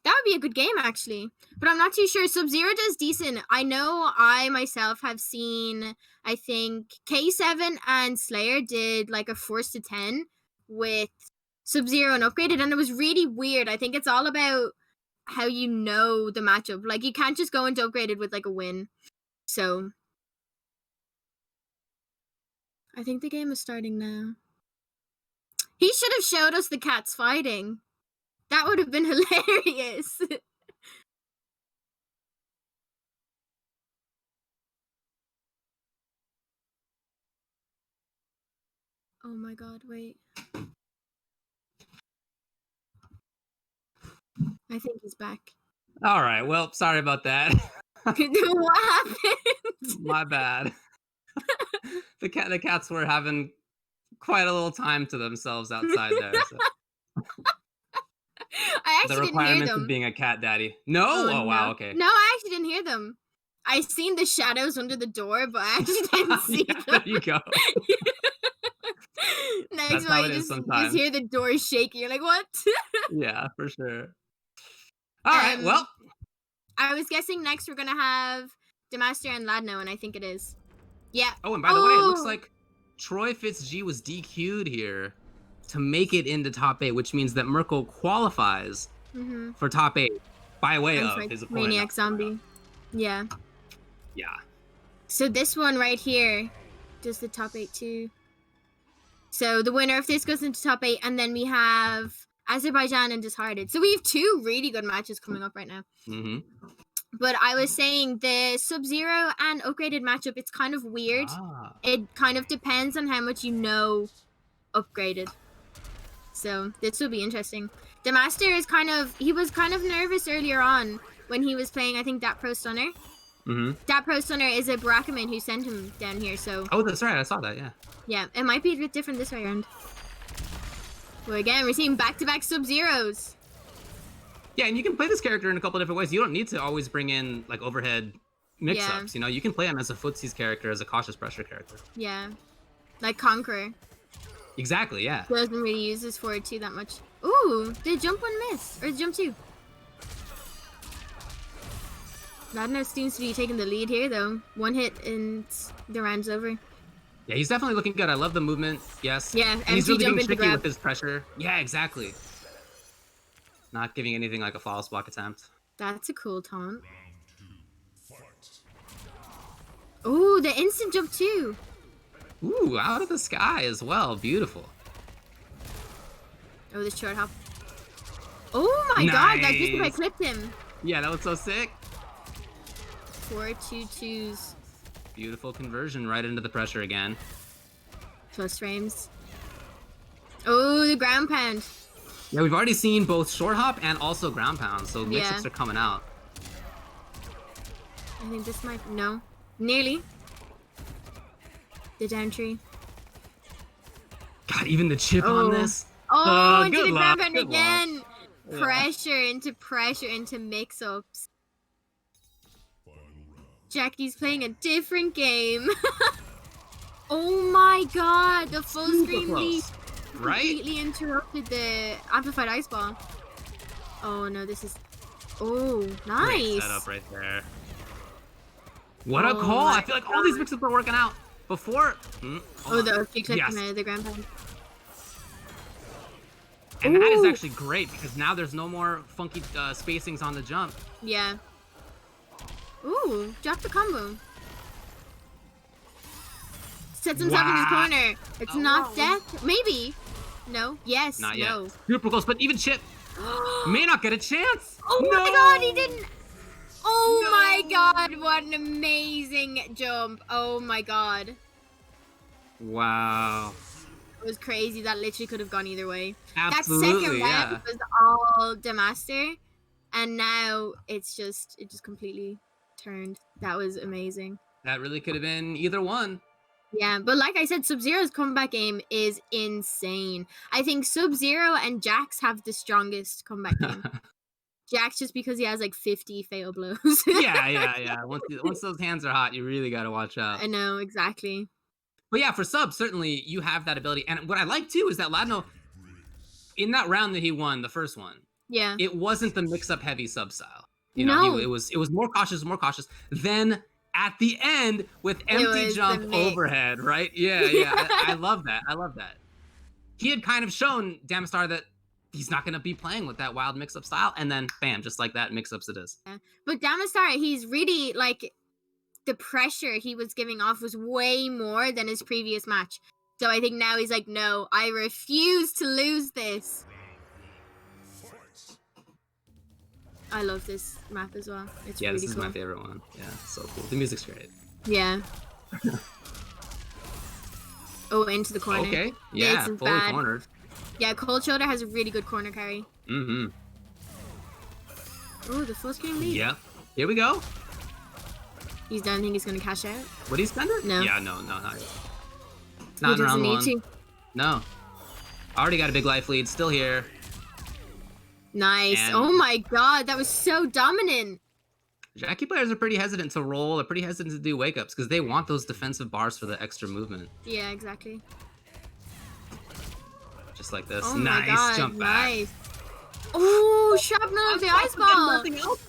That would be a good game, actually. But I'm not too sure. Sub-Zero does decent. I know I myself have seen, I think, K7 and Slayer did like a 4-10 with Sub-Zero and Upgraded, and it was really weird. I think it's all about how you know the matchup. Like, you can't just go into Upgraded with, like, a win. So, I think the game is starting now. He should have showed us the cats fighting. That would have been hilarious. Oh my god, wait. I think he's back. All right. Well, sorry about that. What happened? My bad. The cats were having quite a little time to themselves outside there. So. I The actually didn't hear requirements them. of being a cat daddy. No? Oh, wow. No. Okay. No, I actually didn't hear them. I seen the shadows under the door, but I actually didn't see Yeah, them. there you go. Next That's one, how you it is just sometimes. hear the door shaking. You're like, what? Yeah, for sure. All right. Well, I was guessing next we're gonna have Demaster and Ladno, and I think it is. Yeah. oh, and by the way, it looks Oh! like Troy FitzG was DQ'd here to make it into top 8, which means that Merkel qualifies Mhm. for top 8 by way And of for his opponent. Maniac Zombie. Yeah. Yeah. So this one right here does the top 8 too. So the winner of this goes into top 8, and then we have Azerbaijan and Dishearted. So we have 2 really good matches coming up right now. Mm-hmm. But I was saying the Sub-Zero and Upgraded matchup, it's kind of weird. Ah. It kind of depends on how much you know Upgraded. So this will be interesting. The Master is he was kind of nervous earlier on when he was playing, I think, Dat Pro Stunner. Mm-hmm. Dat Pro Stunner is a Brackerman who sent him down here, so... Oh, that's right. I saw that, yeah. Yeah, it might be a bit different this way around. Well, again, we're seeing back-to-back Sub-Zeros. Yeah, and you can play this character in a couple different ways. You don't need to always bring in, like, overhead mix-ups. You know, you can play him as a footsies character, as a cautious pressure character. Yeah. Like Conqueror. Exactly, yeah. Doesn't really use his forward 2 that much. Ooh, did jump 1 miss? Or jump 2? Ladno seems to be taking the lead here, though. 1 hit and the round's over. Yeah, he's definitely looking good. I love the movement, yes. Yeah, and he's empty really jump being into tricky grab. with his pressure. Yeah, exactly. Not giving anything like a follow block attempt. That's a cool taunt. Ooh, the instant jump too. Ooh, out of the sky as well. Beautiful. Oh, the short hop. Oh my god, that just I clipped him. Yeah, that was so sick. 4-2-2s. Beautiful conversion right into the pressure again. Plus frames. Oh, the ground pound. Yeah, we've already seen both short hop and also ground pound, so mix-ups Yeah. are coming out. I think this might... No. Nearly. The down tree. God, even the chip on this. Oh, into good the luck, ground pound good again. luck. Yeah. Pressure into mix-ups. Jackie's playing a different game. Oh my god, the full Super screen close, leap right? completely interrupted the amplified ice ball. Oh no, this is... Oh, Great nice. setup right there. What a Oh call! my I feel like all these mix-ups are working out. Before... hold Oh, on. the she clipped Yes. him out of the ground pound. And that is Ooh. actually great, because now there's no more funky spacings on the jump. Yeah. Ooh, drop the combo. Sets himself in his Wow. corner. It's Oh, not wow. death. Maybe. No. Yes. Not no. yet. Super close, but even Chip may not get a chance. Oh No. my god, he didn't. Oh my god, what an amazing jump. Oh my god. Wow. It was crazy. That literally could have gone either way. Absolutely, that second yeah. round was all Demaster, and now it just completely turned. That was amazing. That really could have been either one. Yeah, but like I said, Sub-Zero's comeback game is insane. I think Sub-Zero and Jax have the strongest comeback game. Jax just because he has like 50 fail blows. yeah. Once those hands are hot, you really got to watch out. I know, exactly. But yeah, for Sub, certainly you have that ability. And what I like too is that Ladno, in that round that he won, the first one, Yeah. it wasn't the mix-up heavy Sub style. You know, No. it was more cautious. Then at the end with empty was the jump mix. overhead, right? Yeah. I love that. he had kind of shown Damistar that he's not going to be playing with that wild mix-up style, and then bam, just like that, mix-ups it is. Yeah. But Damistar, he's really like, the pressure he was giving off was way more than his previous match. So I think now he's like, no, I refuse to lose this. I love this map as well. It's really this is cool. my favorite one. Yeah, it's so cool. The music's great. Yeah. Oh, into the corner. Okay. Yeah, This is fully bad. cornered. Yeah, Cold Shoulder has a really good corner carry. Mm-hmm. Oh, the full screen lead. Yep. Here we go. He's done. Think he's gonna cash out. Would he spend it? No. Yeah, no, not yet. He Not in doesn't round need one. to. No. Already got a big life lead. Still here. Nice. And- Oh my god, that was so dominant. Jackie players are pretty hesitant to roll. They're pretty hesitant to do wake-ups because they want those defensive bars for the extra movement. Yeah, exactly. Just like this. Oh Nice my god, jump back. nice. Oh, shrapnel of the ice ball. Nothing else.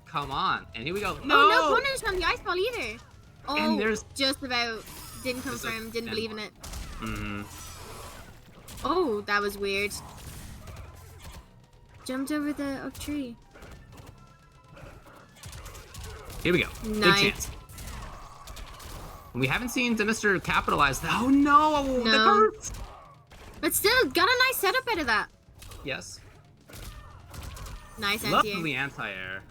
Come on. And here we go. No, no punish on the ice ball either. Oh, And there's- just about. Didn't confirm, didn't believe in it. Mm-hmm. Oh, that was weird. Jumped over the oak tree. Here we go. Nice. Big chance. We haven't seen Mr. capitalize. Oh no! The No. curse! But still, got a nice setup out of that. Yes. Nice anti-air. Lovely anti-air.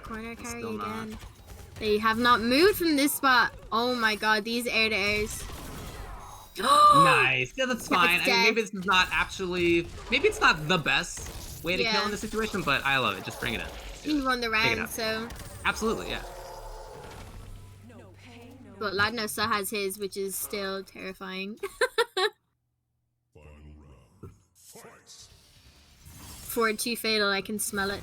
Corner carry Still not. again. They have not moved from this spot. Oh my god, these air-to-airs. Nice. Yeah, that's fine. I mean, dead. maybe it's not actually. Maybe it's not the best way to kill Yeah. in this situation, but I love it. Just bring it in. He won the it round, out. so. Absolutely, yeah. But Ladno still has his, which is still terrifying. 4-2 fatal, I can smell it.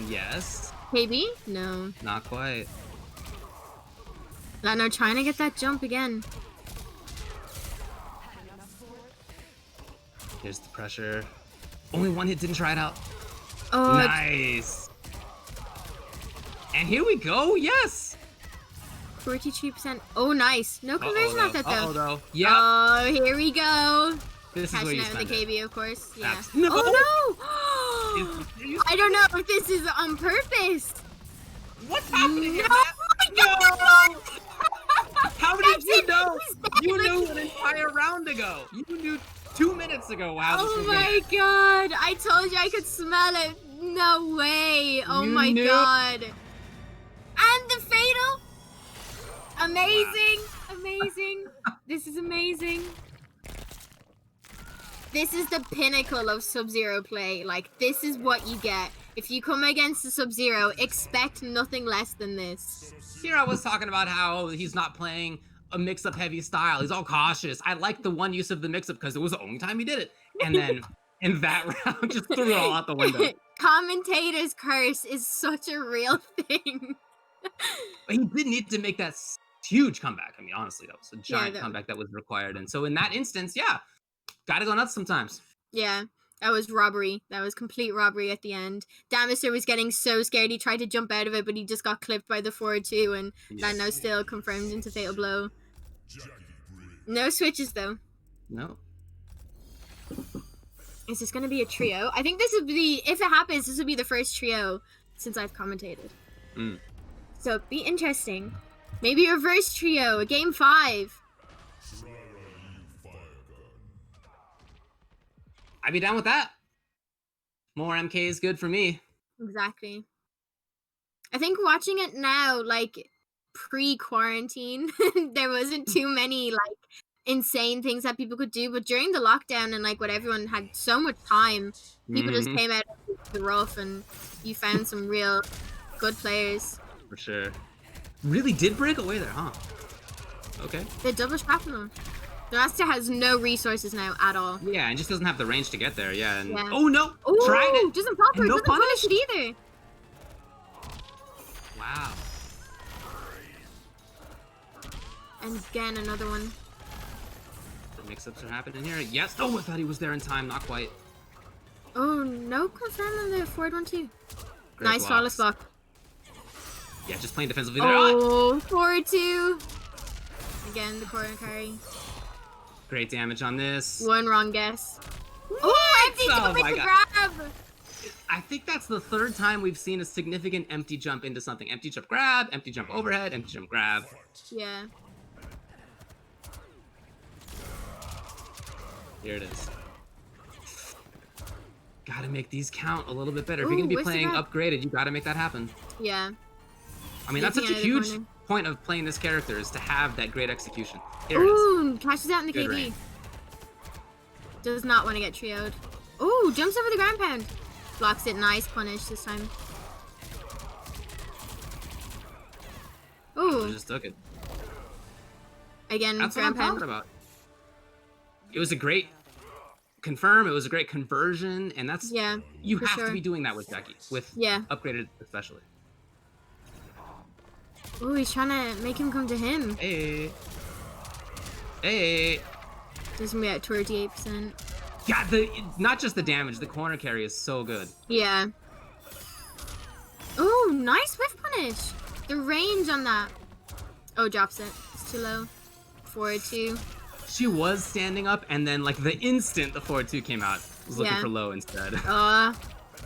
Yes. KB? No. Not quite. Ladno trying to get that jump again. Here's the pressure. Only one hit, didn't try it out. Oh, Nice. And here we go. Yes. 42%. Oh, nice. No conversion off that though. Uh-oh, though. Yep. Oh, here we go. This is where Cashing you out spend the it. KB, of course. Yeah. That's- No! Oh no! I don't know if this is on purpose. What's happening here, No! man? Oh my God! How did That's you it. know? He's You dead. knew an entire round ago. You knew 2 minutes ago. Wow. this Oh was my god! I told you I could smell it. No way! Oh You my knew. god! And the fatal. Amazing! Amazing! This is amazing. This is the pinnacle of Sub-Zero play. Like, this is what you get. If you come against the Sub-Zero, expect nothing less than this. Here I was talking about how he's not playing a mix-up heavy style. He's all cautious. I liked the one use of the mix-up because it was the only time he did it. And then in that round, just threw it all out the window. Commentator's curse is such a real thing. But he did need to make that huge comeback. I mean, honestly, that was a giant that- comeback that was required. And so in that instance, yeah, gotta go nuts sometimes. Yeah, that was robbery. That was complete robbery at the end. Damister was getting so scared. He tried to jump out of it, but he just got clipped by the 4-2, and that now still confirmed into Fatal Blow. No switches, though. No. Is this going to be a trio? I think this would be, if it happens, this would be the first trio since I've commentated. Mm. So it'd be interesting. Maybe a reverse trio, a game 5. I'd be down with that. More MK is good for me. Exactly. I think watching it now, like pre-quarantine, there wasn't too many like insane things that people could do. But during the lockdown and like what everyone had so much time, people just Mhm. came out of the rough, and you found some real good players. For sure. Really did break away there, huh? Okay. The double shrapnel. The master has no resources now at all. Yeah, and just doesn't have the range to get there. Yeah. And... Yeah. Oh no! Ooh, Tried it. doesn't pop her. And no Doesn't punish it either. Wow. And again, another one. The mix-ups are happening here. Yes. Oh, I thought he was there in time. Not quite. Oh, no confirm on the forward one too. Great Nice flawless blocks. block. Yeah, just playing defensively there. Oh, 4-2. Again, the corner carry. Great damage on this. One wrong guess. Oh, empty Oh jump my into God. grab! I think that's the third time we've seen a significant empty jump into something. Empty jump grab, empty jump overhead, empty jump grab. Yeah. Here it is. Gotta make these count a little bit better. If Ooh, you're gonna be where's the playing grab? upgraded, you gotta make that happen. Yeah. I mean, that's such a Making it out of the huge corner. point of playing this character is to have that great execution. Here it is. Ooh, catches out in the Good KD. range. Does not want to get trioed. Ooh, jumps over the ground pound. Blocks it. Nice punish this time. Ooh, Just took it. again, That's what I'm ground talking pound. about. It was a great confirm. It was a great conversion, and that's Yeah, you for have sure. to be doing that with Jackie, with Yeah. upgraded especially. Ooh, he's trying to make him come to him. Hey, hey. Just gonna be at 28%. Yeah, not just the damage, the corner carry is so good. Yeah. Ooh, nice whiff punish. The range on that. Oh, drops it. It's too low. Forward 2. She was standing up, and then like the instant the forward 2 came out, was looking Yeah. for low instead.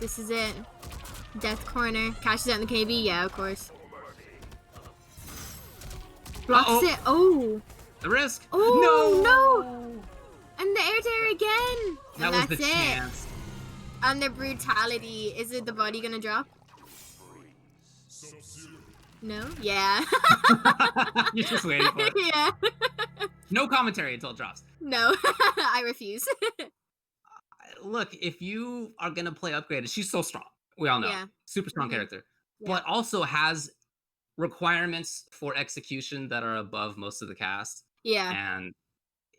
This is it. Death corner. Catches out in the KB. Yeah, of course. Blocks Uh-oh. it. Oh. The risk. Oh, no. And the air to air again. That And was that's the it. chance. And the brutality. Is it the body gonna drop? No? Yeah. You're just waiting for it. Yeah. No commentary until it drops. No. I refuse. Look, if you are gonna play upgraded, she's so strong. We all know. Yeah. Super strong Mhm. character. Yeah. But also has requirements for execution that are above most of the cast. Yeah. And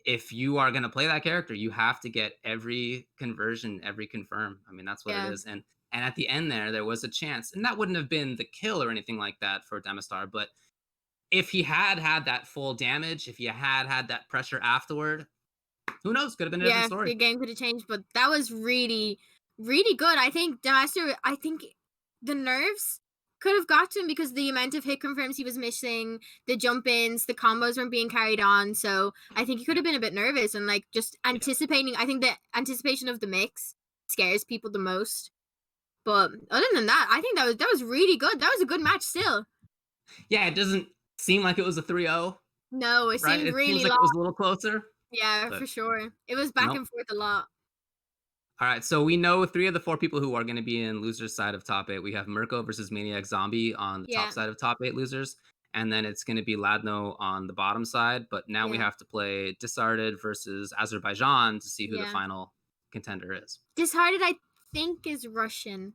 if you are gonna play that character, you have to get every conversion, every confirm. I mean, that's what Yeah. it is. And at the end there was a chance, and that wouldn't have been the kill or anything like that for Demistar, but if he had that full damage, if you had that pressure afterward, who knows? Could have been a different Yeah, story. the game could have changed, but that was really, really good. I think Demaster, I think the nerves could have got to him because the amount of hit confirms he was missing, the jump ins, the combos weren't being carried on. So I think he could have been a bit nervous and like just anticipating. I think the anticipation of the mix scares people the most. But other than that, I think that was really good. That was a good match still. Yeah, it doesn't seem like it was a 3-0, No, it right? seemed It really seems like long. it was a little closer. Yeah, but for sure. It was back nope. and forth a lot. All right, so we know 3 of the 4 people who are going to be in losers side of top 8. We have Mirko versus Maniac Zombie on the Yeah. top side of top 8 losers, and then it's going to be Ladno on the bottom side. But now we Yeah. have to play Disarded versus Azerbaijan to see who the Yeah. final contender is. Dishearted, I think, is Russian.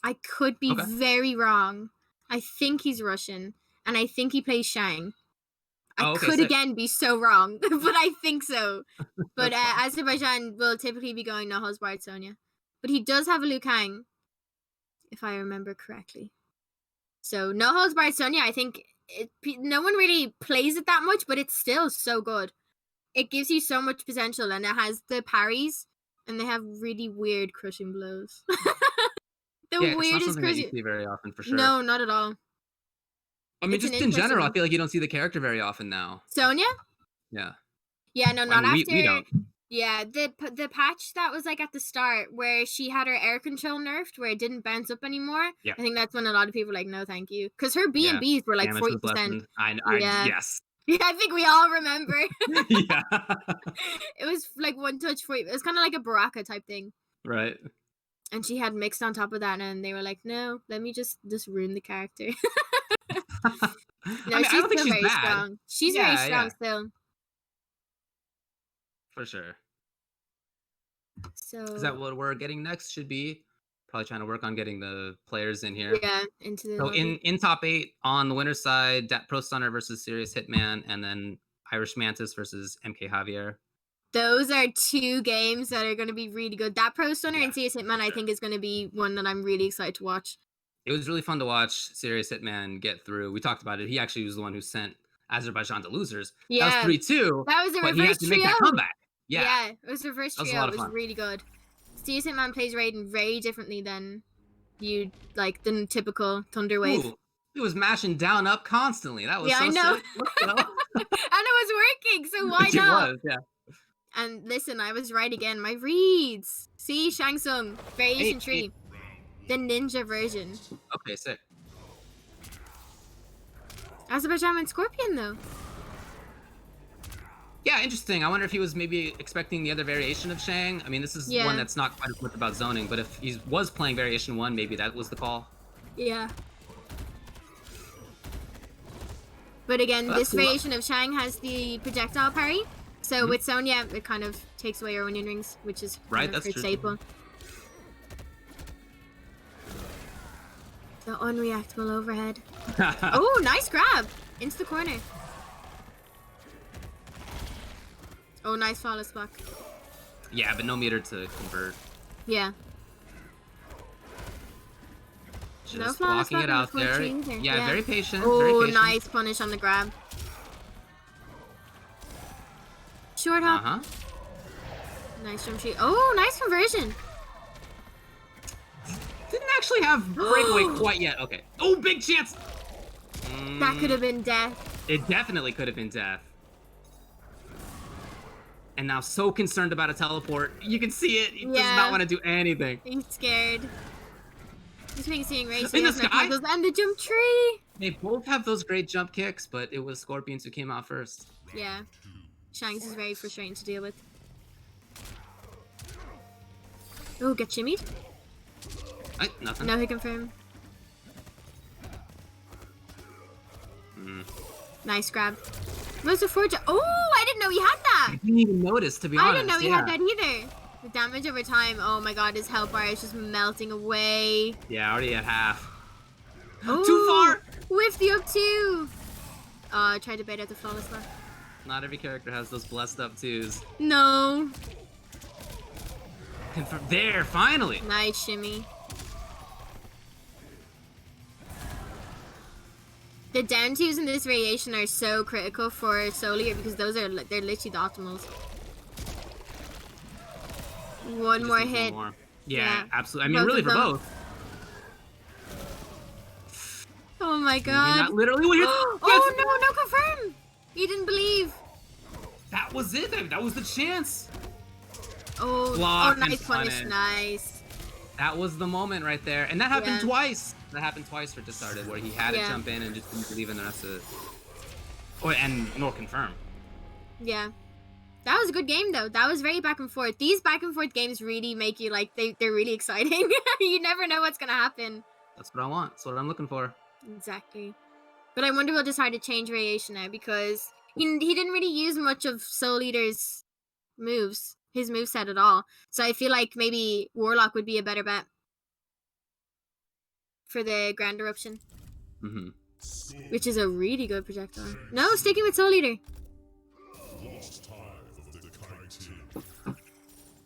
I could be Okay. very wrong. I think he's Russian, and I think he plays Shang. I Oh, okay, could sick. again be so wrong, but I think so. But Azerbaijan will typically be going No Holds Barred Sonya. But he does have a Liu Kang, if I remember correctly. So No Holds Barred Sonya, I think no one really plays it that much, but it's still so good. It gives you so much potential, and it has the parries, and they have really weird crushing blows. The Yeah, it's not weirdest something that you crushing. see very often for sure. No, not at all. I mean, it's an just in general, I interesting- feel like you don't see the character very often now. Sonya? Yeah. Yeah, no, I not mean, after. we don't. Yeah, the patch that was like at the start where she had her air control nerfed, where it didn't bounce up anymore. Yeah. I think that's when a lot of people were like, no, thank you, because her B Yeah, and Bs were like Damage was 40%. lessened. Yeah. Yes. Yeah, I think we all remember. Yeah. It was like one touch 40. It was kind of like a Baraka type thing. Right. And she had mixed on top of that, and they were like, no, let me just ruin the character. No, I mean, I don't think still she's very bad. strong. She's Yeah, very strong yeah. still. For sure. So Is that what we're getting next? Should be probably trying to work on getting the players in here. yeah, into the So lobby. in top 8 on the winner's side, Pro Stunner versus Serious Hitman, and then Irish Mantis versus MK Javier. Those are 2 games that are going to be really good. That Pro Stunner and CS Hitman, I think, is going to be one that I'm really excited to watch. It was really fun to watch Serious Hitman get through. We talked about it. He actually was the one who sent Azerbaijan to losers. Yeah. That was 3-2. That was a but he reverse had to make trio. that comeback. Yeah. It was a reverse That was a trio. lot It of was fun. really good. CS Hitman plays Raiden very differently than the typical Thunderwave. Ooh, He was mashing down up constantly. That was Yeah, so I know. sick. Let's go. And it was working, so why It not? was, yeah. And listen, I was right again. My reads. See, Shang Tsung, variation 3. The ninja version. Okay, sick. Azerbaijan and Scorpion, though. Yeah, interesting. I wonder if he was maybe expecting the other variation of Shang. I mean, this is one that's not quite as much about zoning, but if he was playing variation 1, maybe that was the call. Yeah. But again, this variation of Shang has the projectile parry. So with Sonya, it kind of takes away your onion rings, which is right. That's true. staple. The unreactable overhead. Oh, nice grab into the corner. Oh, nice flawless block. Yeah, but no meter to convert. Yeah. Just blocking it out there. Yeah, very patient. Oh, very patient. Nice punish on the grab. Short hop. Nice jump shoot. Oh, nice conversion. Didn't actually have breakaway quite yet. Okay. Oh, big chance. That could have been death. It definitely could have been death. And now so concerned about a teleport. You can see it. He does not want to do anything. He's scared. He's being seeing race. In the sky? And the jump tree. They both have those great jump kicks, but it was Scorpions who came out first. Yeah. Shanks is very frustrating to deal with. Oh, get shimmied. Nothing. No hit confirm. Nice grab. What's the forge? Oh, I didn't know he had that. I didn't even notice, to be honest. I didn't know he had that either. The damage over time. Oh my god, his health bar is just melting away. Yeah, already at half. Oh, too far. Whiffed the up two. I tried to bait out the flawless bar. Not every character has those blessed up twos. No. There, finally. Nice shimmy. The down twos in this variation are so critical for Soul Eater because they're literally the optimals. One more hit. One more. Yeah, absolutely. I mean, really for both. Oh my god. Not literally. Oh no, no confirm. He didn't believe. That was it. That was the chance. Oh, nice punish. Nice. That was the moment right there. And that happened twice. That happened twice for Discarded, where he had to jump in and just didn't believe in the rest of it. Oh, and nor confirm. Yeah. That was a good game, though. That was very back and forth. These back and forth games really make you, like, they're really exciting. You never know what's going to happen. That's what I want. That's what I'm looking for. Exactly. But I wonder if he'll decide to change variation now, because he didn't really use much of Soul Eater's moves, his moveset at all. So I feel like maybe Warlock would be a better bet for the Grand Eruption. Which is a really good projectile. No, sticking with Soul Eater.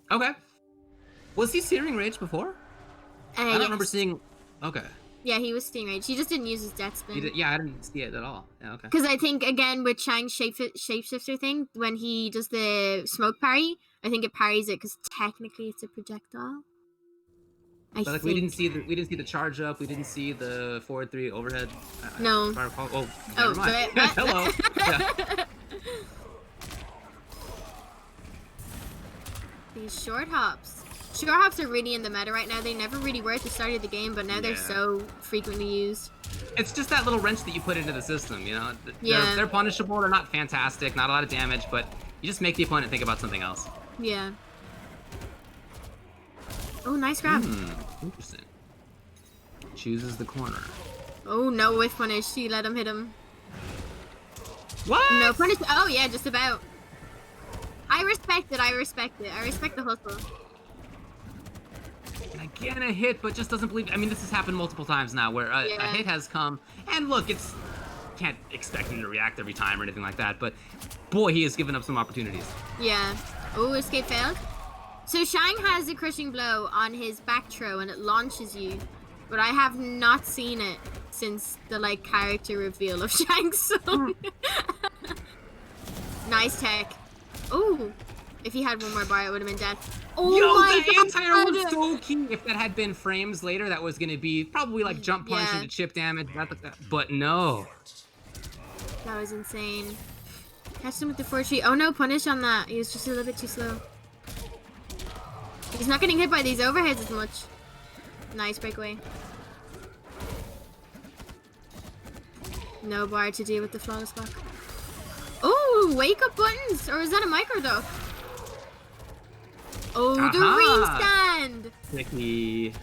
Okay. Was he Searing Rage before? I don't remember seeing... Okay. Yeah, he was Sting Rage. He just didn't use his Death Spin. Yeah, I didn't see it at all. Yeah, okay. Because I think, again, with Shang's shapeshifter thing, when he does the smoke parry, I think it parries it because technically it's a projectile. But like we didn't see the charge up. We didn't see the forward 3 overhead. No. Never mind. Hello. Yeah. These short hops. Short hops are really in the meta right now. They never really were at the start of the game, but now they're so frequently used. It's just that little wrench that you put into the system, you know? They're punishable. They're not fantastic. Not a lot of damage, but you just make the opponent think about something else. Yeah. Oh, nice grab. Interesting. Chooses the corner. Oh, no whiff punish. She let him hit him. What? No punish. Oh, yeah, just about. I respect it. I respect the hustle. Again, a hit, but just doesn't believe. I mean, this has happened multiple times now where a hit has come. And look, can't expect him to react every time or anything like that, but boy, he has given up some opportunities. Yeah. Oh, escape failed. So Shang has a crushing blow on his back throw and it launches you, but I have not seen it since the character reveal of Shang Tsung. Nice tech. Oh, if he had one more bar, it would have been death. Oh Yo, my the anti-air was God. so key. If that had been frames later, that was gonna be probably like jump punch Yeah. into chip damage. But no. That was insane. Catch him with the 4-tree. Oh no, punish on that. He was just a little bit too slow. He's not getting hit by these overheads as much. Nice breakaway. No bar to deal with the flawless block. Oh, wake up buttons! Or is that a micro duck? Oh, the restand! Tricky.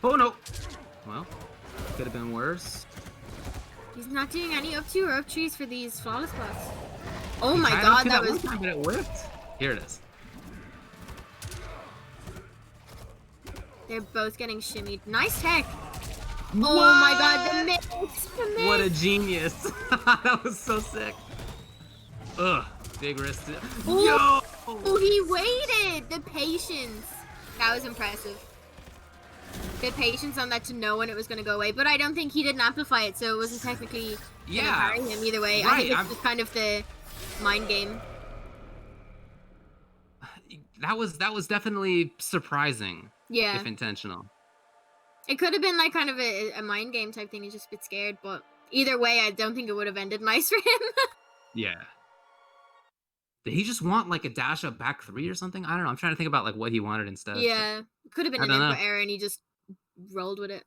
Oh no. Well, could have been worse. He's not doing any up 2 or up 3s for these flawless blocks. Oh He my tried God, up that to was. one time, but it worked. Here it is. They're both getting shimmied. Nice tech. Oh my God, the mix. The mix. What a genius. That was so sick. Ugh, big wrist. Oh, Yo! oh, he waited. The patience. That was impressive. The patience on that to know when it was going to go away. But I don't think he didn't amplify it, so it wasn't technically going to carry him either way. I think it's just kind of the mind game. That was definitely surprising. Yeah. If intentional. It could have been like kind of a mind game type thing. He's just a bit scared, but either way, I don't think it would have ended nice for him. Yeah. Did he just want like a dash up back 3 or something? I don't know. I'm trying to think about like what he wanted instead. Yeah. Could have been an input error and he just rolled with it.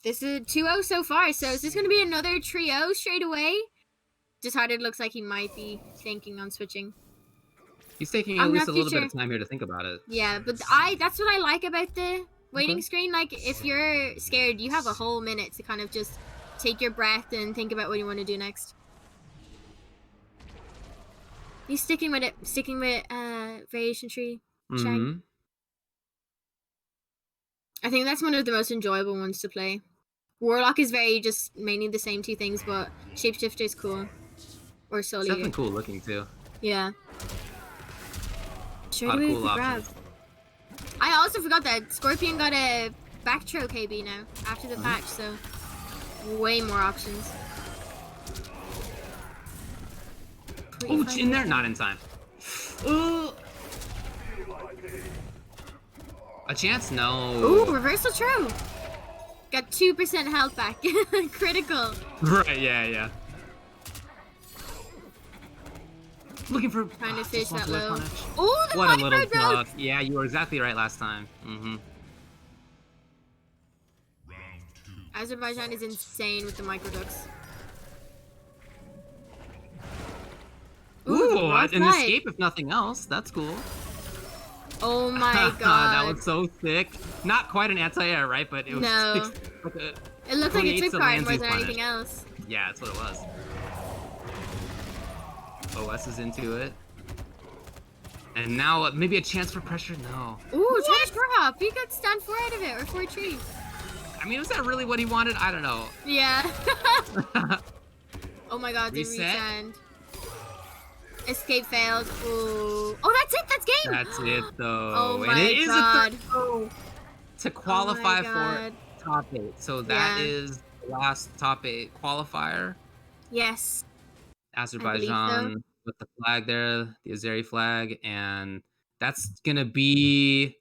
This is 2-0 so far, so is this going to be another trio straight away? Dishearted looks like he might be thinking on switching. He's taking at least a little bit of time here to think about it. Yeah, but that's what I like about the waiting screen. Like, if you're scared, you have a whole minute to kind of just take your breath and think about what you want to do next. He's sticking with it, variation tree. I think that's one of the most enjoyable ones to play. Warlock is very just mainly the same 2 things, but Shapeshifter is cool. Or Soul Eater. It's definitely cool looking too. Yeah. Straight away cool with the grab. I also forgot that Scorpion got a back throw KB now after the patch, so way more options. Oh, in there, not in time. Ooh. A chance? No. Ooh, reversal true. Got 2% health back. Critical. Right, yeah. Looking for trying to fish that low. Ooh, what a little duck. Yeah, you were exactly right last time. Azerbaijan is insane with the micro ducks. Ooh, an escape if nothing else. That's cool. Oh my God. That was so sick. Not quite an anti-air, right? But it was like it looked like a trip card more than anything else. Yeah, that's what it was. OS is into it. And now maybe a chance for pressure? No. Ooh, trash drop! He got stand 4 out of it, or 4 trees. I mean, was that really what he wanted? I don't know. Yeah. Oh my God, the resend. Escape failed. Ooh. Oh, that's it. That's game. That's it, though. Oh my and it God. Is a to qualify for top 8. So that is the last top 8 qualifier. Yes. Azerbaijan with the flag there, the Azeri flag, and that's gonna be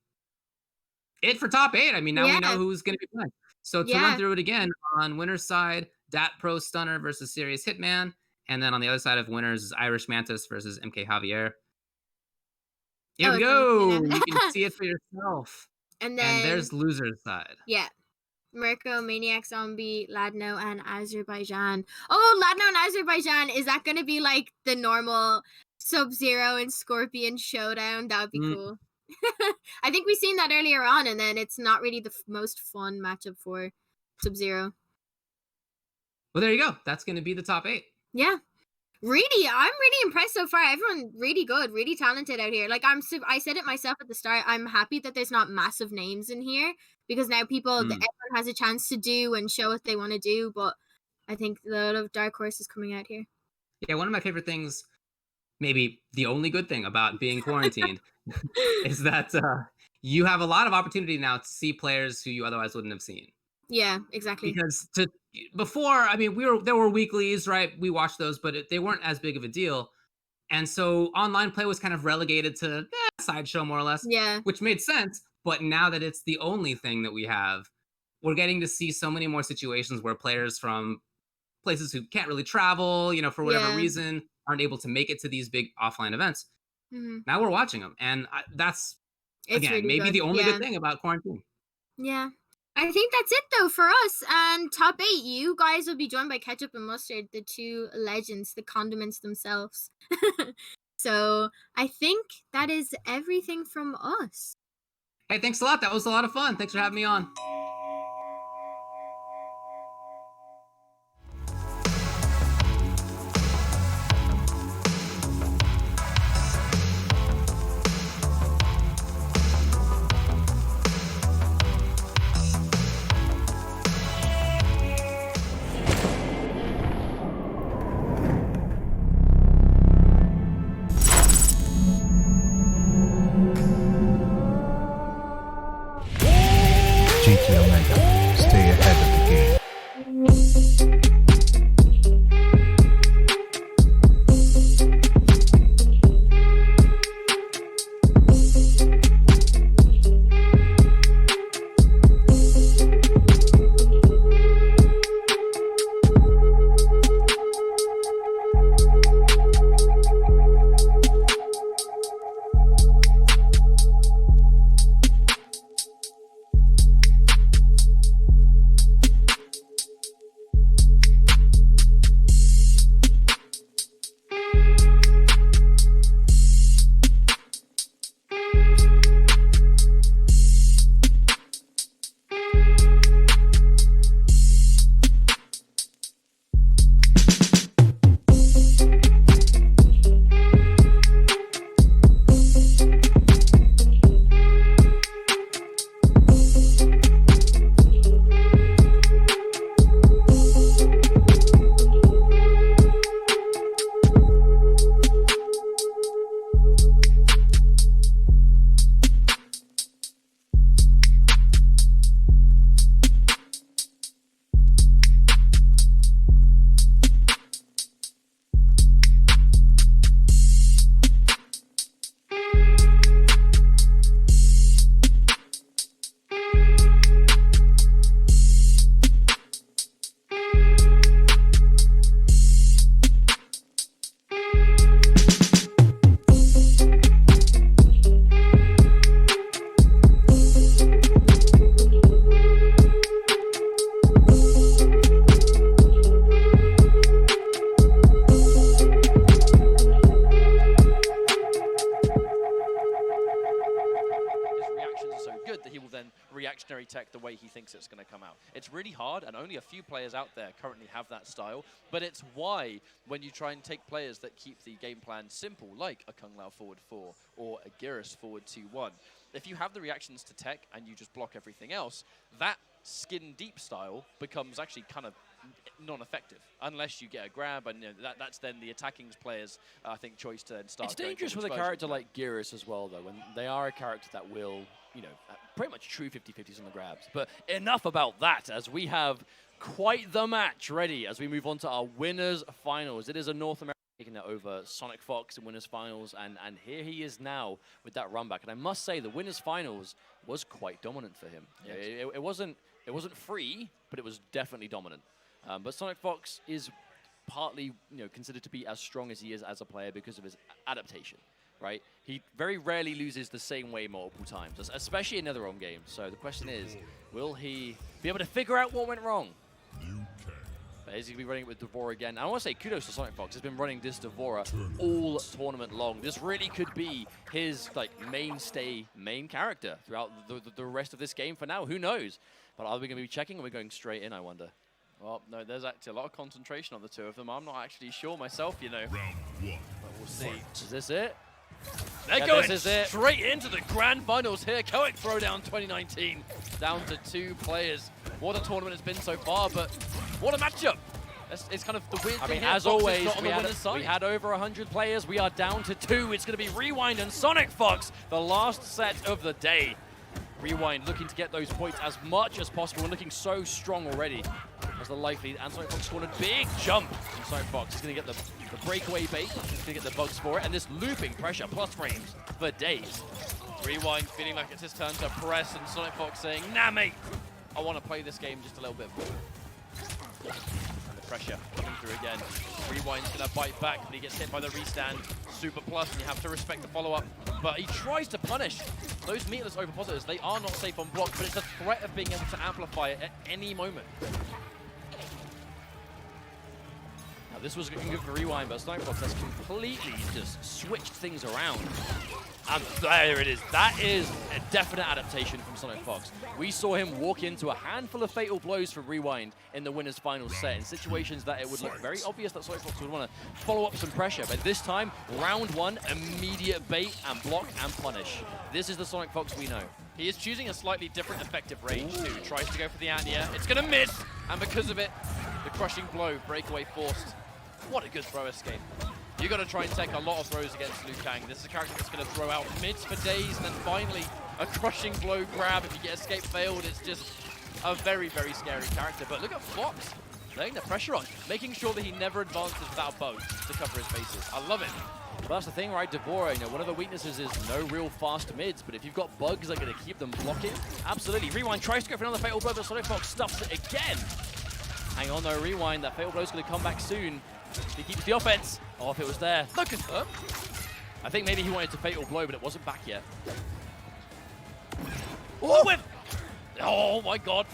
it for top 8. I mean, now we know who's gonna be playing. So to run through it again, on winner's side, Dat Pro Stunner versus Serious Hitman, and then on the other side of winners is Irish Mantis versus MK Javier. Here we go. You can see it for yourself. And there's loser's side. Yeah. Mirko, Maniac Zombie, Ladno, and Azerbaijan. Oh, Ladno and Azerbaijan, is that going to be like the normal Sub-Zero and Scorpion showdown? That would be cool. I think we've seen that earlier on, and then it's not really the most fun matchup for Sub-Zero. Well, there you go. That's going to be the top 8. Yeah. Really, I'm really impressed so far. Everyone really good, really talented out here. Like I said it myself at the start. I'm happy that there's not massive names in here because now everyone has a chance to do and show what they want to do. But I think a lot of dark horses coming out here. Yeah, one of my favorite things, maybe the only good thing about being quarantined, is that you have a lot of opportunity now to see players who you otherwise wouldn't have seen. Yeah, exactly. Because before, I mean, there were weeklies, right? We watched those, but they weren't as big of a deal. And so online play was kind of relegated to sideshow more or less, which made sense. But now that it's the only thing that we have, we're getting to see so many more situations where players from places who can't really travel, you know, for whatever reason, aren't able to make it to these big offline events. Now we're watching them. And that's, again, really maybe the only good thing about quarantine. Yeah. I think that's it, though, for us. And top 8, you guys will be joined by Ketchup and Mustard, the 2 legends, the condiments themselves. So I think that is everything from us. Hey, thanks a lot. That was a lot of fun. Thanks for having me on. CT2020. Stay ahead of the game. reactionary tech the way he thinks it's going to come out. It's really hard, and only a few players out there currently have that style, but it's why when you try and take players that keep the game plan simple, like a Kung Lao forward 4 or a Geras forward 2-1, if you have the reactions to tech and you just block everything else, that skin deep style becomes actually kind of non-effective unless you get a grab, and you know, that's then the attacking players' I think choice to then start. It's dangerous with a character like Geras as well, though, when they are a character that will, you know, pretty much true 50-50s on the grabs. But enough about that, as we have quite the match ready as we move on to our winners finals. It is a North American taking it over Sonic Fox in winners finals, and here he is now with that run back. And I must say, the winners finals was quite dominant for him. Yes. It wasn't free, but it was definitely dominant. But Sonic Fox is partly, you know, considered to be as strong as he is as a player because of his adaptation, right? He very rarely loses the same way multiple times, especially in other own games. So the question is, will he be able to figure out what went wrong? But is he going to be running it with D'Vorah again? And I want to say kudos to Sonic Fox. He's been running this D'Vorah all tournament long. This really could be his main character throughout the rest of this game for now. Who knows? But are we going to be checking, or are we going straight in, I wonder? Well, no, there's actually a lot of concentration on the two of them. I'm not actually sure myself, you know. Round one. But we'll see. Is this it? They're going straight into the grand finals here. Coic Throwdown 2019. Down to 2 players. What a tournament it's been so far, but what a matchup. It's kind of the weird thing. I mean, here, as Fox always, we had over 100 players. We are down to 2. It's going to be Rewind and Sonic Fox, the last set of the day. Rewind looking to get those points as much as possible and looking so strong already. as the life lead, and Sonic Fox scored a big jump from Sonic Fox. He's going to get the breakaway bait, he's going to get the bugs for it, and this looping pressure plus frames for days. Rewind feeling like it's his turn to press, and Sonic Fox saying, nah mate, I want to play this game just a little bit more. The pressure coming through again. Rewind's going to bite back, but he gets hit by the restand. Super plus, and you have to respect the follow-up. But he tries to punish those meatless overpositors. They are not safe on block, but it's a threat of being able to amplify it at any moment. Now this was looking good for Rewind, but Sonic Fox has completely just switched things around. And there it is. That is a definite adaptation from Sonic Fox. We saw him walk into a handful of fatal blows for Rewind in the winner's final set in situations that it would look very obvious that Sonic Fox would want to follow up some pressure. But this time, round one, immediate bait and block and punish. This is the Sonic Fox we know. He is choosing a slightly different effective range too. Tries to go for the anti-air. It's going to miss, and because of it, the crushing blow, breakaway forced. What a good throw escape. You got to try and take a lot of throws against Liu Kang. This is a character that's going to throw out mids for days, and then finally a crushing blow grab. If you get escape failed, it's just a very, very scary character. But look at Fox laying the pressure on, making sure that he never advances without bugs to cover his bases. I love it. But that's the thing, right, Devora, you know, one of the weaknesses is no real fast mids, but if you've got bugs that are going to keep them blocking, absolutely. Rewind tries to go for another fatal blow, but Sonic Fox stuffs it again. Hang on though, Rewind, that fatal blow's going to come back soon. He keeps the offense. Oh, if it was there. No confirm. I think maybe he wanted to fatal blow, but it wasn't back yet. Oh, whip! Oh my god.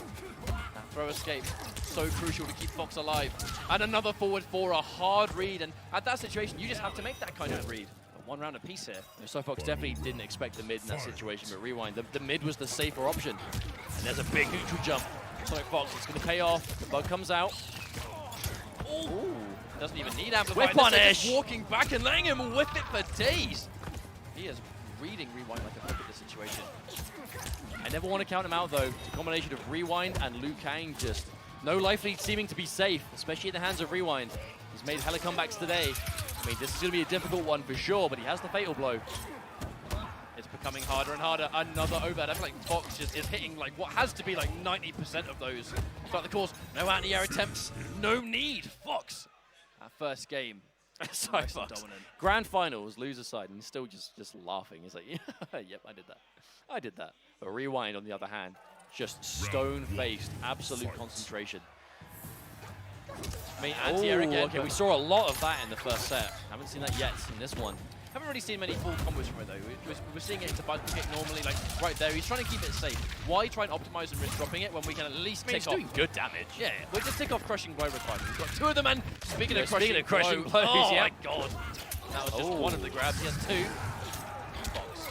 That throw escape. So crucial to keep Fox alive. And another forward for a hard read. And at that situation, you just have to make that kind of read. One round apiece here. So Fox definitely didn't expect the mid in that situation, but Rewind, the mid was the safer option. And there's a big neutral jump. Sonic Fox, it's going to pay off. The bug comes out. Ooh. Doesn't even need amplify. Whip punish. Just walking back and letting him whip it for days. He is reading Rewind like a book at this situation. I never want to count him out though. It's a combination of Rewind and Liu Kang, just no life lead seeming to be safe, especially in the hands of Rewind. He's made hella comebacks today. I mean, this is going to be a difficult one for sure, but he has the fatal blow. It's becoming harder and harder. Another overhead. I feel like Fox just is hitting like what has to be like 90% of those. But of course, no anti-air attempts, no need. Fox. That first game. Sorry, Fox. Dominant. Grand finals, loser side, and he's still just laughing. He's like, yeah, yep, I did that. I did that. But Rewind, on the other hand, just stone-faced, absolute concentration. I mean, anti-air again. Okay, we saw a lot of that in the first set. Haven't seen that yet in this one. Haven't really seen many full combos from it though. We're seeing it into bicycle kick normally, like right there. He's trying to keep it safe. Why try and optimize and risk dropping it when we can at least tick off? He's doing good damage. Yeah, we'll just tick off crushing blow requirement. We've got two of them, and speaking of crushing blows, oh yeah. my god, that was just one of the grabs. He has two. Fox,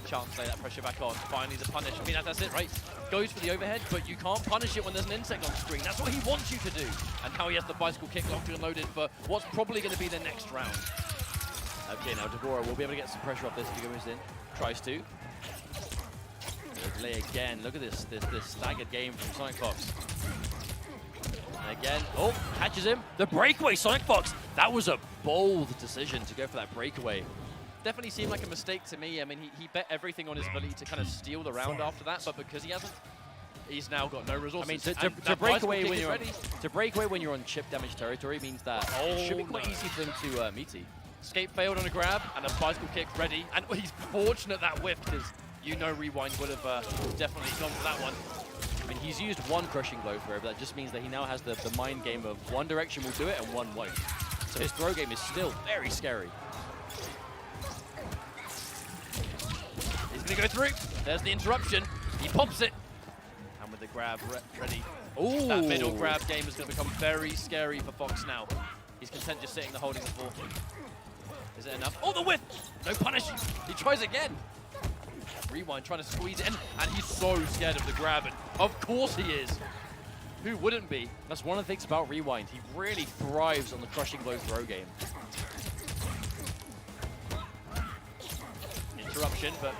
chance to lay that pressure back on. Finally the punish. I mean that's it, right? Goes for the overhead, but you can't punish it when there's an insect on screen. That's what he wants you to do. And now he has the bicycle kick locked and loaded for what's probably going to be the next round. Okay, now Devora will be able to get some pressure off this if he goes in. Tries to. Delay again. Look at this staggered game from Sonic Fox. And again, oh, catches him. The breakaway, Sonic Fox. That was a bold decision to go for that breakaway. Definitely seemed like a mistake to me. I mean, he bet everything on his ability to kind of steal the round after that, but because he hasn't, he's now got no resources. I mean, to break away when you're on chip damage territory means that it should be quite easy for him to meaty. Escape failed on a grab, and a bicycle kick ready. And he's fortunate that whiff, because you know Rewind would have definitely gone for that one. I mean, he's used one crushing blow for it, but that just means that he now has the mind game of one direction will do it and one won't. So his throw game is still very scary. He's going to go through. There's the interruption. He pops it. And with the grab ready. Ooh. That middle grab game is going to become very scary for Fox now. He's content just sitting there holding the ball. Is it enough? Oh, the whiff! No punish. He tries again. Rewind trying to squeeze it in, and he's so scared of the grab, and of course he is. Who wouldn't be? That's one of the things about Rewind. He really thrives on the crushing blow throw game. Interruption, but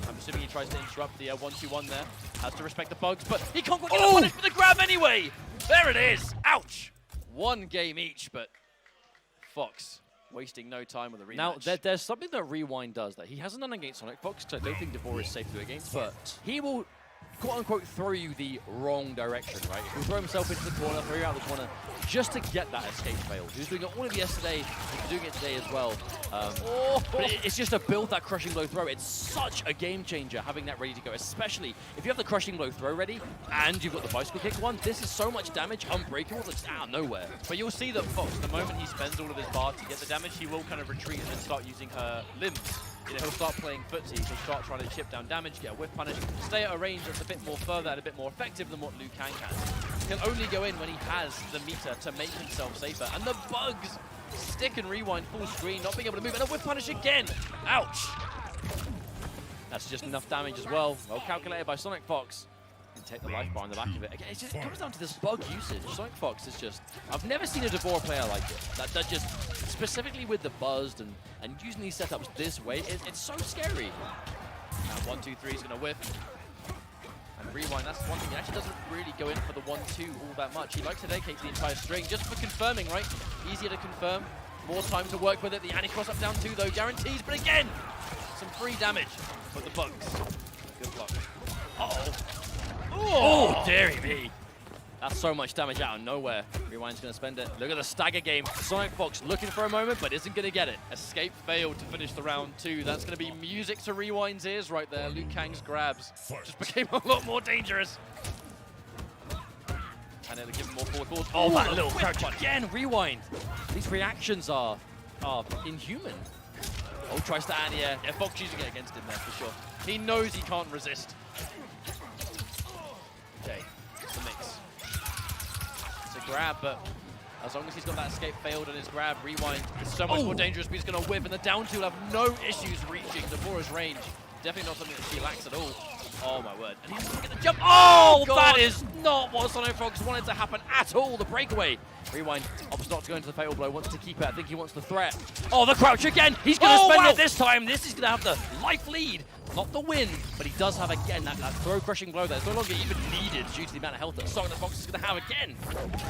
I'm assuming he tries to interrupt the 1-2-1 there. Has to respect the bugs, but he can't get the punish for the grab anyway! There it is! Ouch! One game each, but Fox wasting no time with a rematch. Now, there's something that Rewind does that he hasn't done against Sonic Fox, because I don't think Devora is safe to do against, but he will quote-unquote throw you the wrong direction, right? He'll throw himself into the corner, throw you out the corner, just to get that escape fail. He was doing it all of yesterday, he's doing it today as well. But it's just to build that crushing blow throw. It's such a game changer having that ready to go, especially if you have the crushing blow throw ready and you've got the bicycle kick one. This is so much damage, unbreakable, that's out of nowhere. But you'll see that Fox, the moment he spends all of his bar to get the damage, he will kind of retreat and then start using her limbs. You know, he'll start playing footsie, he'll start trying to chip down damage, get a whiff punish, stay at a range that's a bit more further and a bit more effective than what Liu Kang can. He'll only go in when he has the meter to make himself safer. And the bugs stick and rewind full screen, not being able to move, and a whiff punish again! Ouch! That's just enough damage as well. Well calculated by Sonic Fox. And take the life bar on the back of it. Again, it comes down to this bug usage. Sonic Fox is just... I've never seen a Devora player like it. That just... Specifically with the buzzed and using these setups this way, it's so scary. Now 1, 2, 3 is going to whiff. And rewind, that's one thing. He actually doesn't really go in for the 1-2 all that much. He likes to dedicate the entire string just for confirming, right? Easier to confirm. More time to work with it. The anti-cross up down 2 though guarantees, but again, some free damage for the bugs. Good block. Uh-oh. Oh, dearie me. That's so much damage out of nowhere. Rewind's going to spend it. Look at the stagger game. Sonic Fox looking for a moment, but isn't going to get it. Escape failed to finish the round 2. That's going to be music to Rewind's ears right there. Liu Kang's grabs just became a lot more dangerous. And it'll give him more forward balls. Oh, that little crouch again. Rewind. These reactions are inhuman. Oh, tries to anti-air. Yeah, Fox using it against him there for sure. He knows he can't resist. Okay, it's a mix. It's a grab, but as long as he's got that escape failed on his grab, Rewind is so much more dangerous, but he's going to whip, and the down two will have no issues reaching Devora's range. Definitely not something that she lacks at all. Oh my word. And he's going to get the jump. Oh, that is not what Sonic Fox wanted to happen at all. The breakaway. Rewind opts not to go into the fatal blow, wants to keep it. I think he wants the threat. Oh, the crouch again. He's going to spend it this time. This is going to have the life lead. Not the win, but he does have again that throw crushing blow there. It's no longer even needed due to the amount of health that Sonic Fox is going to have again.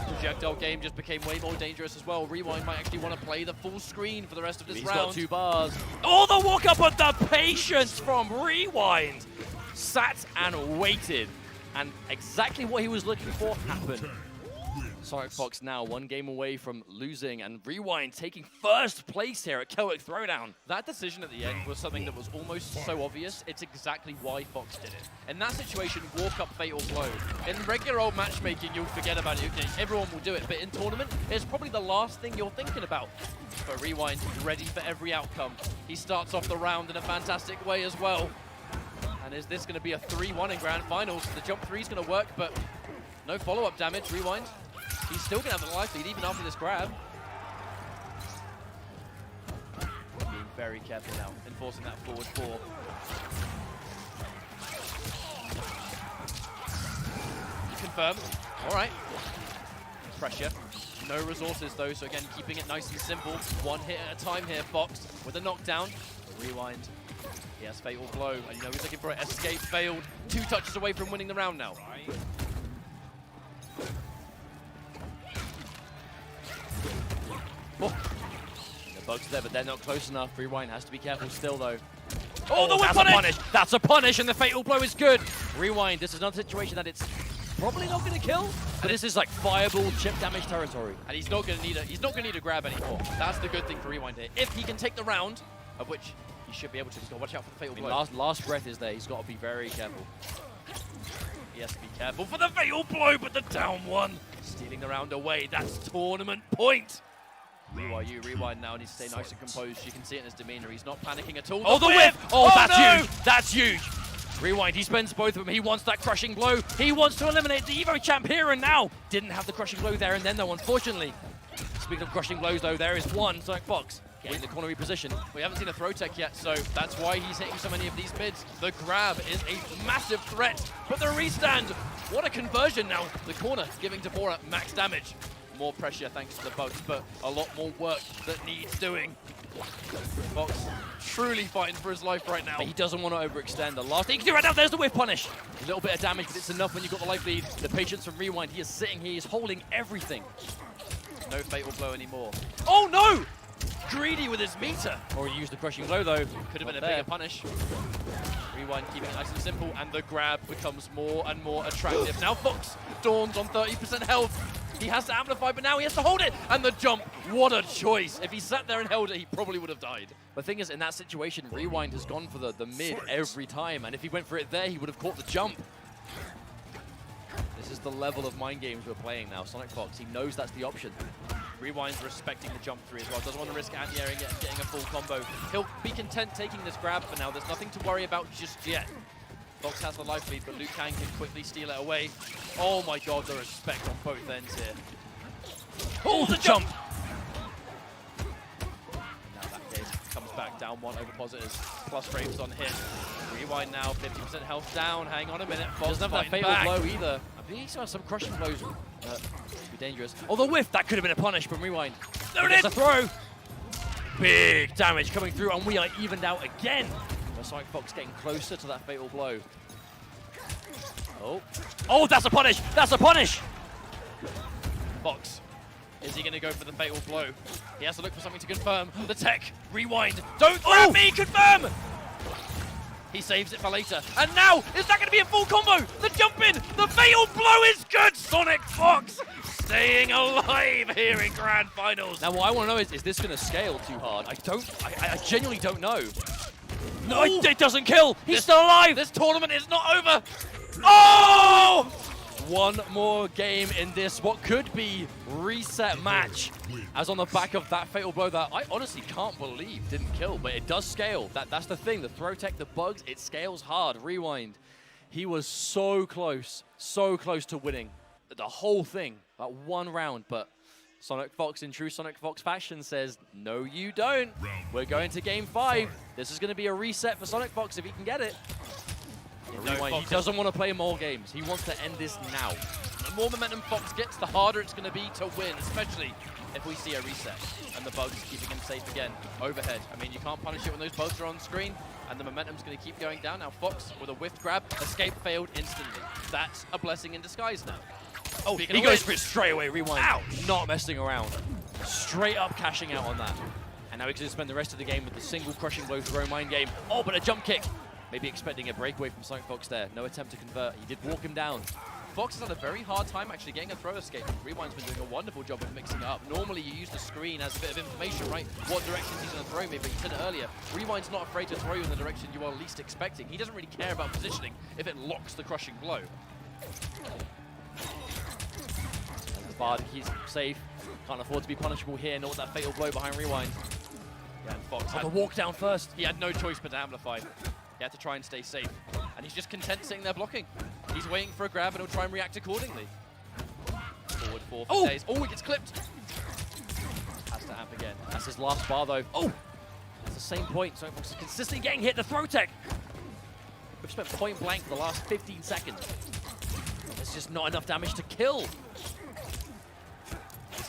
Projectile game just became way more dangerous as well. Rewind might actually want to play the full screen for the rest of this round. He's got 2 bars. Oh, the walk up, but the patience from Rewind. Sat and waited, and exactly what he was looking for happened. Sonic Fox now 1 game away from losing, and Rewind taking first place here at Celtic Throwdown. That decision at the end was something that was almost so obvious. It's exactly why Fox did it. In that situation, walk up fatal blow. In regular old matchmaking, you'll forget about it. Everyone will do it, but in tournament, it's probably the last thing you're thinking about. But Rewind, ready for every outcome. He starts off the round in a fantastic way as well. And is this going to be a 3-1 in Grand Finals? The jump 3 is going to work, but no follow-up damage. Rewind. He's still going to have the life lead even after this grab. Being very careful now, enforcing that forward 4. Confirm. All right. Pressure. No resources though, so again, keeping it nice and simple. 1 hit at a time here, Fox with a knockdown. Rewind. He has fatal blow, and you know he's looking for it. Escape failed. 2 touches away from winning the round now. Oh. The bugs there, but they're not close enough. Rewind has to be careful still, though. Oh, that's a punish! That's a punish, and the fatal blow is good. Rewind. This is another situation that it's probably not going to kill, but this is like fireball chip damage territory, and he's not going to need a grab anymore. That's the good thing for Rewind here. If he can take the round, of which he should be able to. He's got to watch out for the fatal blow. Last breath is there. He's got to be very careful. He has to be careful for the fatal blow, but the down 1. Stealing the round away. That's tournament point. BYU Rewind now needs to stay nice and composed. You can see it in his demeanor. He's not panicking at all. Oh, the whip! Oh, that's huge! That's huge! Rewind, he spends both of them. He wants that crushing blow. He wants to eliminate the Evo champ here and now. Didn't have the crushing blow there and then, though, unfortunately. Speaking of crushing blows, though, there is one. Sonic Fox getting the corner reposition. We haven't seen a throw tech yet, so that's why he's hitting so many of these mids. The grab is a massive threat, but the restand, what a conversion now. The corner giving Devora max damage. More pressure thanks to the bugs, but a lot more work that needs doing. Fox truly fighting for his life right now. He doesn't want to overextend. The last thing he can do right now, there's the whiff punish. A little bit of damage, but it's enough when you've got the life lead. The patience from Rewind, he is sitting here, he's holding everything. No fatal blow anymore. Oh no! greedy with his meter. Or he used the crushing blow though. Could have been a bigger punish. Rewind, keeping it nice and simple, and the grab becomes more and more attractive. Now Fox dawns on 30% health. He has to amplify, but now he has to hold it. And the jump, what a choice. If he sat there and held it, he probably would have died. The thing is, in that situation, Rewind has gone for the mid every time. And if he went for it there, he would have caught the jump. This is the level of mind games we're playing now. Sonic Fox, he knows that's the option. Rewind's respecting the jump 3 as well. Doesn't want to risk anti-airing it and getting a full combo. He'll be content taking this grab for now. There's nothing to worry about just yet. Fox has the life lead, but Liu Kang can quickly steal it away. Oh my god, the respect on both ends here. Oh, the jump! Now that game comes back down 1 over positives. Plus frames on hit. Rewind now, 50% health down. Hang on a minute. Fox doesn't have that fatal blow either. I believe he still has some crushing blows. Be dangerous. Oh, the whiff! That could have been a punish from Rewind. There it is! A throw! Big damage coming through, and we are evened out again. Sonic Fox getting closer to that fatal blow. Oh, that's a punish! That's a punish! Fox, is he going to go for the fatal blow? He has to look for something to confirm. The tech, Rewind, don't grab me, confirm! He saves it for later. And now, is that going to be a full combo? The jump in, the fatal blow is good! Sonic Fox staying alive here in Grand Finals. Now what I want to know is this going to scale too hard? I genuinely don't know. No, it doesn't kill. He's still alive. This tournament is not over. Oh! One more game in this, what could be reset match. As on the back of that fatal blow that I honestly can't believe didn't kill, but it does scale. That's the thing. The throw tech, the bugs, it scales hard. Rewind. He was so close to winning the whole thing. That one round, but Sonic Fox, in true Sonic Fox fashion, says, no, you don't. We're going to game 5. This is going to be a reset for Sonic Fox if he can get it. He doesn't want to play more games. He wants to end this now. The more momentum Fox gets, the harder it's going to be to win, especially if we see a reset. And the bugs keeping him safe again. Overhead. I mean, you can't punish it when those bugs are on screen, and the momentum's going to keep going down. Now Fox with a whiff grab, escape failed instantly. That's a blessing in disguise now. Oh, he goes for it straight away, Rewind. Ow. Not messing around. Straight up cashing out on that. And now he's going to spend the rest of the game with the single crushing blow throw mind game. Oh, but a jump kick. Maybe expecting a breakaway from Sonic Fox there. No attempt to convert. He did walk him down. Fox has had a very hard time actually getting a throw escape. Rewind's been doing a wonderful job of mixing it up. Normally you use the screen as a bit of information, right? What directions he's going to throw me, but you said it earlier. Rewind's not afraid to throw you in the direction you are least expecting. He doesn't really care about positioning if it locks the crushing blow. But he's safe. Can't afford to be punishable here. Not with that fatal blow behind Rewind. Yeah, and Fox had the walk down first. He had no choice but to amplify. He had to try and stay safe. And he's just content sitting there blocking. He's waiting for a grab and he'll try and react accordingly. Forward 4 for days. Oh, he gets clipped. Has to amp again. That's his last bar though. Oh! That's the same point. Sonic Fox is consistently getting hit. The throw tech. We've spent point blank for the last 15 seconds. There's just not enough damage to kill.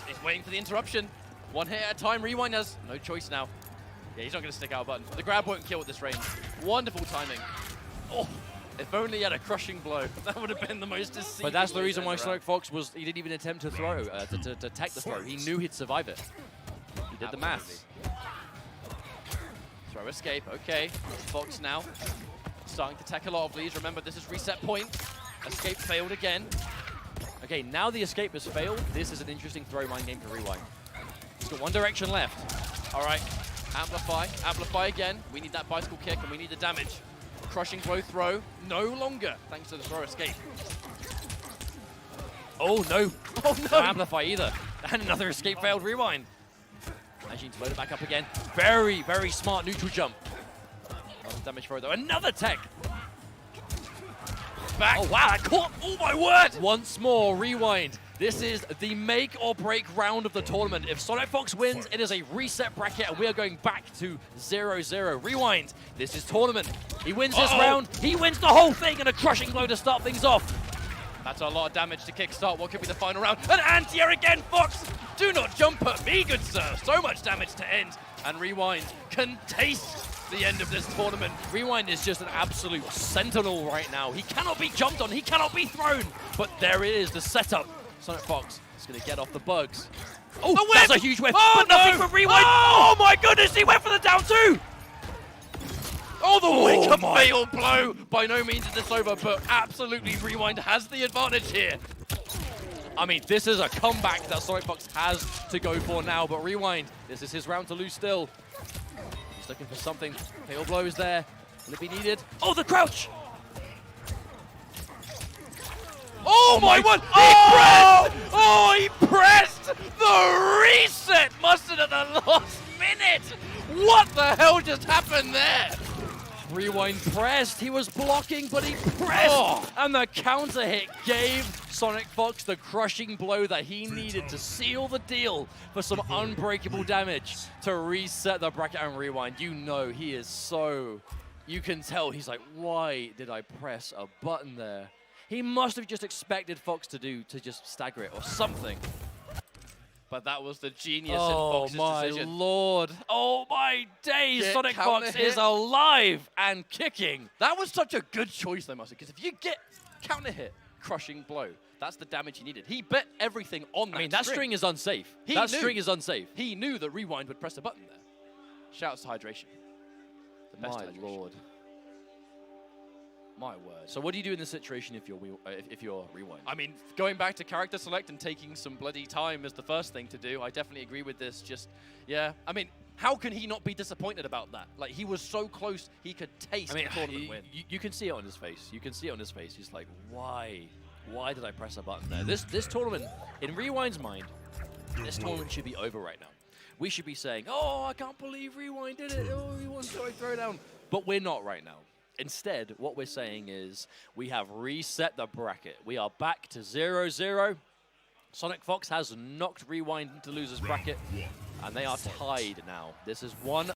He's waiting for the interruption. One hit at a time. Rewind has no choice now. Yeah, he's not going to stick out a button. The grab won't kill at this range. Wonderful timing. Oh, if only he had a crushing blow. That would have been the most deceiving. But that's the reason why Sonic Fox was, he didn't even attempt to throw, to tech the throw. He knew he'd survive it. He did the maths. Throw escape, okay. Fox now starting to tech a lot of leads. Remember, this is reset point. Escape failed again. Okay, now the escape has failed. This is an interesting throw mind game for Rewind. He's got one direction left. All right, amplify again. We need that bicycle kick and we need the damage. Crushing blow throw, no longer, thanks to the throw escape. Oh no! Oh no amplify either. And another escape failed Rewind. Managing to load it back up again. Very, very smart neutral jump. Another damage throw though. Another tech! Back. Oh wow, I caught, oh my word! Once more, Rewind. This is the make or break round of the tournament. If Sonic Fox wins, it is a reset bracket and we are going back to 0-0. Rewind, this is tournament. He wins this round, he wins the whole thing, and a crushing blow to start things off. That's a lot of damage to kickstart what could be the final round. And anti-air again, Fox! Do not jump at me, good sir. So much damage to end. And Rewind can taste the end of this tournament. Rewind is just an absolute sentinel right now. He cannot be jumped on, he cannot be thrown. But there it is, the setup. Sonic Fox is going to get off the bugs. Oh, The that's a whip! huge whiff. Oh, but nothing no! from Rewind. Oh! Oh my goodness, he went for the down two. Oh, the wicked my. fail blow! By no means is this over, but absolutely Rewind has the advantage here. I mean, this is a comeback that Sonic Fox has to go for now, but Rewind, this is his round to lose still. He's looking for something. Fail blow is there. Will it be needed? Oh, the crouch. Oh my word! Oh! Oh, he pressed the reset mustard at the last minute! What the hell just happened there? Rewind pressed, he was blocking, but he pressed! And the counter hit gave Sonic Fox the crushing blow that he needed to seal the deal for some unbreakable damage to reset the bracket and Rewind. You know, he is so... You can tell he's like, why did I press a button there? He must have just expected Fox to just stagger it or something. But that was the genius in Fox's decision. Oh my lord. Oh my days. Get Sonic counter Fox hit. is alive and kicking. That was such a good choice though, Mustard, because if you get counter hit, crushing blow, that's the damage he needed. He bet everything on that I mean, that string is unsafe. That string is unsafe. He knew that Rewind would press a button there. Shouts to hydration. The best My hydration. lord. My word. So what do you do in this situation if you're Rewind? I mean, going back to character select and taking some bloody time is the first thing to do. I definitely agree with this. Just, yeah. I mean, how can he not be disappointed about that? Like, he was so close, he could taste the tournament win. You can see it on his face. You can see it on his face. He's like, why? Why did I press a button there? This tournament, in Rewind's mind, this tournament should be over right now. We should be saying, oh, I can't believe Rewind did it. Oh, he won Sonic Throwdown. But we're not right now. Instead, what we're saying is we have reset the bracket. We are back to 0-0. Sonic Fox has knocked Rewind into loser's bracket, and they are tied now. This is one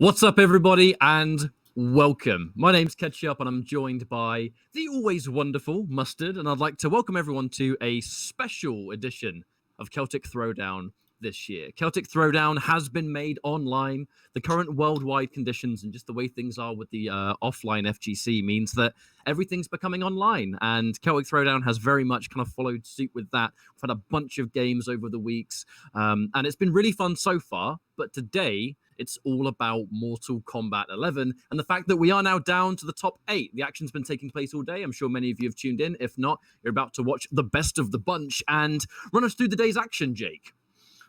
What's up, everybody, and welcome. My name's Ketchup, and I'm joined by the always wonderful Mustard, and I'd like to welcome everyone to a special edition of Celtic Throwdown this year. Celtic Throwdown has been made online. The current worldwide conditions and just the way things are with the offline FGC means that everything's becoming online, and Celtic Throwdown has very much kind of followed suit with that. We've had a bunch of games over the weeks, and it's been really fun so far, but today it's all about Mortal Kombat 11 and the fact that we are now down to the top 8. The action's been taking place all day. I'm sure many of you have tuned in. If not, you're about to watch the best of the bunch. And run us through the day's action, Jake.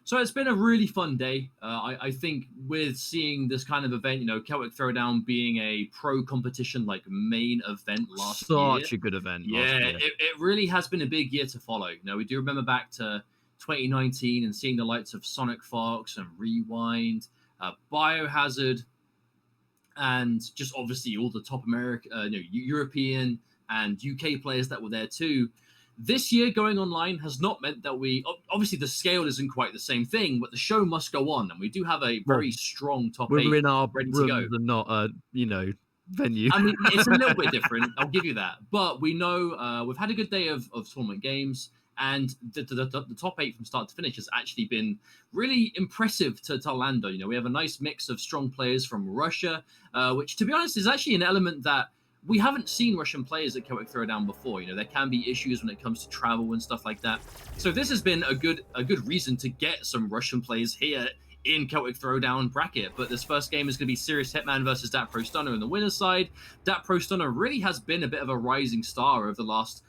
So it's been a really fun day. I think with seeing this kind of event, Celtic Throwdown being a pro competition like main event last year. Such a good event. Yeah, it really has been a big year to follow. We do remember back to 2019 and seeing the likes of Sonic Fox and Rewind, Biohazard, and just obviously all the top European and UK players that were there too. This year going online has not meant that obviously the scale isn't quite the same thing, but the show must go on, and we do have a very strong top 8 We're in our ready to go. rooms and not venue. I mean, it's a little bit different. I'll give you that, but we know we've had a good day of tournament games. And the top 8 from start to finish has actually been really impressive to Orlando. We have a nice mix of strong players from Russia, which, to be honest, is actually an element that we haven't seen Russian players at Celtic Throwdown before. There can be issues when it comes to travel and stuff like that. So this has been a good reason to get some Russian players here in Celtic Throwdown bracket. But this first game is going to be Serious Hitman versus Dat Pro Stunner on the winner's side. Dat Pro Stunner really has been a bit of a rising star over the last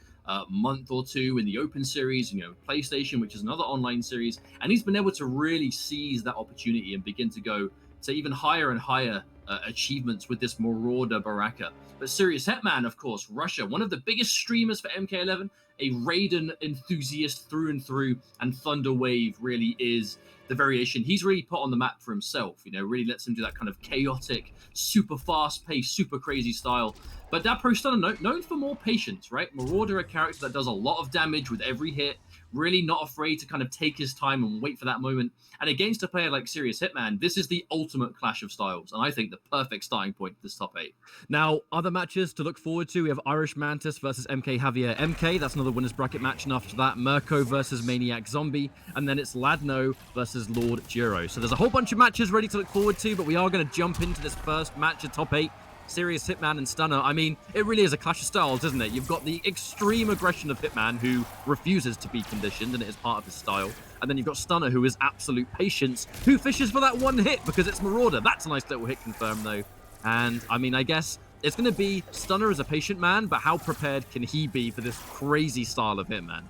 month or two in the Open Series, PlayStation, which is another online series, and he's been able to really seize that opportunity and begin to go to even higher and higher achievements with this Marauder Baraka. But Serious Hitman, of course, Russia, one of the biggest streamers for MK11, a Raiden enthusiast through and through, and Thunder Wave really is the variation he's really put on the map for himself. Really lets him do that kind of chaotic, super fast-paced, super crazy style. But that Pro Stunner, known for more patience, right? Marauder, a character that does a lot of damage with every hit, really not afraid to kind of take his time and wait for that moment. And against a player like Serious Hitman, this is the ultimate clash of styles, and I think the perfect starting point for this top 8. Now, other matches to look forward to, we have Irish Mantis versus MK Javier MK. That's another winner's bracket match, and after that, Mirko versus Maniac Zombie, and then it's Ladno versus Lord Juro. So there's a whole bunch of matches ready to look forward to, but we are going to jump into this first match of top 8. Serious Hitman and Stunner. I mean, it really is a clash of styles, isn't it? You've got the extreme aggression of Hitman, who refuses to be conditioned, and it is part of his style. And then you've got Stunner, who is absolute patience, who fishes for that one hit because it's Marauder. That's a nice little hit confirm, though. And, I mean, I guess it's going to be Stunner as a patient man, but how prepared can he be for this crazy style of Hitman?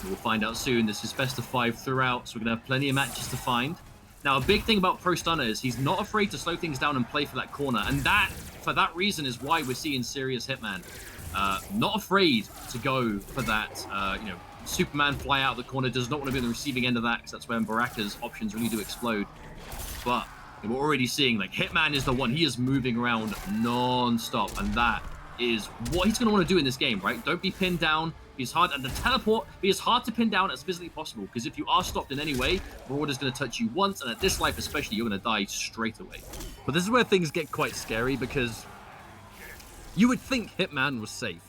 We'll find out soon. This is best of 5 throughout, so we're going to have plenty of matches to find. Now, a big thing about Pro Stunner is he's not afraid to slow things down and play for that corner, and that, for that reason, is why we're seeing Serious Hitman. Not afraid to go for that, Superman fly out of the corner, does not want to be on the receiving end of that, because that's when Baraka's options really do explode. But we're already seeing, Hitman is the one. He is moving around non-stop, and that is what he's going to want to do in this game, right? Don't be pinned down. Be as hard, and the teleport, be as hard to pin down as physically possible, because if you are stopped in any way, Marauder's going to touch you once, and at this life especially, you're going to die straight away. But this is where things get quite scary, because you would think Hitman was safe.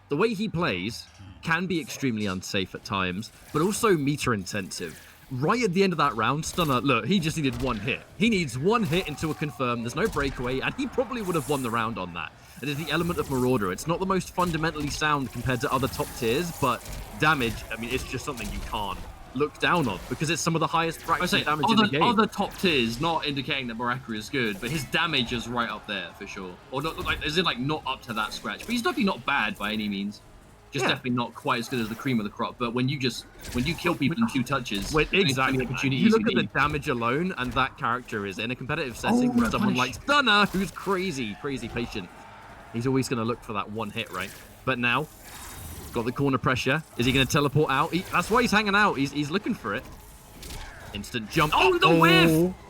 The way he plays can be extremely unsafe at times, but also meter intensive. Right at the end of that round, Stunner, look, he just needed one hit. He needs one hit into a confirm, there's no breakaway, and he probably would have won the round on that. It is the element of Marauder. It's not the most fundamentally sound compared to other top tiers, but damage, I mean, it's just something you can't look down on, because it's some of the highest fracture damage in the game. Other top tiers, not indicating that Baraka is good, but his damage is right up there for sure. Or not, not up to that scratch, but he's definitely not bad by any means. Just definitely not quite as good as the cream of the crop. But when you kill people in 2 touches, exactly. You look at the damage alone, and that character is in a competitive setting with someone like Stunner, who's crazy patient. He's always going to look for that one hit, right? But now, got the corner pressure. Is he going to teleport out? That's why he's hanging out. He's looking for it. Instant jump. Oh, the whiff!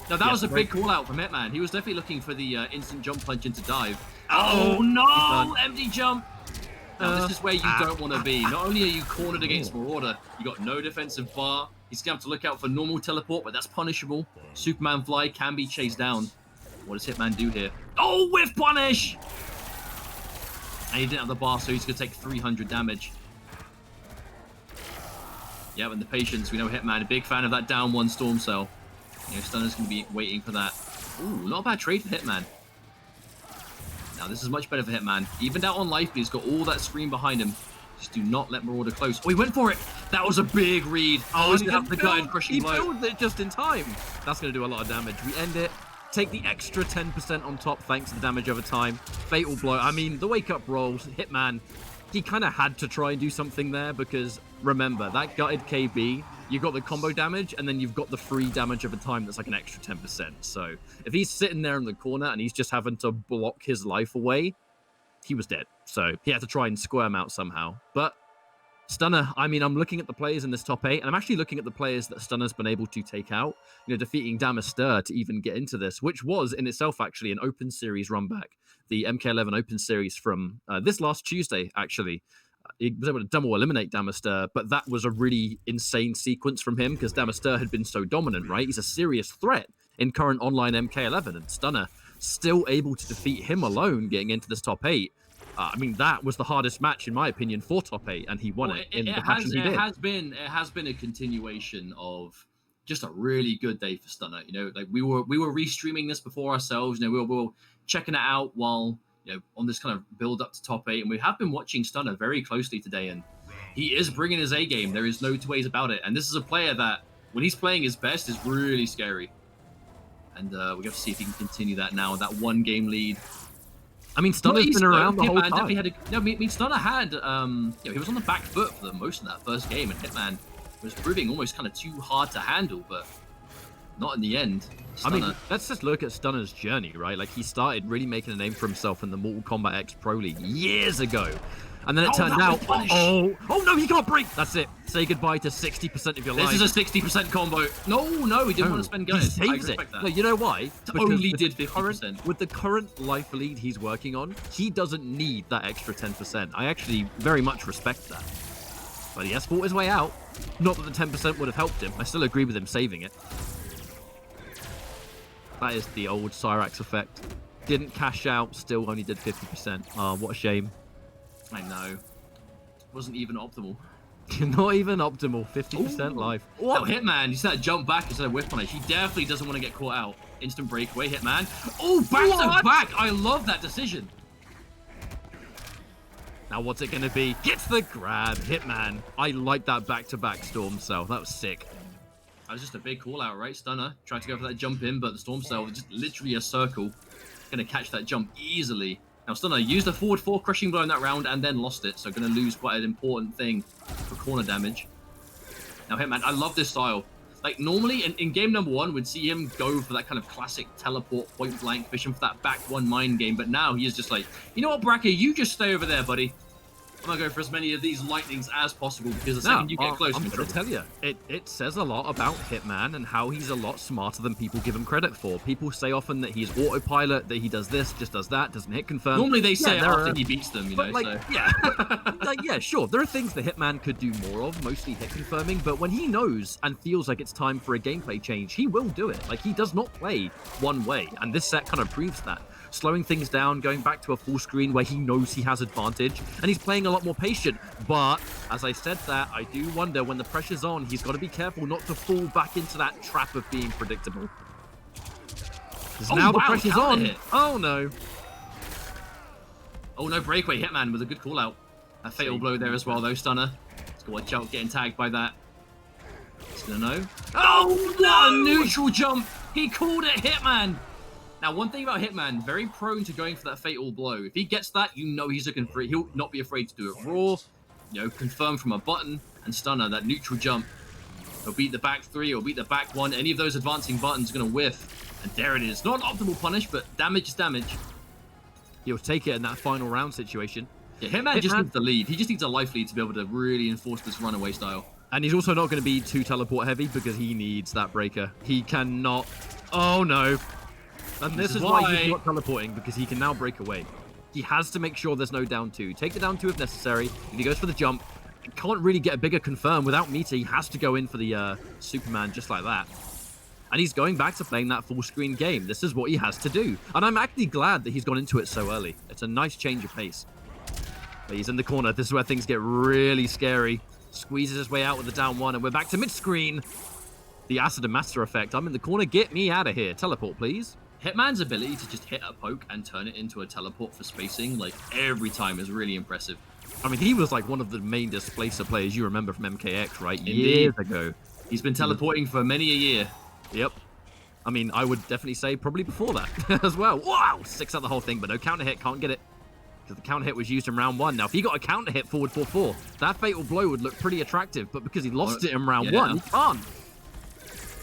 No, that was a big call out from Hitman. He was definitely looking for the instant jump punch into dive. Oh no! Empty jump. Now, this is where you don't want to be. Not only are you cornered against Marauder, you got no defensive bar. He's going to have to look out for normal teleport, but that's punishable. Superman fly can be chased down. What does Hitman do here? Oh, whiff punish! And he didn't have the bar, so he's going to take 300 damage. Yeah, and the patience, we know Hitman, a big fan of that down one Storm Cell. You know, Stunner's going to be waiting for that. Ooh, not a bad trade for Hitman. Now, this is much better for Hitman. Evened out on life, but he's got all that screen behind him. Just do not let Marauder close. Oh, he went for it! That was a big read. Oh, he's going to have the crushing blow. He built it just in time. That's going to do a lot of damage. We end it. Take the extra 10% on top thanks to the damage over time. Fatal blow. I mean, the wake-up rolls, Hitman, he kind of had to try and do something there because, remember, that gutted KB, you got the combo damage, and then you've got the free damage over time that's like an extra 10%. So if he's sitting there in the corner and he's just having to block his life away, he was dead. So he had to try and squirm out somehow. But Stunner, I mean, I'm looking at the players in this top 8, and I'm actually looking at the players that Stunner's been able to take out, you know, defeating Damastur to even get into this, which was in itself actually an open series run back. The MK11 open series from this last Tuesday, actually. He was able to double eliminate Damastur, but that was a really insane sequence from him because Damastur had been so dominant, right? He's a serious threat in current online MK11, and Stunner still able to defeat him alone getting into this top 8. I mean, that was the hardest match, in my opinion, for top 8, and he won it in the fashion he did. It has been a continuation of just a really good day for Stunner. You know, like we were restreaming this before ourselves. You know, we were checking it out while, you know, on this kind of build up to top 8, and we have been watching Stunner very closely today, and he is bringing his A game. There is no two ways about it. And this is a player that, when he's playing his best, is really scary. And we have to see if he can continue that now. That 1-game lead. I mean, Stunner's been around the whole time. Stunner had, he was on the back foot for the most of that first game, and Hitman was proving almost kind of too hard to handle, but not in the end. Stunner. I mean, let's just look at Stunner's journey, right? Like, he started really making a name for himself in the Mortal Kombat X Pro League years ago. And then it turned out, oh no, he can't break. That's it. Say goodbye to 60% of your life. This is a 60% combo. No, he didn't want to spend guns. He saves it. No, you know why? Because only did 50%. With the current life lead he's working on, he doesn't need that extra 10%. I actually very much respect that. But he has fought his way out. Not that the 10% would have helped him. I still agree with him saving it. That is the old Cyrax effect. Didn't cash out, still only did 50%. Oh, what a shame. I know. Wasn't even optimal. Not even optimal. 50% life. What? No, Hitman, you said jump back instead of whip punish. He definitely doesn't want to get caught out. Instant breakaway, Hitman. Oh, back to back. I love that decision. Now what's it going to be? Gets the grab. Hitman. I like that back-to-back Storm Cell. That was sick. That was just a big call out, right? Stunner tried to go for that jump in, but the Storm Cell was just literally a circle. Going to catch that jump easily. Now, Stunner used a forward 4 crushing blow in that round and then lost it, so going to lose quite an important thing for corner damage. Now, Hitman, I love this style. Like, normally, in game number 1, we'd see him go for that kind of classic teleport, point-blank, fishing for that back 1 mind game, but now he is just like, you know what, Bracky, you just stay over there, buddy. I'm going to go for as many of these lightnings as possible, because the second you get close, I'm going to tell you, it says a lot about Hitman and how he's a lot smarter than people give him credit for. People say often that he's autopilot, that he does this, just does that, doesn't hit confirm. Normally they say it after he beats them, you know, like, so. Yeah. Like, yeah, sure, there are things that Hitman could do more of, mostly hit confirming, but when he knows and feels like it's time for a gameplay change, he will do it. Like, he does not play one way, and this set kind of proves that. Slowing things down, going back to a full screen where he knows he has advantage, and he's playing a lot more patient. But, as I said that, I do wonder when the pressure's on, he's got to be careful not to fall back into that trap of being predictable. Because now the pressure's on. Oh, no. Oh, no, breakaway Hitman with a good call out. A fatal blow there as well, though, Stunner. He's got to watch out getting tagged by that. He's going to know. Oh, what a neutral jump. He called it, Hitman. Now, one thing about Hitman, very prone to going for that fatal blow. If he gets that, you know he's looking for it. He'll not be afraid to do it raw, you know, confirm from a button, and Stunner, that neutral jump. He'll beat the back 3, he'll beat the back 1. Any of those advancing buttons are going to whiff. And there it is. Not an optimal punish, but damage is damage. He'll take it in that final round situation. Yeah, Hitman just needs the lead. He just needs a life lead to be able to really enforce this runaway style. And he's also not going to be too teleport heavy because he needs that breaker. He cannot... Oh, no. And this is why he's not teleporting, because he can now break away. He has to make sure there's no down 2. Take the down 2 if necessary. If he goes for the jump, he can't really get a bigger confirm without meter. He has to go in for the Superman just like that. and he's going back to playing that full screen game. This is what he has to do, and I'm actually glad that he's gone into it so early. It's a nice change of pace. But he's in the corner. This is where things get really scary. Squeezes his way out with the down one, and we're back to mid-screen. The Acid and Master effect. I'm in the corner. Get me out of here. Teleport, please. Hitman's ability to just hit a poke and turn it into a teleport for spacing, like, every time is really impressive. I mean, he was like one of the main displacer players you remember from MKX, right? Indeed. Years ago. He's been teleporting for many a year. Yep. I mean, I would definitely say probably before that as well. Wow! 6 out the whole thing, but no counter hit. Can't get it. Because the counter hit was used in round 1. Now, if he got a counter hit forward 4-4, that fatal blow would look pretty attractive. But because he lost it in round 1, he can't.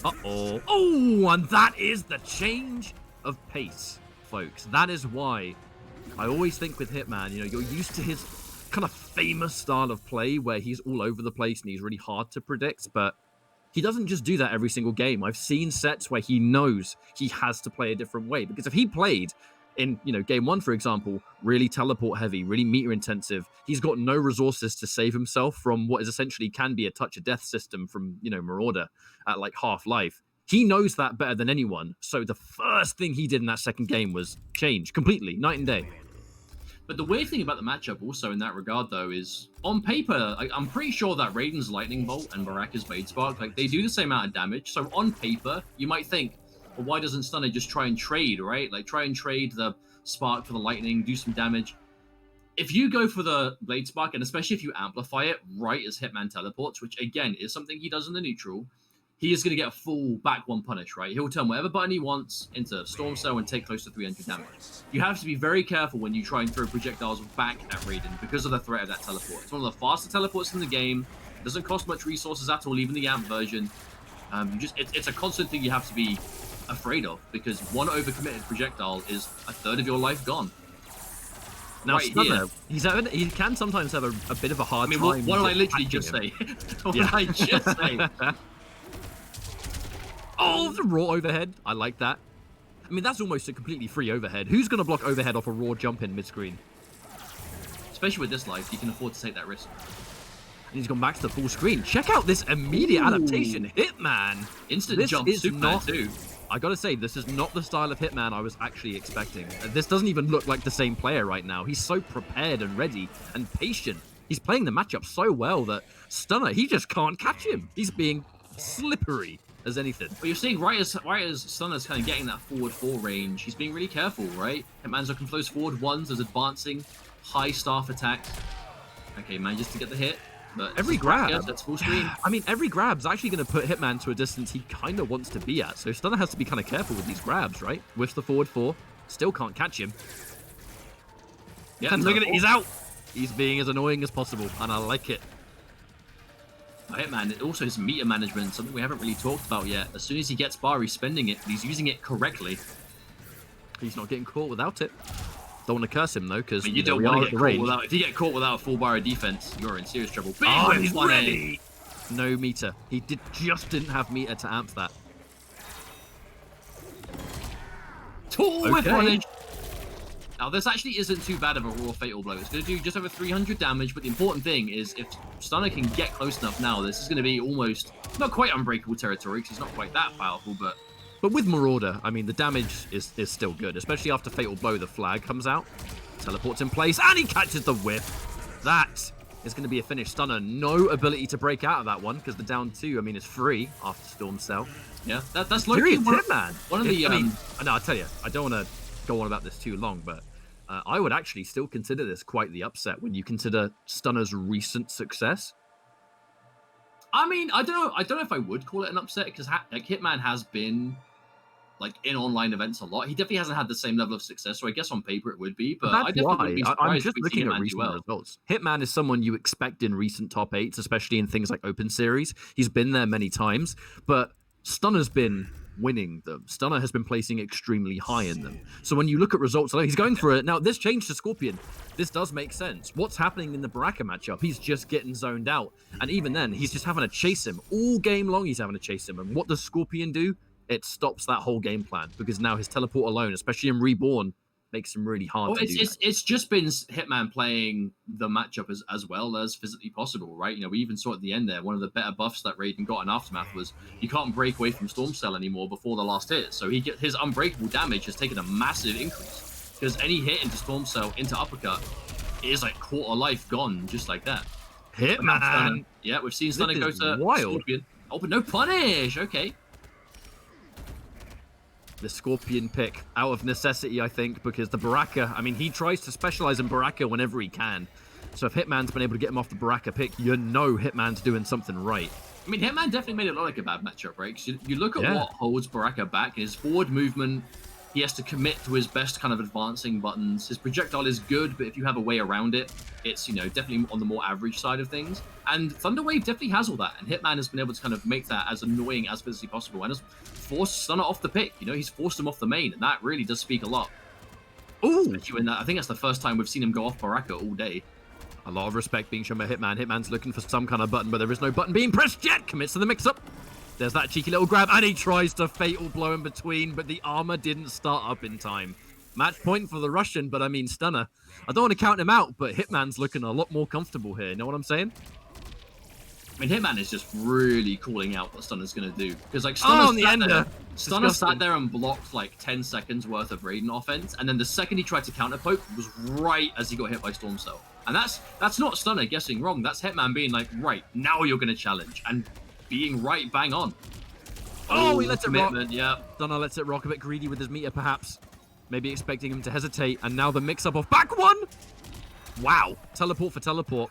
Uh-oh. Oh, and that is the change of pace, folks. That is why I always think with Hitman, you know, you're used to his kind of famous style of play where he's all over the place and he's really hard to predict, but he doesn't just do that every single game. I've seen sets where he knows he has to play a different way, because if he played in, you know, game 1, for example, really teleport heavy, really meter intensive, he's got no resources to save himself from what is essentially can be a touch of death system from, you know, Marauder at like half-life. He knows that better than anyone. So the first thing he did in that second game was change completely, night and day. But the weird thing about the matchup also in that regard, though, is on paper, I'm pretty sure that Raiden's Lightning Bolt and Baraka's Blade Spark, like, they do the same amount of damage. So on paper, you might think, well, why doesn't Stunner just try and trade, right? Like, try and trade the Spark for the Lightning, do some damage. If you go for the Blade Spark, and especially if you amplify it right as Hitman teleports, which, again, is something he does in the neutral, he is going to get a full back 1 punish, right? He'll turn whatever button he wants into Storm Cell and take close to 300 damage. You have to be very careful when you try and throw projectiles back at Raiden because of the threat of that teleport. It's one of the faster teleports in the game. It doesn't cost much resources at all, even the AMP version. It's a constant thing you have to be afraid of, because one overcommitted projectile is a third of your life gone. Now, Right Stunner, he can sometimes have a bit of a hard time. What did I literally just say? What did I just say? Oh, the raw overhead. I like that. I mean, that's almost a completely free overhead. Who's going to block overhead off a raw jump in mid-screen? Especially with this life, you can afford to take that risk. And he's gone back to the full screen. Check out this immediate adaptation. Hitman. Instant jump, Superman too. I gotta say, this is not the style of Hitman I was actually expecting. This doesn't even look like the same player right now. He's so prepared and ready and patient. He's playing the matchup so well that Stunner, he just can't catch him. He's being slippery as anything. But you're seeing right as Stunner's kind of getting that forward 4 range, he's being really careful, right? Hitman's looking for those forward 1s, those advancing high staff attacks. Okay, manages to get the hit. But every grab, that's full screen. I mean, every grab's actually going to put Hitman to a distance he kind of wants to be at. So Stunner has to be kind of careful with these grabs, right? With the forward 4, still can't catch him. Yeah, and look at it, he's out. He's being as annoying as possible, and I like it. Hitman, also his meter management, something we haven't really talked about yet. As soon as he gets bar, he's spending it, but he's using it correctly. He's not getting caught without it. Don't want to curse him though, because you don't want to get caught without. If you get caught without a full bar of defense, you're in serious trouble. Oh, he's ready. No meter. He just didn't have meter to amp that. Okay. Now this actually isn't too bad of a raw fatal blow. It's going to do just over 300 damage, but the important thing is if Stunner can get close enough now, this is going to be almost not quite unbreakable territory because he's not quite that powerful, but with Marauder, I mean, the damage is still good, especially after Fatal Blow, the flag comes out, teleports in place, and he catches the whip. That is going to be a finish. Stunner, no ability to break out of that one, because the down 2, I mean, is free after Storm Cell. Yeah, that's low-key Hitman. One of the, I mean, no, I'll tell you, I don't want to go on about this too long, but I would actually still consider this quite the upset when you consider Stunner's recent success. I mean, I don't know if I would call it an upset, because like Hitman has been like in online events a lot. He definitely hasn't had the same level of success, so I guess on paper it would be. But that's I definitely wouldn't be surprised I'm just if we looking see at Hitman recent do well. results. Hitman is someone you expect in recent top 8s, especially in things like Open Series. He's been there many times, but Stunner's been winning them. Stunner has been placing extremely high in them. So when you look at results, he's going for it. Now, this change to Scorpion, this does make sense. What's happening in the Baraka matchup? He's just getting zoned out. And even then, he's just having to chase him. All game long, he's having to chase him. And what does Scorpion do? It stops that whole game plan, because now his teleport alone, especially in Reborn, makes him really hard Well, to do that. it's just been Hitman playing the matchup as well as physically possible, right? You know, we even saw at the end there, one of the better buffs that Raiden got in Aftermath was you can't break away from Storm Cell anymore before the last hit. So his unbreakable damage has taken a massive increase because any hit into Storm Cell, into uppercut, is like quarter life gone just like that. Hitman! Yeah, we've seen Stunner go to wild. Scorpion. Oh, but no punish! Okay. The Scorpion pick out of necessity, I think, because the Baraka, I mean, he tries to specialize in Baraka whenever he can. So if Hitman's been able to get him off the Baraka pick, you know Hitman's doing something right. I mean, Hitman definitely made it look like a bad matchup, right? 'Cause you look at what holds Baraka back, his forward movement, he has to commit to his best kind of advancing buttons. His projectile is good, but if you have a way around it, it's, you know, definitely on the more average side of things. And Thunderwave definitely has all that, and Hitman has been able to kind of make that as annoying as physically possible, and has forced Stunner off the pick. You know, he's forced him off the main, and that really does speak a lot. Ooh! Especially in that, I think that's the first time we've seen him go off Baraka all day. A lot of respect being shown by Hitman. Hitman's looking for some kind of button, but there is no button being pressed yet. Commits to the mix-up. There's that cheeky little grab, and he tries to fatal blow in between, but the armor didn't start up in time. Match point for the Russian, but I mean, Stunner. I don't want to count him out, but Hitman's looking a lot more comfortable here. You know what I'm saying? I mean, Hitman is just really calling out what Stunner's going to do. Because, like, Stunner sat there and blocked, like, 10 seconds worth of Raiden offense, and then the second he tried to counterpoke was right as he got hit by Storm Cell. And that's not Stunner guessing wrong. That's Hitman being like, right, now you're going to challenge. And being right bang on. Oh, he lets it rock. Yeah. Stunner lets it rock, a bit greedy with his meter, perhaps. Maybe expecting him to hesitate, and now the mix-up off back one! Wow, teleport for teleport.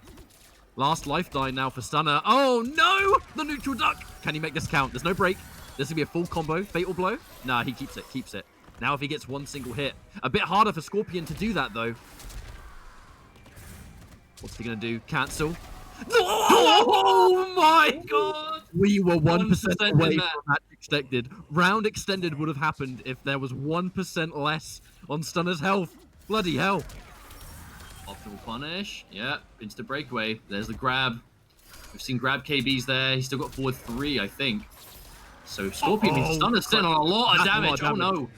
Last life die now for Stunner. Oh no! The neutral duck! Can he make this count? There's no break. This will be a full combo. Fatal blow? Nah, he keeps it. Now if he gets one single hit. A bit harder for Scorpion to do that, though. What's he going to do? Cancel. Oh my god! We were 1% away from match extended. Round extended would have happened if there was 1% less on Stunner's health. Bloody hell. Optimal punish. Yeah, instant breakaway. There's the grab. We've seen grab KBs there. He's still got forward 3, I think. So Scorpion, Stunner's sitting on a lot of damage. Oh no.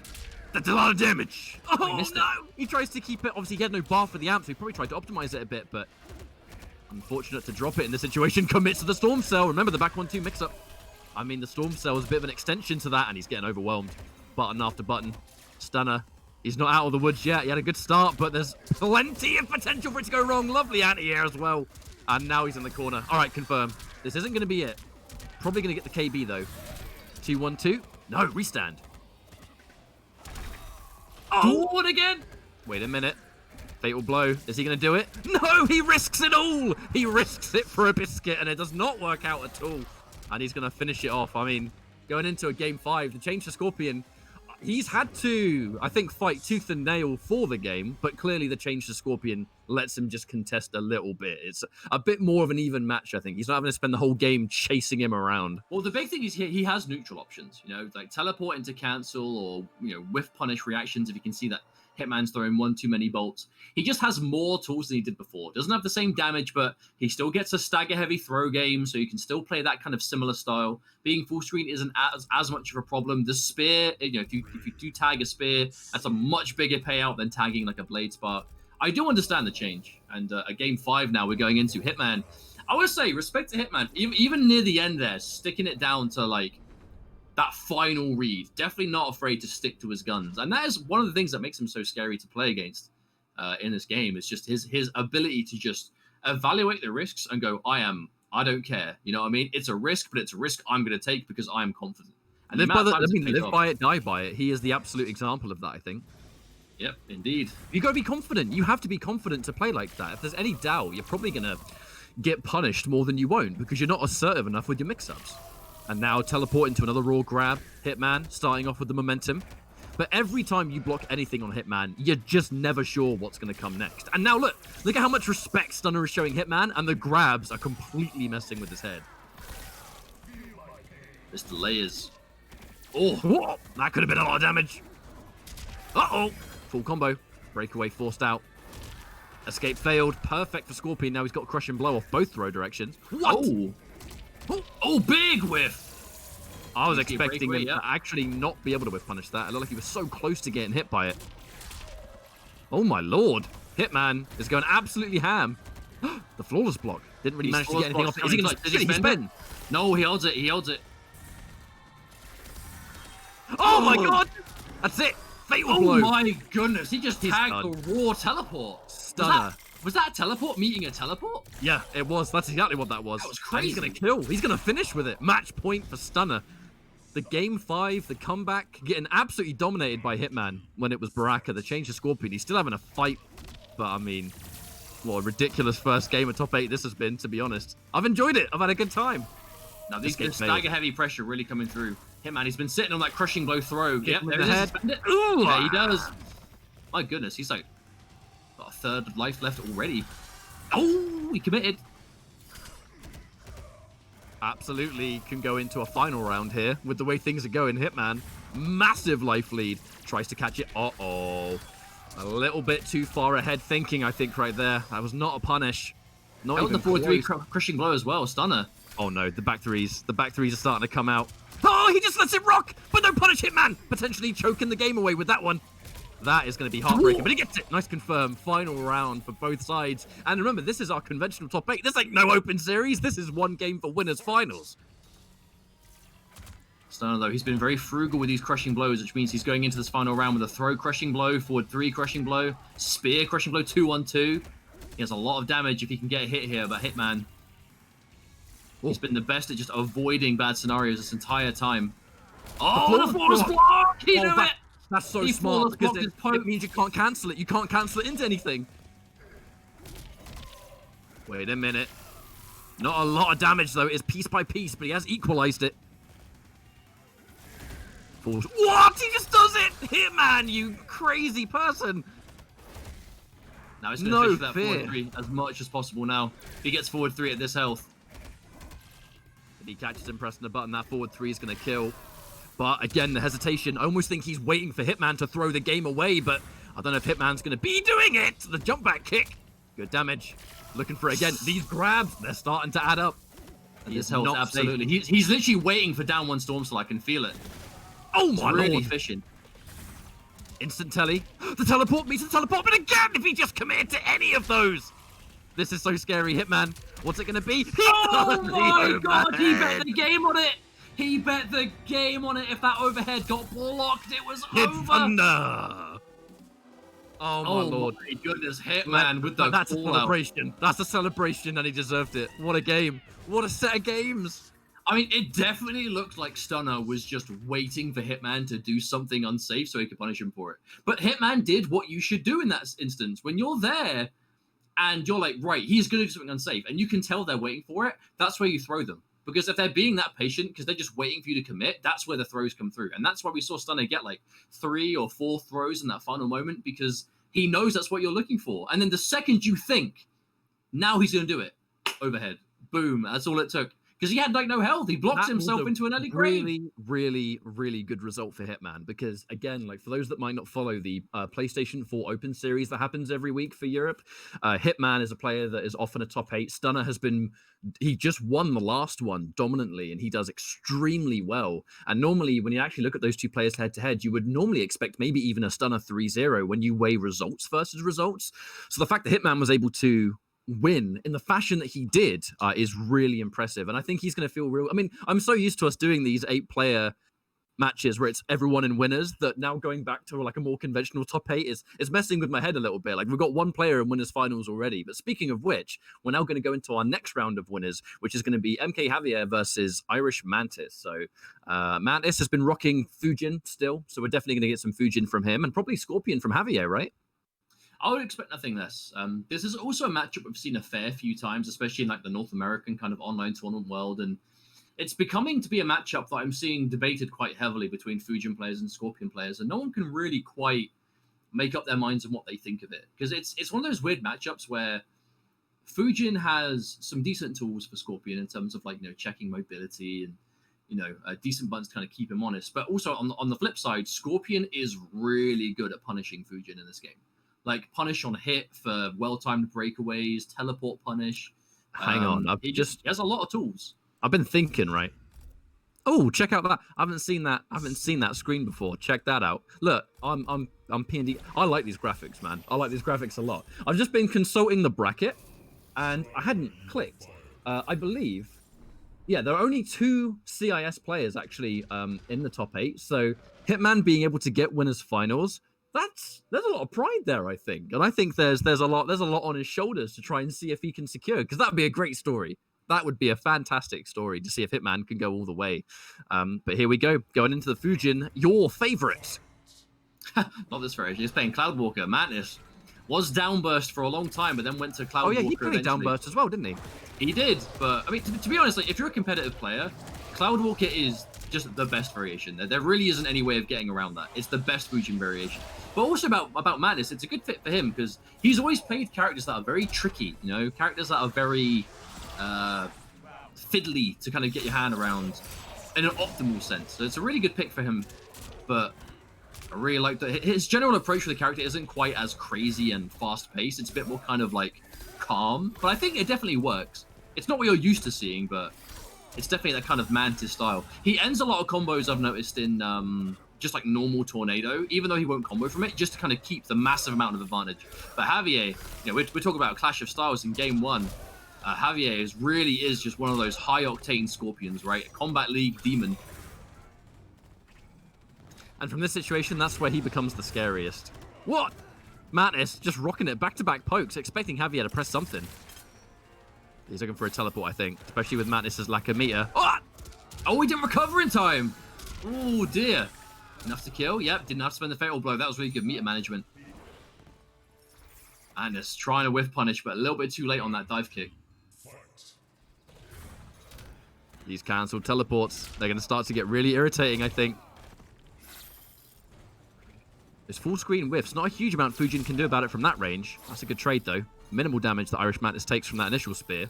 That's a lot of damage. Oh no! He tries to keep it. Obviously, he had no bar for the amp, so he probably tried to optimize it a bit, but unfortunate to drop it in this situation. Commits to the Storm Cell. Remember the back 1-2 mix-up. I mean, the Storm Cell is a bit of an extension to that, and he's getting overwhelmed. Button after button. Stunner. He's not out of the woods yet. He had a good start, but there's plenty of potential for it to go wrong. Lovely anti-air as well. And now he's in the corner. All right, confirm. This isn't going to be it. Probably going to get the KB, though. 2-1-2. No, restand. Oh, what again? Wait a minute. Fatal blow. Is he going to do it? No, he risks it all. He risks it for a biscuit, and it does not work out at all. And he's going to finish it off. I mean, going into a game 5, the change to Scorpion, he's had to, I think, fight tooth and nail for the game, but clearly the change to Scorpion lets him just contest a little bit. It's a bit more of an even match, I think. He's not having to spend the whole game chasing him around. Well, the big thing is he has neutral options, you know, like teleport into cancel or, you know, whiff punish reactions if you can see that Hitman's throwing one too many bolts. He just has more tools than he did before. Doesn't have the same damage, but he still gets a stagger-heavy throw game, so you can still play that kind of similar style. Being full screen isn't as much of a problem. The spear, you know, if you do tag a spear, that's a much bigger payout than tagging like a blade spark. I do understand the change, and a game 5 now we're going into. Hitman, I would say respect to Hitman, even near the end there, sticking it down to like that final read. Definitely not afraid to stick to his guns, and that is one of the things that makes him so scary to play against in this game. Is just his ability to just evaluate the risks and go, I don't care. You know what I mean? It's a risk, but it's a risk I'm going to take because I'm confident. And live by it, die by it. He is the absolute example of that, I think. Yep, indeed. You got to be confident. You have to be confident to play like that. If there's any doubt, you're probably going to get punished more than you won't because you're not assertive enough with your mix-ups. And now teleport into another raw grab. Hitman starting off with the momentum. But every time you block anything on Hitman, you're just never sure what's going to come next. And now look at how much respect Stunner is showing Hitman, and the grabs are completely messing with his head. Mr. Layers. Oh, that could have been a lot of damage. Uh-oh. Full combo. Breakaway forced out. Escape failed. Perfect for Scorpion. Now he's got crush and blow off both throw directions. What? Oh, big whiff. I was expecting him to actually not be able to whiff punish that. It looked like he was so close to getting hit by it. Oh my lord. Hitman is going absolutely ham. The flawless block. Didn't really manage to get anything off it. Is he going to spin? No, he holds it. He holds it. Oh my god! That's it. Fatal blow. Oh my goodness. He just tagged the raw teleport. Stunner. Was that a teleport meeting a teleport? Yeah, it was. That's exactly what that was. That was crazy. And he's going to kill. He's going to finish with it. Match point for Stunner. The game 5, the comeback, getting absolutely dominated by Hitman when it was Baraka. The change to Scorpion. He's still having a fight. But I mean, what a ridiculous first game of top 8 this has been, to be honest. I've enjoyed it. I've had a good time. Now, this stagger heavy pressure really coming through. Hitman, he's been sitting on that crushing blow throw. Yep, there it is. Ooh, yeah, he does. My goodness, he's like got a third of life left already. Oh, he committed. Absolutely can go into a final round here with the way things are going. Hitman, massive life lead. Tries to catch it. Uh-oh. A little bit too far ahead thinking, I think, right there. That was not a punish. Not even the forward 3 crushing blow as well. Stunner. Oh no, the back threes. The back threes are starting to come out. Oh, he just lets it rock, but no punish Hitman. Potentially choking the game away with that one. That is going to be heartbreaking, but he gets it. Nice confirm. Final round for both sides. And remember, this is our conventional top 8. This ain't no open series. This is one game for winners finals. Stunner, though, he's been very frugal with these crushing blows, which means he's going into this final round with a throw crushing blow, forward 3 crushing blow, spear crushing blow, 2-1-2. He has a lot of damage if he can get a hit here, but Hitman, he's been the best at just avoiding bad scenarios this entire time. Oh, the flawless block! He knew it! That's so smart because it means you can't cancel it. You can't cancel it into anything. Wait a minute. Not a lot of damage, though. It's piece by piece, but he has equalized it. What? He just does it! Hitman, you crazy person! Now he's going to fish for that forward 3 as much as possible now. If he gets forward 3 at this health. If he catches him pressing the button, that forward 3 is going to kill. But again, the hesitation. I almost think he's waiting for Hitman to throw the game away, but I don't know if Hitman's going to be doing it. The jump back kick. Good damage. Looking for, again, these grabs. They're starting to add up. This health, absolutely. He's literally waiting for down 1 Storm, so I can feel it. Oh my really lord. Efficient. Instant telly. The teleport meets the teleport, but again, if he just committed to any of those. This is so scary, Hitman. What's it going to be? Oh my god, he bet the game on it. He bet the game on it. If that overhead got blocked, it was over. Thunder. Oh my lord. My goodness, Hitman with the That's a celebration. That's a celebration, and he deserved it. What a game. What a set of games. I mean, it definitely looked like Stunner was just waiting for Hitman to do something unsafe so he could punish him for it. But Hitman did what you should do in that instance. When you're there and you're like, right, he's going to do something unsafe, and you can tell they're waiting for it, that's where you throw them. Because if they're being that patient, because they're just waiting for you to commit, that's where the throws come through. And that's why we saw Stunner get like 3 or 4 throws in that final moment, because he knows that's what you're looking for. And then the second you think, now he's going to do it, overhead. Boom, that's all it took. Because he had like no health. He blocked himself into an early grave. Really good result for Hitman. Because again, like for those that might not follow the PlayStation 4 Open Series that happens every week for Europe, Hitman is a player that is often a top 8. Stunner has been, he just won the last one dominantly, and he does extremely well. And normally, when you actually look at those two players head to head, you would normally expect maybe even a Stunner 3-0 when you weigh results versus results. So the fact that Hitman was able to win in the fashion that he did is really impressive, and I think he's going to feel real. I mean, I'm so used to us doing these 8-player matches where it's everyone in winners that now going back to like a more conventional top 8 is messing with my head a little bit. Like we've got 1 player in winners finals already, but speaking of which, we're now going to go into our next round of winners, which is going to be MK Javier versus Irish Mantis. So Mantis has been rocking Fujin still, so we're definitely going to get some Fujin from him, and probably Scorpion from Javier, right? I would expect nothing less. This is also a matchup we've seen a fair few times, especially in like the North American kind of online tournament world, and it's becoming to be a matchup that I'm seeing debated quite heavily between Fujin players and Scorpion players, and no one can really quite make up their minds on what they think of it, because it's one of those weird matchups where Fujin has some decent tools for Scorpion in terms of like, you know, checking mobility and, you know, decent buttons to kind of keep him honest, but also on the flip side, Scorpion is really good at punishing Fujin in this game. Like punish on hit for well-timed breakaways, teleport punish. Hang on, he has a lot of tools. I've been thinking, right? Oh, check out that! I haven't seen that. I haven't seen that screen before. Check that out. Look, I'm P&D. I like these graphics, man. I like these graphics a lot. I've just been consulting the bracket, and I hadn't clicked. I believe, yeah, there are only 2 CIS players actually in the top 8. So Hitman being able to get winners finals, there's a lot of pride there, I think, and I think there's a lot on his shoulders to try and see if he can secure, because that'd be a great story. That would be a fantastic story to see if Hitman can go all the way. But here we go, going into the Fujin, your favorite. Not this variation. He's playing Cloudwalker. Mantis was Downburst for a long time, but then went to Cloudwalker. Oh yeah, he played eventually. Downburst as well, didn't he? He did, but I mean, to be honest, like, if you're a competitive player, Cloudwalker is just the best variation. There really isn't any way of getting around that. It's the best Fujin variation. But also about Mantis, it's a good fit for him because he's always played characters that are very tricky, you know, characters that are very fiddly to kind of get your hand around in an optimal sense. So it's a really good pick for him, but I really like that his general approach for the character isn't quite as crazy and fast-paced. It's a bit more kind of like calm, but I think it definitely works. It's not what you're used to seeing, but it's definitely that kind of Mantis style. He ends a lot of combos, I've noticed, in just like normal Tornado, even though he won't combo from it, just to kind of keep the massive amount of advantage. But Javier, you know, we're talking about a clash of styles in game 1. Javier really is just one of those high-octane scorpions, right? A Combat League demon. And from this situation, that's where he becomes the scariest. What? Mantis just rocking it back-to-back pokes, expecting Javier to press something. He's looking for a teleport, I think, especially with Mantis's lack of meter. Oh, he didn't recover in time. Oh, dear. Enough to kill. Yep, didn't have to spend the fatal blow. That was really good meter management. Mantis trying to whiff punish, but a little bit too late on that dive kick. These cancelled teleports, they're going to start to get really irritating, I think. This full screen whiffs. Not a huge amount Fujin can do about it from that range. That's a good trade, though. Minimal damage that Irish Mantis takes from that initial spear.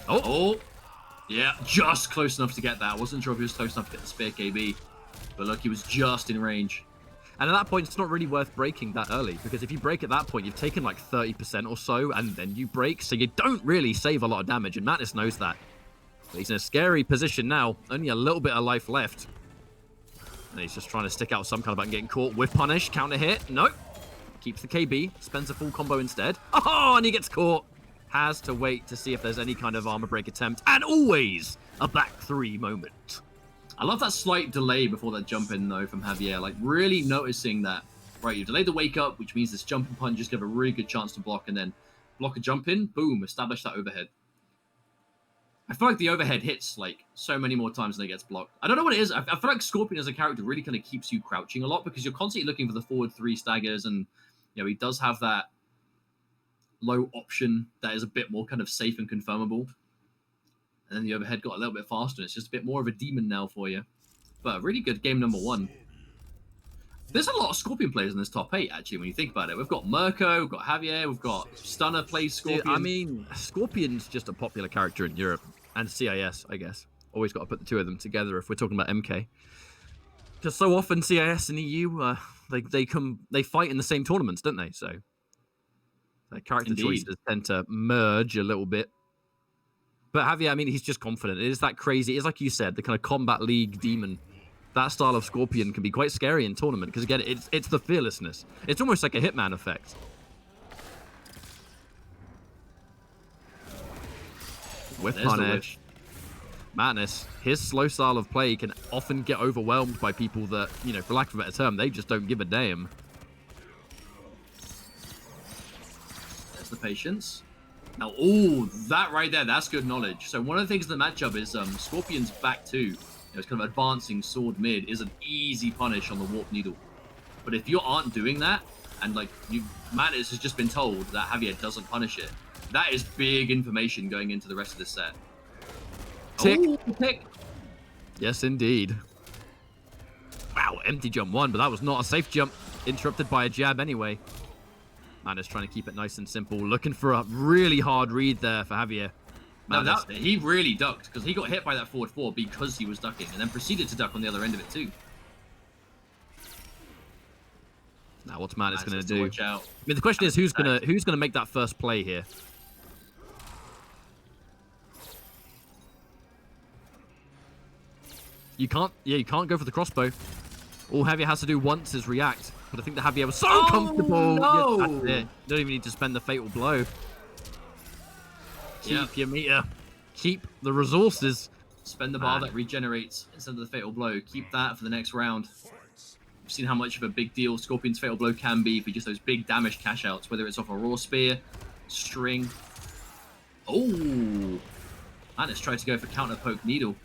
Oh! Yeah, just close enough to get that. I wasn't sure if he was close enough to get the spear KB. But look, he was just in range. And at that point, it's not really worth breaking that early, because if you break at that point, you've taken like 30% or so, and then you break, so you don't really save a lot of damage, and Mantis knows that. But he's in a scary position now. Only a little bit of life left. And he's just trying to stick out some kind of button, getting caught with punish, counter hit. Nope. Keeps the KB, spends a full combo instead. Oh, and he gets caught. Has to wait to see if there's any kind of armor break attempt. And always a back 3 moment. I love that slight delay before that jump in, though, from Javier. Like, really noticing that, right, you've delayed the wake up, which means this jumping punch just give a really good chance to block, and then block a jump in, boom, establish that overhead. I feel like the overhead hits, like, so many more times than it gets blocked. I don't know what it is. I feel like Scorpion as a character really kind of keeps you crouching a lot, because you're constantly looking for the forward 3 staggers, and, you know, he does have that low option that is a bit more kind of safe and confirmable. And then the overhead got a little bit faster. It's just a bit more of a demon now for you. But a really good game number 1. There's a lot of Scorpion players in this top 8, actually, when you think about it. We've got Mirko, we've got Javier, we've got Stunner plays Scorpion. Dude, I mean, Scorpion's just a popular character in Europe. And CIS, I guess. Always got to put the two of them together if we're talking about MK. Because so often CIS and EU, they fight in the same tournaments, don't they? So their character choices tend to merge a little bit. But Javier, I mean, he's just confident. It is that crazy. It's like you said, the kind of Combat League demon. That style of Scorpion can be quite scary in tournament because, again, it's the fearlessness. It's almost like a Hitman effect. With punish. Mantis, his slow style of play can often get overwhelmed by people that, you know, for lack of a better term, they just don't give a damn. There's the patience. Now, oh, that right there, that's good knowledge. So one of the things in the matchup is Scorpion's back 2. You know, it's kind of advancing sword mid is an easy punish on the warp needle. But if you aren't doing that, and like Mantis has just been told that Javier doesn't punish it, that is big information going into the rest of this set. Tick. Oh, tick. Yes, indeed. Wow, empty jump 1, but that was not a safe jump. Interrupted by a jab anyway. Mantis trying to keep it nice and simple. Looking for a really hard read there for Javier. Now, he really ducked, because he got hit by that forward 4 because he was ducking, and then proceeded to duck on the other end of it too. Now, what's Mantis going to do? Watch out. I mean, the question is, who's gonna make that first play here? You can't go for the crossbow. All Javier has to do once is react. But I think the Javier was so comfortable. No! Yeah, that's it. Don't even need to spend the fatal blow. Keep your meter. Keep the resources. Spend the bar that regenerates instead of the fatal blow. Keep that for the next round. We've seen how much of a big deal Scorpion's fatal blow can be for just those big damage cash outs, whether it's off a raw spear, string. Oh! Manus tried to go for counter poke needle.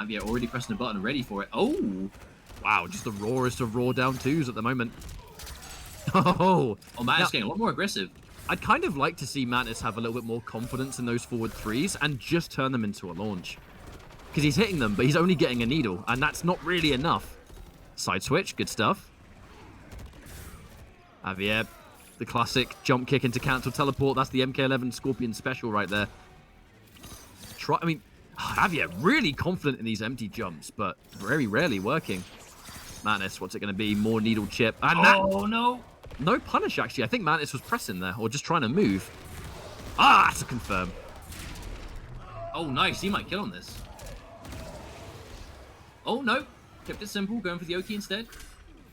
Javier already pressing the button, ready for it. Oh! Wow, just the rawest of raw down twos at the moment. Oh, Manus getting a lot more aggressive. I'd kind of like to see Mantis have a little bit more confidence in those forward threes and just turn them into a launch. Because he's hitting them, but he's only getting a needle, and that's not really enough. Side switch, good stuff. Javier, the classic jump kick into cancel teleport. That's the MK11 Scorpion special right there. Javier really confident in these empty jumps, but very rarely working. Mantis, what's it going to be? More needle chip. And no. No punish, actually. I think Mantis was pressing there, or just trying to move. Ah, that's a confirm. Oh, nice. He might kill on this. Oh, no. Kept it simple, going for the Oki instead.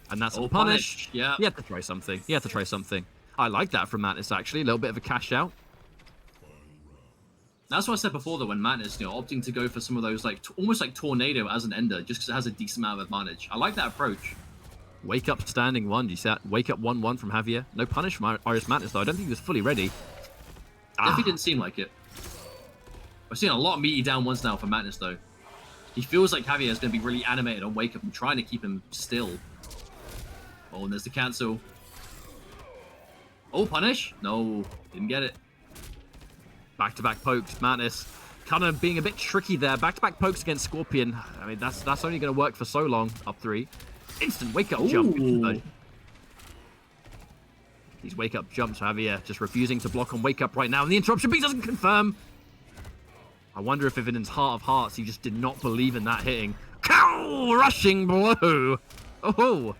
And that's a punish. Yeah. He had to try something. I like that from Mantis, actually. A little bit of a cash out. That's what I said before, though, when Mantis, opting to go for some of those, almost like Tornado as an ender, just because it has a decent amount of advantage. I like that approach. Wake up standing 1. You see that? Wake up 1-1 from Javier. No punish from Iris Mantis, though. I don't think he was fully ready. Definitely didn't seem like it. I've seen a lot of meaty down ones now for Mantis, though. He feels like Javier is going to be really animated on Wake Up and trying to keep him still. Oh, and there's the cancel. Oh, punish? No, didn't get it. Back-to-back pokes. Mantis kind of being a bit tricky there. Back-to-back pokes against Scorpion. I mean, that's only going to work for so long. Up 3. Instant wake-up jump. These wake-up jumps, Javier just refusing to block on wake-up right now. And the interruption beat doesn't confirm. I wonder if in his heart of hearts, he just did not believe in that hitting. Cow! Rushing blow. Oh.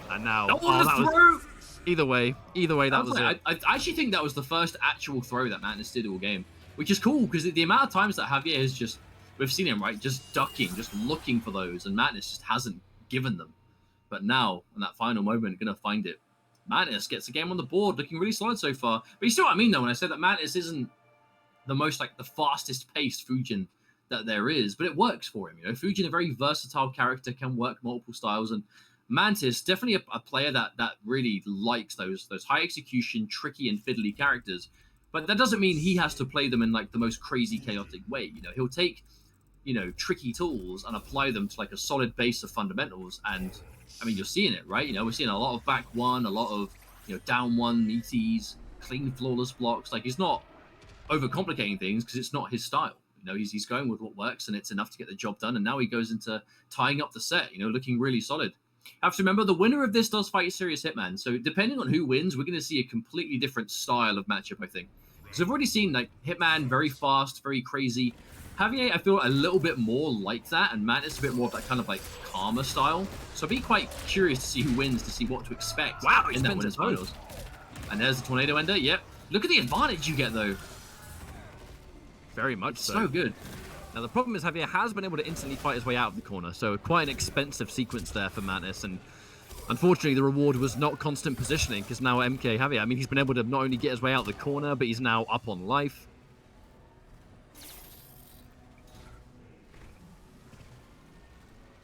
And now... that was... Either way, that was it. I actually think that was the first actual throw that Mantis did all game. Which is cool, because the amount of times that Javier has just... We've seen him, right? Just ducking, just looking for those. And Mantis just hasn't given them. But now, in that final moment, going to find it. Mantis gets the game on the board, looking really solid so far. But you see what I mean, though, when I say that Mantis isn't the most, the fastest paced Fujin that there is, but it works for him. Fujin, a very versatile character, can work multiple styles, and Mantis, definitely a player that really likes those high execution, tricky and fiddly characters. But that doesn't mean he has to play them in the most crazy, chaotic way. He'll take tricky tools and apply them to a solid base of fundamentals. And I mean, you're seeing it, right? We're seeing a lot of back 1, a lot of down 1 meaties, clean, flawless blocks. He's not overcomplicating things because it's not his style. He's going with what works, and it's enough to get the job done. And now he goes into tying up the set, looking really solid. Have to remember, the winner of this does fight a serious Hitman. So depending on who wins, we're going to see a completely different style of matchup, I think. Because we've already seen Hitman very fast, very crazy. Javier, I feel a little bit more like that, and Mantis a bit more of that kind of calmer style. So I'd be quite curious to see who wins, to see what to expect in that winners finals. And there's the Tornado Ender. Yep. Look at the advantage you get, though. Very much so. So good. Now, the problem is Javier has been able to instantly fight his way out of the corner, so quite an expensive sequence there for Mantis, and unfortunately the reward was not constant positioning, because now MK Javier, I mean, he's been able to not only get his way out of the corner, but he's now up on life.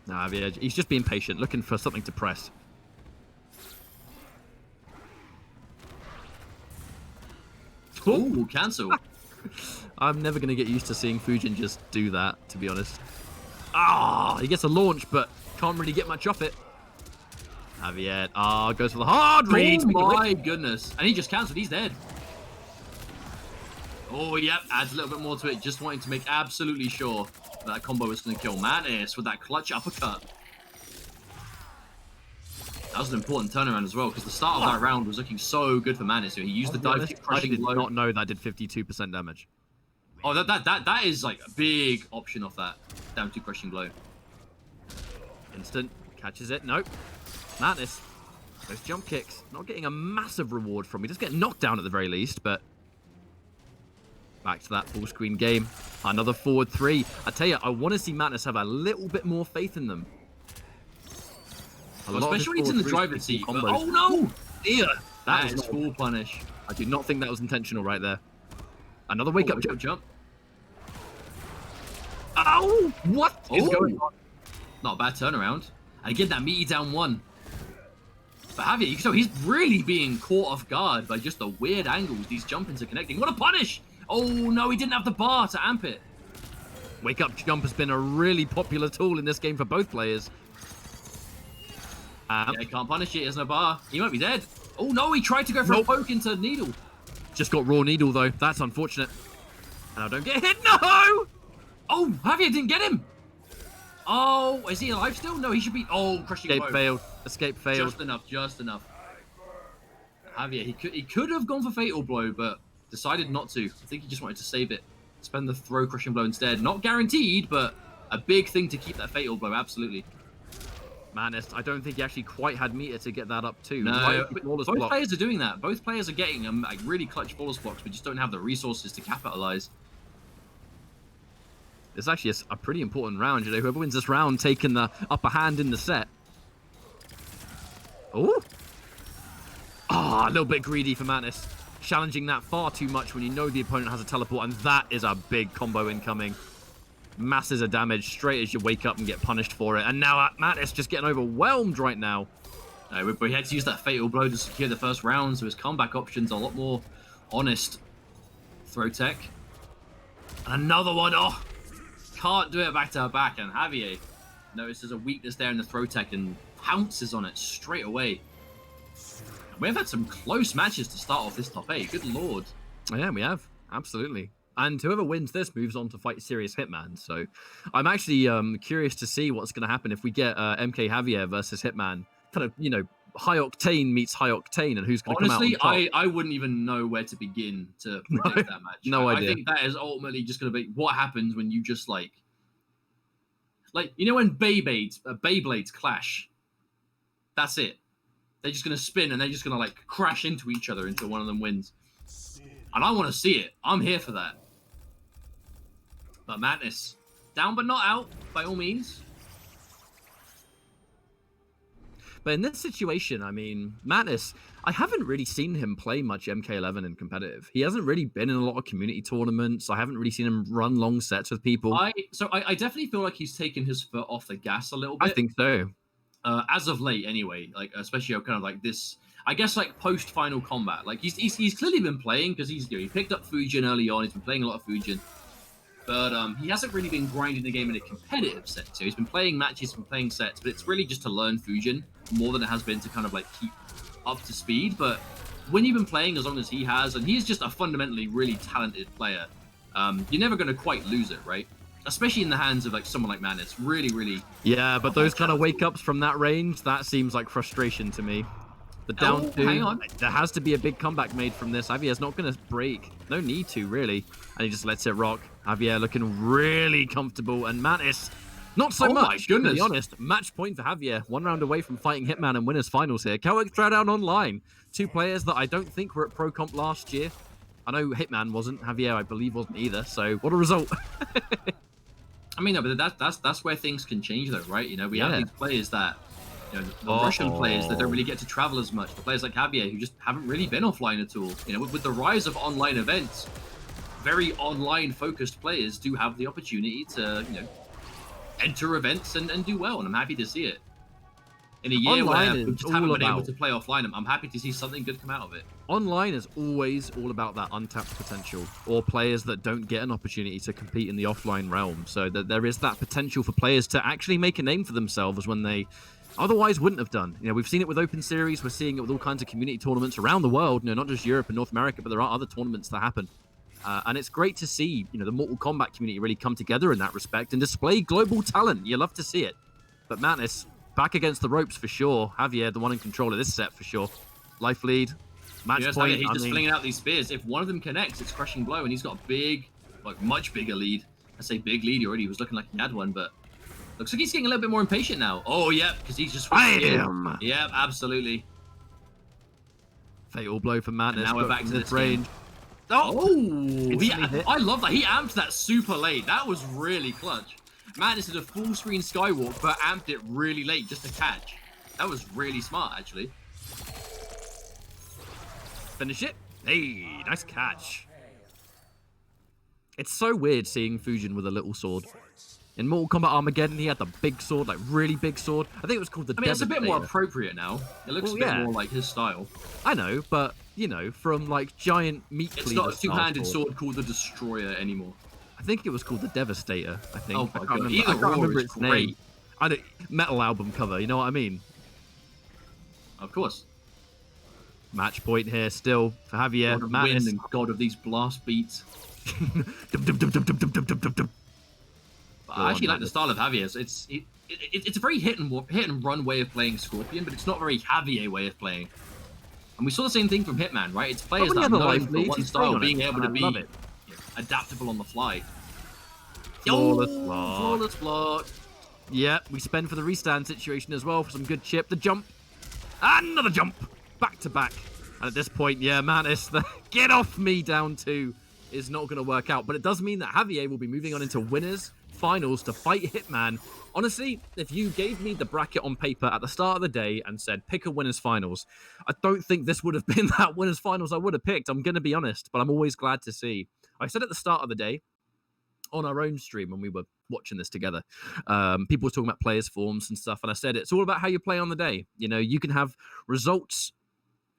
Now Javier, he's just being patient, looking for something to press. Ooh, cancel. I'm never going to get used to seeing Fujin just do that, to be honest. Ah, he gets a launch, but can't really get much off it. Javier, goes for the hard read. Oh my goodness. And he just cancelled, he's dead. Oh, yep, adds a little bit more to it. Just wanting to make absolutely sure that combo was going to kill Mantis with that clutch uppercut. That was an important turnaround as well, because the start of that round was looking so good for Mantis. He used the dive kick, I did not know that did 52% damage. Oh, that is a big option off that down 2 crushing blow. Instant catches it. Nope. Mantis, those jump kicks, not getting a massive reward from. He does get knocked down at the very least, but Back to that full screen game. Another forward 3. I tell you, I want to see Madness have a little bit more faith in them. Well, especially when he's in the driver's seat. But, oh no! Dear, That is full punish. I do not think that was intentional right there. Another wake up jump. Ow! What is going on? Not a bad turnaround. And again, that meaty down 1. But Javier, so he's really being caught off guard by just the weird angles these jump-ins are connecting. What a punish! Oh no, he didn't have the bar to amp it. Wake up jump has been a really popular tool in this game for both players. Yeah, he can't punish it, he has no bar. He might be dead. Oh no, he tried to go for a poke into Needle. Just got raw Needle though, that's unfortunate. And I don't get hit, no! Oh, Javier didn't get him. Oh, is he alive still? No, he should be. Oh, crushing Escape failed. Escape failed. Just enough. Javier, he could have gone for Fatal Blow, but decided not to. I think he just wanted to save it. Spend the throw crushing blow instead. Not guaranteed, but a big thing to keep that Fatal Blow, absolutely. Madness, I don't think he actually quite had meter to get that up too. No, both players are doing that. Both players are getting like really clutch flawless blocks, but just don't have the resources to capitalize. It's actually a pretty important round. You know, whoever wins this round taking the upper hand in the set. Oh, a little bit greedy for Madness. Challenging that far too much when you know the opponent has a teleport, and that is a big combo incoming. Masses of damage straight as you wake up and get punished for it. And now Madness just getting overwhelmed right now. No, but he had to use that Fatal Blow to secure the first round, so his comeback options are a lot more honest. Throw tech. And another one. Oh, can't do it back to back. And Javier notices a weakness there in the throw tech and pounces on it straight away. We've had some close matches to start off this top 8. Good lord. Yeah, we have. Absolutely. And whoever wins this moves on to fight Serious Hitman. So I'm actually curious to see what's going to happen if we get MK Javier versus Hitman. Kind of, you know, high octane meets high octane, and who's going to come out on top. Honestly, I wouldn't even know where to begin to predict that match. No idea. I think that is ultimately just going to be what happens when you just like you know when Beyblades clash. That's it. They're just going to spin and they're just going to like crash into each other until one of them wins. And I want to see it. I'm here for that. But Madness, down but not out, by all means. But in this situation, I mean, Madness, I haven't really seen him play much MK11 in competitive. He hasn't really been in a lot of community tournaments. I haven't really seen him run long sets with people. I definitely feel like he's taken his foot off the gas a little bit. I think so. As of late, anyway, like especially kind of like this, I guess like post final combat, like he's clearly been playing because he picked up Fujin early on. He's been playing a lot of Fujin, but he hasn't really been grinding the game in a competitive sense. So he's been playing matches, been playing sets, but it's really just to learn Fujin more than it has been to kind of like keep up to speed. But when you've been playing as long as he has, and he's just a fundamentally really talented player, you're never going to quite lose it, right? Especially in the hands of like someone like Madness, really. Yeah, but those kind of wake ups from that range, that seems like frustration to me. The down two, hang on. There has to be a big comeback made from this. Javier's not going to break. No need to, really. And he just lets it rock. Javier looking really comfortable. And Madness, not so much. My goodness. To be honest, match point for Javier. 1 round away from fighting Hitman and winners finals here. Celtic Throwdown Online. 2 players that I don't think were at Pro Comp last year. I know Hitman wasn't. Javier, I believe, wasn't either. So what a result. I mean, no, but that's where things can change, though, right? You know, we have these players that, you know, the Russian players that don't really get to travel as much. The players like Javier who just haven't really been offline at all. You know, with the rise of online events, very online-focused players do have the opportunity to, you know, enter events and do well, and I'm happy to see it. In a year where we just haven't been able to play offline, I'm happy to see something good come out of it. Online is always all about that untapped potential, or players that don't get an opportunity to compete in the offline realm. So that there is that potential for players to actually make a name for themselves when they otherwise wouldn't have done. You know, we've seen it with Open Series, we're seeing it with all kinds of community tournaments around the world, you know, not just Europe and North America, but there are other tournaments that happen. And it's great to see, you know, the Mortal Kombat community really come together in that respect and display global talent. You love to see it. But Madness, back against the ropes for sure. Javier, the one in control of this set for sure. Life lead, match point. He's just flinging out these spears. If one of them connects, it's crushing blow, and he's got a big, like much bigger lead. I say big lead already. He was looking like he had one, but looks like he's getting a little bit more impatient now. Oh yeah, because he's just. Bam! Yeah, absolutely. Fatal blow for Madness. And now we're back to this range. I love that. He amped that super late. That was really clutch. Man, this is a full screen skywalk, but amped it really late just to catch. That was really smart, actually. Finish it. Hey, nice catch. It's so weird seeing Fusion with a little sword. In Mortal Kombat Armageddon, he had the big sword, like really big sword. I think it was called the It's a bit more Devastator. appropriate now. It looks a bit more like his style. I know, but, you know, from like giant meat It's cleaver not a two-handed style sword called the Destroyer anymore. I think it was called the Devastator, I think. Oh I my can't God. remember, Either I can't or remember is its great. name. I don't, metal album cover, you know what I mean? Of course. Match point here still for Javier. God of Madness. wind and God of these blast beats. I actually like the style of Javier's. It's a very hit and run way of playing Scorpion, but it's not a very Javier way of playing. And we saw the same thing from Hitman, right? It's players that are known for one style being able to be adaptable on the fly. Flawless Yo, block. flawless block. Yep, we spend for the restand situation as well for some good chip. The jump. Another jump. Back to back. And at this point, yeah, Mantis, the get off me down 2 is not going to work out. But it does mean that Javier will be moving on into winners finals to fight Hitman. Honestly, if you gave me the bracket on paper at the start of the day and said pick a winners finals, I don't think this would have been that winners finals I would have picked. I'm going to be honest, but I'm always glad to see. I said at the start of the day on our own stream when we were watching this together, people were talking about players' forms and stuff, and I said it's all about how you play on the day. You know, you can have results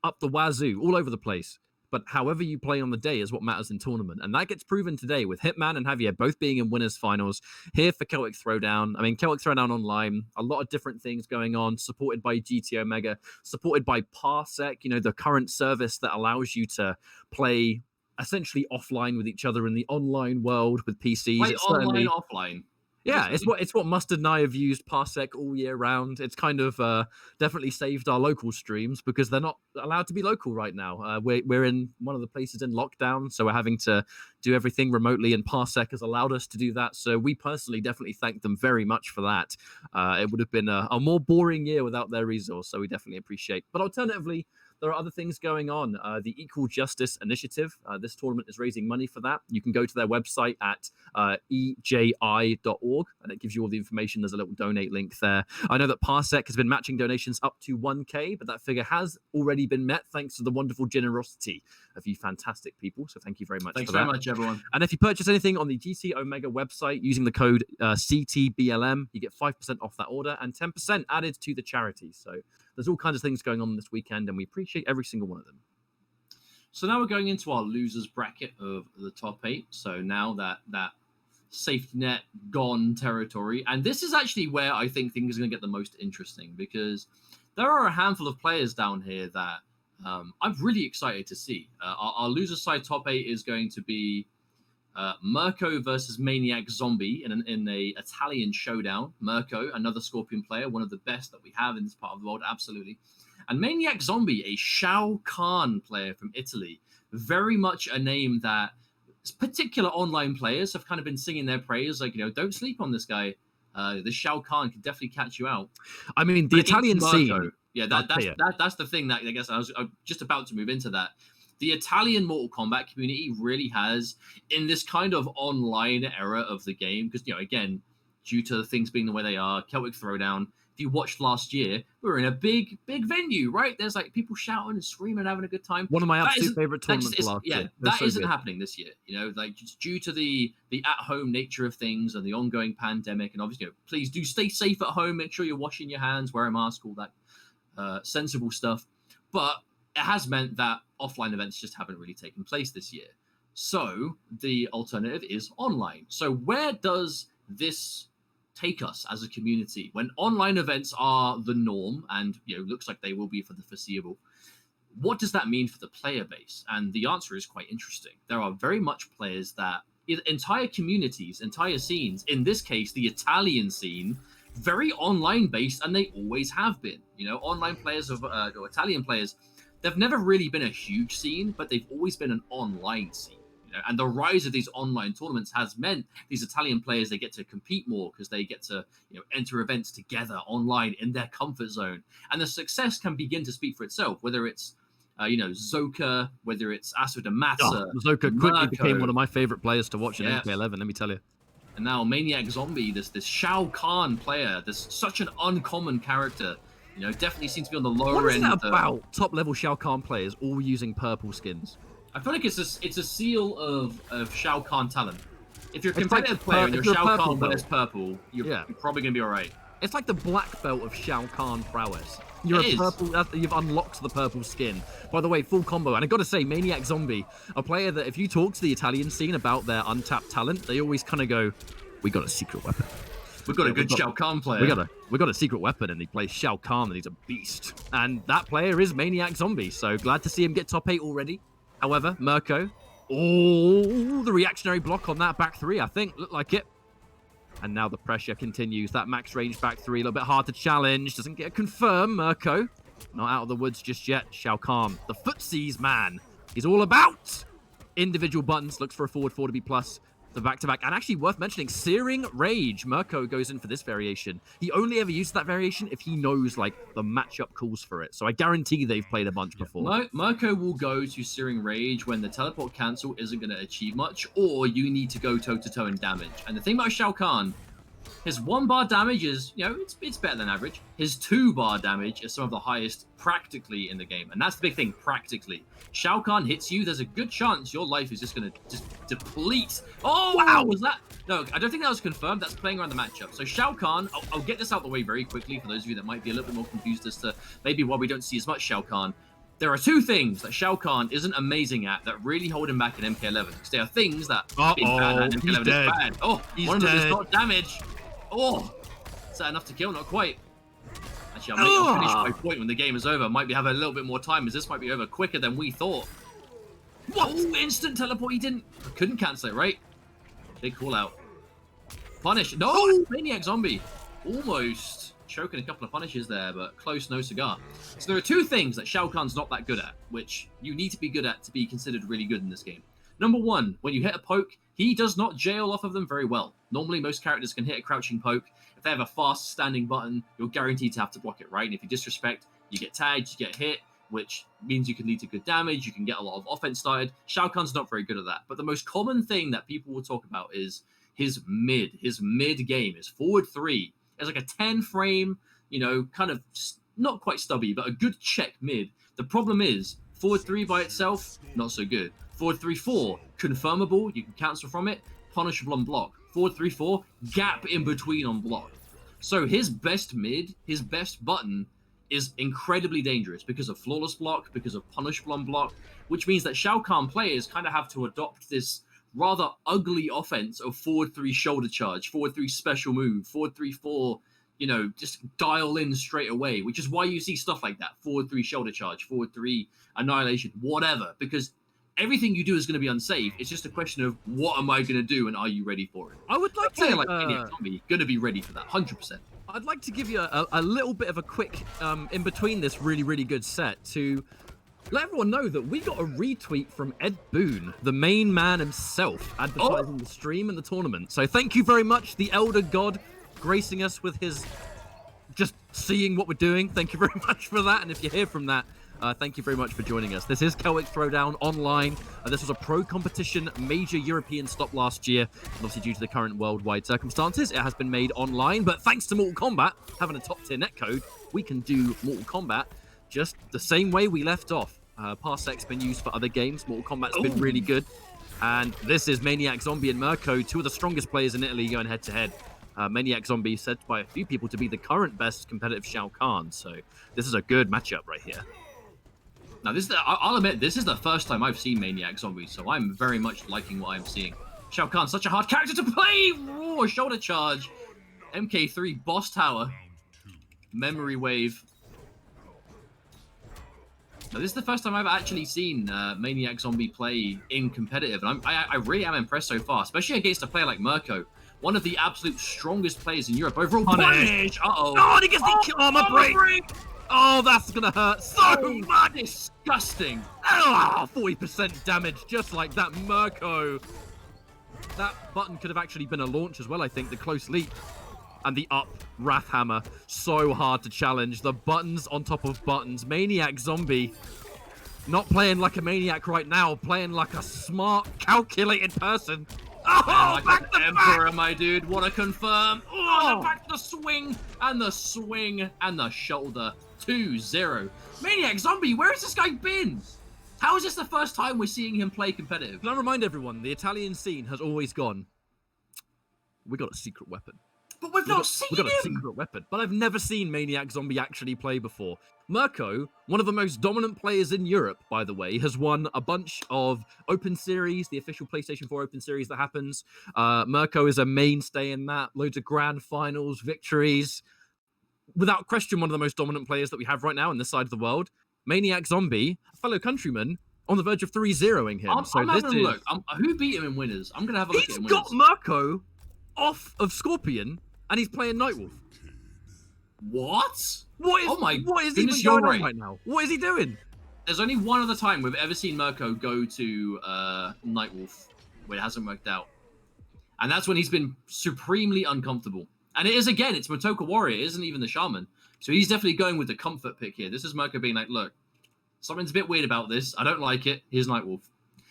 up the wazoo all over the place, but however you play on the day is what matters in tournament, and that gets proven today with Hitman and Javier both being in winners finals here for Celtic Throwdown. I mean, Celtic Throwdown Online, a lot of different things going on, supported by GT Omega, supported by Parsec, you know, the current service that allows you to play essentially offline with each other in the online world with PCs. Play It's online, certainly offline. yeah, it's what Mustard and I have used Parsec all year round. It's kind of definitely saved our local streams because they're not allowed to be local right now. We're in one of the places in lockdown, so we're having to do everything remotely, and Parsec has allowed us to do that. So we personally definitely thank them very much for that. It would have been a more boring year without their resource, so we definitely appreciate. But alternatively, there are other things going on. The Equal Justice Initiative, this tournament is raising money for that. You can go to their website at eji.org, and it gives you all the information. There's a little donate link there. I know that Parsec has been matching donations up to 1K, but that figure has already been met thanks to the wonderful generosity of you fantastic people. So thank you very much Thanks for that. very much, everyone. And if you purchase anything on the GT Omega website using the code CTBLM, you get 5% off that order and 10% added to the charity. So there's all kinds of things going on this weekend, and we appreciate every single one of them. So now we're going into our losers bracket of the top 8. So now that safety net gone territory, and this is actually where I think things are going to get the most interesting, because there are a handful of players down here that I'm really excited to see. Our loser side top 8 is going to be Mirko versus Maniac Zombie in a Italian showdown. Mirko, another Scorpion player, one of the best that we have in this part of the world, absolutely. And Maniac Zombie, a Shao Kahn player from Italy. Very much a name that particular online players have kind of been singing their praise, like, you know, don't sleep on this guy. The Shao Kahn can definitely catch you out. I mean, the Italian scene. Yeah, that's the thing that I guess I'm just about to move into that. The Italian Mortal Kombat community really has, in this kind of online era of the game, because, you know, again, due to things being the way they are, Celtic Throwdown, if you watched last year, we were in a big venue, right? There's like people shouting and screaming and having a good time. One of my absolute favorite tournaments last year. That isn't happening this year. You know, like just due to the at-home nature of things and the ongoing pandemic, and obviously, you know, please do stay safe at home. Make sure you're washing your hands, wear a mask, all that sensible stuff. But it has meant that offline events just haven't really taken place this year. So the alternative is online. So where does this take us as a community when online events are the norm, and, you know, looks like they will be for the foreseeable? What does that mean for the player base? And the answer is quite interesting. There are very much players that entire communities, entire scenes, in this case the Italian scene, very online based, and they always have been. You know, online players or Italian players, they've never really been a huge scene, but they've always been an online scene. You know, and the rise of these online tournaments has meant these Italian players, they get to compete more because they get to, you know, enter events together online in their comfort zone, and the success can begin to speak for itself. Whether it's Zoka, whether it's Asudamasa. Zoka quickly became Mirko. one of my favorite players to watch in Yeah. MK11, let me tell you. And now Maniac Zombie, this Shao Kahn player, this such an uncommon character. Definitely seems to be on the lower What is end. that about top-level Shao Kahn players all using purple skins? I feel like it's a seal of Shao Kahn talent. If you're a It's like competitive player and if you're you're a Shao purple Kahn wears belt. purple, you're probably going to be all right. It's like the black belt of Shao Kahn prowess. You're It a is. purple. You've unlocked the purple skin. By the way, full combo. And I got to say, Maniac Zombie, a player that if you talk to the Italian scene about their untapped talent, they always kind of go, "We got a secret weapon. We've got a good Shao Kahn player. We got a secret weapon, and he plays Shao Kahn, and he's a beast. And that player is Maniac Zombie. So glad to see him get top 8 already. However, Mirko, the reactionary block on that back 3, I think, looked like it. And now the pressure continues. That max range back 3, a little bit hard to challenge. Doesn't get confirmed, Mirko. Not out of the woods just yet. Shao Kahn, the footsies man. He's all about individual buttons. Looks for a forward 4 to be plus. The back-to-back. And actually worth mentioning, Searing Rage. Mirko goes in for this variation. He only ever uses that variation if he knows, like, the matchup calls for it. So I guarantee they've played a bunch before. Mirko will go to Searing Rage when the teleport cancel isn't going to achieve much, or you need to go toe-to-toe in damage. And the thing about Shao Kahn, his 1-bar damage is, it's better than average. His 2-bar damage is some of the highest practically in the game. And that's the big thing, practically. Shao Kahn hits you, there's a good chance your life is just going to just deplete. Oh, wow, was that? No, I don't think that was confirmed. That's playing around the matchup. So Shao Kahn, I'll get this out of the way very quickly for those of you that might be a little bit more confused as to maybe why we don't see as much Shao Kahn. There are 2 things that Shao Kahn isn't amazing at that really hold him back in MK11. Because there are things that being bad at MK11 is bad. Oh, one of them is not damage. Oh, is that enough to kill? Not quite. Actually, I'll finish my point when the game is over. Might be have a little bit more time, as this might be over quicker than we thought. What? Instant teleport? He couldn't cancel it, right? Big call out. Punish. No! Maniac Zombie. Almost choking a couple of punishes there, but close, no cigar. So there are 2 things that Shao Kahn's not that good at, which you need to be good at to be considered really good in this game. Number 1, when you hit a poke, he does not jail off of them very well. Normally, most characters can hit a crouching poke. If they have a fast standing button, you're guaranteed to have to block it, right? And if you disrespect, you get tagged, you get hit, which means you can lead to good damage, you can get a lot of offense started. Shao Kahn's not very good at that. But the most common thing that people will talk about is his mid game, his forward 3. It's like a 10 frame, kind of not quite stubby, but a good check mid. The problem is, forward 3 by itself, not so good. Forward 3-4, confirmable, you can cancel from it, punishable on block. Forward 3-4, gap in between on block. So his best mid, his best button, is incredibly dangerous because of flawless block, because of punishable on block, which means that Shao Kahn players kind of have to adopt this rather ugly offense of forward 3 shoulder charge, forward 3 special move, forward 3-4, just dial in straight away, which is why you see stuff like that. Forward 3 shoulder charge, forward 3 annihilation, whatever, because everything you do is going to be unsafe. It's just a question of what am I going to do and are you ready for it? I would like to to Maniac Zombie, going to be ready for that, 100%. I'd like to give you a little bit of a quick in between this really good set to let everyone know that we got a retweet from Ed Boon, the main man himself, advertising the stream and the tournament. So thank you very much, the Elder God, gracing us with his just seeing what we're doing. Thank you very much for that. And if you hear from that, thank you very much for joining us. This is Celtic Throwdown online. This was a pro competition major European stop last year. And obviously, due to the current worldwide circumstances, it has been made online. But thanks to Mortal Kombat having a top tier netcode, we can do Mortal Kombat just the same way we left off. Parsec's been used for other games. Mortal Kombat's been really good. And this is Maniac Zombie and Mirko, 2 of the strongest players in Italy going head to head. Maniac Zombie said by a few people to be the current best competitive Shao Kahn. So this is a good matchup right here. Now, I'll admit, this is the first time I've seen Maniac Zombie, so I'm very much liking what I'm seeing. Shao Kahn, such a hard character to play! Raw shoulder charge. MK3, boss tower. Memory wave. Now, this is the first time I've actually seen Maniac Zombie play in competitive, and I really am impressed so far, especially against a player like Mirko, one of the absolute strongest players in Europe. Overall, punish! Uh-oh. Oh, and he gets the armor break! Oh, that's gonna hurt so much! Disgusting! Ah, 40% damage, just like that, Mirko. That button could have actually been a launch as well, I think, the close leap. And the up Wrath Hammer, so hard to challenge. The buttons on top of buttons. Maniac Zombie Not playing like a maniac right now, playing like a smart, calculated person. Oh, Oh, like an emperor, my dude. Want to confirm? Oh, the back, the swing, and the swing, and the shoulder. 2-0. Maniac Zombie, where has this guy been? How is this the first time we're seeing him play competitive? Can I remind everyone, the Italian scene has always gone, we got a secret weapon. But we've not seen We got a him! secret weapon. But I've never seen Maniac Zombie actually play before. Mirko, one of the most dominant players in Europe, by the way, has won a bunch of Open Series, the official PlayStation 4 Open Series that happens. Mirko is a mainstay in that. Loads of grand finals, victories. Without question, one of the most dominant players that we have right now in this side of the world. Maniac Zombie, a fellow countryman, on the verge of 3-0ing him. I'm having a look. Who beat him in winners? I'm going to have a look at him in winners. He's got Mirko off of Scorpion, and he's playing Nightwolf. What? What is even going on right now? What is he doing? There's only one other time we've ever seen Mirko go to Nightwolf where it hasn't worked out. And that's when he's been supremely uncomfortable. And it is, again, it's Motoko Warrior, it isn't even the Shaman. So he's definitely going with the comfort pick here. This is Mirko being like, look, something's a bit weird about this. I don't like it. Here's Nightwolf.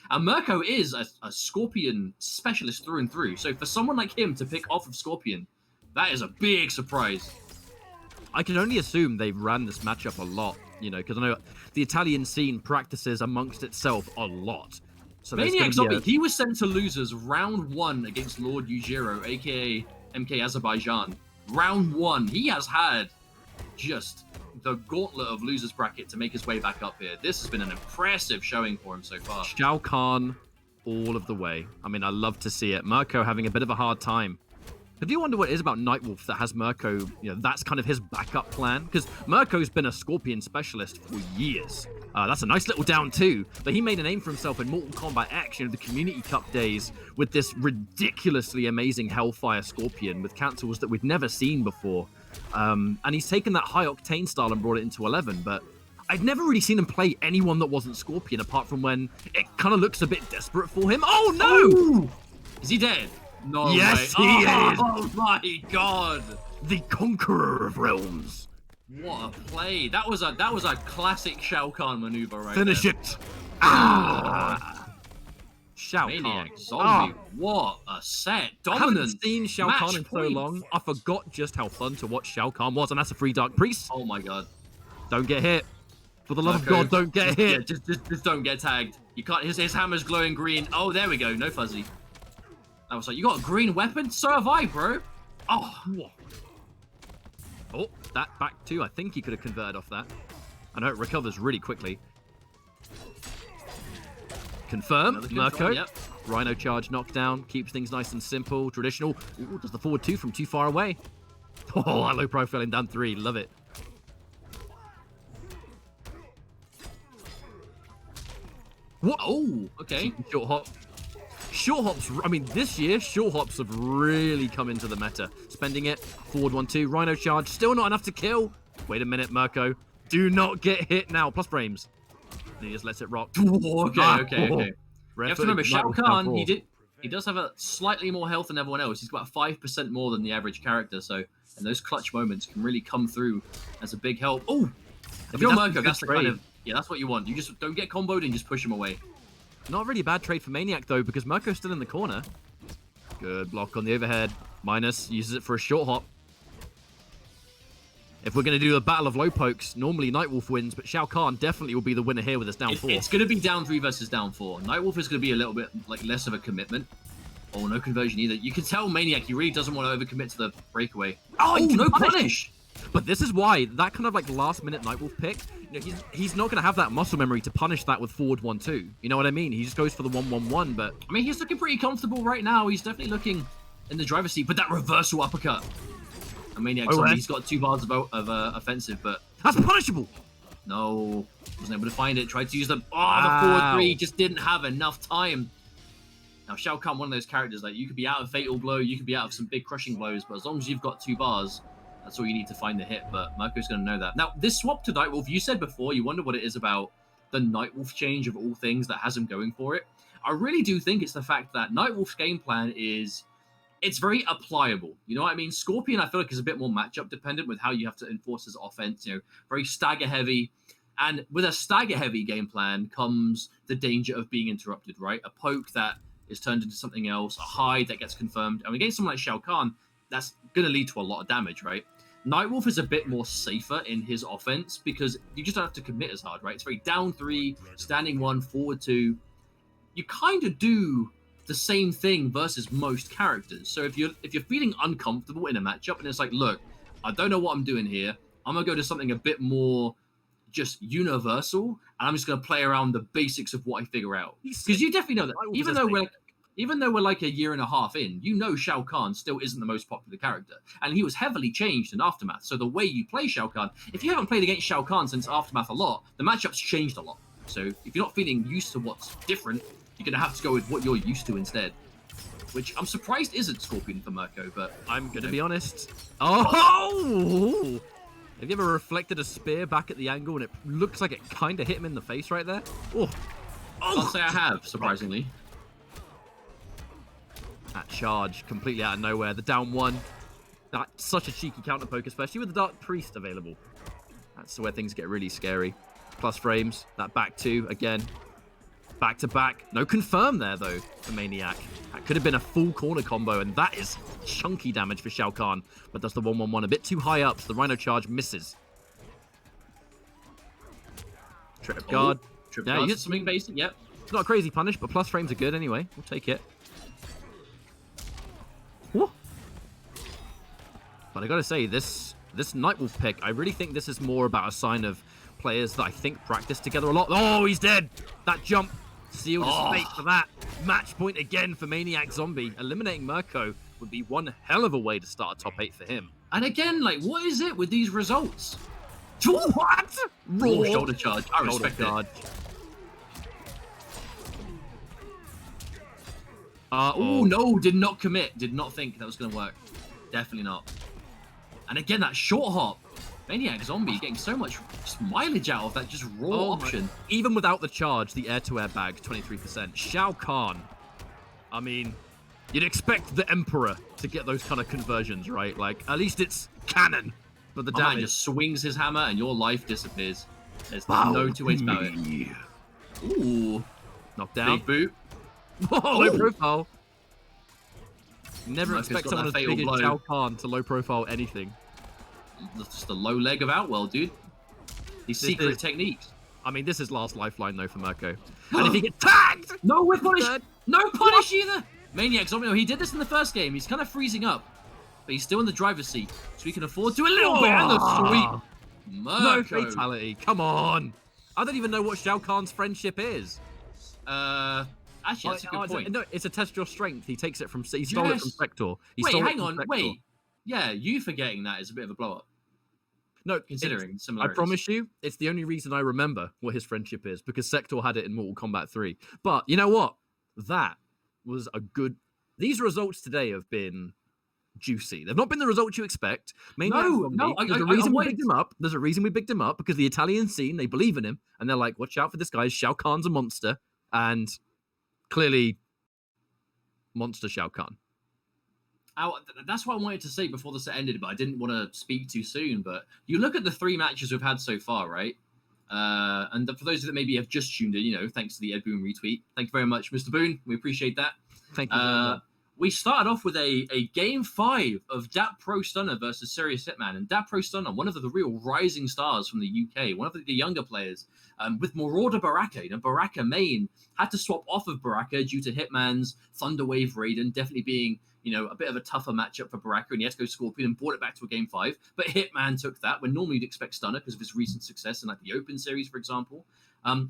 And Mirko is a Scorpion specialist through and through. So for someone like him to pick off of Scorpion, that is a big surprise. I can only assume they've ran this matchup a lot, you know, because I know the Italian scene practices amongst itself a lot. So Maniac Zombie, he was sent to losers round 1 against Lord Yujiro, aka MK Azerbaijan. Round 1. He has had just the gauntlet of losers bracket to make his way back up here. This has been an impressive showing for him so far. Shao Kahn all of the way. I mean, I love to see it. Mirko having a bit of a hard time. I do wonder what it is about Nightwolf that has Mirko, you know, that's kind of his backup plan. Because Mirko's been a Scorpion specialist for years. That's a nice little down too. But he made a name for himself in Mortal Kombat X, you know, the Community Cup days, with this ridiculously amazing Hellfire Scorpion with cancels that we'd never seen before. And he's taken that high octane style and brought it into 11. But I'd never really seen him play anyone that wasn't Scorpion, apart from when it kind of looks a bit desperate for him. Oh no! Ooh! Is he dead? No yes, way. He is. Oh my god! The Conqueror of Realms. What a play! That was a classic Shao Kahn maneuver right Finish there. it! Ah! Shao Kahn. Zombie. What a set! Dominant. I haven't seen Shao Kahn in so long. I forgot just how fun to watch Shao Kahn was, and that's a free Dark Priest. Oh my god! Don't get hit. For the love of God, don't get hit. Yeah, just don't get tagged. You can't. His hammer's glowing green. Oh, there we go. No fuzzy. I was like, you got a green weapon? So have I, bro. Oh. Oh, that back two. I think he could have converted off that. I know it recovers really quickly. Confirm, Mirko. Yep. Rhino charge knockdown. Keeps things nice and simple. Traditional. Ooh, does the forward 2 from too far away. Oh, low profile in down 3. Love it. What? Oh, okay. Short hop. Short hops, I mean, this year, short hops have really come into the meta. Spending it, forward 1-2, Rhino charge, still not enough to kill. Wait a minute, Mirko. Do not get hit now. Plus frames. And he just lets it rock. Okay. You have to remember, Shao Kahn, he does have a slightly more health than everyone else. He's got 5% more than the average character, so and those clutch moments can really come through as a big help. Oh! If you're Mirko, that's the kind of... Yeah, that's what you want. You just don't get comboed and just push him away. Not a really bad trade for Maniac, though, because Mirko's still in the corner. Good block on the overhead. Minus uses it for a short hop. If we're going to do a battle of low pokes, normally Nightwolf wins, but Shao Kahn definitely will be the winner here with his down 4. It's going to be down 3 versus down 4. Nightwolf is going to be a little bit like less of a commitment. Oh, no conversion either. You can tell Maniac, he really doesn't want to overcommit to the breakaway. Oh, no punish! But this is why, that kind of like last-minute Nightwolf pick, you know, he's not going to have that muscle memory to punish that with forward 1-2. You know what I mean? He just goes for the 1-1-1, but... I mean, he's looking pretty comfortable right now. He's definitely looking in the driver's seat, but that reversal uppercut. And Maniac, he's got 2 bars of offensive, but... That's punishable! No, wasn't able to find it. Tried to use the... Oh, the forward 3 just didn't have enough time. Now, Shao Kahn, one of those characters, like, you could be out of Fatal Blow, you could be out of some big crushing blows, but as long as you've got 2 bars... That's all you need to find the hit, but Mirko's going to know that. Now, this swap to Nightwolf, you said before, you wonder what it is about the Nightwolf change of all things that has him going for it. I really do think it's the fact that Nightwolf's game plan is, it's very applicable. You know what I mean? Scorpion, I feel like, is a bit more matchup dependent with how you have to enforce his offense, you know, very stagger heavy. And with a stagger-heavy game plan comes the danger of being interrupted, right? A poke that is turned into something else, a hide that gets confirmed. And against someone like Shao Kahn, that's going to lead to a lot of damage, right? Nightwolf is a bit more safer in his offense because you just don't have to commit as hard, right? It's very down 3, standing 1, forward 2. You kind of do the same thing versus most characters. So if you're feeling uncomfortable in a matchup and it's like, look, I don't know what I'm doing here. I'm going to go to something a bit more just universal, and I'm just going to play around the basics of what I figure out. Because you definitely know that even though we're like a year and a half in, you know Shao Kahn still isn't the most popular character. And he was heavily changed in Aftermath. So the way you play Shao Kahn, if you haven't played against Shao Kahn since Aftermath a lot, the matchup's changed a lot. So if you're not feeling used to what's different, you're going to have to go with what you're used to instead. Which I'm surprised isn't Scorpion for Mirko, but I'm going to be honest. Oh! Have you ever reflected a spear back at the angle and it looks like it kind of hit him in the face right there? Oh! Can't say I have, surprisingly. That charge completely out of nowhere. The down 1. That's such a cheeky counter poke, especially with the Dark Priest available. That's where things get really scary. Plus frames. That back 2 again. Back to back. No confirm there, though, for Maniac. That could have been a full corner combo, and that is chunky damage for Shao Kahn. But does the 1-1-1 a bit too high up, so the Rhino charge misses. Trip guard. Trip guard. Something basic, yep. It's not a crazy punish, but plus frames are good anyway. We'll take it. Whoa. But I gotta say, this Nightwolf pick, I really think this is more about a sign of players that I think practice together a lot. Oh, he's dead! That jump sealed his fate for that. Match point again for Maniac Zombie. Eliminating Mirko would be one hell of a way to start a top 8 for him. And again, like, what is it with these results? What? Raw shoulder charge. I respect it. Oh, no, did not commit. Did not think that was going to work. Definitely not. And again, that short hop. Maniac Zombie getting so much mileage out of that just raw option. Even without the charge, the air-to-air bag, 23%. Shao Kahn. I mean, you'd expect the Emperor to get those kind of conversions, right? Like, at least it's canon. But the damage just swings his hammer and your life disappears. There's no two ways about it. Ooh. Knocked down. Big boot. Oh, low profile. Never expect someone as big as Shao Kahn to low profile anything. Just the low leg of Outworld, dude. These secret techniques. I mean, this is last lifeline, though, for Mirko. And if he gets tagged! No whip punish! No punish either! Maniac Zombie, he did this in the first game. He's kind of freezing up. But he's still in the driver's seat. So he can afford to a little bit. And the sweep. No fatality. Come on. I don't even know what Shao Kahn's friendship is. Actually, that's a good point. No, it's a test your strength. He takes it from... He stole it from Spector. Wait, hang on. Wait. Yeah, you forgetting that is a bit of a blow-up. No, considering similarities. I promise you, it's the only reason I remember what his friendship is, because Sector had it in Mortal Kombat 3. But you know what? That was a good... These results today have been juicy. They've not been the results you expect. There's a reason we picked him up. There's a reason we picked him up, because the Italian scene, they believe in him, and they're like, watch out for this guy. Shao Kahn's a monster, and clearly, monster Shao Kahn. That's what I wanted to say before the set ended, but I didn't want to speak too soon. But you look at the 3 matches we've had so far, right? And for those that maybe have just tuned in, thanks to the Ed Boon retweet. Thank you very much, Mr. Boon. We appreciate that. Thank you. We started off with a game 5 of Dat Pro Stunner versus Serious Hitman. And Dat Pro Stunner, one of the real rising stars from the UK, one of the younger players, with Marauder Baraka. Baraka main had to swap off of Baraka due to Hitman's Thunderwave Raiden definitely being, a bit of a tougher matchup for Baraka, and he had to go Scorpion and brought it back to a game 5. But Hitman took that, when normally you'd expect Stunner because of his recent success in the Open Series, for example.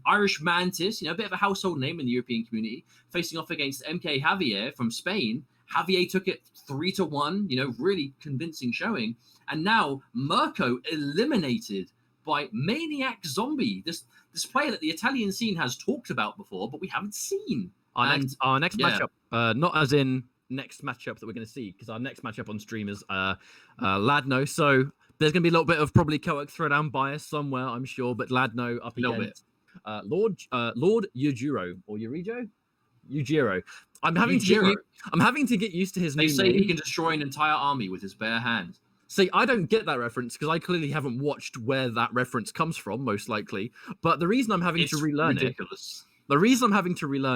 Irish Mantis, a bit of a household name in the European community, facing off against MK Javier from Spain. Javier took it 3-1, really convincing showing. And now Mirko eliminated by Maniac Zombie, this player that the Italian scene has talked about before, but we haven't seen. Our next matchup, not as in next matchup that we're going to see, because our next matchup on stream is Ladno. So there's going to be a little bit of probably Koak Throwdown bias somewhere, I'm sure, but Ladno up against Lord Yujiro or Yujiro. I'm having to get used to his name. They say he can destroy an entire army with his bare hands. See, I don't get that reference because I clearly haven't watched where that reference comes from, most likely. But the reason I'm having to relearn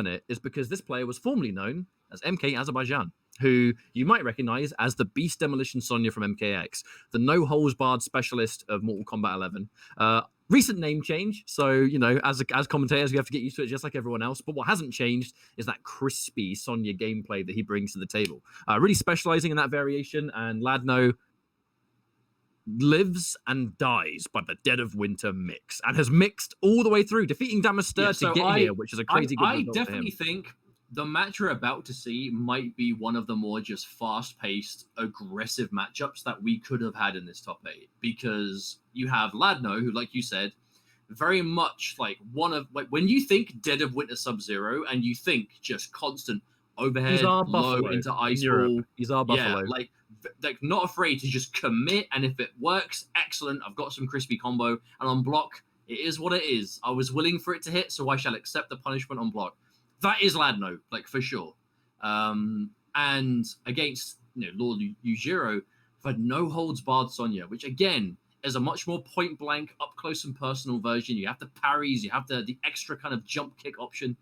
it is because this player was formerly known as MK Azerbaijan, who you might recognize as the Beast Demolition Sonya from MKX, the no-holds-barred specialist of Mortal Kombat 11. Recent name change, so, you know, as commentators, we have to get used to it just like everyone else. But what hasn't changed is that crispy Sonya gameplay that he brings to the table. Really specializing in that variation, and Ladno lives and dies by the Dead of Winter mix, and has mixed all the way through, defeating Damaster to get here, which is a crazy good result. I definitely think the match we're about to see might be one of the more just fast-paced, aggressive matchups that we could have had in this top 8, because you have Ladno, who, like you said, very much like when you think Dead of Winter Sub-Zero and you think just constant overhead, low into ice ball. He's our Buffalo. Yeah, like not afraid to just commit, and if it works, excellent. I've got some crispy combo, and on block, it is what it is. I was willing for it to hit, so I shall accept the punishment on block. That is Ladno, like, for sure. And against, you know, Lord Yujiro, I've had no holds barred Sonya, which again is a much more point blank, up close and personal version. You have the parries, you have the extra kind of jump kick option.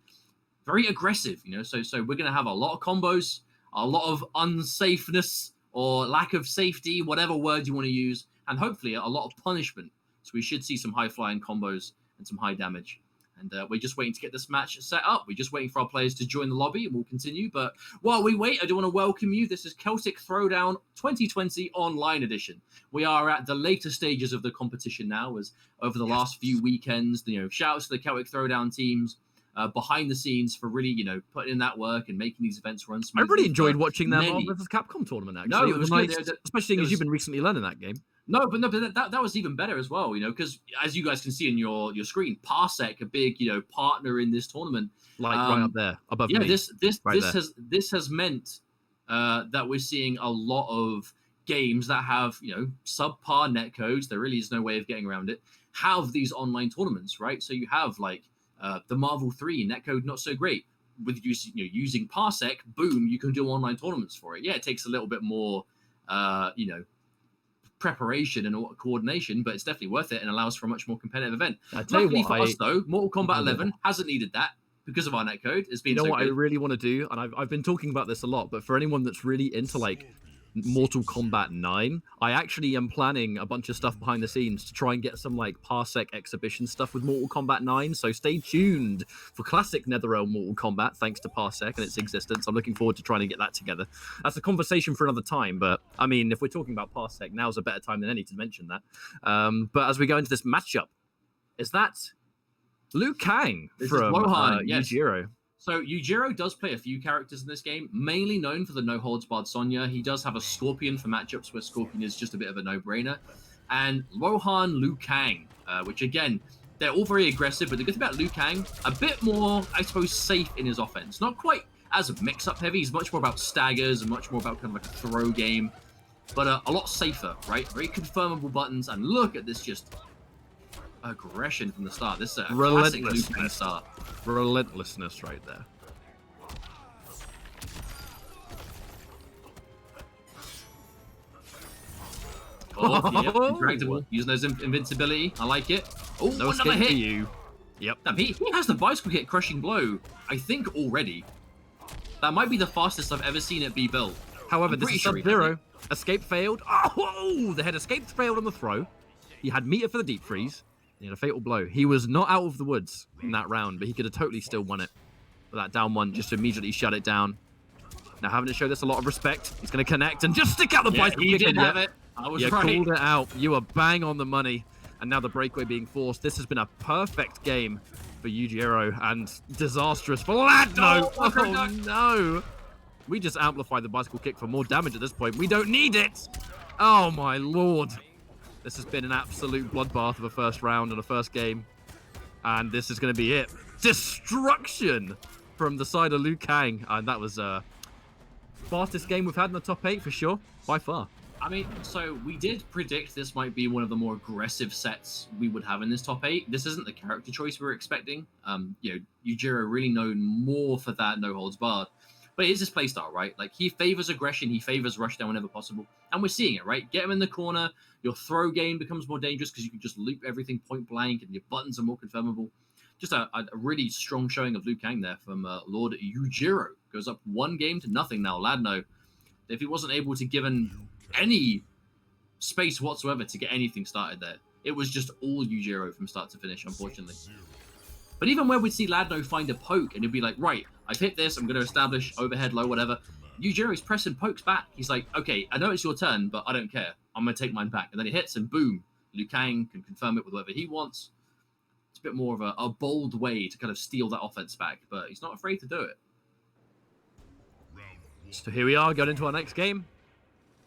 Very aggressive, you know. So we're gonna have a lot of combos, a lot of unsafeness or lack of safety, whatever word you want to use, and hopefully a lot of punishment. So we should see some high flying combos and some high damage. And we're just waiting to get this match set up. We're just waiting for our players to join the lobby, and we'll continue. But while we wait, I do want to welcome you. This is Celtic Throwdown 2020 Online Edition. We are at the later stages of the competition now, as over the last few weekends, you know, shout outs to the Celtic Throwdown teams behind the scenes for really, you know, putting in that work and making these events run smoothly. I really enjoyed watching that Marvel vs. Capcom tournament, actually. No, it was nice, good. especially as you've been recently learning that game. No, but that was even better as well, you know, because as you guys can see in your screen, Parsec, a big, you know, partner in this tournament, like right up there above me. this has meant that we're seeing a lot of games that have, you know, subpar netcodes. There really is no way of getting around it. Have these online tournaments, right? So you have like the Marvel 3 netcode, not so great. With using Parsec, boom, you can do online tournaments for it. Yeah, it takes a little bit more, you know, preparation and coordination, but it's definitely worth it and allows for a much more competitive event. Luckily for us, though, Mortal Kombat 11 hasn't needed that because of our netcode. It's been what I really want to do, and I've been talking about this a lot, but for anyone that's really into like Mortal Kombat 9, I actually am planning a bunch of stuff behind the scenes to try and get some like Parsec exhibition stuff with Mortal Kombat 9, so stay tuned for classic Netherrealm Mortal Kombat thanks to Parsec and its existence. I'm looking forward to trying to get that together. That's a conversation for another time, but I mean, if we're talking about Parsec, now's a better time than any to mention that. But as we go into this matchup, is that Liu Kang from Yujiro? So Yujiro does play a few characters in this game, mainly known for the no-holds-barred Sonya. He does have a Scorpion for matchups where Scorpion is just a bit of a no-brainer. And Rohan Liu Kang, which again, they're all very aggressive, but the good thing about Liu Kang, a bit more, I suppose, safe in his offense. Not quite as mix-up heavy, he's much more about staggers and much more about kind of like a throw game, but a lot safer, right? Very confirmable buttons, and look at this just aggression from the start. This is a classic Liu Kang start. Relentlessness right there. Oh, yeah, interactable. Using those invincibility. I like it. Oh, no another hit. For you. Yep. Damn, he has the bicycle hit crushing blow, I think, already. That might be the fastest I've ever seen it be built. However, this is Sub-Zero. Escape failed. Oh, the head escaped failed on the throw. He had meter for the deep freeze. He had a fatal blow. He was not out of the woods in that round, but he could have totally still won it. But that down one just immediately shut it down. Now having to show this a lot of respect. He's going to connect and just stick out the bicycle kick. He did have it. I was right. You called it out. You were bang on the money. And now the breakaway being forced. This has been a perfect game for Yujiro and disastrous for Ladno. Oh, no. We just amplify the bicycle kick for more damage at this point. We don't need it. Oh, my lord. This has been an absolute bloodbath of a first round and a first game. And this is going to be it. Destruction from the side of Liu Kang. And that was fastest game we've had in the top 8 for sure, by far. I mean, so we did predict this might be one of the more aggressive sets we would have in this top 8. This isn't the character choice we were expecting. You know, Yujiro really known more for that no holds barred. But it is his playstyle, right? Like, he favors aggression, he favors rushdown whenever possible. And we're seeing it, right? Get him in the corner, your throw game becomes more dangerous because you can just loop everything point blank and your buttons are more confirmable. Just a really strong showing of Liu Kang there from Lord Yujiro. Goes up 1-0 to nothing now. Ladno, if he wasn't able to give any space whatsoever to get anything started there, it was just all Yujiro from start to finish, unfortunately. But even where we'd see Ladno find a poke and he'd be like, right, I've hit this, I'm going to establish overhead low, whatever. Yujiro's pressing pokes back. He's like, okay, I know it's your turn, but I don't care. I'm going to take mine back. And then he hits and boom, Liu Kang can confirm it with whatever he wants. It's a bit more of a bold way to kind of steal that offense back, but he's not afraid to do it. So here we are, going into our next game.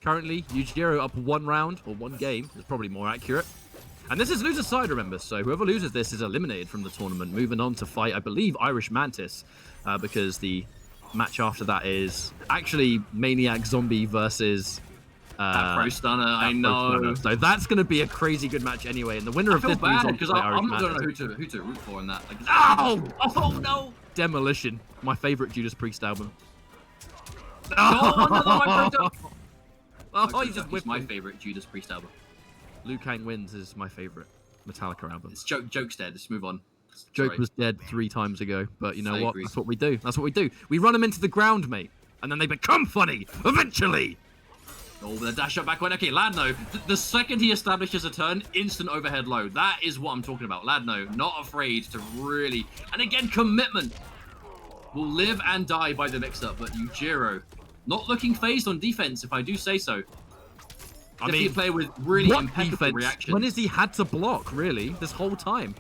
Currently, Yujiro up 1 round, or 1 game, is probably more accurate. And this is loser's side, remember, so whoever loses this is eliminated from the tournament, moving on to fight, I believe, Irish Mantis, because the match after that is actually Maniac Zombie versus... that Pro Stunner, I know. So that's going to be a crazy good match anyway, and the winner of this bad, moves on because to I'm not going to know who to root for in that. Like, oh, no! Demolition, my favourite Judas Priest album. He's my favourite Judas Priest album. Liu Kang Wins is my favourite Metallica album. It's Joke's dead. Let's move on. Joke was dead 3 times ago, but you know what? Agree. That's what we do. That's what we do. We run them into the ground, mate, and then they become funny eventually. Oh, with a dash up back one. Okay, Ladno, the second he establishes a turn, instant overhead low. That is what I'm talking about. Ladno, not afraid to really... And again, commitment. Will live and die by the mix-up, but Yujiro, not looking phased on defense, if I do say so. I mean, a player with really impeccable reactions. When has he had to block, really, this whole time?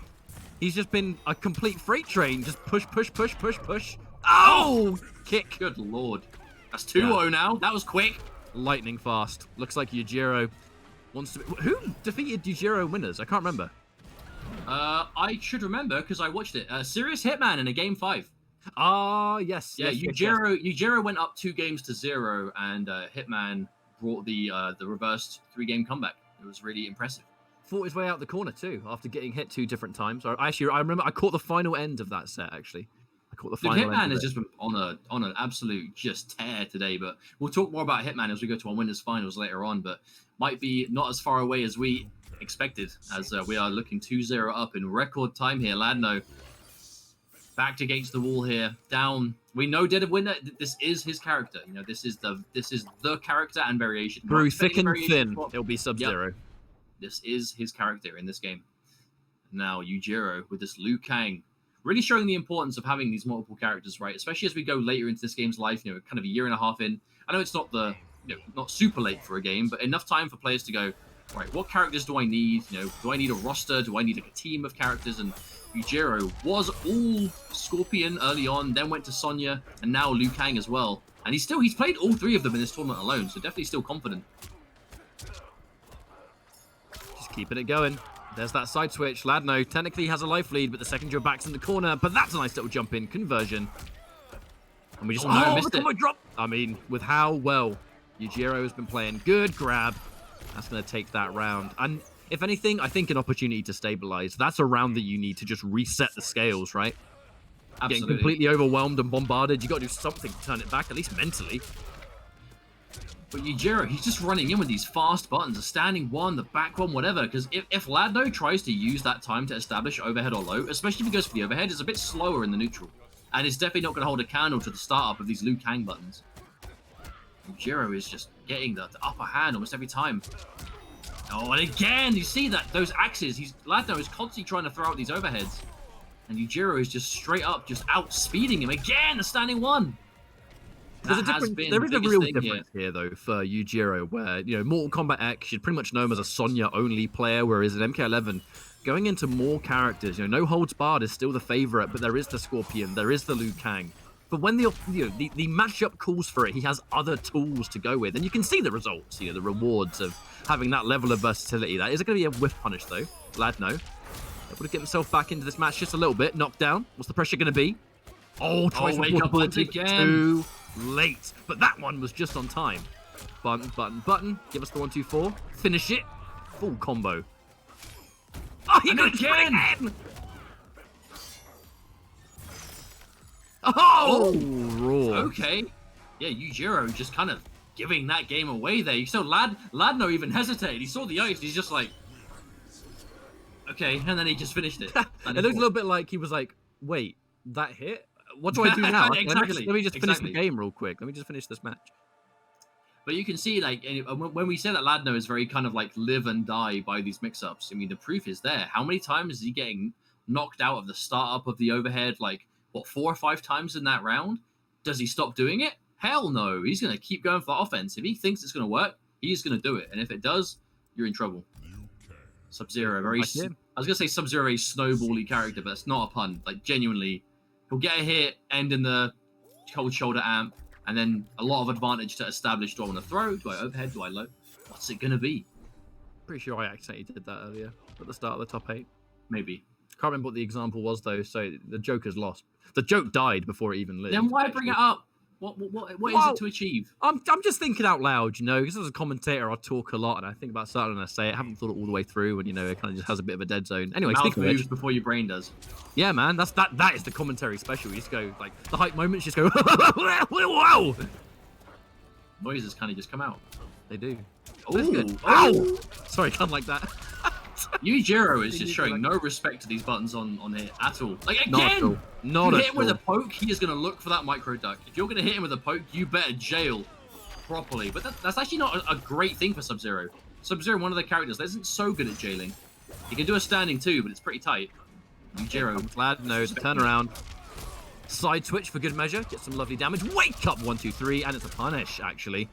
He's just been a complete freight train. Just push, push, push, push, push. Oh! Kick. Good lord. That's 2-0 now. That was quick. Lightning fast. Looks like Yujiro wants to be... Who defeated Yujiro winners? I can't remember. I should remember because I watched it. Serious Hitman in a game 5. Ah, yes. Yeah, yes, Yujiro went up 2-0 and Hitman brought the reversed 3-game comeback. It was really impressive. Fought his way out the corner too after getting hit 2 different times. I remember I caught the final end of that set actually. I caught the final end. Hitman has just been on an absolute just tear today, but we'll talk more about Hitman as we go to our winners finals later on, but might be not as far away as we expected as we are looking 2-0 up in record time here. Ladno backed against the wall here, down. We know Dead of Winter, this is his character. You know, this is the character and variation. Through thick and thin, it'll be Sub-Zero. Yep. This is his character in this game. Now Yujiro with this Liu Kang, really showing the importance of having these multiple characters, right? Especially as we go later into this game's life, you know, kind of a year and a half in. I know it's not not super late for a game, but enough time for players to go, right, what characters do I need? You know, do I need a roster? Do I need a team of characters? And Yujiro was all Scorpion early on, then went to Sonya, and now Liu Kang as well. And he's played all 3 of them in this tournament alone, so definitely still confident. Just keeping it going. There's that side switch. Ladno technically has a life lead, but the second your back's in the corner. But that's a nice little jump in conversion. And we just missed it. Drop. I mean, with how well Yujiro has been playing, good grab. That's going to take that round. And if anything, I think an opportunity to stabilize. That's a round that you need to just reset the scales, right? Absolutely. Getting completely overwhelmed and bombarded. You got to do something to turn it back, at least mentally. But Yujiro, he's just running in with these fast buttons, a standing one, the back one, whatever. Because if Ladno tries to use that time to establish overhead or low, especially if he goes for the overhead, it's a bit slower in the neutral. And it's definitely not going to hold a candle to the startup of these Liu Kang buttons. Yujiro is just getting the upper hand almost every time. Oh, and again, you see that? Those axes, Ladno is constantly trying to throw out these overheads. And Yujiro is just straight up, just outspeeding him. Again, a standing one. There is a real difference here, though, for Yujiro, where, you know, Mortal Kombat X, you'd pretty much know him as a Sonya-only player, whereas in MK11, going into more characters, you know, No Holds Barred is still the favorite, but there is the Scorpion, there is the Liu Kang. But when the matchup calls for it, he has other tools to go with, and you can see the results, you know, the rewards of having that level of versatility. That is going to be a whiff punish, though. Ladno able to get himself back into this match just a little bit. Knocked down. What's the pressure going to be? Oh, tries to wake up again. Too late. But that one was just on time. Button, button, button. Give us the 1, 2, 4. Finish it. Full combo. Oh, he got it again! Oh! Raw. Okay. yeah, Yujiro just kind of giving that game away there. You saw Ladno even hesitated. He saw the ice. He's just like, okay, and then he just finished it. It looked a little bit like he was like, wait, that hit? What do I do now? Exactly. Let me just finish the game real quick. Let me just finish this match. But you can see, like, when we say that Ladno is very kind of like live and die by these mix-ups, I mean, the proof is there. How many times is he getting knocked out of the startup of the overhead? Like, what, 4 or 5 times in that round? Does he stop doing it? Hell no. He's going to keep going for the offense. If he thinks it's going to work, he's going to do it. And if it does, you're in trouble. Sub-Zero, I was going to say Sub-Zero, a snowbally character, but it's not a pun. Like, genuinely, he'll get a hit, end in the cold shoulder amp, and then a lot of advantage to establish, do I want to throw? Do I overhead? Do I low? What's it going to be? Pretty sure I accidentally did that earlier at the start of the top 8. Maybe. Can't remember what the example was, though, so the joke lost. The joke died before it even lived. Then why bring it up? What is it to achieve? I'm just thinking out loud, you know, because as a commentator, I talk a lot, and I think about something and I say it. I haven't thought it all the way through, and, you know, it kind of just has a bit of a dead zone. Anyway, Mouth speaking of moves which, before your brain does. Yeah, man, that is the commentary special. You just go, like, the hype moments just go, wow! Noises kind of just come out. They do. Ooh, ow! Sorry, can't like that. Yujiro is just showing no respect to these buttons on here at all. Like, again, not you at hit him with all. a poke, he is going to look for that micro duck. If you're going to hit him with a poke, you better jail properly. But that's actually not a great thing for Sub-Zero. Sub-Zero, one of the characters that isn't so good at jailing. He can do a standing too, but it's pretty tight. Yujiro, Glad knows, turn around. Side switch for good measure, get some lovely damage. Wake up, 1, 2, 3, and it's a punish, actually.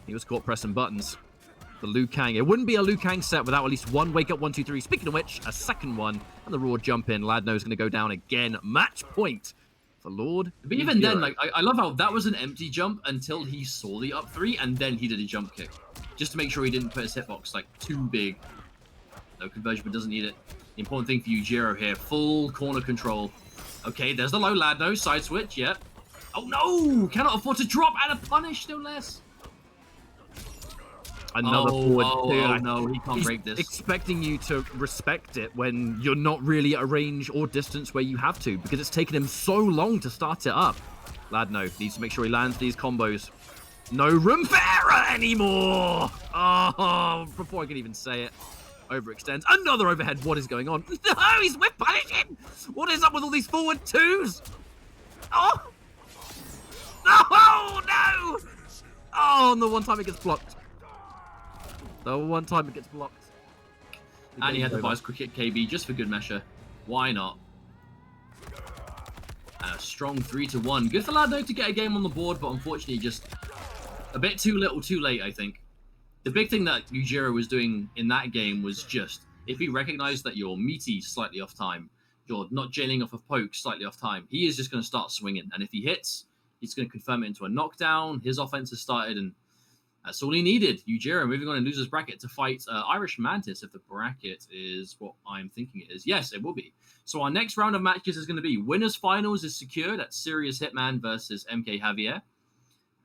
He was caught pressing buttons. The Liu Kang. It wouldn't be a Liu Kang set without at least one wake up 1, 2, 3. Speaking of which, a second one, and the raw jump in. Ladno's going to go down again. Match point for Lord. But even then, like, I love how that was an empty jump until he saw the up 3, and then he did a jump kick. Just to make sure he didn't put his hitbox, like, too big. No conversion, but doesn't need it. The important thing for Yujiro here, full corner control. Okay, there's the low Ladno, side switch, yep. Oh no! Cannot afford to drop, and a punish, no less. Another forward two. Oh no, he can't break this. Expecting you to respect it when you're not really at a range or distance where you have to, because it's taken him so long to start it up. Ladno needs to make sure he lands these combos. No room for error anymore! Oh, before I can even say it. Overextends. Another overhead. What is going on? No, he's whip punishing! What is up with all these forward twos? Oh! No! Oh, and the one time it gets blocked. The one time it gets blocked. And he had the vice quick hit KB just for good measure. Why not? And a strong 3-1. Good for Ladno to get a game on the board, but unfortunately just a bit too little too late, I think. The big thing that Yujiro was doing in that game was just, if he recognized that you're meaty slightly off time, you're not jailing off of poke slightly off time, he is just going to start swinging. And if he hits, he's going to confirm it into a knockdown. His offense has started, and that's all he needed. Yujiro moving on in loser's bracket to fight Irish Mantis, if the bracket is what I'm thinking it is. Yes, it will be. So our next round of matches is going to be winners finals is secured at Serious Hitman versus MK Javier.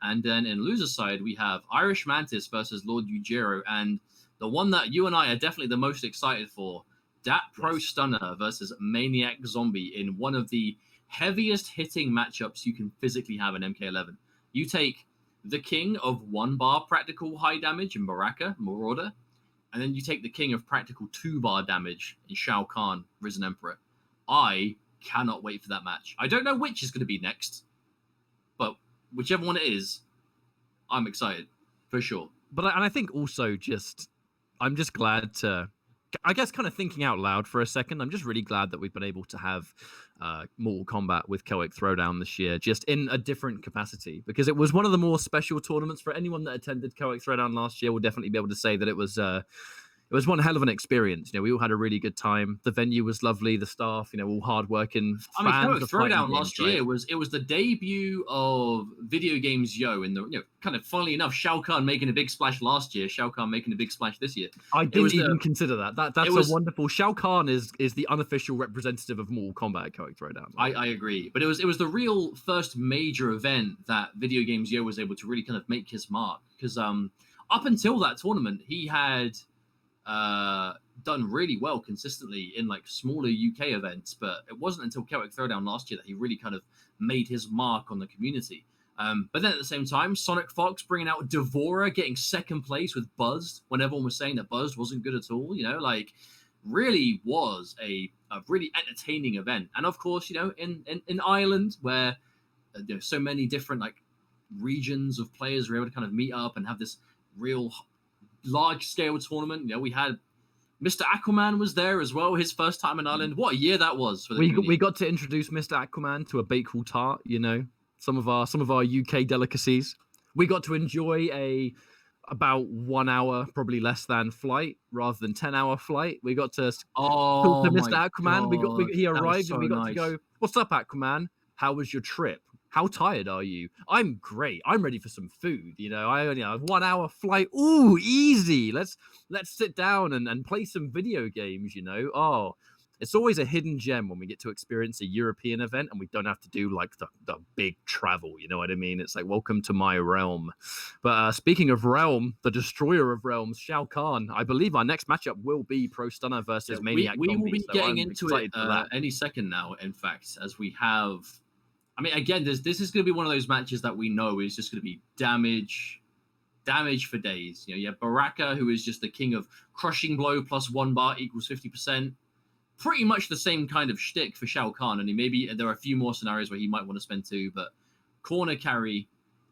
And then in loser's side, we have Irish Mantis versus Lord Yujiro. And the one that you and I are definitely the most excited for, Dat Pro Stunner versus Maniac Zombie in one of the heaviest hitting matchups you can physically have in MK11. You take the king of 1-bar practical high damage in Baraka, Marauder, and then you take the king of practical 2-bar damage in Shao Kahn, Risen Emperor. I cannot wait for that match. I don't know which is going to be next, but whichever one it is, I'm excited, for sure. But I think also I'm just glad to, I guess kind of thinking out loud for a second, I'm just really glad that we've been able to have Mortal Kombat with Celtic Throwdown this year, just in a different capacity, because it was one of the more special tournaments. For anyone that attended Celtic Throwdown last year will definitely be able to say that it was one hell of an experience. You know, we all had a really good time. The venue was lovely. The staff, you know, all hardworking fans. I mean, Celtic Throwdown last year was the debut of Video Games Yo, in the, you know, kind of funnily enough, Shao Kahn making a big splash last year, Shao Kahn making a big splash this year. I didn't even consider that. That's a wonderful. Shao Kahn is the unofficial representative of Mortal Kombat at Celtic Throwdown. I agree, but it was the real first major event that Video Games Yo was able to really kind of make his mark, because up until that tournament, he had done really well consistently in like smaller UK events, but it wasn't until Celtic Throwdown last year that he really kind of made his mark on the community. But then at the same time, Sonic Fox bringing out Devora, getting second place with Buzzed, when everyone was saying that Buzzed wasn't good at all. Like, really was a really entertaining event. And of course, in Ireland, where there's so many different like regions of players were able to kind of meet up and have this real large scale tournament. We had Mr. Aquaman was there as well, his first time in Ireland. What a year that was for the community. We got to introduce Mr. Aquaman to a bakewell tart, some of our UK delicacies. We got to enjoy about 1 hour, probably less than flight, rather than 10-hour flight. We got to talk to Mr. Aquaman. He arrived and we got to go, "What's up, Aquaman? How was your trip? How tired are you?" "I'm great. I'm ready for some food. I only have 1 hour flight. Ooh, easy. Let's sit down and play some video games. Oh, it's always a hidden gem when we get to experience a European event and we don't have to do like the big travel. You know what I mean? It's like, welcome to my realm. But speaking of realm, the destroyer of realms, Shao Kahn. I believe our next matchup will be Pro Stunner versus Maniac. We will Zombie, be so getting I'm into excited it for that. any second now. In fact, as we have. I mean, again, this is going to be one of those matches that we know is just going to be damage for days. You have Baraka, who is just the king of crushing blow plus 1 bar equals 50%. Pretty much the same kind of shtick for Shao Kahn. And maybe there are a few more scenarios where he might want to spend 2, but corner carry,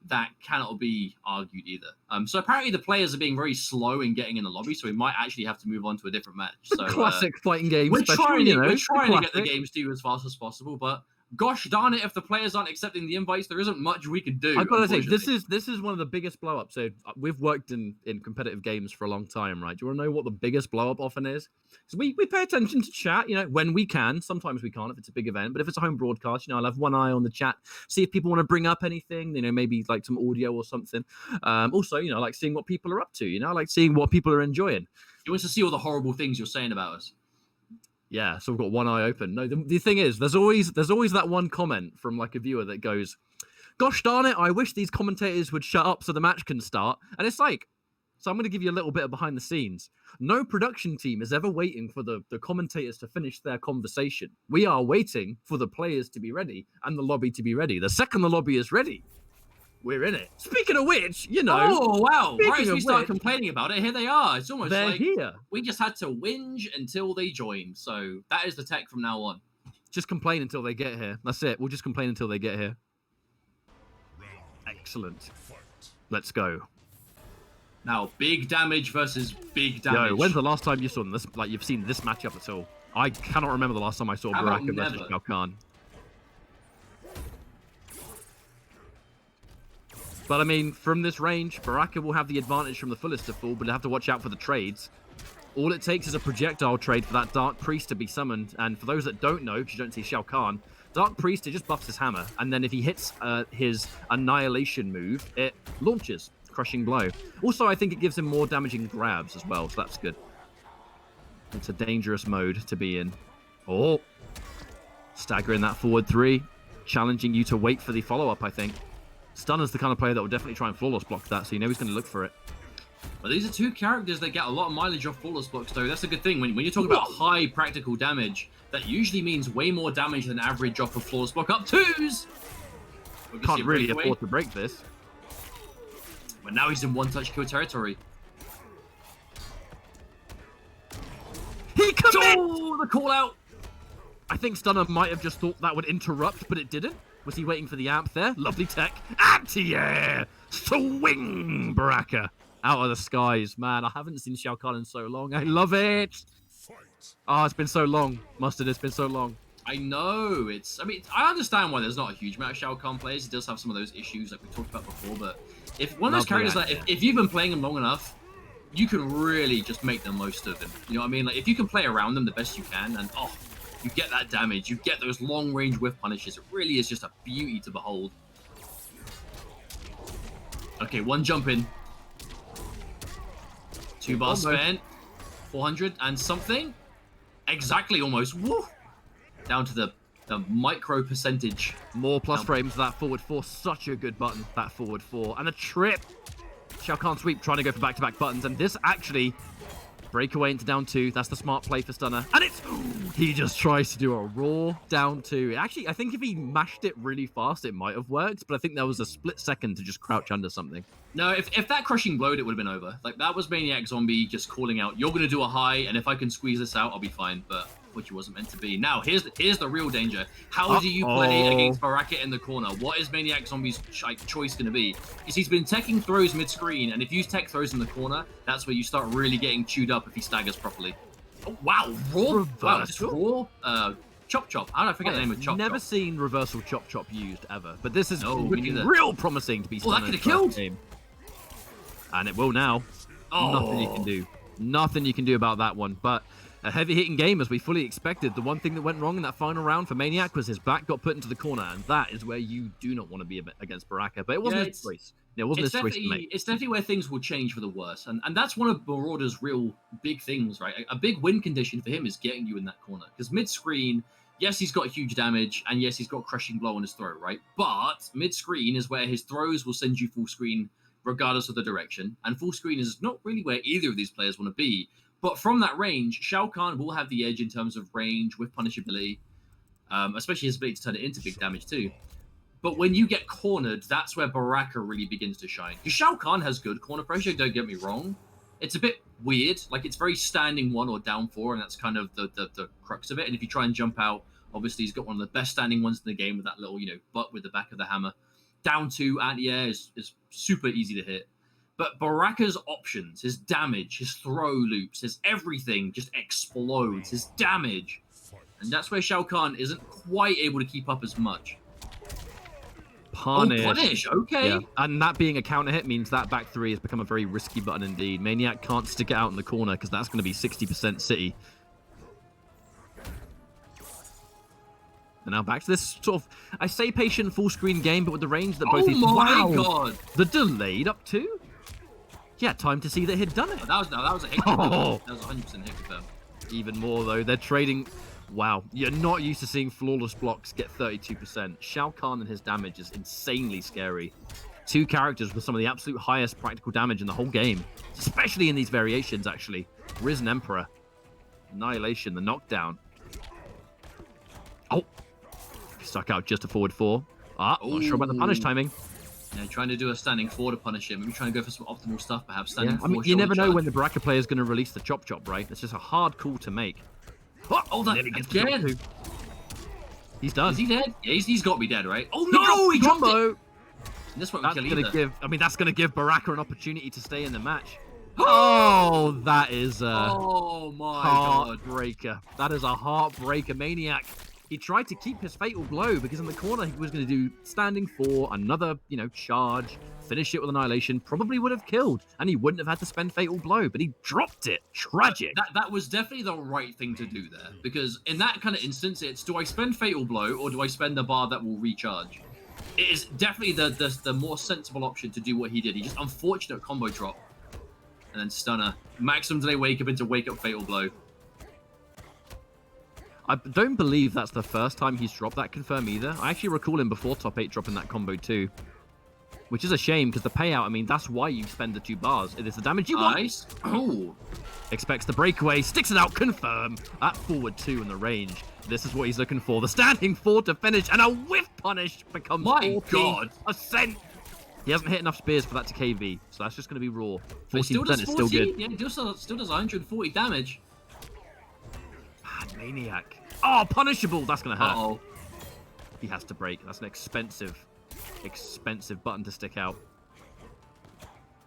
that cannot be argued either. So apparently the players are being very slow in getting in the lobby, so we might actually have to move on to a different match. So Classic fighting game. We're trying to get the classic. games to you as fast as possible, but gosh darn it, if the players aren't accepting the invites, there isn't much we can do. I've got to say, this is one of the biggest blow ups. So we've worked in competitive games for a long time, right? Do you want to know what the biggest blow up often is? So we pay attention to chat, when we can. Sometimes we can't if it's a big event, but if it's a home broadcast, I'll have one eye on the chat, see if people want to bring up anything, maybe like some audio or something. Also, like seeing what people are up to, like seeing what people are enjoying. You want to see all the horrible things you're saying about us. Yeah, so we've got one eye open. No, the thing is, there's always that one comment from like a viewer that goes, "Gosh darn it, I wish these commentators would shut up so the match can start." And it's like, so I'm going to give you a little bit of behind the scenes. No production team is ever waiting for the commentators to finish their conversation. We are waiting for the players to be ready and the lobby to be ready. The second the lobby is ready, we're in it. Speaking of which, Oh, wow. Right as we start which, complaining about it, here they are. It's almost they're like here. We just had to whinge until they joined. So that is the tech from now on. Just complain until they get here. That's it. We'll just complain until they get here. Excellent. Let's go. Now, big damage versus big damage. Yo, when's the last time you saw this? Like, you've seen this matchup at all? I cannot remember the last time I saw Baraka versus Shao Kahn. But I mean, from this range, Baraka will have the advantage from the fullest of full, but he'll have to watch out for the trades. All it takes is a projectile trade for that Dark Priest to be summoned. And for those that don't know, because you don't see Shao Kahn, Dark Priest, it just buffs his hammer. And then if he hits his Annihilation move, it launches Crushing Blow. Also, I think it gives him more damaging grabs as well, so that's good. It's a dangerous mode to be in. Oh, staggering that forward 3, challenging you to wait for the follow-up, I think. Stunner's the kind of player that will definitely try and flawless block that, so he's going to look for it. But these are two characters that get a lot of mileage off flawless blocks, though. That's a good thing. When you're talking about high practical damage, that usually means way more damage than average off of flawless block. Up 2s! Can't really afford to break this. But now he's in one-touch kill territory. He commits! Oh, the call out! I think Stunner might have just thought that would interrupt, but it didn't. Was he waiting for the amp there? Lovely tech. Anti-air! Swing, Baraka! Out of the skies. Man, I haven't seen Shao Kahn in so long. I love it! Oh, it's been so long. Mustard, it's been so long. I know. I understand why there's not a huge amount of Shao Kahn players. He does have some of those issues like we talked about before, but if one of those characters that, if you've been playing him long enough, you can really just make the most of him. You know what I mean? Like, if you can play around them the best you can, and you get that damage, you get those long-range whiff punishes. It really is just a beauty to behold. Okay, one jump in. 2 bars spent. 400 and something. Exactly, almost. Woo! Down to the micro percentage. More plus frames for that forward 4. Such a good button, that forward 4. And a trip. Shao Kahn sweep trying to go for back-to-back buttons. And this actually breakaway into down 2. That's the smart play for Stunner. And he just tries to do a raw down 2. Actually, I think if he mashed it really fast, it might have worked, but I think there was a split second to just crouch under something. No, if that crushing blowed, it would have been over. Like, that was Maniac Zombie just calling out, you're going to do a high, and if I can squeeze this out, I'll be fine. But which wasn't meant to be. Now, here's the real danger. How do you play against Baraka in the corner? What is Maniac Zombie's choice going to be? Because he's been teching throws mid-screen, and if you tech throws in the corner, that's where you start really getting chewed up if he staggers properly. Oh, wow, raw? Wow, just raw? Chop Chop. How did I forget the name of Chop Chop? Never seen reversal Chop Chop used ever, but this is me neither. real promising to be that could have killed. Game. And it will now. Nothing you can do. Nothing you can do about that one, but a heavy-hitting game as we fully expected. The one thing that went wrong in that final round for Maniac was his back got put into the corner, and that is where you do not want to be against Baraka. But it wasn't his choice. It wasn't his choice to make. It's definitely where things will change for the worse, and that's one of Marauder's real big things, right? A big win condition for him is getting you in that corner, because mid-screen, yes, he's got huge damage, and yes, he's got crushing blow on his throw, right? But mid-screen is where his throws will send you full screen regardless of the direction, and full screen is not really where either of these players want to be. But from that range, Shao Kahn will have the edge in terms of range with punishability, especially his ability to turn it into big damage too. But when you get cornered, that's where Baraka really begins to shine. Because Shao Kahn has good corner pressure, don't get me wrong. It's a bit weird, like it's very standing 1 or down 4, and that's kind of the crux of it. And if you try and jump out, obviously he's got one of the best standing ones in the game with that little, butt with the back of the hammer. Down 2 anti-air is super easy to hit. But Baraka's options, his damage, his throw loops, his everything just explodes, his damage. And that's where Shao Kahn isn't quite able to keep up as much. Punish. Oh, punish, okay. Yeah. And that being a counter hit means that back 3 has become a very risky button indeed. Maniac can't stick it out in the corner because that's going to be 60% City. And now back to this sort of, I say patient full screen game, but with the range that both these... Oh my god! The delayed up 2? Yeah, time to see that he'd done it. That was a hit. Oh. That was 100% hit with them. Even more, though. They're trading... Wow. You're not used to seeing flawless blocks get 32%. Shao Kahn and his damage is insanely scary. 2 characters with some of the absolute highest practical damage in the whole game. Especially in these variations, actually. Risen Emperor. Annihilation, the knockdown. Oh. Stuck out just a forward 4. Not sure about the punish timing. Yeah, trying to do a standing 4 to punish him. Maybe trying to go for some optimal stuff, perhaps. Standing 4. I mean, you never know when the Baraka player is going to release the Chop Chop, right? It's just a hard call to make. That again. He's done. Is he dead? Yeah, he's got to be dead, right? Oh no, he dropped it. This won't kill either. That's going to give Baraka an opportunity to stay in the match. Oh, that is a heartbreaker. That is a heartbreaker. Maniac. He tried to keep his fatal blow because in the corner he was going to do standing 4, another, charge, finish it with annihilation, probably would have killed, and he wouldn't have had to spend fatal blow, but he dropped it. Tragic. That was definitely the right thing to do there, because in that kind of instance, it's do I spend fatal blow or do I spend the bar that will recharge? It is definitely the more sensible option to do what he did. He just unfortunate combo drop, and then stunner. Maximum delay wake up into wake up fatal blow. I don't believe that's the first time he's dropped that confirm either. I actually recall him before top 8 dropping that combo too. Which is a shame, because the payout, I mean, that's why you spend the 2 bars. It is the damage you want. Nice. Oh. Expects the breakaway, sticks it out, confirm. At forward 2 in the range. This is what he's looking for. The standing 4 to finish, and a whiff punish becomes 40%. He hasn't hit enough spears for that to KV, so that's just going to be raw. 40% is still good. Yeah, still does 140 damage. Maniac. Oh, punishable. That's going to hurt. Uh-oh. He has to break. That's an expensive button to stick out.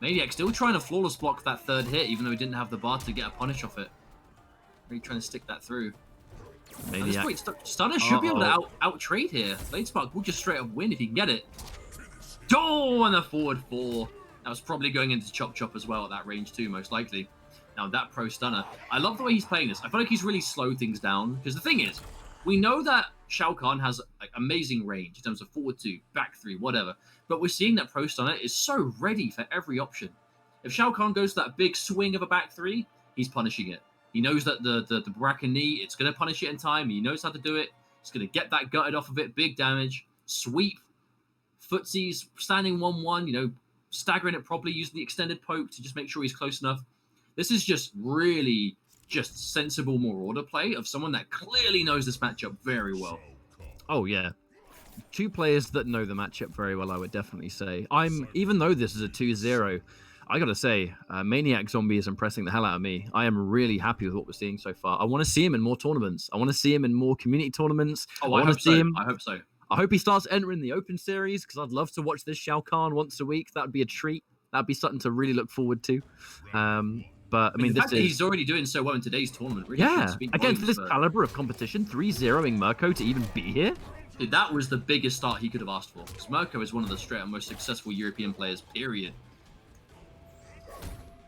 Maniac still trying to flawless block that 3rd hit, even though he didn't have the bar to get a punish off it. Really trying to stick that through. Maniac. Stunner should be able to out-trade here. Lane Spark will just straight up win if he can get it. Oh, and a forward 4. That was probably going into Chop Chop as well at that range too, most likely. Now that pro stunner, I love the way he's playing this. I feel like he's really slowed things down, because the thing is, we know that Shao Kahn has amazing range in terms of forward 2, back 3, whatever, but we're seeing that pro stunner is so ready for every option. If Shao Kahn goes to that big swing of a back 3, he's punishing it. He knows that the Baraka knee, it's going to punish it in time. He knows how to do it. He's going to get that gutted off of it, big damage, sweep, footsies, standing 1-1, staggering it properly, using the extended poke to just make sure he's close enough. This is just really just sensible Marauder play of someone that clearly knows this matchup very well. Oh, yeah. Two players that know the matchup very well, I would definitely say. Even though this is a 2-0, I gotta say, Maniac Zombie is impressing the hell out of me. I am really happy with what we're seeing so far. I want to see him in more tournaments. I want to see him in more community tournaments. Oh, I hope so. I hope so. I hope he starts entering the Open Series, because I'd love to watch this Shao Kahn once a week. That'd be a treat. That'd be something to really look forward to. But I mean, the fact that he's already doing so well in today's tournament really should speak against volumes this for... caliber of competition, 3-0ing Mirko to even be here. Dude, that was the biggest start he could have asked for. Because Mirko is one of the straight up most successful European players, period.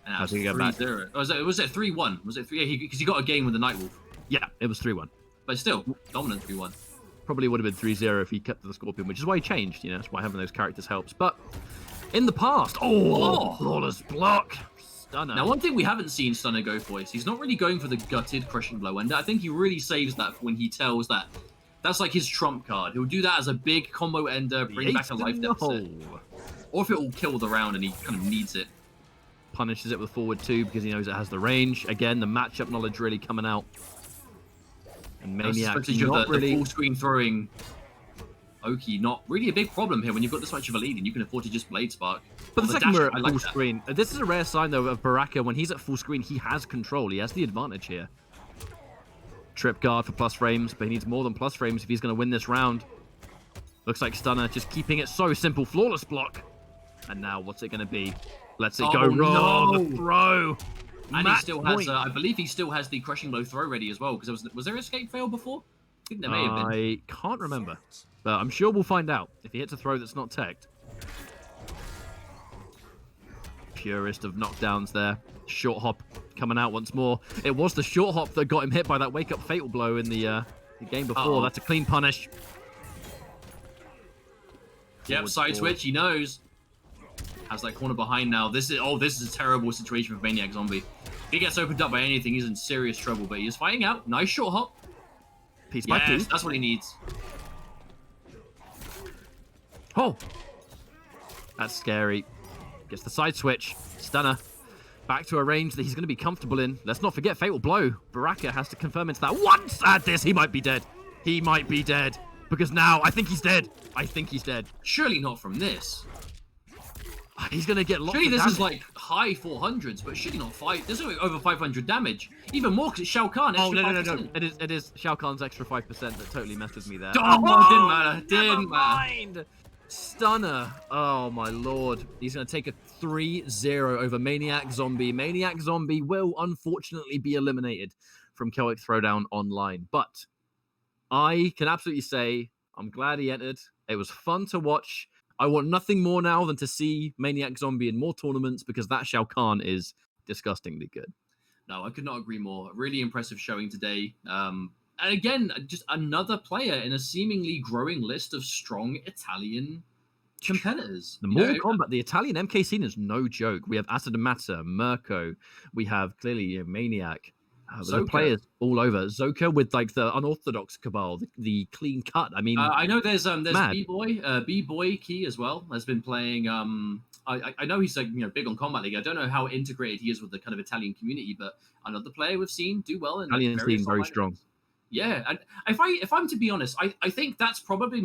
And that was 3-0. Was it 3-1? Was it 3? Because he got a game with the Nightwolf. Yeah, it was 3-1. But still, dominant 3-1. Probably would have been 3-0 if he kept the Scorpion, which is why he changed. You know, that's why having those characters helps. But in the past, flawless block. Stunner. Now, one thing we haven't seen Stunner go for is he's not really going for the gutted crushing blow, and I think he really saves that when he tells that that's like his trump card. He'll do that as a big combo ender, bring back a life deficit. Or if it will kill the round and he kind of needs it. Punishes it with forward 2 because he knows it has the range. Again, the matchup knowledge really coming out. And Maniac not really... the full screen throwing Oki, not really a big problem here when you've got this much of a lead and you can afford to just Blade Spark. But the second we're at full screen, this is a rare sign though of Baraka. When he's at full screen, he has control. He has the advantage here. Trip guard for plus frames, but he needs more than plus frames if he's going to win this round. Looks like Stunner just keeping it so simple. Flawless block. And now what's it going to be? Let's it go. No. The throw. And he still has, I believe he still has the crushing blow throw ready as well. Because was there escape fail before? I think there may have been. I can't remember. But I'm sure we'll find out if he hits a throw that's not teched. Purest of knockdowns there. Short hop coming out once more. It was the short hop that got him hit by that wake up fatal blow in the game before. That's a clean punish. Yep, side switch, he knows. Has that corner behind now. This is a terrible situation for Maniac Zombie. If he gets opened up by anything, he's in serious trouble, but he is fighting out. Nice short hop. Piece by piece. That's what he needs. Oh! That's scary. Gets the side switch. Stunner. Back to a range that he's going to be comfortable in. Let's not forget Fatal Blow. Baraka has to confirm into that. Once at this, he might be dead. He might be dead. Because now, I think he's dead. I think he's dead. Surely not from this. He's going to get lots of damage. This is like high 400s, but surely not 5. There's only over 500 damage. Even more because it's Shao Kahn. Oh, no. It is Shao Kahn's extra 5% that totally messed with me there. Oh, didn't matter. Stunner. Oh, my lord. He's going to take a 3-0 over Maniac Zombie. Maniac Zombie will unfortunately be eliminated from Celtic Throwdown Online. But I can absolutely say I'm glad he entered. It was fun to watch. I want nothing more now than to see Maniac Zombie in more tournaments because that Shao Kahn is disgustingly good. No, I could not agree more. Really impressive showing today. And again, just another player in a seemingly growing list of strong Italian competitors. The Mortal Kombat, the Italian MK scene is no joke. We have Asadamata, Mirko. We have clearly Maniac. The players all over. Zoka with like the unorthodox cabal, the clean cut. I mean, I know there's B-Boy Key as well. Has been playing. I know he's like big on Combat League. I don't know how integrated he is with the kind of Italian community, but another player we've seen do well in Italian team very strong. Yeah, and if I'm to be honest, I think that's probably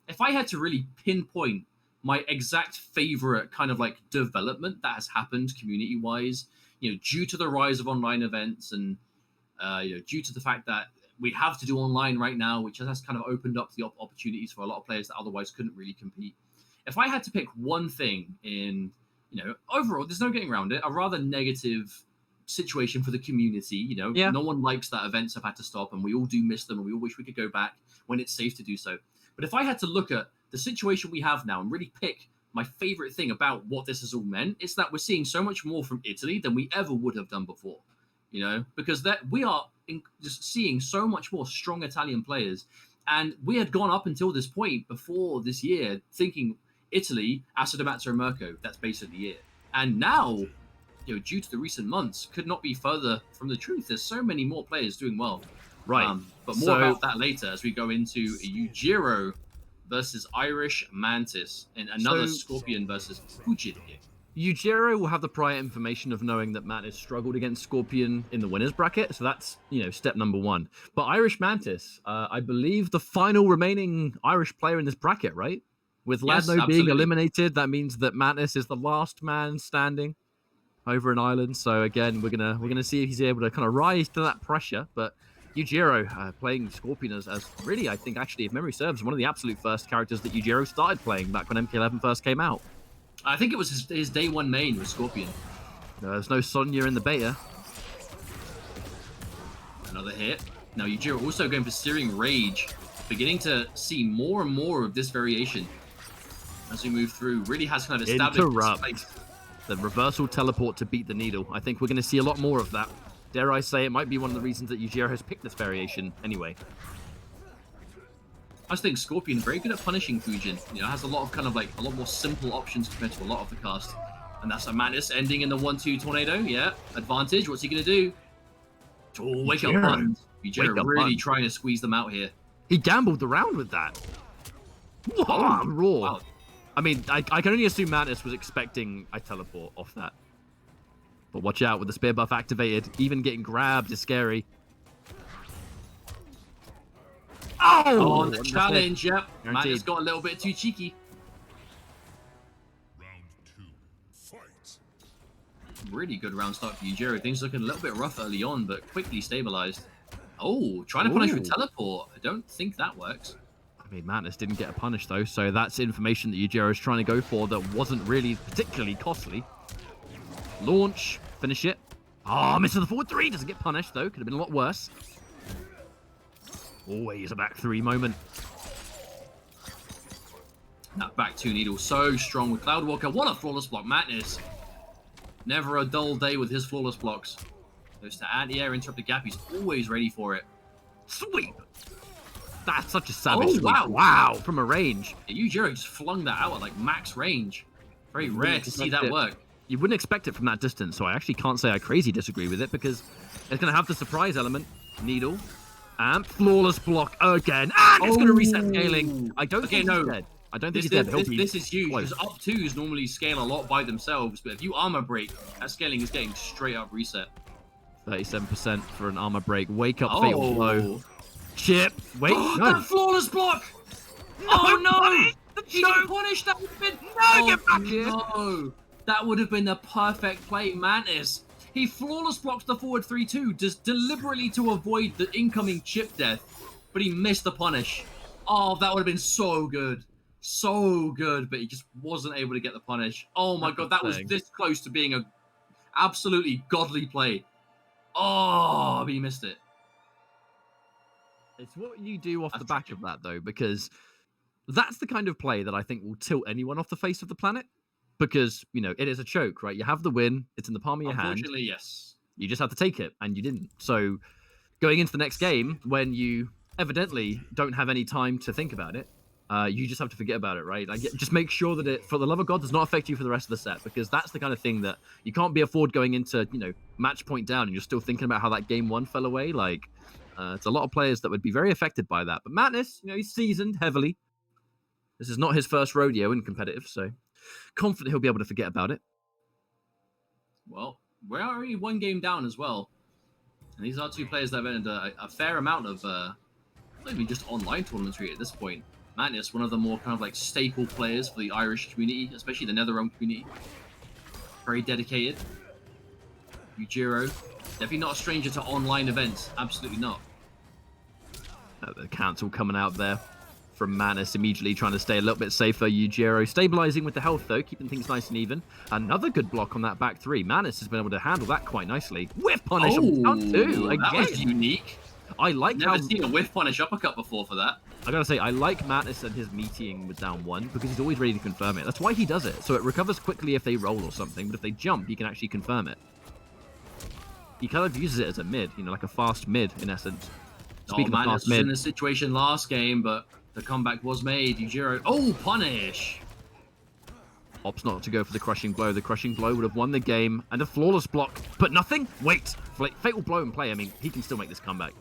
if I had to really pinpoint my exact favorite kind of like development that has happened community wise, due to the rise of online events and due to the fact that we have to do online right now, which has kind of opened up the opportunities for a lot of players that otherwise couldn't really compete. If I had to pick one thing in, overall, there's no getting around it, a rather negative situation for the community. No one likes that events have had to stop, and we all do miss them, and we all wish we could go back when it's safe to do so. But if I had to look at the situation we have now and really pick my favorite thing about what this has all meant, it's that we're seeing so much more from Italy than we ever would have done before. Because we are just seeing so much more strong Italian players, and we had gone up until this point before this year thinking Italy, Asadamata and Mirko, that's basically it. And now, due to the recent months, could not be further from the truth. There's so many more players doing well. Right. But more about that later as we go into Yujiro versus Irish Mantis and another Scorpion versus Fujin here. Yujiro will have the prior information of knowing that Matt has struggled against Scorpion in the winners bracket, so that's, step number 1. But Irish Mantis, I believe the final remaining Irish player in this bracket, right? With Ladno being eliminated, that means that Mantis is the last man standing over in Ireland. So again, we're gonna see if he's able to kind of rise to that pressure. But Yujiro playing Scorpion as really, I think, actually, if memory serves, one of the absolute first characters that Yujiro started playing back when MK11 first came out. I think it was his day 1 main with Scorpion. There's no Sonya in the beta. Another hit. Now Yujiro also going for Searing Rage. Beginning to see more and more of this variation as we move through. Really has kind of established the reversal teleport to beat the needle. I think we're going to see a lot more of that. Dare I say, it might be one of the reasons that Yujiro has picked this variation anyway. I just think Scorpion very good at punishing Fujin. Has a lot of a lot more simple options compared to a lot of the cast. And that's a Mantis ending in the 1-2 tornado. Yeah, advantage. What's he gonna do? Oh, wake up buttons. Yujiro really trying to squeeze them out here. He gambled the round with that. Raw. Wow. I mean, I can only assume Mantis was expecting a teleport off that. But watch out with the spear buff activated. Even getting grabbed is scary. Oh, the challenge, yep. Mantis got a little bit too cheeky. Round 2, fight. Really good round start for Yujiro. Things looking a little bit rough early on, but quickly stabilized. Oh, trying to punish with teleport. I don't think that works. I mean, Mantis didn't get a punish, though, so that's information that Yujiro is trying to go for that wasn't really particularly costly. Launch, finish it. Oh, misses the forward 3. Doesn't get punished, though. Could have been a lot worse. Always a back 3 moment. That back 2 needle so strong with Cloudwalker. What a flawless block, Mantis. Never a dull day with his flawless blocks. Goes to anti-air, interrupt the gap. He's always ready for it. Sweep. That's such a savage sweep. Wow. From a range. Yeah, Yujiro just flung that out at like max range. Very rare to see that work. You wouldn't expect it from that distance, so I actually can't say I crazy disagree with it because it's going to have the surprise element. Needle. And flawless block again. And it's going to reset scaling. I don't think he's dead. I don't think he's dead. This is huge, because up 2s normally scale a lot by themselves, but if you armor break, that scaling is getting straight up reset. 37% for an armor break. Wake up, fatal blow. Chip. Wait, no. That flawless block! Oh no! He got punished. That would have been get back here. No, that would have been the perfect play, Mantis. He flawless blocks the forward 3-2 just deliberately to avoid the incoming chip death, but he missed the punish. Oh, that would have been so good. So good, but he just wasn't able to get the punish. Oh my god, that was this close to being a absolutely godly play. Oh, but he missed it. It's what you do off the back of that, though, because that's the kind of play that I think will tilt anyone off the face of the planet. Because, it is a choke, right? You have the win. It's in the palm of your hand. Unfortunately, yes. You just have to take it, and you didn't. So, going into the next game, when you evidently don't have any time to think about it, you just have to forget about it, right? Like, just make sure that it, for the love of God, does not affect you for the rest of the set, because that's the kind of thing that you can't be afford going into, match point down, and you're still thinking about how that game 1 fell away. Like, it's a lot of players that would be very affected by that. But Mantis, he's seasoned heavily. This is not his first rodeo in competitive, so confident he'll be able to forget about it. Well, we're already 1 game down as well. And these are 2 players that have entered a fair amount of, not even just online tournaments really at this point. Mantis, one of the more kind of like staple players for the Irish community, especially the NetherRealm community. Very dedicated. Yujiro, definitely not a stranger to online events. Absolutely not. The cancel coming out there from Mantis, immediately trying to stay a little bit safer. Yujiro stabilizing with the health, though, keeping things nice and even. Another good block on that back 3. Mantis has been able to handle that quite nicely. Whiff punish on down 2. Again. That was unique. I like Never seen a whiff punish uppercut before for that. I gotta say, I like Mantis and his meeting with down 1 because he's always ready to confirm it. That's why he does it. So it recovers quickly if they roll or something, but if they jump, he can actually confirm it. He kind of uses it as a mid, like a fast mid in essence. Speaking of fast mid, was in this situation last game, but the comeback was made. Yujiro, punish! Opts not to go for the crushing blow. The crushing blow would have won the game, and a flawless block, but nothing. Wait, fatal blow in play. I mean, he can still make this comeback.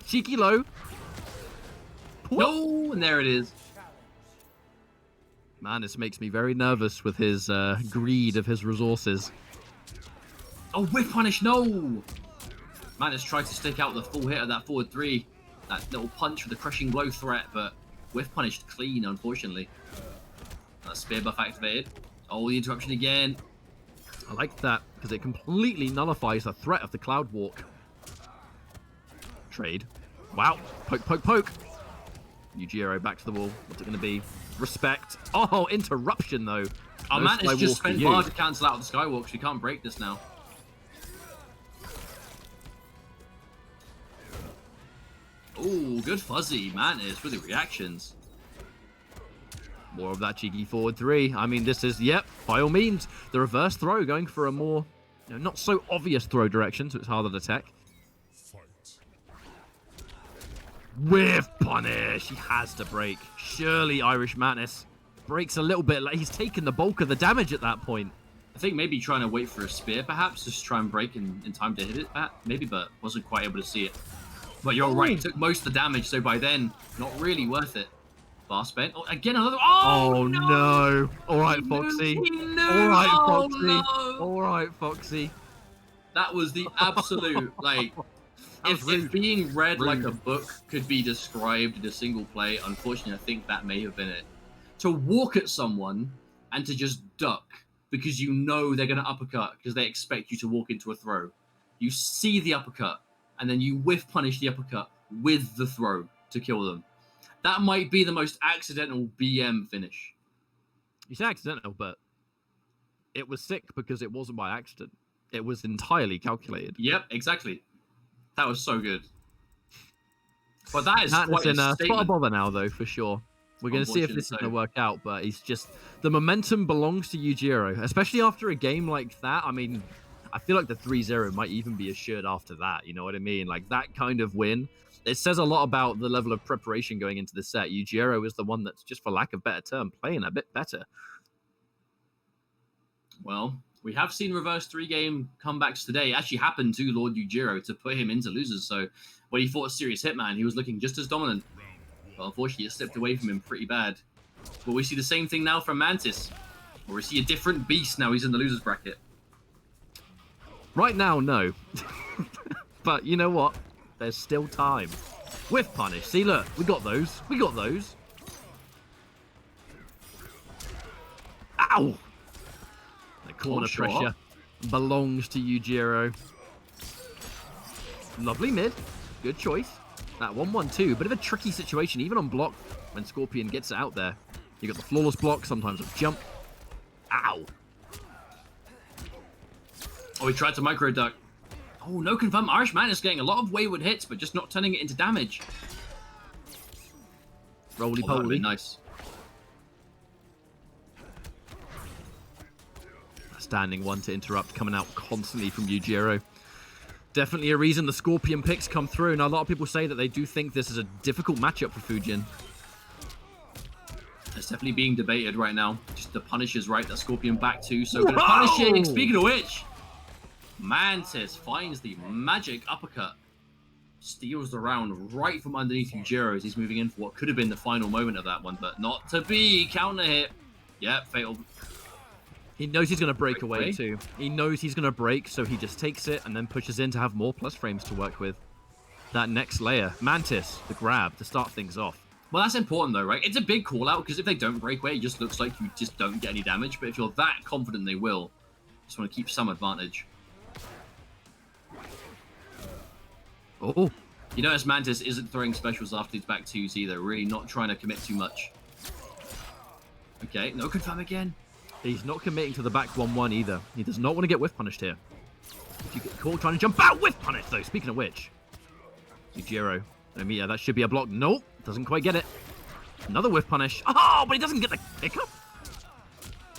Cheeky low. No, and there it is. Man, this makes me very nervous with his greed of his resources. Oh, whiff punish, no! Mantis tried to stick out the full hit of that forward 3. That little punch with the crushing blow threat, but whiff punished clean, unfortunately. That spear buff activated. Oh, the interruption again. I like that, because it completely nullifies the threat of the Cloud Walk. Trade. Wow. Poke, poke, poke. Yujiro back to the wall. What's it going to be? Respect. Oh, interruption, though. Our No Mantis Skywalk just for spent you. bar to cancel out the Skywalk, so we can't break this now. Oh, good fuzzy. Mantis with the reactions. More of that cheeky forward 3. I mean, this is, yep, by all means, the reverse throw, going for a more, not so obvious throw direction, so it's harder to tech. Whiff punish! He has to break. Surely Irish Mantis breaks a little bit. Like he's taken the bulk of the damage at that point. I think maybe trying to wait for a spear, perhaps, just try and break in time to hit it, maybe, but wasn't quite able to see it. But you're right, it took most of the damage, so by then, not really worth it. Bar spent. Oh, again, another. Oh, no. All right, Foxy. All right, Foxy. No. All right, Foxy. That was the absolute, like, if being read like a book could be described in a single play, unfortunately, I think that may have been it. To walk at someone and to just duck because you know they're going to uppercut because they expect you to walk into a throw. You see the uppercut, and then you whiff punish the uppercut with the throw to kill them. That might be the most accidental BM finish. It's accidental, but it was sick because it wasn't by accident. It was entirely calculated. Yep, exactly. That was so good. But that is Mantis quite a in spot statement. of bother now, though, for sure. We're going to see if this is going to work out, but he's just... The momentum belongs to Yujiro, especially after a game like that. I mean, I feel like the 3-0 might even be assured after that, you know what I mean? Like, that kind of win, it says a lot about the level of preparation going into the set. Yujiro is the one that's, just for lack of better term, playing a bit better. Well, we have seen reverse 3-game comebacks today. It actually happened to Lord Yujiro to put him into losers, so when he fought Serious Hitman, he was looking just as dominant. But unfortunately, it slipped away from him pretty bad. But we see the same thing now from Mantis. Or we see a different beast now he's in the losers bracket. Right now, no. But you know what? There's still time. Whiff punish. See, look, we got those. We got those. Ow! The corner pressure belongs to Yujiro. Lovely mid. Good choice. That 1-1-2. Bit of a tricky situation, even on block, when Scorpion gets it out there. You got the flawless block, sometimes a jump. Ow! Oh, he tried to micro duck. Oh, no confirm. Irish Mantis getting a lot of wayward hits, but just not turning it into damage. Roly-poly. Nice. Standing one to interrupt, coming out constantly from Yujiro. Definitely a reason the Scorpion picks come through. Now, a lot of people say that they do think this is a difficult matchup for Fujin. It's definitely being debated right now. Just the punish is right. That Scorpion back too. So good punishing. Speaking of which, Mantis finds the magic uppercut. Steals the round right from underneath Yujiro as he's moving in for what could have been the final moment of that one, but not to be. Counter hit. Yep, fatal. He knows he's going to break away too. He knows he's going to break, so he just takes it and then pushes in to have more plus frames to work with. That next layer. Mantis, the grab to start things off. Well, that's important though, right? It's a big call out because if they don't break away, it just looks like you just don't get any damage. But if you're that confident they will, just want to keep some advantage. Oh. You notice Mantis isn't throwing specials after these back twos either. Really not trying to commit too much. Okay, no confirm again. He's not committing to the back 1-1 either. He does not want to get whiff punished here. If you get caught trying to jump out, whiff punish though. Speaking of which, Yujiro. I mean, yeah, that should be a block. Nope, doesn't quite get it. Another whiff punish. Oh, but he doesn't get the pickup.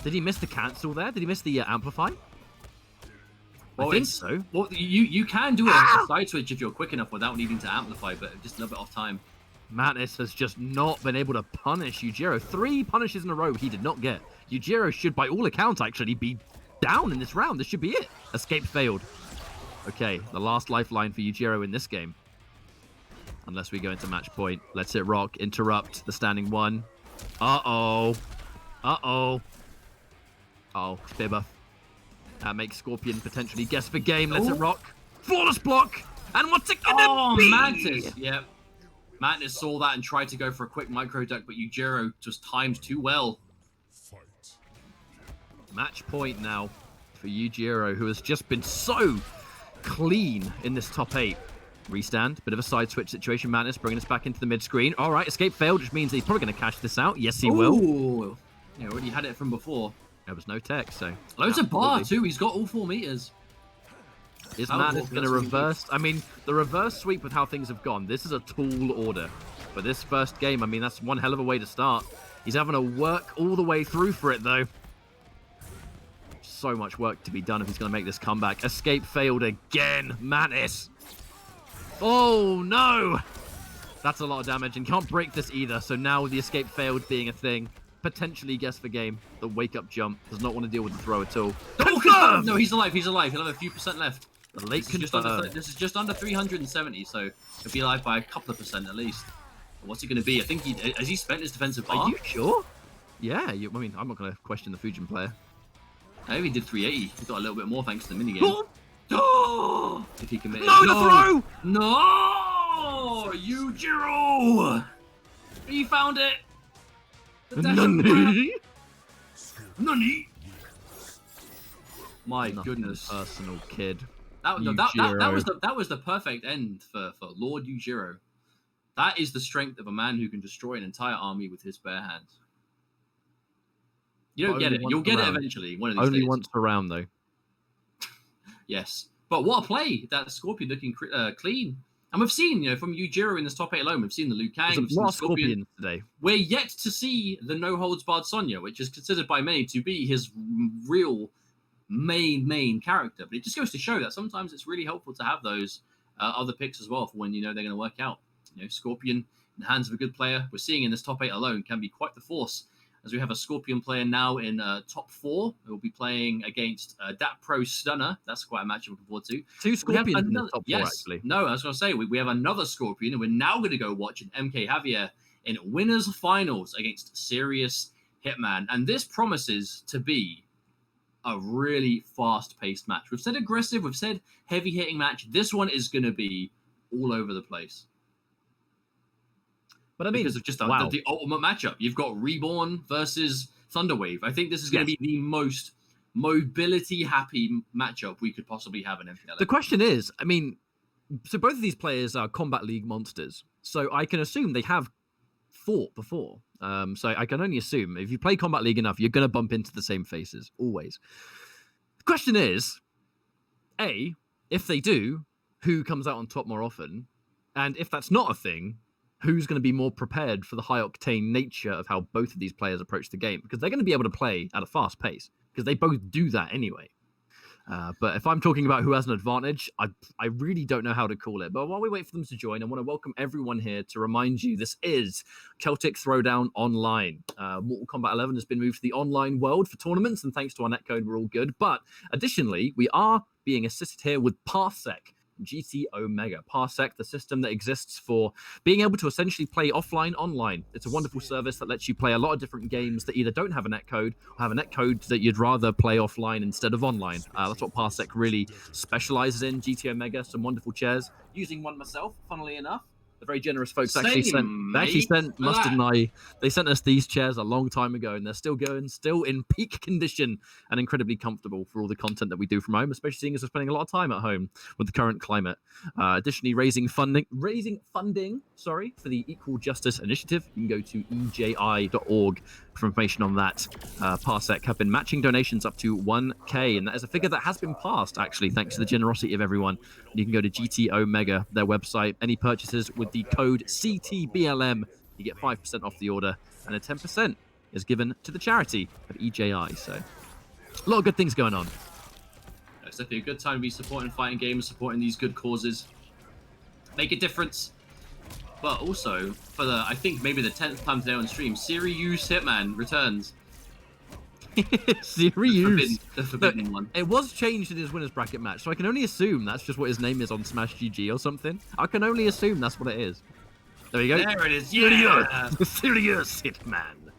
Did he miss the cancel there? Did he miss the amplify? Well, I think so. Well, you can do a side switch if you're quick enough without needing to amplify, but just a little bit off time. Mantis has just not been able to punish Yujiro. 3 punishes in a row he did not get. Yujiro should, by all accounts, actually be down in this round. This should be it. Escape failed. Okay, the last lifeline for Yujiro in this game. Unless we go into match point. Let's hit rock. Interrupt the standing one. Uh-oh. Uh-oh. Oh, spear buff. That makes Scorpion potentially guess for game. Lets it rock. Flawless block. And what's it gonna be? Mantis. Yep. Mantis saw that and tried to go for a quick micro duck, but Yujiro just timed too well. Match point now for Yujiro, who has just been so clean in this top 8. Restand, bit of a side switch situation. Mantis bringing us back into the mid screen. All right, escape failed, which means he's probably going to cash this out. Yes, he will. Yeah, already had it from before. There was no tech, so loads of bar too. He's got all 4 meters. Is Mantis going to reverse? I mean, the reverse sweep with how things have gone. This is a tall order. But this first game, I mean, that's one hell of a way to start. He's having to work all the way through for it, though. So much work to be done if he's going to make this comeback. Escape failed again. Mantis. Oh, no. That's a lot of damage and can't break this either. So now the escape failed being a thing. Potentially guess for game. The wake-up jump. Does not want to deal with the throw at all. Confirm! No, he's alive. He's alive. He'll have a few % left. The late this is just under 370, so he'll be alive by a couple of % at least. What's he going to be? I think has he spent his defensive bar? Are you sure? Yeah. I mean, I'm not going to question the Fujin player. Maybe he did 380. He got a little bit more thanks to the minigame. Oh! If he committed. No, the throw! No! Yujiro! He found it! Nani? Nani? My Nothing goodness. Personal kid. That was the perfect end for Lord Yujiro. That is the strength of a man who can destroy an entire army with his bare hands. You don't get it. You'll get it eventually. One of these Only days. once per round, though. Yes. But what a play. That Scorpion looking clean. And we've seen, from Yujiro in this top 8 alone, we've seen the Liu Kang, we've seen the Scorpion today. We're yet to see the no-holds-barred Sonya, which is considered by many to be his real main character. But it just goes to show that sometimes it's really helpful to have those other picks as well for when you know they're going to work out. Scorpion in the hands of a good player, we're seeing in this top 8 alone, can be quite the force. As we have a Scorpion player now in top 4, who will be playing against Dat Pro Stunner. That's quite a match I'm looking forward to. 2 Scorpions in the top 4, actually. No, I was going to say, we have another Scorpion, and we're now going to go watch an MK Javier in winners finals against Serious Hitman. And this promises to be a really fast-paced match. We've said aggressive, we've said heavy-hitting match. This one is going to be all over the place. But I mean, because of just the ultimate matchup. You've got Reborn versus Thunderwave. I think this is going to be the most mobility-happy matchup we could possibly have in MK11. The question is, I mean, so both of these players are Combat League monsters. So I can assume they have fought before. So I can only assume if you play Combat League enough, you're going to bump into the same faces, always. The question is, A, if they do, who comes out on top more often? And if that's not a thing, who's going to be more prepared for the high-octane nature of how both of these players approach the game? Because they're going to be able to play at a fast pace, because they both do that anyway. But if I'm talking about who has an advantage, I really don't know how to call it. But while we wait for them to join, I want to welcome everyone here to remind you this is Celtic Throwdown Online. Mortal Kombat 11 has been moved to the online world for tournaments, and thanks to our netcode, we're all good. But additionally, we are being assisted here with Parsec. GT Omega. Parsec, the system that exists for being able to essentially play offline online. It's a wonderful service that lets you play a lot of different games that either don't have a netcode or have a netcode that you'd rather play offline instead of online. That's what Parsec really specializes in. GT Omega, some wonderful chairs. Using one myself, funnily enough. The very generous folks actually sent Mustard and I. They sent us these chairs a long time ago, and they're still going, still in peak condition, and incredibly comfortable for all the content that we do from home, especially seeing as we're spending a lot of time at home with the current climate. Additionally, raising funding, for the Equal Justice Initiative. You can go to eji.org for information on that. Parsec have been matching donations up to 1K, and that is a figure that has been passed, actually, thanks to the generosity of everyone. You can go to GT Omega, their website. Any purchases with the code CTBLM, you get 5% off the order, and a 10% is given to the charity of EJI. So, a lot of good things going on. It's definitely a good time to be supporting fighting games, supporting these good causes. Make a difference. But also, for I think maybe the 10th time today on stream, Sirius Hitman returns. Sirius. The forbidden one. It was changed in his winners bracket match, so I can only assume that's just what his name is on Smash GG or something. I can only assume that's what it is. There you go. There it is. Yeah. Sirius Hitman.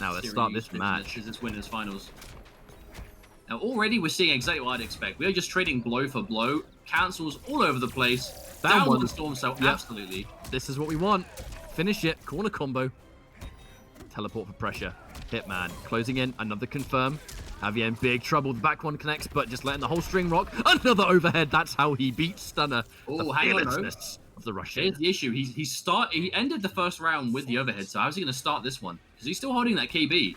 Now let's start this Series match. Is this winners finals? Now already we're seeing exactly what I'd expect. We are just trading blow for blow, cancels all over the place. Down one storm cell, absolutely. This is what we want. Finish it. Corner combo. Teleport for pressure. Hitman closing in. Another confirm. Javier in big trouble. The back one connects, but just letting the whole string rock. Another overhead. That's how he beats Stunner. Oh, hang on, though. Of the Russian. Here's the issue. He ended the first round with the overhead, so how's he going to start this one? Because he's still holding that KB.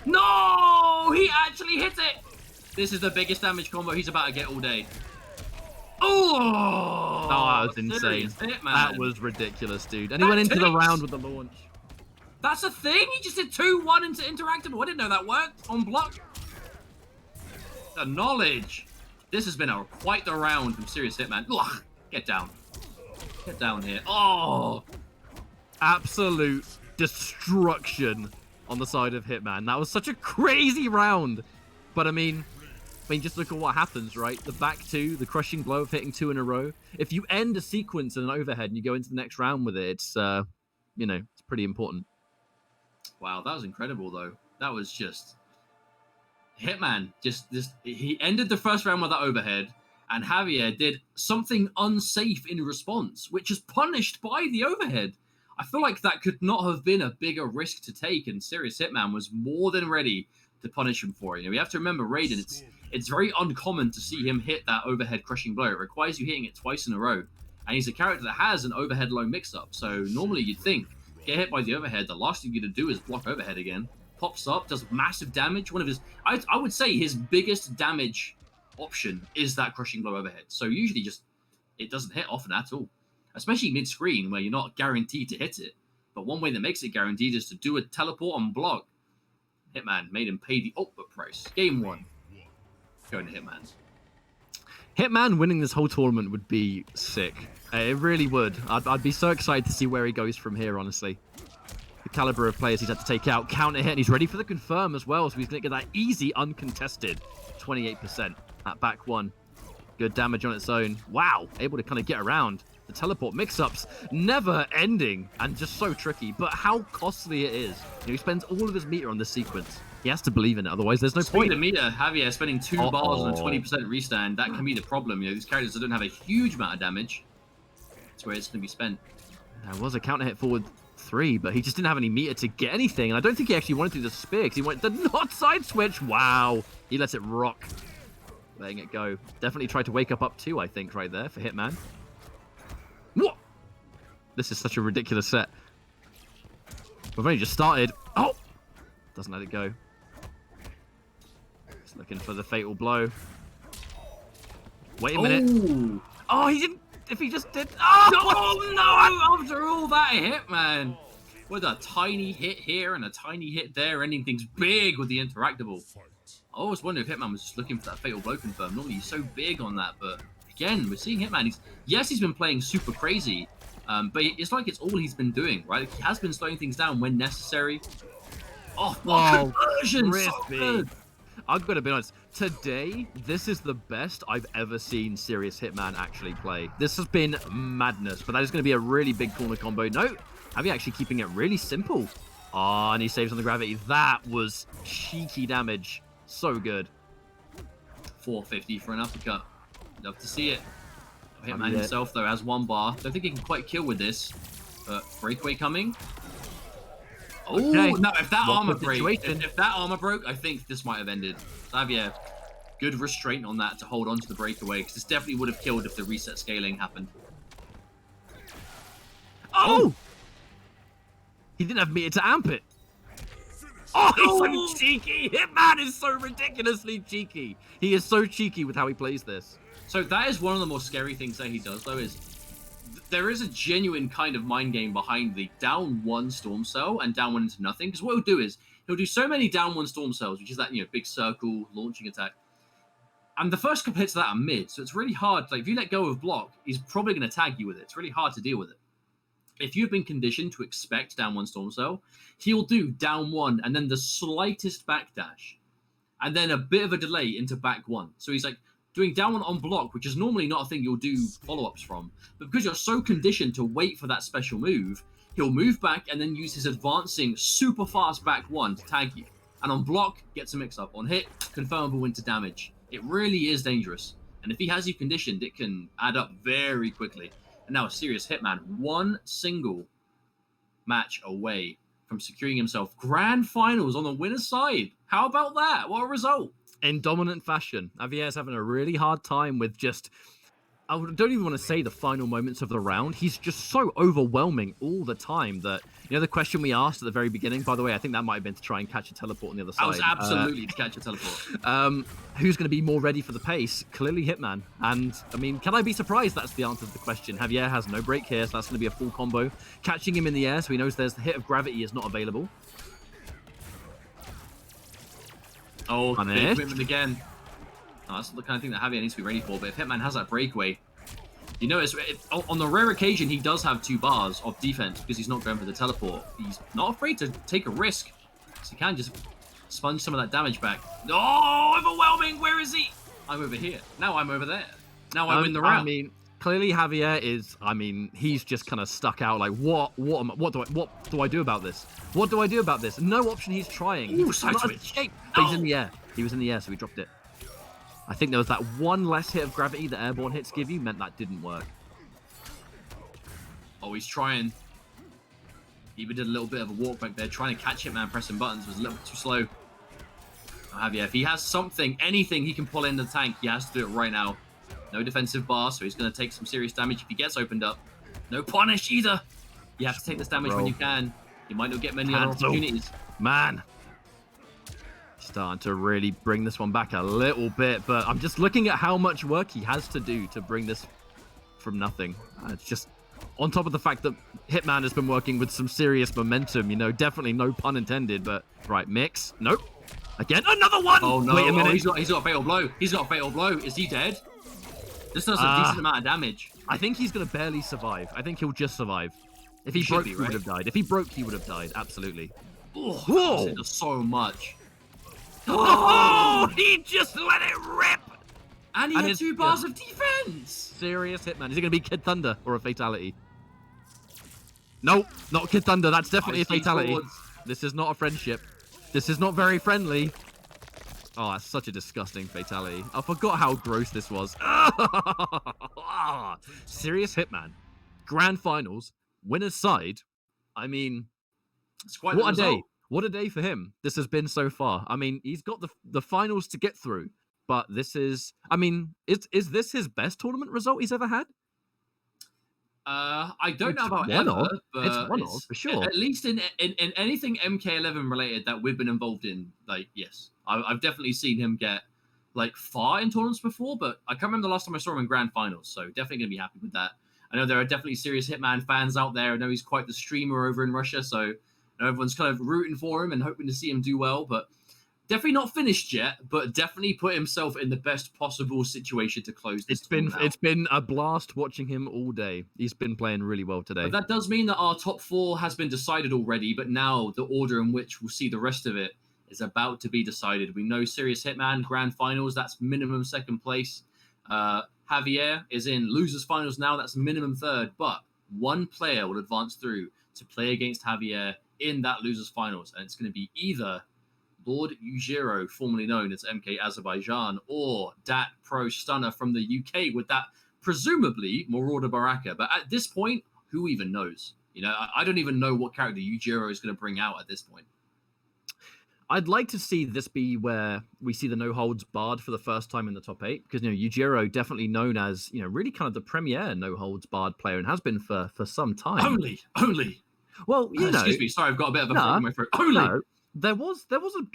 No! He actually hit it! This is the biggest damage combo he's about to get all day. Oh! That was insane. That was ridiculous, dude. And he went into the round with the launch. That's a thing? He just did 2-1 into interactable. I didn't know that worked on block. The knowledge. This has been quite the round from Serious Hitman. Ugh. Get down. Get down here. Oh! Absolute destruction on the side of Hitman. That was such a crazy round. But I mean, just look at what happens, right? The back two, the crushing blow of hitting 2 in a row. If you end a sequence in an overhead and you go into the next round with it, it's, it's pretty important. Wow, that was incredible, though. That was just... Hitman, he ended the first round with that overhead, and Javier did something unsafe in response, which is punished by the overhead. I feel like that could not have been a bigger risk to take, and Serious Hitman was more than ready to punish him for it. We have to remember, Raiden, it's very uncommon to see him hit that overhead crushing blow. It requires you hitting it twice in a row, and he's a character that has an overhead low mix-up, so normally you'd think, get hit by the overhead, the last thing you're going to do is block overhead again. Pops up, does massive damage. One of his, I would say his biggest damage option is that crushing blow overhead. So usually it doesn't hit often at all. Especially mid-screen where you're not guaranteed to hit it. But one way that makes it guaranteed is to do a teleport and block. Hitman made him pay the ultimate price. Game 1. Going to Hitman. Hitman winning this whole tournament would be sick. It really would. I'd be so excited to see where he goes from here, honestly. The caliber of players he's had to take out. Counter hit, and he's ready for the confirm as well, so he's going to get that easy, uncontested 28%. That back one. Good damage on its own. Wow, able to kind of get around. The teleport mix-ups, never ending, and just so tricky, but how costly it is. He spends all of his meter on this sequence. He has to believe in it, otherwise there's no point. Speaking of meter, Javier spending 2 bars on a 20% restand, that can be the problem. These characters that don't have a huge amount of damage, that's where it's going to be spent. There was a counter hit forward 3, but he just didn't have any meter to get anything, and I don't think he actually wanted to do the spear, because he went the not side switch. Wow, he lets it rock. Letting it go. Definitely tried to wake up 2, I think, right there for Hitman. What? This is such a ridiculous set. We've only just started. Oh! Doesn't let it go. Just looking for the fatal blow. Wait a minute. Ooh. Oh, he didn't. If he just did. Oh, no! After all that Hitman. With a tiny hit here and a tiny hit there, ending things big with the interactable. I always wonder if Hitman was just looking for that fatal blow confirm. Normally he's so big on that, but again, we're seeing Hitman. He's been playing super crazy, but it's like it's all he's been doing, right? He has been slowing things down when necessary. Oh, conversion! So good. I've got to be honest. Today, this is the best I've ever seen Serious Hitman actually play. This has been madness, but that is going to be a really big corner combo. No, Javier actually keeping it really simple. Oh, and he saves on the gravity. That was cheeky damage. So good. 450 for an uppercut. Love to see it. Hitman himself, though, has 1 bar. Don't think he can quite kill with this. But breakaway coming. Oh, okay. No, if that armor broke, I think this might have ended. Javier, good restraint on that to hold on to the breakaway, because this definitely would have killed if the reset scaling happened. Oh! He didn't have meter to amp it. Oh, he's so cheeky! Hitman is so ridiculously cheeky. He is so cheeky with how he plays this. So that is one of the more scary things that he does, though, is there is a genuine kind of mind game behind the down 1 storm cell and down 1 into nothing. Because what he'll do is, he'll do so many down 1 storm cells, which is that, big circle launching attack. And the first couple hits of that are mid, so it's really hard. Like, if you let go of block, he's probably going to tag you with it. It's really hard to deal with it. If you've been conditioned to expect down 1 storm cell, he'll do down 1 and then the slightest backdash. And then a bit of a delay into back 1. So he's like doing down 1 on block, which is normally not a thing you'll do follow-ups from. But because you're so conditioned to wait for that special move, he'll move back and then use his advancing super fast back one to tag you. And on block, gets a mix-up. On hit, confirmable into damage. It really is dangerous. And if he has you conditioned, it can add up very quickly. And now a serious Hitman, one single match away from securing himself grand finals on the winner's side. How about that? What a result. In dominant fashion, Javier's having a really hard time with just... I don't even want to say the final moments of the round. He's just so overwhelming all the time that, you know, the question we asked at the very beginning, by the way, I think that might have been to try and catch a teleport on the other side. I was absolutely to catch a teleport. Who's going to be more ready for the pace? Clearly Hitman. And, I mean, can I be surprised that's the answer to the question? Javier has no break here, so that's going to be a full combo. Catching him in the air, so he knows there's the hit of gravity is not available. Oh, big commitment again. Oh, that's the kind of thing that Javier needs to be ready for. But if Hitman has that breakaway, you know, on the rare occasion he does have 2 bars of defense because he's not going for the teleport. He's not afraid to take a risk, so he can just sponge some of that damage back. Oh, overwhelming! Where is he? I'm over here. Now I'm over there. Now I win the round. I mean, clearly Javier is. I mean, he's just kind of stuck out. Like, what do I do about this? What do I do about this? No option. He's trying. Ooh, side switch. But he's in the air. He was in the air, so he dropped it. I think there was that one less hit of gravity that airborne hits give you, meant that didn't work. Oh, he's trying. He even did a little bit of a walk back there, trying to catch Hitman pressing buttons. Was a little bit too slow. Oh, Javier, if he has something, anything he can pull in the tank, he has to do it right now. No defensive bar, so he's going to take some serious damage if he gets opened up. No punish either. You have to take this damage when you can. You might not get many other opportunities. Man. Starting to really bring this one back a little bit, but I'm just looking at how much work he has to do to bring this from nothing. It's just on top of the fact that Hitman has been working with some serious momentum, you know, definitely no pun intended, but right, mix. Nope. Again, another one! Oh no, wait a minute. He's got a fatal blow. He's got a fatal blow. Is he dead? This does a decent amount of damage. I think he's going to barely survive. I think he'll just survive. If he broke, he would have died. If he broke, he would have died. Absolutely. Oh, whoa! Does so much. Oh, he just let it rip! And he had 2 bars of defense! Serious Hitman. Is it going to be Kid Thunder or a fatality? Nope, not Kid Thunder. That's definitely a fatality. Forwards. This is not a friendship. This is not very friendly. Oh, that's such a disgusting fatality. I forgot how gross this was. Serious Hitman. Grand finals. Winner's side. I mean, it's quite what a day. What a day for him this has been so far. I mean, he's got the finals to get through, but this is, I mean, is this his best tournament result he's ever had? I don't know about ever, but it's one of, for sure. At least in anything MK11 related that we've been involved in, like, yes. I've definitely seen him get, like, far in tournaments before, but I can't remember the last time I saw him in grand finals, so definitely going to be happy with that. I know there are definitely serious Hitman fans out there. I know he's quite the streamer over in Russia, so everyone's kind of rooting for him and hoping to see him do well, but definitely not finished yet, but definitely put himself in the best possible situation to close this tournament out. It's been a blast watching him all day. He's been playing really well today. But that does mean that our top 4 has been decided already, but now the order in which we'll see the rest of it is about to be decided. We know Serious Hitman, Grand Finals, that's minimum 2nd place. Javier is in Losers Finals now, that's minimum 3rd, but one player will advance through to play against Javier in that Losers Finals, and it's going to be either Lord Ujiro, formerly known as MK Azerbaijan, or Dat Pro Stunner from the UK with that presumably Marauder Baraka. But at this point, who even knows? You know, I don't even know what character Ujiro is going to bring out at this point. I'd like to see this be where we see the no holds barred for the first time in the top 8, because, you know, Ujiro definitely known as, you know, really kind of the premier no holds barred player and has been for some time. Only. Well, you know. Excuse me, sorry, I've got a bit of a frog in my throat. Only. No, there was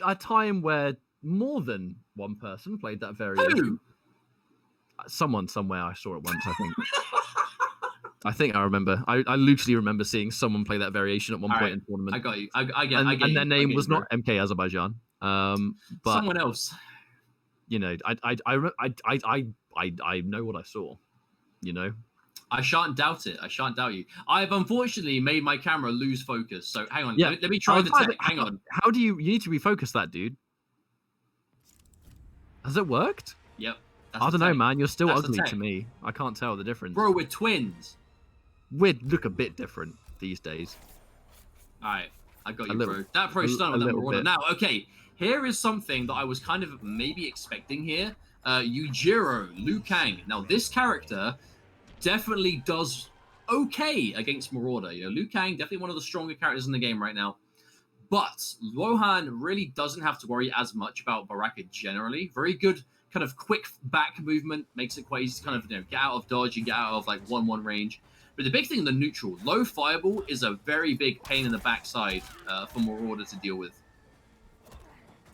a time where more than one person played that variation. Who? Someone somewhere I saw it once, I think. I think I remember. I loosely remember seeing someone play that variation at one point in tournament. I got you. I get and their name was not MK Azerbaijan. But someone else. You know, I know what I saw. You know. I shan't doubt it. I shan't doubt you. I've unfortunately made my camera lose focus. So hang on. Yeah. Let me try the tech. Hang on. How do you need to refocus that, dude? Has it worked? Yep. I don't know, man. You're still ugly to me. I can't tell the difference. Bro, we're twins. We'd look a bit different. these days. All right, I got A you, little- bro. That pro stun a with that little Marauder. bit. Now, okay, here is something that I was kind of maybe expecting here. Yujiro, Liu Kang. Now, this character definitely does okay against Marauder. You know, Liu Kang, definitely one of the stronger characters in the game right now. But Lohan really doesn't have to worry as much about Baraka generally. Very good kind of quick back movement, makes it quite easy to kind of, you know, get out of dodge and get out of like 1-1 range. But the big thing in the neutral, low fireball is a very big pain in the backside for Marauder to deal with.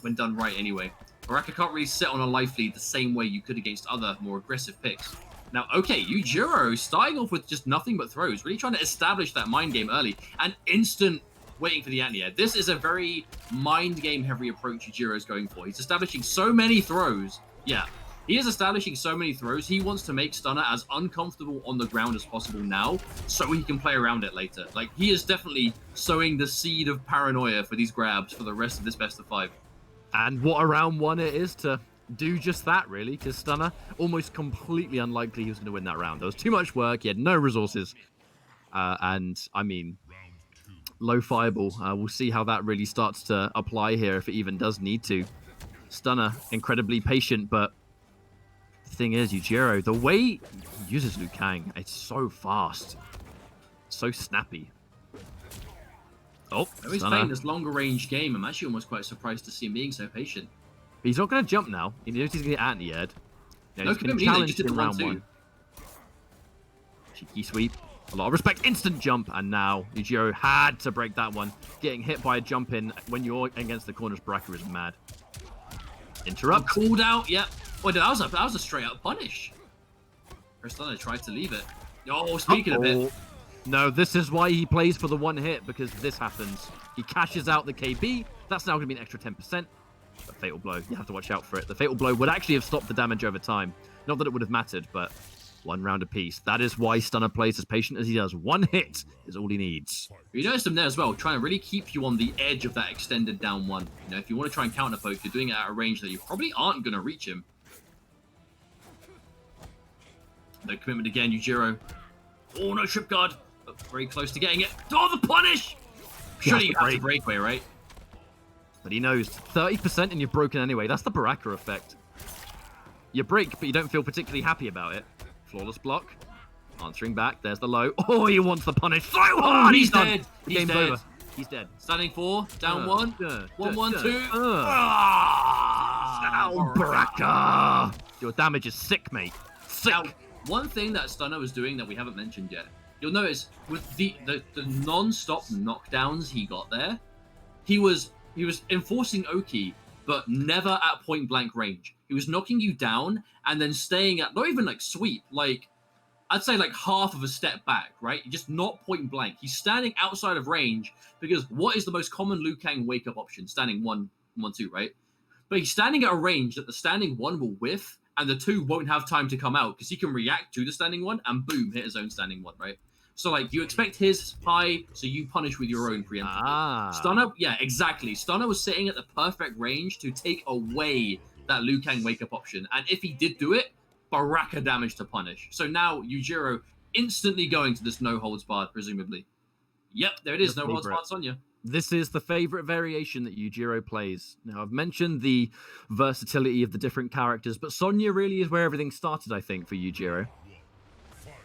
When done right anyway. Baraka can't really sit on a life lead the same way you could against other more aggressive picks. Now, okay, Yujiro starting off with just nothing but throws, really trying to establish that mind game early, and instant waiting for the anti-air. This is a very mind game heavy approach Yujiro's going for. He's establishing so many throws. Yeah, he is establishing so many throws. He wants to make Stunner as uncomfortable on the ground as possible now, so he can play around it later. Like, he is definitely sowing the seed of paranoia for these grabs for the rest of this best of 5. And what a round one it is to do just that, really, because Stunner, almost completely unlikely he was going to win that round. There was too much work, he had no resources. And, I mean, low fireball. We'll see how that really starts to apply here, if it even does need to. Stunner, incredibly patient, but the thing is, Yujiro, the way he uses Liu Kang, it's so fast. So snappy. Oh, He's playing this longer range game. I'm actually almost quite surprised to see him being so patient. He's not going to jump now. He knows he's going to get anti-aired. No commitment either, just did the round 1. Cheeky sweep. A lot of respect. Instant jump. And now Yujiro had to break that one. Getting hit by a jump in when you're against the corners Baraka is mad. Interrupt. Called out. Yep. Wait, that was a straight up punish. Cristana tried to leave it. Oh, speaking of it. No, this is why he plays for the one hit, because this happens. He cashes out the KB. That's now going to be an extra 10%. But Fatal Blow, you have to watch out for it. The Fatal Blow would actually have stopped the damage over time. Not that it would have mattered, but 1 round apiece. That is why Stunner plays as patient as he does. 1 hit is all he needs. You notice him there as well, trying to really keep you on the edge of that extended down 1. You know, if you want to try and counter poke, you're doing it at a range that you probably aren't going to reach him. No commitment again, Yujiro. Oh, no trip guard. But very close to getting it. Oh, the punish! Surely you have to breakaway, right? But he knows 30% and you're broken anyway. That's the Baraka effect. You break, but you don't feel particularly happy about it. Flawless block. Answering back. There's the low. Oh, he wants the punish so hard. He's dead. The He's game's dead. over. He's dead. Standing 4, down 1. 1-1-2. Oh, Baraka! Your damage is sick, mate. Sick. Now, one thing that Stunner was doing that we haven't mentioned yet, you'll notice with the non-stop knockdowns he got there, he was enforcing Oki, but never at point blank range. He was knocking you down and then staying at, not even like sweep, like I'd say like half of a step back, right? Just not point blank. He's standing outside of range because what is the most common Liu Kang wake up option? Standing 1-1-2, right? But he's standing at a range that the standing 1 will whiff and the 2 won't have time to come out because he can react to the standing 1 and boom, hit his own standing 1, right? So, like, you expect his high, so you punish with your own preemptively. Stunner, yeah, exactly. Stunner was sitting at the perfect range to take away that Liu Kang wake-up option. And if he did do it, Baraka damage to punish. So now Yujiro instantly going to this no-holds-barred, presumably. Yep, there it is, no-holds-barred Sonya. This is the favorite variation that Yujiro plays. Now, I've mentioned the versatility of the different characters, but Sonya really is where everything started, I think, for Yujiro.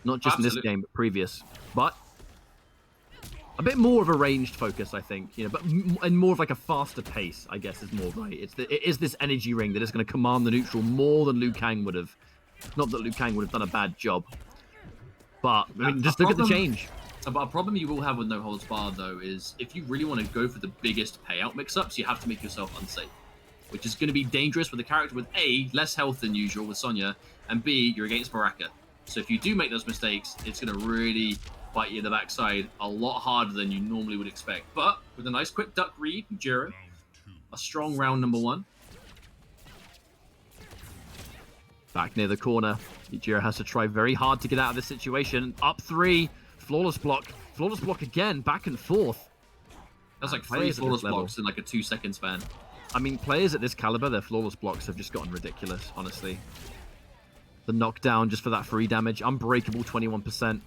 Not just in this game, but previous. But a bit more of a ranged focus, I think. You know, but and more of like a faster pace, I guess, is more right. It is this energy ring that is going to command the neutral more than Liu Kang would have. Not that Liu Kang would have done a bad job, but I mean, just look at the change. But a problem you will have with no holds barred though is if you really want to go for the biggest payout mix-ups, you have to make yourself unsafe, which is going to be dangerous with a character with A, less health than usual with Sonya, and B, you're against Baraka. So if you do make those mistakes, it's going to really bite you in the backside a lot harder than you normally would expect. But with a nice quick duck read, Jiro, a strong round number 1. Back near the corner, Jiro has to try very hard to get out of this situation. Up 3, flawless block again, back and forth. That's like 3 flawless blocks in like a 2-second span. I mean, players at this caliber, their flawless blocks have just gotten ridiculous, honestly. The knockdown just for that free damage, unbreakable 21%.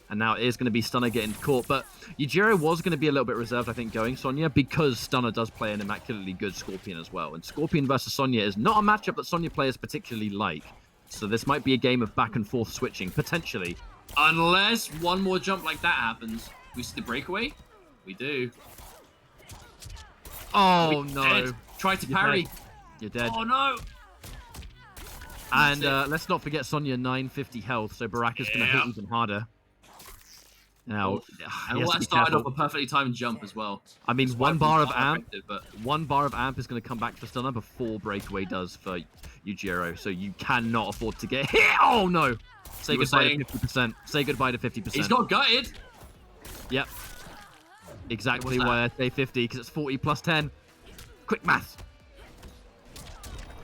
And now it is going to be Stunner getting caught. But Yujiro was going to be a little bit reserved, I think, going Sonya, because Stunner does play an immaculately good Scorpion as well. And Scorpion versus Sonya is not a matchup that Sonya players particularly like. So this might be a game of back and forth switching, potentially. Unless one more jump like that happens. We see the breakaway? We do. Oh, no. Dead. Try to parry. You're dead. Oh, no. And let's not forget Sonya 950 health, so Baraka's going to hit even harder. Now, and all that started off a perfectly timed jump as well. I mean, one bar of amp is going to come back for Stunner before breakaway does for Yujiro, so you cannot afford to get hit. Oh no! Say goodbye to 50%. Say goodbye to 50%. He's got gutted. Yep. Exactly why I say 50, because it's 40 plus 10. Quick math.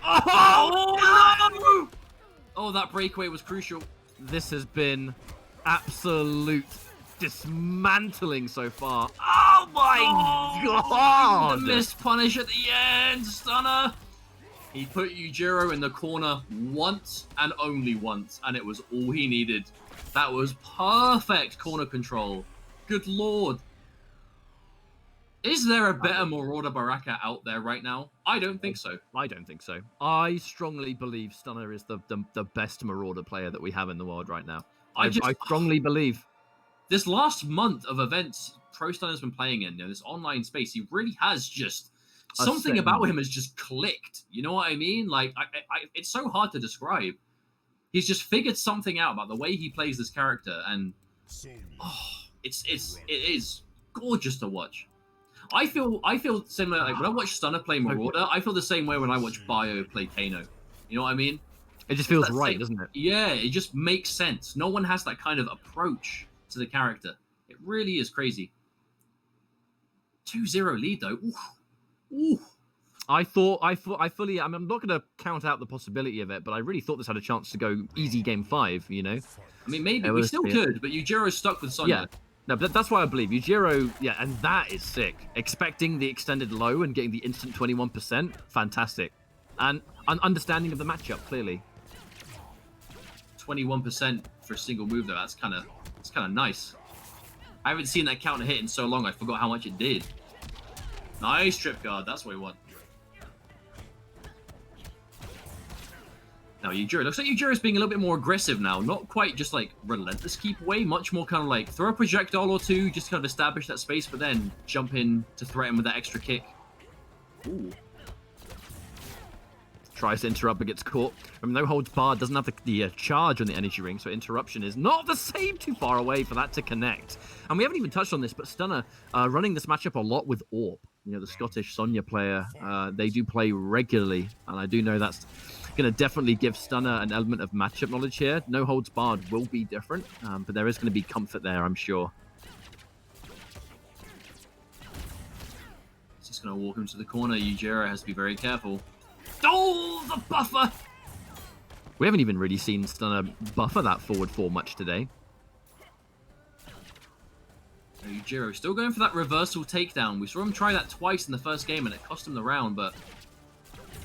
Oh no! Oh, that breakaway was crucial. This has been absolute dismantling so far. Oh my god! The missed punish at the end, Stunner. He put Yujiro in the corner once and only once, and it was all he needed. That was perfect corner control. Good lord. Is there a better Marauder Baraka out there right now? I don't think so. I don't think so. I strongly believe Stunner is the best Marauder player that we have in the world right now. I strongly believe. This last month of events Pro Stunner's been playing in, this online space, he really has just... Something about him has just clicked. You know what I mean? Like, it's so hard to describe. He's just figured something out about the way he plays this character, and it is gorgeous to watch. I feel similar. Like when I watch Stunner play Marauder, I feel the same way when I watch Bio play Kano. You know what I mean? It just feels right, doesn't it? Yeah, it just makes sense. No one has that kind of approach to the character. It really is crazy. 2-0 lead though. Ooh. I'm not going to count out the possibility of it, but I really thought this had a chance to go easy game 5, you know? I mean, maybe we still could, but Yujiro's stuck with Sonya. Yeah. No, but that's why I believe Yujiro, yeah, and that is sick. Expecting the extended low and getting the instant 21%, fantastic. And an understanding of the matchup, clearly. 21% for a single move, though, that's kind of nice. I haven't seen that counter hit in so long, I forgot how much it did. Nice trip guard, that's what we want. Now Yujiro, looks like Yujiro's being a little bit more aggressive now. Not quite just like relentless keep away, much more kind of like throw a projectile or two, just kind of establish that space, but then jump in to threaten with that extra kick. Ooh. Tries to interrupt but gets caught. I mean, no holds barred, doesn't have the charge on the energy ring, so interruption is not the same too far away for that to connect. And we haven't even touched on this, but Stunner running this matchup a lot with Orp. You know, the Scottish Sonya player, they do play regularly, and I do know that's going to definitely give Stunner an element of matchup knowledge here. No holds barred will be different, but there is going to be comfort there, I'm sure. He's just going to walk him to the corner. Yujiro has to be very careful. Oh, the buffer! We haven't even really seen Stunner buffer that forward 4 much today. Yujiro still going for that reversal takedown. We saw him try that twice in the first game and it cost him the round, but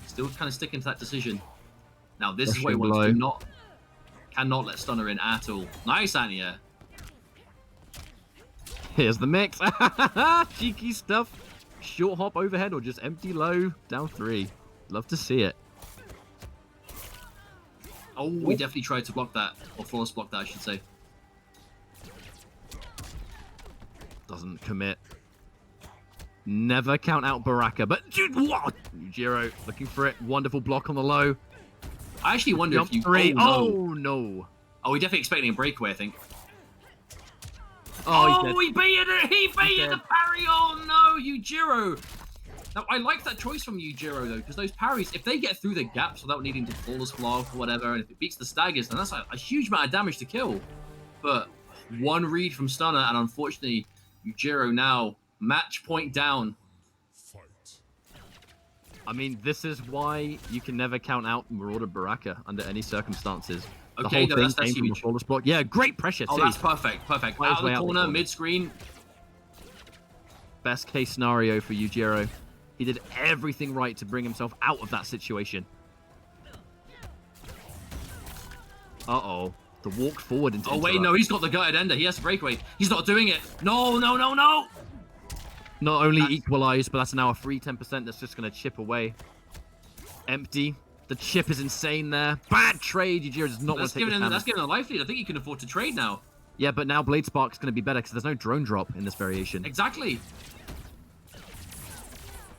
still kind of sticking to that decision. Now this is where he wants to cannot let Stunner in at all. Nice anti-air. Here's the mix. Cheeky stuff. Short hop overhead or just empty low. Down 3. Love to see it. Oh, we definitely tried to block that. Or flawless block that, I should say. Doesn't commit. Never count out Baraka, but dude, what? Yujiro looking for it. Wonderful block on the low. I actually wonder Jump if you... 3. Oh, no. Oh, we're definitely expecting a breakaway, I think. Oh, he baited it! He baited the parry! Oh, no, Yujiro! Now, I like that choice from Yujiro, though, because those parries, if they get through the gaps without needing to flawless block or whatever, and if it beats the staggers, then that's a huge amount of damage to kill. But one read from Stunner, and unfortunately, Yujiro now match point down. I mean, this is why you can never count out Marauder Baraka under any circumstances. Okay, the no, whole that's thing came from a flawless block. Yeah, great pressure. Oh, that's perfect, perfect. Out of the corner, mid-screen. Best case scenario for Yujiro. He did everything right to bring himself out of that situation. Uh-oh. The walk forward into Oh, wait, interrupt. no, he's got the gutted ender. He has to breakaway. He's not doing it. No, no, no, no. Not only equalized, but that's now a free 10% that's just going to chip away. Empty. The chip is insane there. Bad trade. Yujiro does not want to take the damage. That's giving him a life lead. I think he can afford to trade now. Yeah, but now Blade Spark's going to be better because there's no drone drop in this variation. Exactly.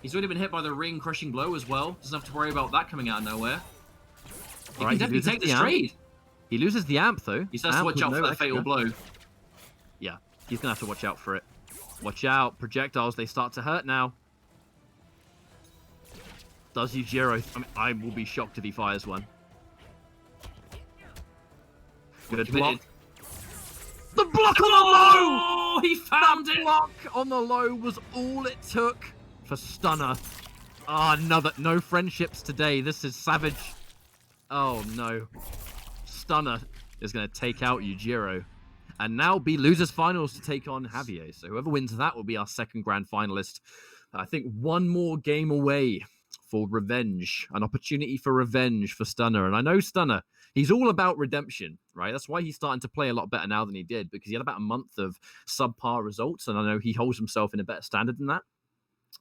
He's already been hit by the ring crushing blow as well. Doesn't have to worry about that coming out of nowhere. He can definitely take this trade. He loses the amp, though. He has to watch out for that fatal blow. Yeah, he's going to have to watch out for it. Watch out. Projectiles, they start to hurt now. Does Yujiro... I mean, I will be shocked if he fires one. Good block. The block on the low! Oh, he found it! The block on the low was all it took for Stunner. Ah, no friendships today. This is savage. Oh, no. Stunner is going to take out Yujiro. And now be losers finals to take on Javier. So whoever wins that will be our second grand finalist. I think one more game away for revenge. An opportunity for revenge for Stunner. And I know Stunner, he's all about redemption, right? That's why he's starting to play a lot better now than he did, because he had about a month of subpar results. And I know he holds himself in a better standard than that.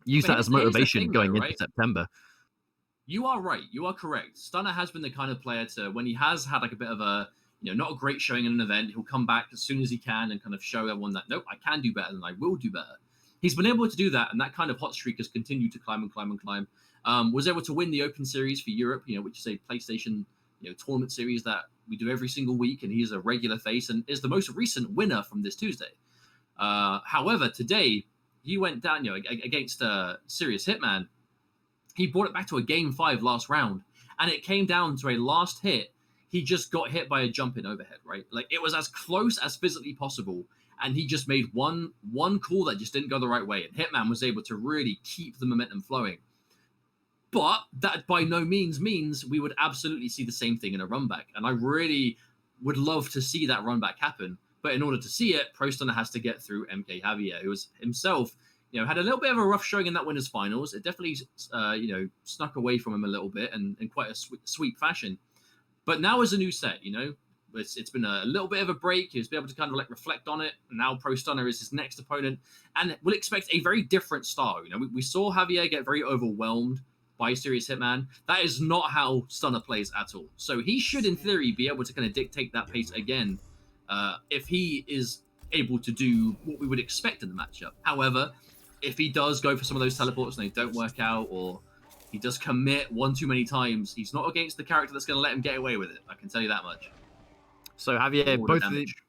Use that as motivation going into September. You are right. You are correct. Stunner has been the kind of player to, when he has had like a bit of a, not a great showing in an event, he'll come back as soon as he can and kind of show everyone that, nope, I can do better and I will do better. He's been able to do that, and that kind of hot streak has continued to climb and climb and climb. Was able to win the Open Series for Europe, which is a PlayStation tournament series that we do every single week, and he's a regular face and is the most recent winner from this Tuesday. However, today, he went down against Serious Hitman. He brought it back to a Game 5 last round, and it came down to a last hit. He just got hit by a jumping overhead, right? Like, it was as close as physically possible, and he just made one call that just didn't go the right way, and Hitman was able to really keep the momentum flowing. But that by no means means we would absolutely see the same thing in a run back, and I really would love to see that run back happen. But in order to see it, Pro Stunner has to get through MK Javier, who was himself, had a little bit of a rough showing in that winners finals. It definitely, snuck away from him a little bit and in quite a sweep fashion. But now is a new set, it's been a little bit of a break. He's been able to kind of reflect on it. And now Pro Stunner is his next opponent, and we'll expect a very different style. We saw Javier get very overwhelmed by Serious Hitman. That is not how Stunner plays at all. So he should, in theory, be able to kind of dictate that pace again if he is able to do what we would expect in the matchup. However, if he does go for some of those teleports and they don't work out, or he does commit one too many times, he's not against the character that's going to let him get away with it. I can tell you that much. So Javier,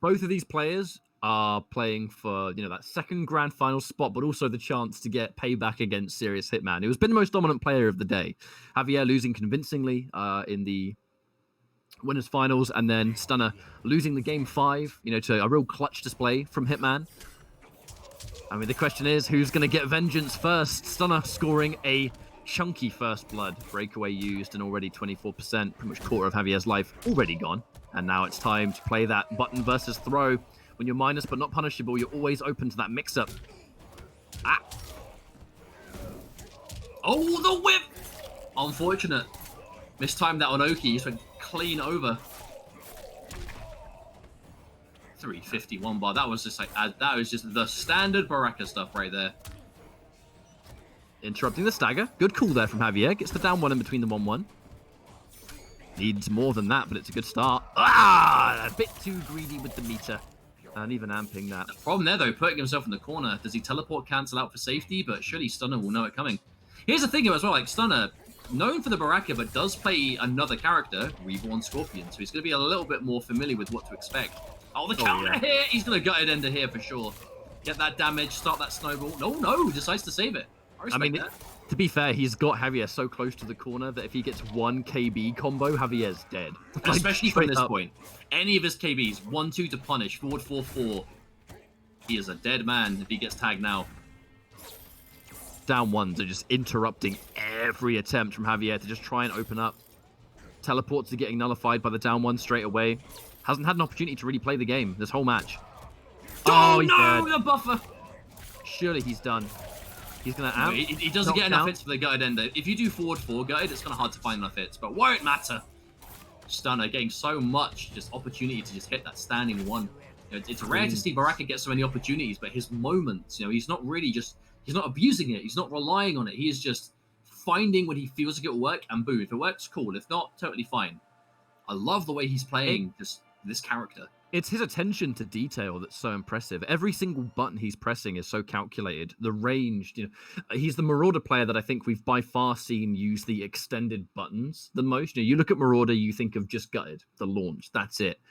both of these players are playing for that second grand final spot, but also the chance to get payback against Serious Hitman, who has been the most dominant player of the day. Javier losing convincingly in the winners finals, and then Stunner losing the game 5, to a real clutch display from Hitman. I mean, the question is, who's going to get vengeance first? Stunner scoring a chunky first blood. Breakaway used and already 24%. Pretty much quarter of Javier's life already gone. And now it's time to play that button versus throw. When you're minus but not punishable, you're always open to that mix-up. Ah. Oh, the whip! Unfortunate. Mistimed that on Oki. Just went clean over. 351 bar. That was just that was just the standard Baraka stuff right there. Interrupting the stagger. Good call there from Javier. Gets the down one in between the 1-1. Needs more than that, but it's a good start. Ah, a bit too greedy with the meter. And even amping that. The problem there, though, putting himself in the corner. Does he teleport cancel out for safety? But surely Stunner will know it coming. Here's the thing as well, Stunner, known for the Baraka, but does play another character, Reborn Scorpion. So he's going to be a little bit more familiar with what to expect. Oh, the counter here! He's going to gut it ender here for sure. Get that damage, start that snowball. No, decides to save it. I mean, that. To be fair, he's got Javier so close to the corner that if he gets one KB combo, Javier's dead. Especially from this point. Any of his KBs, 1-2 to punish, forward 4-4. He is a dead man if he gets tagged now. Down ones are just interrupting every attempt from Javier to just try and open up. Teleports are getting nullified by the down one straight away. Hasn't had an opportunity to really play the game this whole match. Oh, he's no, dead. The buffer! Surely he's done. He's going to amp. He doesn't get enough hits for the gutted ender. If you do forward 4 gutted, it's kind of hard to find enough hits, but won't matter. Stunner getting so much just opportunity to just hit that standing one. You know, it's rare to see Baraka get so many opportunities, but his moments, you know, he's not really just, he's not abusing it. He's not relying on it. He is just finding when he feels like it will work, and boom, if it works, cool. If not, totally fine. I love the way he's playing just this character. It's his attention to detail that's so impressive. Every single button he's pressing is so calculated. The range, you know, he's the Marauder player that I think we've by far seen use the extended buttons the most. You know, you look at Marauder, you think of just gutted, the launch, that's it.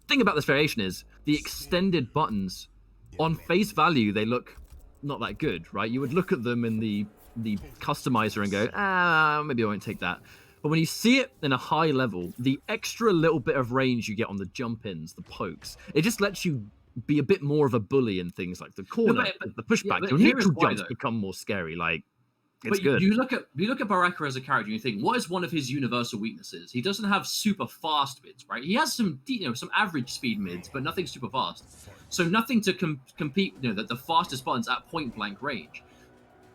The thing about this variation is the extended buttons, on face value, they look not that good, right? You would look at them in the customizer and go, maybe I won't take that. But when you see it in a high level, the extra little bit of range you get on the jump-ins, the pokes, it just lets you be a bit more of a bully in things like the corner, the pushback. Yeah, Your neutral jumps become more scary. Like, it's good. You look at Baraka as a character and you think, what is one of his universal weaknesses? He doesn't have super fast mids, right? He has some, you know, some average speed mids, but nothing super fast. So nothing to compete, you know, the fastest buttons at point blank range.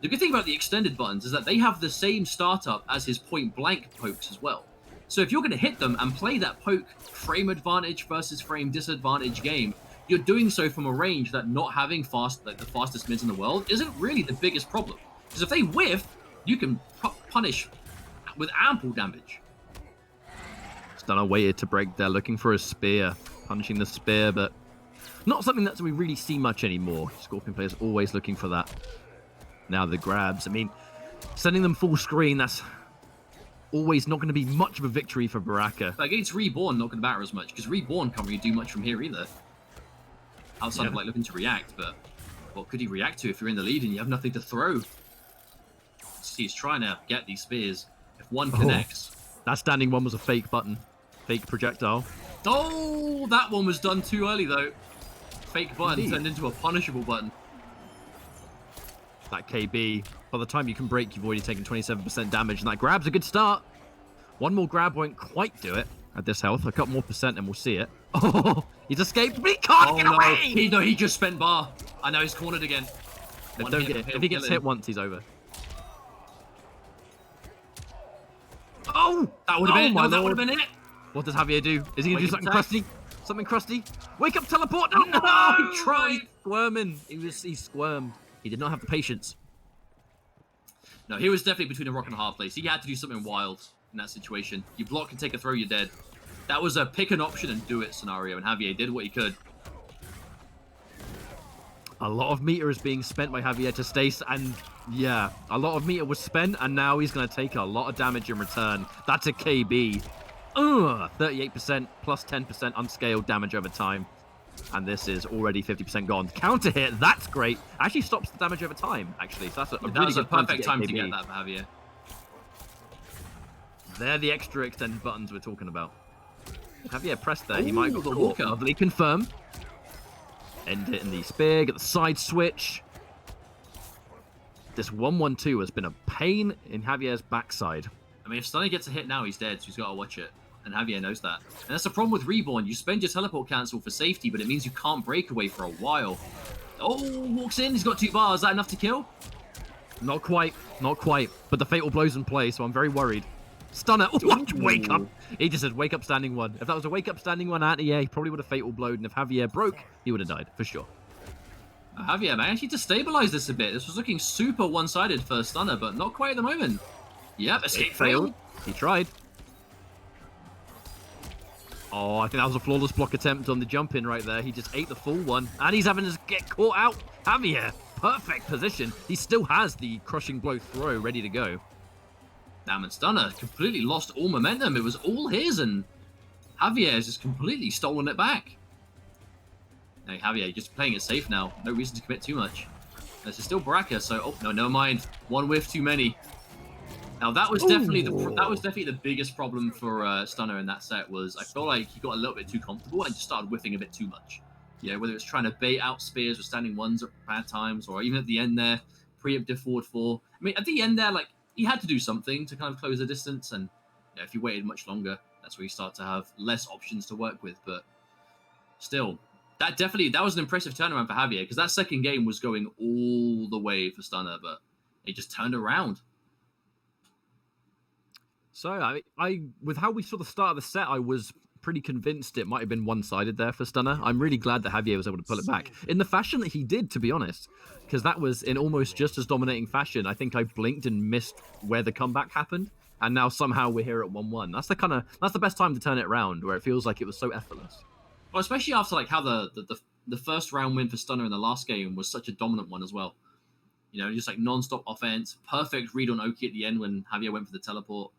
The good thing about the extended buttons is that they have the same startup as his point blank pokes as well. So if you're going to hit them and play that poke frame advantage versus frame disadvantage game, you're doing so from a range that not having the fastest mids in the world isn't really the biggest problem. Because if they whiff, you can punish with ample damage. Stunner waited to break there, looking for a spear, punishing the spear, but not something that we really see much anymore. Scorpion players always looking for that. Now the grabs, I mean, sending them full screen, that's always not going to be much of a victory for Baraka. But against Reborn, not going to matter as much, because Reborn can't really do much from here either. Outside of like looking to react, but what could he react to if you're in the lead and you have nothing to throw? He's trying to get these spears. If one connects. That standing one was a fake button. Fake projectile. Oh, that one was done too early though. Fake button turned into a punishable button. That KB, by the time you can break, you've already taken 27% damage, and that grab's a good start. One more grab won't quite do it at this health. A couple more percent and we'll see it. Oh, he's escaped, but he can't get away! He just spent bar. I know he's cornered again. If he gets hit once, he's over. Oh! That would have been it. That would have been it. What does Javier do? Is he going to do something crusty? Something crusty? Wake up, teleport! No! He tried squirming. He squirmed. He did not have the patience. No, he was definitely between a rock and a hard place. He had to do something wild in that situation. You block and take a throw, you're dead. That was a pick an option and do it scenario, and Javier did what he could. A lot of meter is being spent by Javier to stay, and yeah, a lot of meter was spent, and now he's going to take a lot of damage in return. That's a KB. 38% plus 10% unscaled damage over time. And this is already 50% gone. Counter hit, that's great. Actually stops the damage over time, actually. So that's a really good perfect time to get that for Javier. They're the extra extended buttons we're talking about. Javier pressed there. He might have got the walker. Lovely confirm. End it in the spear. Get the side switch. This 1-1-2 has been a pain in Javier's backside. I mean, if Stunner gets a hit now, he's dead, so he's got to watch it. And Javier knows that. And that's the problem with Reborn. You spend your teleport cancel for safety, but it means you can't break away for a while. Oh, walks in. He's got 2 bars. Is that enough to kill? Not quite. Not quite. But the fatal blow's in play, so I'm very worried. Stunner. What? Wake up. He just said, wake up standing one. If that was a wake up standing one at he probably would have fatal blowed. And if Javier broke, he would have died, for sure. Javier, man, actually to stabilize this a bit. This was looking super one-sided for Stunner, but not quite at the moment. Yep, escape failed. He tried. Oh, I think that was a flawless block attempt on the jump in right there. He just ate the full one, and he's having to get caught out. Javier, perfect position. He still has the crushing blow throw ready to go. Damn, and Stunner completely lost all momentum. It was all his, and Javier has just completely stolen it back. Now, Javier just playing it safe now. No reason to commit too much. This is still Baraka, so oh no, never mind. One whiff too many. Now that was definitely the biggest problem for Stunner in that set. Was I feel like he got a little bit too comfortable and just started whiffing a bit too much. Yeah, whether it's trying to bait out spears or standing ones at bad times, or even at the end there, preemptive forward 4. I mean, at the end there, like he had to do something to kind of close the distance, and you know, if you waited much longer, that's where you start to have less options to work with. But still, that was an impressive turnaround for Javier, because that second game was going all the way for Stunner, but it just turned around. So I with how we saw the start of the set, I was pretty convinced it might have been one-sided there for Stunner. I'm really glad that Javier was able to pull it back in the fashion that he did, to be honest, because that was in almost just as dominating fashion. I think I blinked and missed where the comeback happened, and now somehow we're here at 1-1. That's the best time to turn it around, where it feels like it was so effortless. Well, especially after like how the first round win for Stunner in the last game was such a dominant one as well. You know, just like non-stop offense, perfect read on Oki at the end when Javier went for the teleport.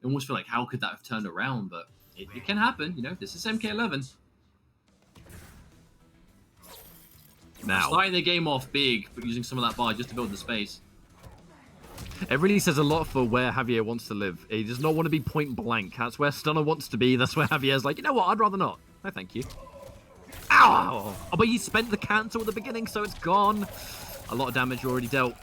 I almost feel like, how could that have turned around? But it can happen, you know. This is MK11. Now, starting the game off big, but using some of that bar just to build the space. It really says a lot for where Javier wants to live. He does not want to be point blank. That's where Stunner wants to be. That's where Javier's like, you know what, I'd rather not. No, thank you. Ow! Oh, but he spent the cancel at the beginning, so it's gone. A lot of damage already dealt.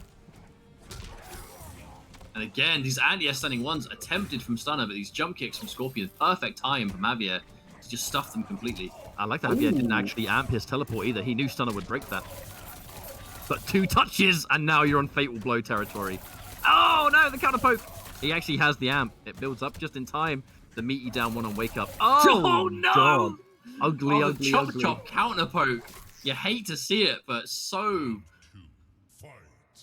And again, these anti-air stunning ones attempted from Stunner, but these jump kicks from Scorpion, perfect time from Javier to just stuff them completely. I like that Javier didn't actually amp his teleport either. He knew Stunner would break that. But 2 touches, and now you're on Fatal Blow territory. Oh no, the counter poke. He actually has the amp. It builds up just in time. The meaty down one on wake up. Oh no! God. Ugly, oh, ugly, chop ugly. chop counter poke. You hate to see it, but so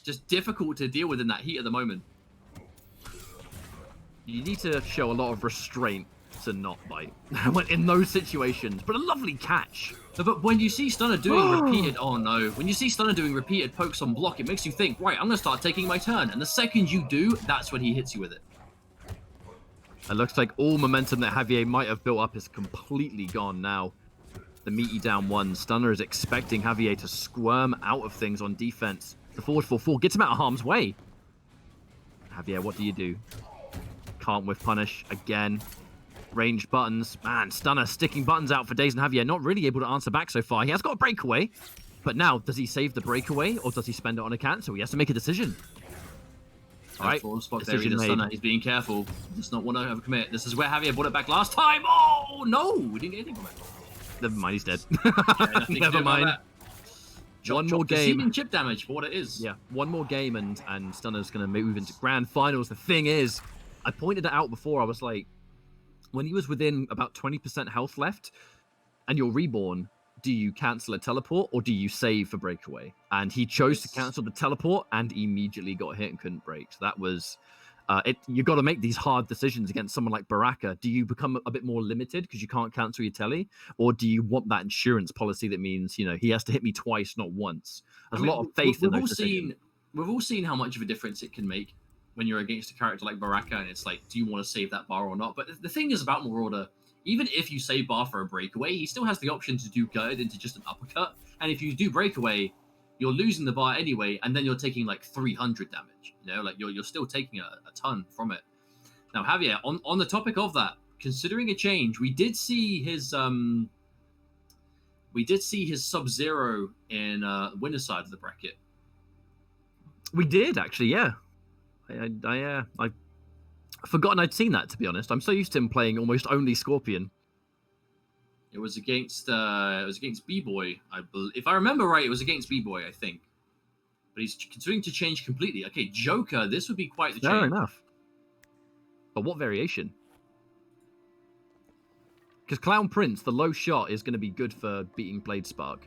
just difficult to deal with in that heat at the moment. You need to show a lot of restraint to not bite in those situations. But a lovely catch. But when you see Stunner doing repeated, oh no, when you see Stunner doing repeated pokes on block, it makes you think, right, I'm gonna start taking my turn. And the second you do, that's when he hits you with it. It looks like all momentum that Javier might have built up is completely gone now. The meaty down one. Stunner is expecting Javier to squirm out of things on defense. The forward 4-4 gets him out of harm's way. Javier, what do you do? Can't whiff punish again. Ranged buttons. Man, Stunner sticking buttons out for days, and Javier not really able to answer back so far. He has got a breakaway. But now, does he save the breakaway or does he spend it on a cancel? He has to make a decision. All right, decision made. Stunner. He's being careful. He does not want to overcommit. This is where Javier brought it back last time. Oh, no. We didn't get anything from it. Never mind, he's dead. Yeah, never mind. One more game. Receiving chip damage for what it is. Yeah, one more game and Stunner's going to move into grand finals. The thing is, I pointed it out before. I was like, when he was within about 20% health left and you're reborn, do you cancel a teleport or do you save for breakaway? And he chose to cancel the teleport and immediately got hit and couldn't break. So that was you got to make these hard decisions against someone like Baraka. Do you become a bit more limited because you can't cancel your telly, or do you want that insurance policy that means, you know, he has to hit me twice, not once? There's a lot of faith in those decisions. We've all seen how much of a difference it can make when you're against a character like Baraka, and it's like, do you want to save that bar or not? But the thing is about Marauder, even if you save bar for a breakaway, he still has the option to do good into just an uppercut. And if you do breakaway, you're losing the bar anyway, and then you're taking like 300 damage. You know, like you're still taking a ton from it. Now, Javier, on the topic of that, considering a change, we did see his Sub-Zero in winner's side of the bracket. We did actually, yeah. I've forgotten I'd seen that, to be honest. I'm so used to him playing almost only Scorpion. It was against B-Boy, if I remember right. It was against B-Boy, I think. But he's considering to change completely. Okay, Joker, this would be quite the change. Fair enough. But what variation? Because Clown Prince, the low shot, is going to be good for beating Blade Spark.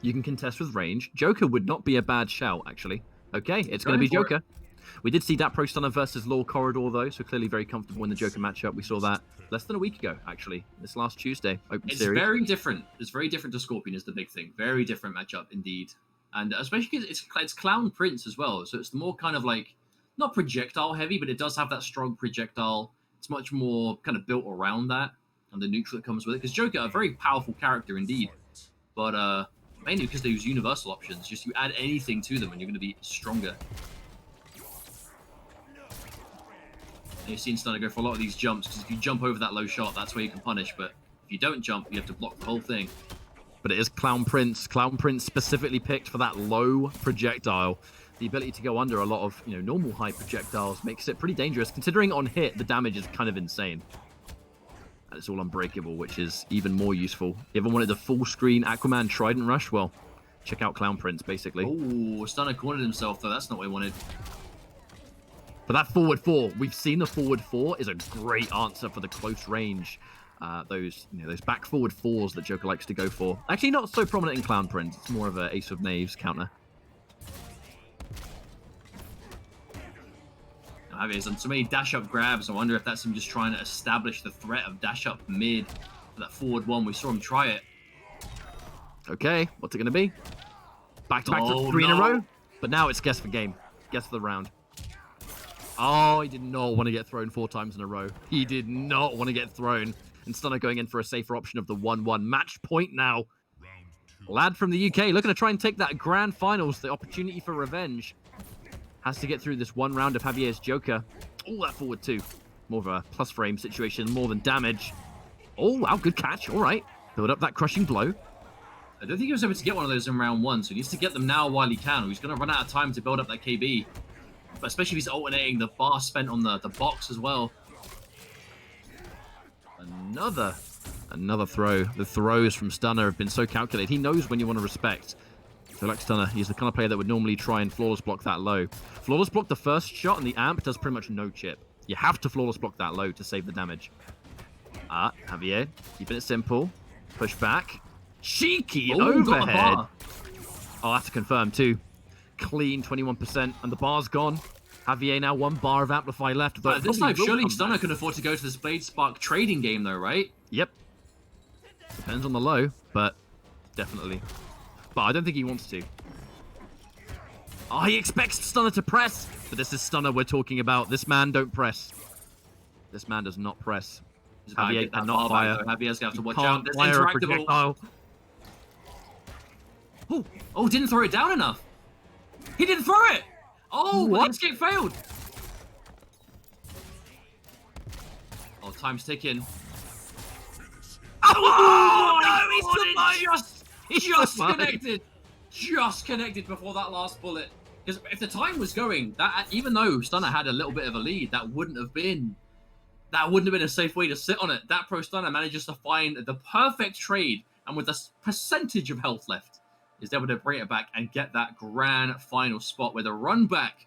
You can contest with range. Joker would not be a bad shout, actually. Okay, it's going to be Joker. We did see that Pro Stunner versus Law Corridor, though, so clearly very comfortable in the Joker matchup. We saw that less than a week ago, actually, this last Tuesday. Open series. It's very different. It's very different to Scorpion is the big thing. Very different matchup, indeed. And especially because it's Clown Prince as well, so it's the more kind of like, not projectile heavy, but it does have that strong projectile. It's much more kind of built around that, and the neutral that comes with it. Because Joker, a very powerful character indeed, but mainly because they use universal options. Just you add anything to them and you're going to be stronger. And you've seen Stunner go for a lot of these jumps, because if you jump over that low shot, that's where you can punish. But if you don't jump, you have to block the whole thing. But it is Clown Prince. Clown Prince specifically picked for that low projectile. The ability to go under a lot of, you know, normal high projectiles makes it pretty dangerous. Considering on hit, the damage is kind of insane. And it's all unbreakable, which is even more useful. You ever wanted a full screen Aquaman Trident Rush? Well, check out Clown Prince, basically. Oh, Stunner cornered himself, though. That's not what he wanted. But that forward 4, we've seen the forward 4 is a great answer for the close range. Those back forward 4s that Joker likes to go for. Actually, not so prominent in Clown Prince. It's more of an Ace of Knaves counter. Javier's done so many dash-up grabs. I wonder if that's him just trying to establish the threat of dash-up mid for that forward 1. We saw him try it. Okay, what's it going to be? Back-to-back 3 in a row? But now it's guess for game. Guess for the round. Oh, he did not want to get thrown 4 times in a row. He did not want to get thrown. And Stunner going in for a safer option of the 1-1. Match point now. Lad from the UK looking to try and take that grand finals, the opportunity for revenge. Has to get through this one round of Javier's Joker. Oh, that forward 2. More of a plus frame situation, more than damage. Oh, wow, good catch. All right. Build up that crushing blow. I don't think he was able to get one of those in round 1, so he needs to get them now while he can, or he's going to run out of time to build up that KB. But especially if he's alternating the bar spent on the box as well. Another throw. The throws from Stunner have been so calculated. He knows when you want to respect. So like Stunner, he's the kind of player that would normally try and flawless block that low. Flawless block the first shot, and the amp does pretty much no chip. You have to flawless block that low to save the damage. Javier, keeping it simple. Push back. Cheeky overhead. Oh, that's a confirm too. Clean 21%, and the bar's gone. Javier now 1 bar of Amplify left. But this time, surely Stunner can afford to go to this Blade Spark trading game though, right? Yep. Depends on the low, but definitely. But I don't think he wants to. Oh, he expects Stunner to press. But this is Stunner we're talking about. This man don't press. This man does not press. Javier cannot fire. Javier's going to have to watch out. There's interactable. Oh, didn't throw it down enough. He didn't throw it. Oh, what? The escape failed. Oh, time's ticking. Oh, no, he's just connected. Just connected before that last bullet. Because if the time was going, that even though Stunner had a little bit of a lead, that wouldn't have been a safe way to sit on it. That Pro Stunner manages to find the perfect trade, and with a percentage of health left, is able to bring it back and get that grand final spot where the run back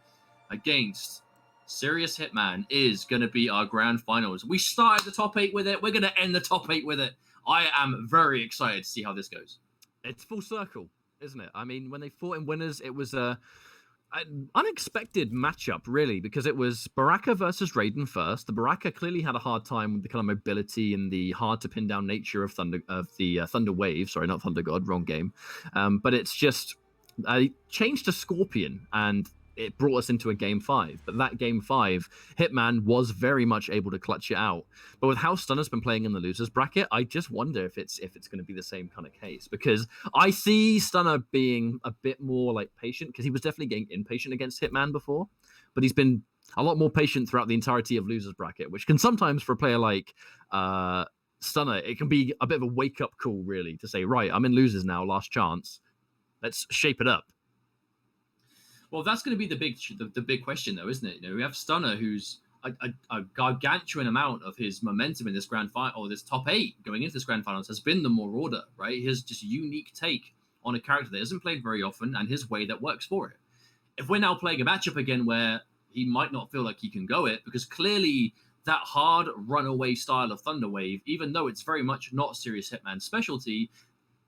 against Serious Hitman is going to be our grand finals. We started the top 8 with it. We're going to end the top 8 with it. I am very excited to see how this goes. It's full circle, isn't it? I mean, when they fought in winners, it was an unexpected matchup, really, because it was Baraka versus Raiden first. The Baraka clearly had a hard time with the kind of mobility and the hard to pin down nature of the Thunder Wave. Sorry, not Thunder God, wrong game. But it's just a change to Scorpion, and it brought us into a game 5. But that game 5, Hitman was very much able to clutch it out. But with how Stunner's been playing in the losers bracket, I just wonder if it's going to be the same kind of case, because I see Stunner being a bit more like patient, because he was definitely getting impatient against Hitman before, but he's been a lot more patient throughout the entirety of losers bracket, which can sometimes, for a player like Stunner, it can be a bit of a wake up call, really, to say, right, I'm in losers now, last chance, let's shape it up. Well, that's going to be the big question, though, isn't it? You know, we have Stunner, who's a gargantuan amount of his momentum in this grand final, or this top 8 going into this grand finals, has been the Marauder, right? His just unique take on a character that isn't played very often, and his way that works for it. If we're now playing a matchup again where he might not feel like he can go it, because clearly that hard runaway style of Thunder Wave, even though it's very much not Serious Hitman's specialty,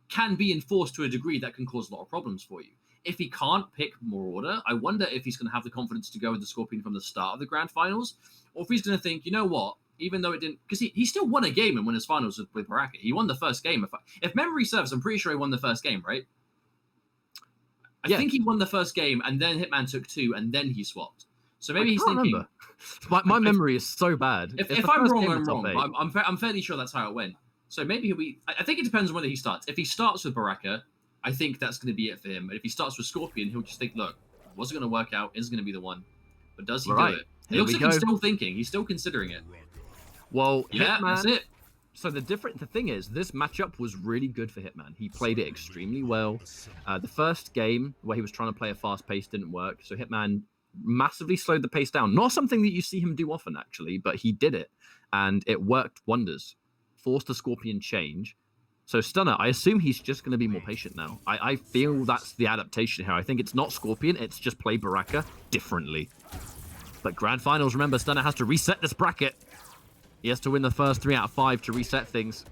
can be enforced to a degree that can cause a lot of problems for you. If he can't pick Marauder, I wonder if he's going to have the confidence to go with the Scorpion from the start of the grand finals, or if he's going to think, you know what, even though it didn't, because he still won a game in winners finals with Baraka. He won the first game. If memory serves, I'm pretty sure he won the first game, right? I think he won the first game, and then Hitman took 2, and then he swapped. So maybe he's thinking. My memory is so bad. If I'm wrong, I'm wrong. I'm fairly sure that's how it went. So maybe he'll be. I think it depends on whether he starts. If he starts with Baraka, I think that's going to be it for him. But if he starts with Scorpion, he'll just think, look, what's it going to work out? Is going to be the one. But does he do it? It looks like he's still thinking. He's still considering it. Well, yeah, Hitman, that's it. So the thing is, this matchup was really good for Hitman. He played it extremely well. The first game where he was trying to play a fast pace didn't work. So Hitman massively slowed the pace down. Not something that you see him do often, actually, but he did it. And it worked wonders. Forced the Scorpion change. So Stunner, I assume he's just going to be more patient now. I feel that's the adaptation here. I think it's not Scorpion, it's just play Baraka differently. But Grand Finals, remember, Stunner has to reset this bracket. He has to win the first 3 out of 5 to reset things.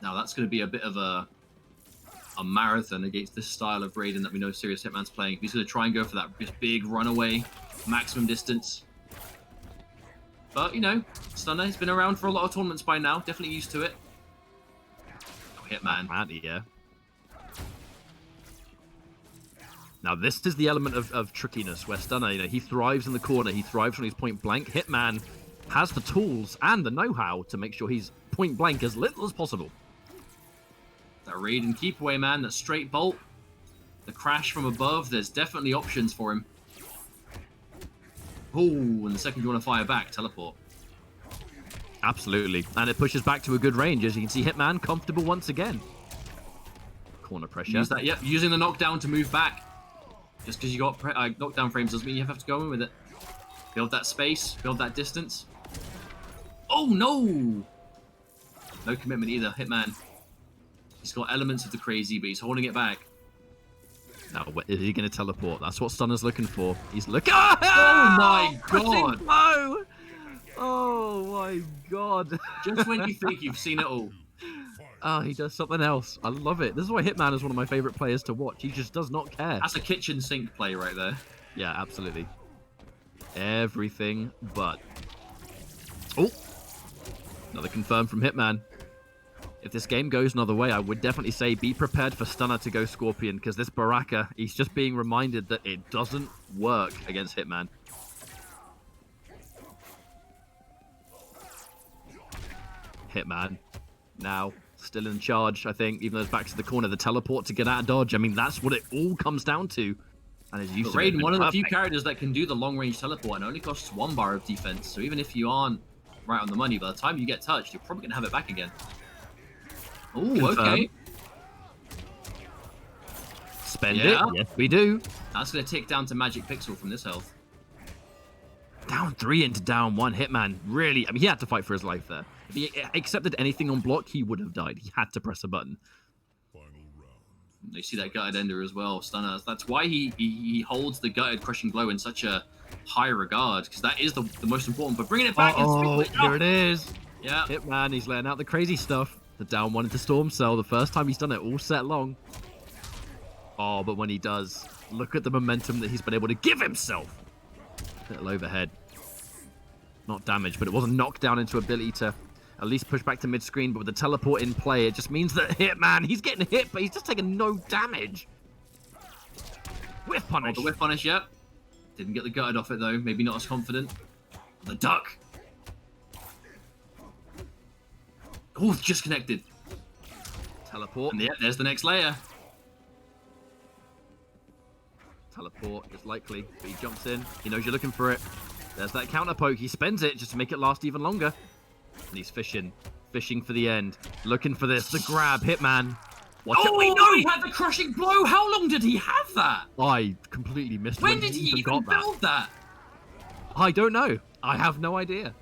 Now that's going to be a bit of a marathon against this style of Raiden that we know Serious Hitman's playing. He's going to try and go for that big runaway, maximum distance. But, you know, Stunner has been around for a lot of tournaments by now. Definitely used to it. Oh, Hitman. Yeah. Now, this is the element of trickiness where Stunner, you know, he thrives in the corner. He thrives when he's point blank. Hitman has the tools and the know-how to make sure he's point blank as little as possible. That Raiden keep away, man. That straight bolt. The crash from above. There's definitely options for him. Oh, and the second you want to fire back, teleport. Absolutely. And it pushes back to a good range. As you can see, Hitman comfortable once again. Corner pressure. Use that, yep. Using the knockdown to move back. Just because you got knockdown frames doesn't mean you have to go in with it. Build that space. Build that distance. Oh, no! No commitment either, Hitman. He's got elements of the crazy, but he's holding it back. Now, is he going to teleport? That's what Stunner's looking for. He's looking. Oh my god! Blow! Oh my god! Just when you think you've seen it all. Oh, he does something else. I love it. This is why Hitman is one of my favorite players to watch. He just does not care. That's a kitchen sink play right there. Yeah, absolutely. Everything but. Oh! Another confirm from Hitman. If this game goes another way, I would definitely say be prepared for Stunner to go Scorpion, because this Baraka, he's just being reminded that it doesn't work against Hitman. Hitman, now, still in charge, I think, even though it's back to the corner. The teleport to get out of dodge, I mean, that's what it all comes down to. And as you said, Raiden, one of the few characters that can do the long-range teleport, and only costs 1 bar of defense, so even if you aren't right on the money, by the time you get touched, you're probably going to have it back again. Oh, okay. Spend it. Yes, we do. That's going to tick down to Magic Pixel from this health. Down 3 into down 1. Hitman, really, I mean, he had to fight for his life there. If he accepted anything on block, he would have died. He had to press a button. You see that gutted ender as well, Stunner. That's why he holds the gutted crushing blow in such a high regard, because that is the most important. But bringing it back. Oh, here it is. Yeah. Hitman, he's letting out the crazy stuff. The down 1 into Storm Cell, the first time he's done it all set long. Oh, but when he does, look at the momentum that he's been able to give himself. Little overhead. Not damage, but it wasn't knocked down into ability to at least push back to mid-screen. But with the teleport in play, it just means that Hitman, he's getting hit, but he's just taking no damage. Whiff punish. Oh, the whiff punish, yep. Didn't get the gutted off it, though. Maybe not as confident. The duck. Oh, just connected. Teleport. And yeah, there's the next layer. Teleport is likely, but he jumps in. He knows you're looking for it. There's that counter poke. He spends it just to make it last even longer. And he's fishing. Fishing for the end. Looking for this. The grab. Hitman. Watch it. We know he had the crushing blow. How long did he have that? I completely missed when did he even build that? I don't know. I have no idea.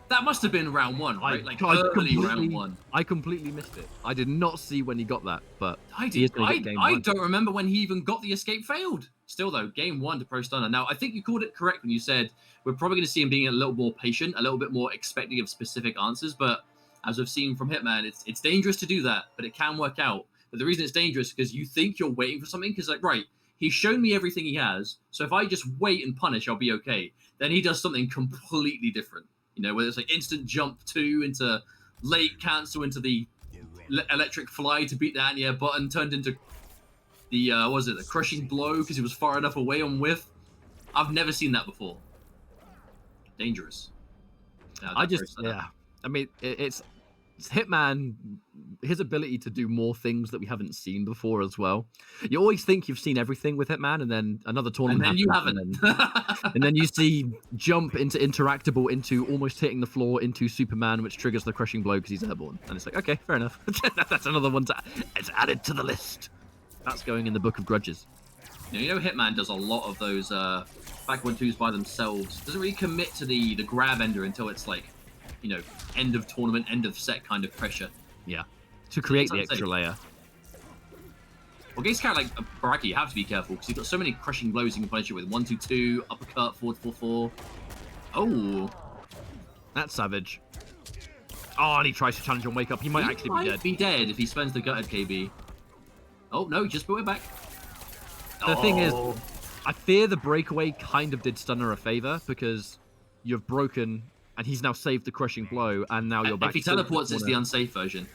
That must have been round 1, right? Like early round 1. I completely missed it. I did not see when he got that, but I did. I don't remember when he even got the escape failed. Still though, game 1 to Pro Stunner. Now, I think you called it correct when you said we're probably going to see him being a little more patient, a little bit more expecting of specific answers. But as we've seen from Hitman, it's dangerous to do that, but it can work out. But the reason it's dangerous is because you think you're waiting for something, because like, right, he's shown me everything he has, so if I just wait and punish, I'll be okay. Then he does something completely different. You know, whether it's like instant jump 2 into late cancel into the electric fly to beat the anti-air button, turned into the, the crushing blow because he was far enough away on whiff. I've never seen that before. Dangerous. Yeah. I mean, it's Hitman, his ability to do more things that we haven't seen before as well. You always think you've seen everything with Hitman, and then another tournament and then you haven't. And then you see jump into interactable, into almost hitting the floor, into Superman, which triggers the crushing blow because he's airborne. And it's like, okay, fair enough. That's another one it's added to the list. That's going in the book of grudges. You know, Hitman does a lot of those back 1-2s by themselves. Doesn't really commit to the grab ender until it's like, you know, end of tournament, end of set kind of pressure. Yeah, to create the extra layer. Well, against a character like Baraka, you have to be careful because you've got so many crushing blows you can punish it with. 1-2-2, uppercut, 4-4-4. Oh, that's savage. Oh, and he tries to challenge on wake up. He might actually be dead. Be dead if he spends the gutted KB. Oh no, he just put it back. The thing is, I fear the breakaway kind of did Stunner a favor because you've broken and he's now saved the crushing blow, and now you're back. If he teleports, it's the unsafe version.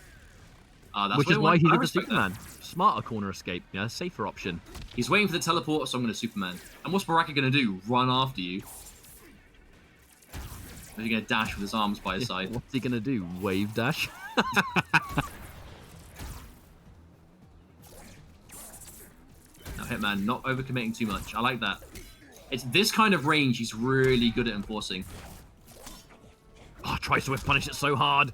That's which is why he did the Superman. That. Smarter corner escape, yeah, safer option. He's waiting for the teleport, so I'm going to Superman. And what's Baraka going to do? Run after you? Or is he going to dash with his arms by his side? What's he going to do? Wave dash? Now, Hitman, not overcommitting too much. I like that. It's this kind of range he's really good at enforcing. Oh, tries to whip punish it so hard.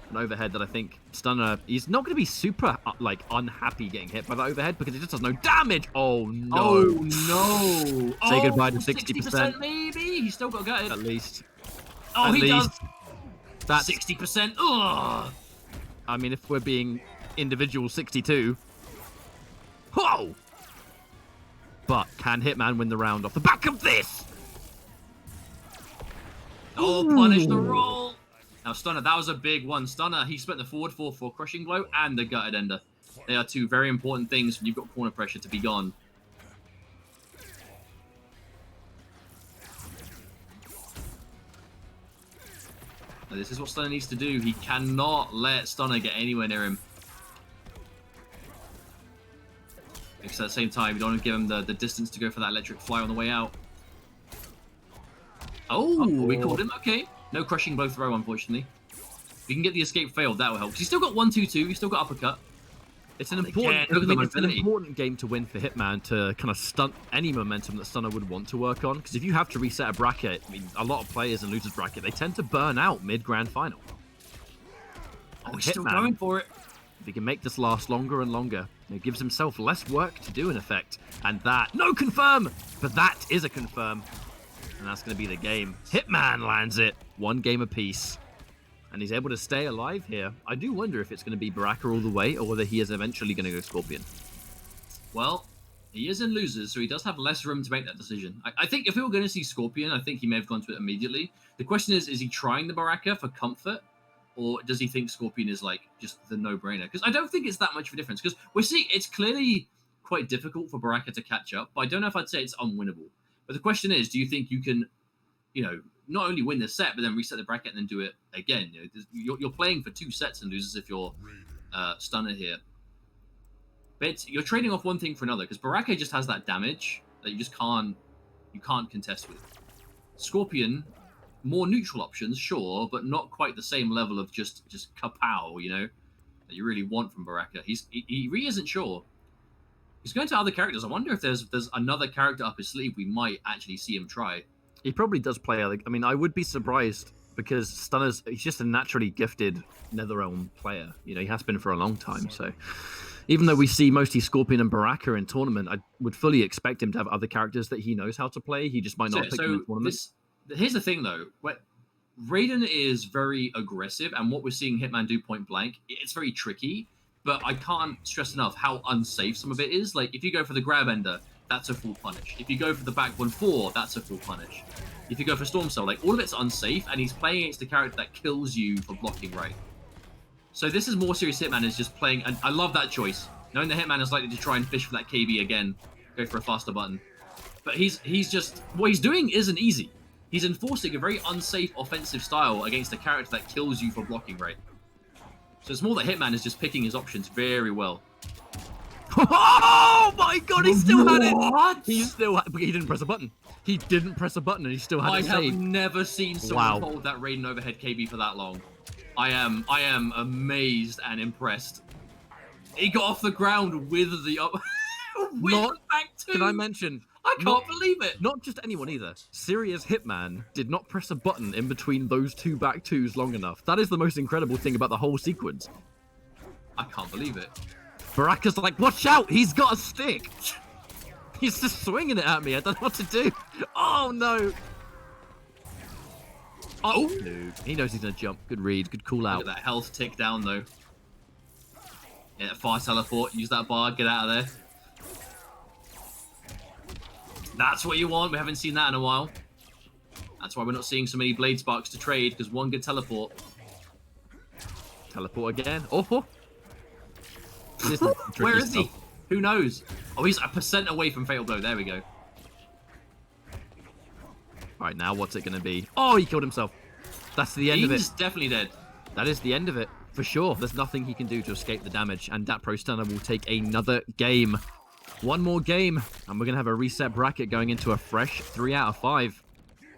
An overhead that I think Stunner, he's not going to be super like unhappy getting hit by that overhead because it just does no damage. Oh no! Oh no! Say goodbye to 60%. Maybe he's still got gutted. At least. Oh, At he least. does. That's 60%. Ugh. I mean, if we're being individual 62. Whoa! But can Hitman win the round off the back of this? Oh, punish the roll. Now, Stunner, that was a big one. Stunner, he spent the forward 4-4 crushing blow and the gutted ender. They are two very important things when you've got corner pressure to be gone. Now, this is what Stunner needs to do. He cannot let Stunner get anywhere near him. Because at the same time, you don't want to give him the distance to go for that electric fly on the way out. Oh, we called him. Okay. No crushing blow throw, unfortunately. If you can get the escape failed, that will help. He's still got 1-2-2. He's still got uppercut. It's an important game to win for Hitman to kind of stunt any momentum that Stunner would want to work on. Because if you have to reset a bracket, I mean, a lot of players in losers bracket, they tend to burn out mid-grand final. Oh, he's still going for it. If he can make this last longer and longer, it gives himself less work to do in effect. And that, no confirm, but that is a confirm. And that's going to be the game. Hitman lands it. One game apiece. And he's able to stay alive here. I do wonder if it's going to be Baraka all the way or whether he is eventually going to go Scorpion. Well, he is in losers, so he does have less room to make that decision. I think if we were going to see Scorpion, I think he may have gone to it immediately. The question is he trying the Baraka for comfort? Or does he think Scorpion is like just the no-brainer? Because I don't think it's that much of a difference. Because we're seeing it's clearly quite difficult for Baraka to catch up. But I don't know if I'd say it's unwinnable. But the question is, do you think you can, not only win the set, but then reset the bracket and then do it again? You're playing for 2 sets and loses if you're Stunner here. But you're trading off one thing for another because Baraka just has that damage that you can't contest with. Scorpion, more neutral options, sure, but not quite the same level of just kapow, that you really want from Baraka. He really isn't sure. He's going to other characters. I wonder if there's another character up his sleeve we might actually see him try. He probably does play other... I mean, I would be surprised because he's just a naturally gifted Netherrealm player. He has been for a long time. So even though we see mostly Scorpion and Baraka in tournament, I would fully expect him to have other characters that he knows how to play. He just might not pick them in tournament. Here's the thing, though. Raiden is very aggressive, and what we're seeing Hitman do point blank, it's very tricky. But I can't stress enough how unsafe some of it is. Like, if you go for the grab ender, that's a full punish. If you go for the back 1-4, that's a full punish. If you go for Storm Cell, all of it's unsafe, and he's playing against a character that kills you for blocking right. So this is more serious Hitman is just playing, and I love that choice. Knowing the Hitman is likely to try and fish for that KB again, go for a faster button. But he's just, what he's doing isn't easy. He's enforcing a very unsafe offensive style against a character that kills you for blocking right. So it's more that Hitman is just picking his options very well. Oh my god, he still had it! What? He didn't press a button. He didn't press a button and he still had it saved. I have never seen someone hold that Raiden overhead KB for that long. I am amazed and impressed. He got off the ground with the back two. Can I mention? I can't believe it. Not just anyone either. Serious Hitman did not press a button in between those 2 back twos long enough. That is the most incredible thing about the whole sequence. I can't believe it. Baraka's like, watch out, he's got a stick. He's just swinging it at me. I don't know what to do. Oh, no. Oh, no. He knows he's going to jump. Good read. Good call out. Look at that health tick down, though. Yeah, fast teleport. Use that bar. Get out of there. That's what you want. We haven't seen that in a while. That's why we're not seeing so many Blade Sparks to trade, because one good teleport. Teleport again. Oh! Where is he? Who knows? Oh, he's a % away from Fatal Blow. There we go. Alright, now what's it going to be? Oh, he killed himself. That's the end of it. He's definitely dead. That is the end of it, for sure. There's nothing he can do to escape the damage, and that Pro Stunner will take another game. One more game, and we're going to have a reset bracket going into a fresh 3 out of 5.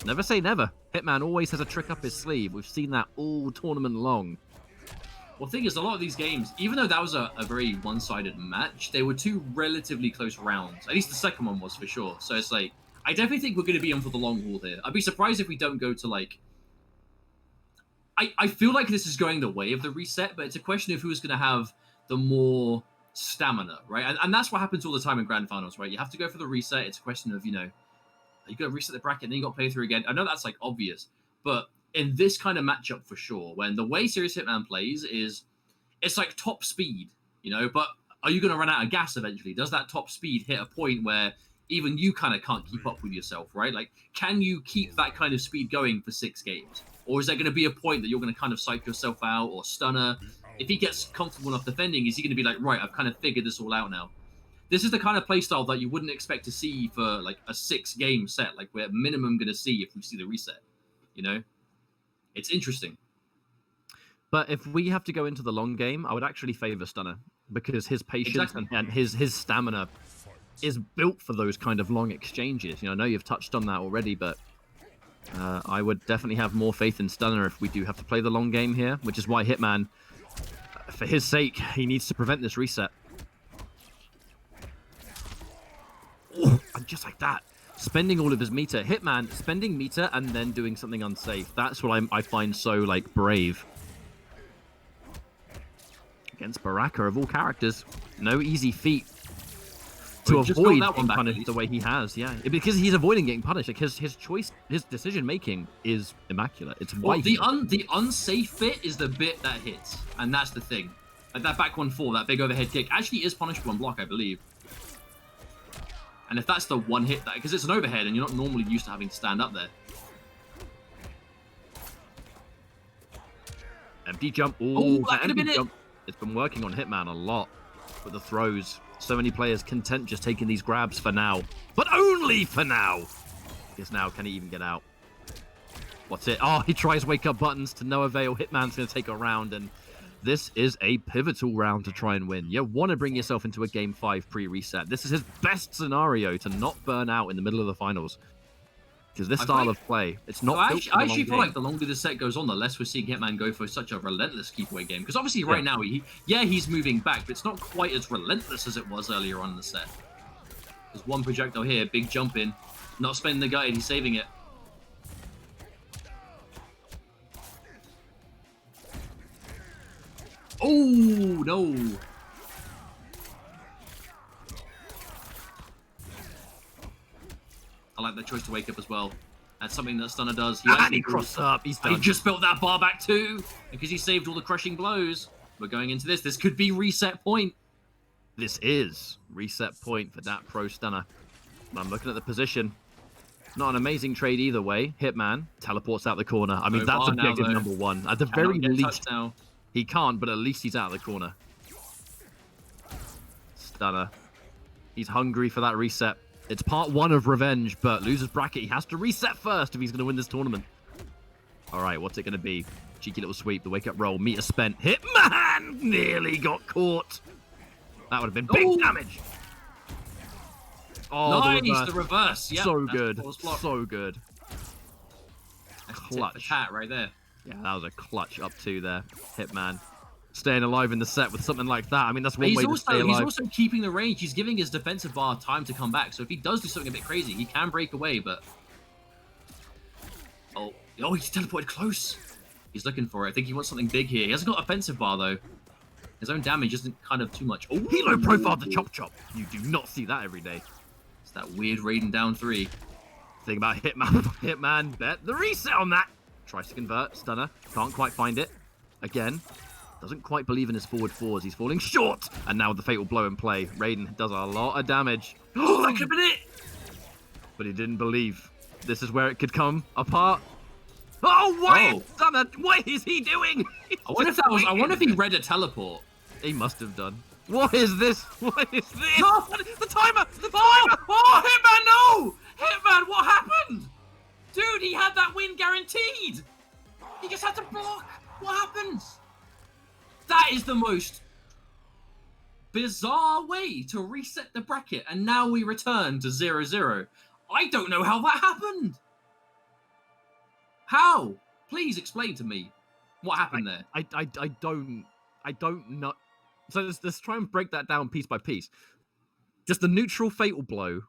Never say never. Hitman always has a trick up his sleeve. We've seen that all tournament long. Well, the thing is, a lot of these games, even though that was a very one-sided match, they were two relatively close rounds. At least the second one was, for sure. So it's like, I definitely think we're going to be in for the long haul here. I'd be surprised if we don't go to, like... I feel like this is going the way of the reset, but it's a question of who's going to have the more stamina, right? And that's what happens all the time in Grand Finals, right? You have to go for the reset. It's a question of, you know, you got to reset the bracket, then you got to play through again. I know that's, like, obvious, but in this kind of matchup, for sure, when the way Serious Hitman plays is, it's like top speed, you know, but are you going to run out of gas eventually? Does that top speed hit a point where even you kind of can't keep up with yourself, right? Like, can you keep that kind of speed going for 6 games? Or is there going to be a point that you're going to kind of psych yourself out or stunner? If he gets comfortable enough defending, is he going to be like, right, I've kind of figured this all out now? This is the kind of playstyle that you wouldn't expect to see for like a 6-game set. Like, we're minimum going to see if we see the reset, you know? It's interesting. But if we have to go into the long game, I would actually favor Stunner, because his patience and his stamina is built for those kind of long exchanges. You know, I know you've touched on that already, but I would definitely have more faith in Stunner if we do have to play the long game here, which is why Hitman, for his sake, he needs to prevent this reset. Ooh, and just like that, spending all of his meter. Hitman spending meter and then doing something unsafe. That's what I find so, like, brave. Against Baraka, of all characters, no easy feat to avoid being punished the way he has, yeah. Because he's avoiding getting punished, because his choice, his decision-making is immaculate. It's why the unsafe bit is the bit that hits, and that's the thing. Like that back 1-4, that big overhead kick, actually is punishable on block, I believe. And if that's the one hit, because it's an overhead, and you're not normally used to having to stand up there. Empty jump. Ooh, that empty jump. It's been working on Hitman a lot with the throws. So many players content just taking these grabs for now. But only for now! Because now, can he even get out? What's it? Oh, he tries wake up buttons to no avail. Hitman's going to take a round, and this is a pivotal round to try and win. You want to bring yourself into a Game 5 pre-reset. This is his best scenario to not burn out in the middle of the finals. Because this style of play, it's not. I actually feel like the longer the set goes on, the less we're seeing Hitman go for such a relentless keep away game. Because obviously right now, he's moving back, but it's not quite as relentless as it was earlier on in the set. There's one projectile here, big jump in, not spending the guide, he's saving it. Oh no! I like that choice to wake up as well. That's something that Stunner does. He crossed up. He's done. He just built that bar back too, because he saved all the crushing blows. We're going into this. This could be reset point. This is reset point for that Pro Stunner. I'm looking at the position. Not an amazing trade either way. Hitman teleports out the corner. I mean, that's objective number 1. At the very least, he can't, but at least he's out of the corner. Stunner. He's hungry for that reset. It's part 1 of revenge, but losers bracket, he has to reset first if he's going to win this tournament. All right, what's it going to be? Cheeky little sweep, the wake-up roll, meter spent. Hitman nearly got caught. That would have been big damage. Oh, nice, the reverse. Yep, so good, so good. Clutch. Cat right there. Yeah, that was a clutch up 2 there. Hitman staying alive in the set with something like that. I mean, that's one way to stay alive. He's also keeping the range. He's giving his defensive bar time to come back. So if he does do something a bit crazy, he can break away, but... Oh, he's teleported close. He's looking for it. I think he wants something big here. He hasn't got offensive bar, though. His own damage isn't kind of too much. Oh, he low profiled the chop chop. You do not see that every day. It's that weird Raiden down 3. Think about Hitman. Hitman, bet the reset on that. Tries to convert. Stunner. Can't quite find it. Again. Doesn't quite believe in his forward fours. He's falling short. And now with the fatal blow in play, Raiden does a lot of damage. Oh, that could have been it! But he didn't believe. This is where it could come apart. Oh, what? What is he doing? I wonder if that was. I wonder if he read a teleport. He must have done. What is this? What is this? No, the timer! The timer! Oh, Hitman, no! Hitman, what happened? Dude, he had that win guaranteed. He just had to block. What happened? That is the most bizarre way to reset the bracket, and now we return to 0-0. I don't know how that happened. How? Please explain to me what happened there. I don't know. So let's try and break that down piece by piece. Just the neutral fatal blow,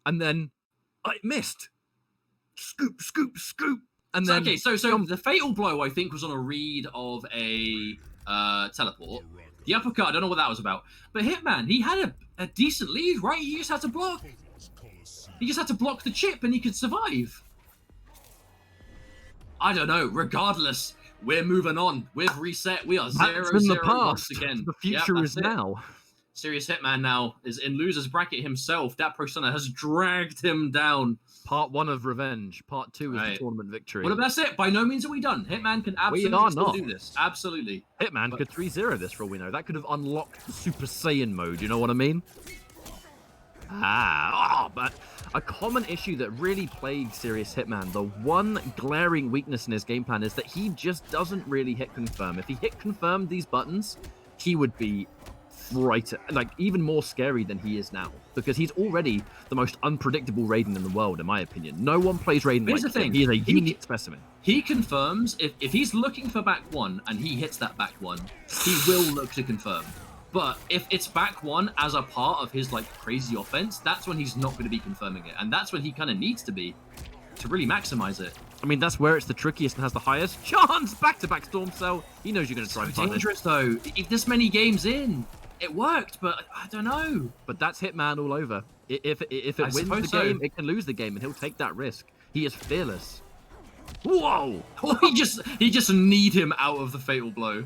and then it missed. Scoop, scoop, scoop, and then okay. So the fatal blow I think was on a read of a teleport. The uppercut, I don't know what that was about. But Hitman, he had a decent lead, right? He just had to block. He just had to block the chip, and he could survive. I don't know. Regardless, we're moving on. We've reset. We are 0-0 once again. The future is now. Serious Hitman now is in loser's bracket himself. That persona has dragged him down. Part 1 of revenge. Part 2 is the tournament victory. Well, that's it. By no means are we done. Hitman can absolutely still do this. Absolutely. Hitman could 3-0 this for all we know. That could have unlocked the Super Saiyan mode. You know what I mean? But a common issue that really plagues Serious Hitman, the one glaring weakness in his game plan is that he just doesn't really hit confirm. If he hit confirm these buttons, he would be like even more scary than he is now, because he's already the most unpredictable Raiden in the world, in my opinion. No one plays Raiden like him. He is a unique specimen. He confirms, if he's looking for back one and he hits that back one, he will look to confirm. But if it's back one as a part of his like crazy offense, that's when he's not going to be confirming it, and that's when he kind of needs to be to really maximize it. I mean, that's where it's the trickiest and has the highest chance. Back-to-back Storm Cell. He knows you're going to try and find it. Dangerous though. If this many games in, it worked, but I don't know. But that's Hitman all over. If it wins the game, it can lose the game, and he'll take that risk. He is fearless. Whoa! Oh, he just need him out of the fatal blow.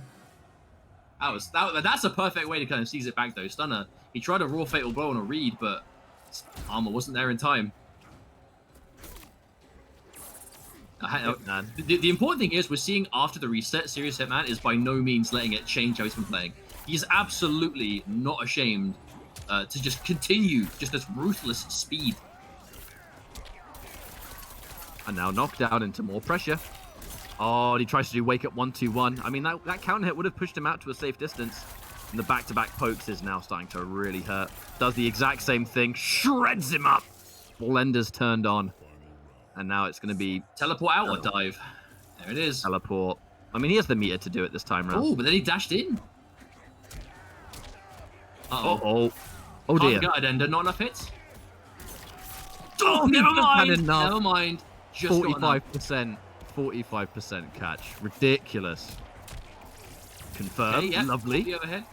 That's a perfect way to kind of seize it back though. Stunner. He tried a raw fatal blow on a read, but armor wasn't there in time. The important thing is we're seeing after the reset, Serious Hitman is by no means letting it change how he's been playing. He's absolutely not ashamed to just continue just this ruthless speed. And now knocked down into more pressure. Oh, and he tries to do wake up 1-2-1. I mean, that counter hit would have pushed him out to a safe distance. And the back-to-back pokes is now starting to really hurt. Does the exact same thing. Shreds him up. Blender's turned on. And now it's going to be... Teleport out or dive? There it is. Teleport. I mean, he has the meter to do it this time round. Oh, but then he dashed in. Uh-oh. Oh, dear. Can't get an ender, not enough hits. Oh, never mind. Enough. Never mind. Just 45%. 45% catch. Ridiculous. Confirmed. Okay, yeah. Lovely. The overhead.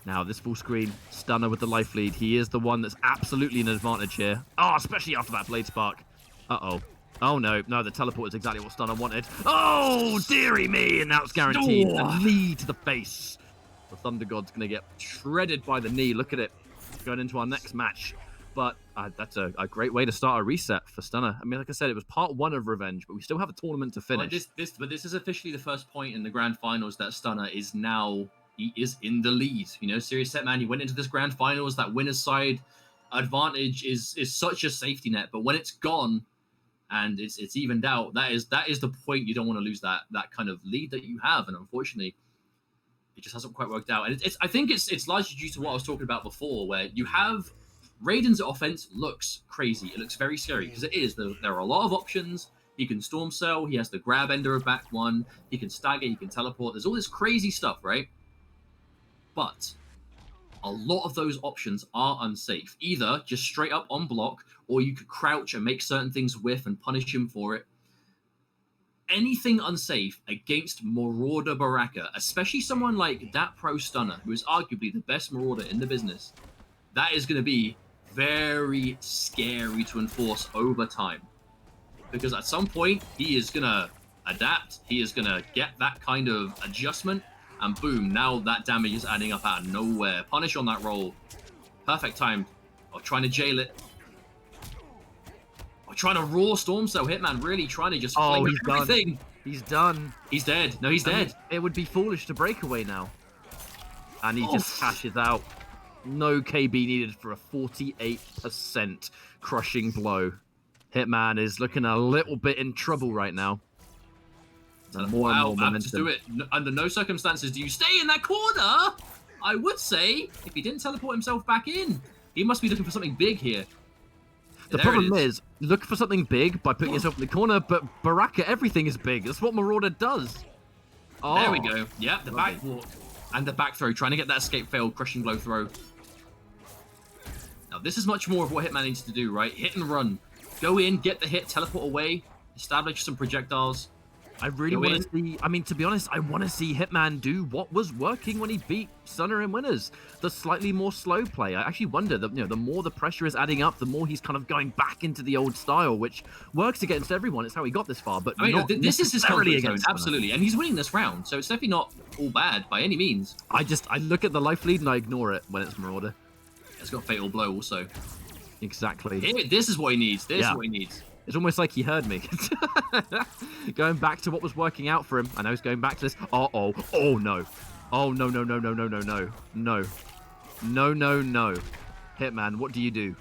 Now, this full screen. Stunner with the life lead. He is the one that's absolutely an advantage here. Oh, especially after that blade spark. Uh-oh. Oh, no. No, the teleport is exactly what Stunner wanted. Oh, dearie me. And now it's guaranteed. A knee to the face. The Thunder God's going to get shredded by the knee. Look at it. Going into our next match. But that's a great way to start a reset for Stunner. I mean, like I said, it was part 1 of Revenge, but we still have a tournament to finish. But this is officially the first point in the grand finals that Stunner is now... He is in the lead. You know, Serious Hitman, he went into this grand finals. That winner's side advantage is such a safety net. But when it's gone and it's evened out, that is the point. You don't want to lose that kind of lead that you have. And unfortunately, it just hasn't quite worked out. And I think it's largely due to what I was talking about before, where you have Raiden's offense looks crazy. It looks very scary because it is. There are a lot of options. He can Storm Cell. He has the grab ender of back one. He can stagger. He can teleport. There's all this crazy stuff, right? But a lot of those options are unsafe. Either just straight up on block, or you could crouch and make certain things whiff and punish him for it. Anything unsafe against Marauder Baraka, especially someone like that Pro Stunner, who is arguably the best Marauder in the business, that is going to be very scary to enforce over time. because at some point he is gonna adapt. He is gonna get that kind of adjustment, and boom, now that damage is adding up out of nowhere. Punish on that roll. Perfect time. Or trying to jail it. Or trying to raw storm cell. Hitman really trying to just flame he's everything. done. He's done. He's dead. No, he's dead. It would be foolish to break away now. And he just cashes out. No KB needed for a 48% crushing blow. Hitman is looking a little bit in trouble right now. More and more momentum. Just do it. Under no circumstances do you stay in that corner. I would say, if he didn't teleport himself back in, he must be looking for something big here. The problem is, look for something big by putting yourself in the corner, but Baraka, everything is big. That's what Marauder does. Oh. There we go. Yeah, the back walk. And the back throw, trying to get that escape fail, crushing blow throw. Now, this is much more of what Hitman needs to do, right? Hit and run. Go in, get the hit, teleport away, establish some projectiles. I really want to see, I mean, to be honest, I want to see Hitman do what was working when he beat Stunner in Winners. The slightly more slow play. I actually wonder that, the more the pressure is adding up, the more he's kind of going back into the old style, which works against everyone. It's how he got this far, but I mean, this is his comfort zone, against absolutely. And he's winning this round, so it's definitely not all bad by any means. I look at the life lead and I ignore it when it's Marauder. It's got Fatal Blow also. Exactly. This is what he needs. This is what he needs. It's almost like he heard me. Going back to what was working out for him. I know he's going back to this. Uh-oh. Oh, no. Oh, no, no, no, no, no, no, no. No. No, no, no. Hitman, what do you do?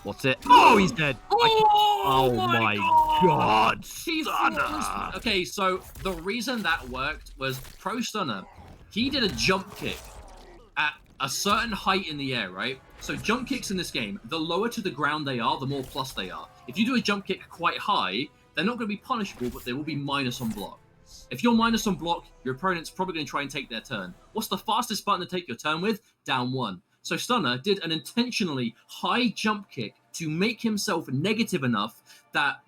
What's it? Oh, he's dead. Oh my God. Stunner. Okay, so the reason that worked was Pro Stunner. He did a jump kick at a certain height in the air, right? So jump kicks in this game, the lower to the ground they are, the more plus they are. If you do a jump kick quite high, they're not going to be punishable, but they will be minus on block. If you're minus on block, your opponent's probably going to try and take their turn. What's the fastest button to take your turn with? Down 1. So Stunner did an intentionally high jump kick to make himself negative enough that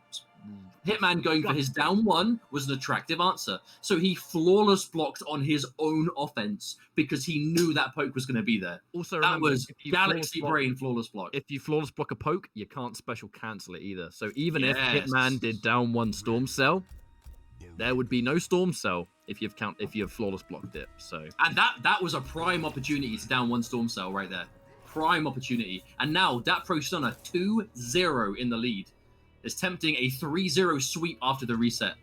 Hitman going for his down 1 was an attractive answer. So he flawless blocked on his own offense because he knew that poke was going to be there. Also, that remember, was Galaxy Brain flawless block. If you flawless block a poke, you can't special cancel it either. So even if Hitman did down 1 Storm Cell, there would be no Storm Cell if you've flawless blocked it. So and that was a prime opportunity to down 1 Storm Cell right there. Prime opportunity. And now that Pro Stunner 2-0 in the lead. Is tempting a 3-0 sweep after the reset.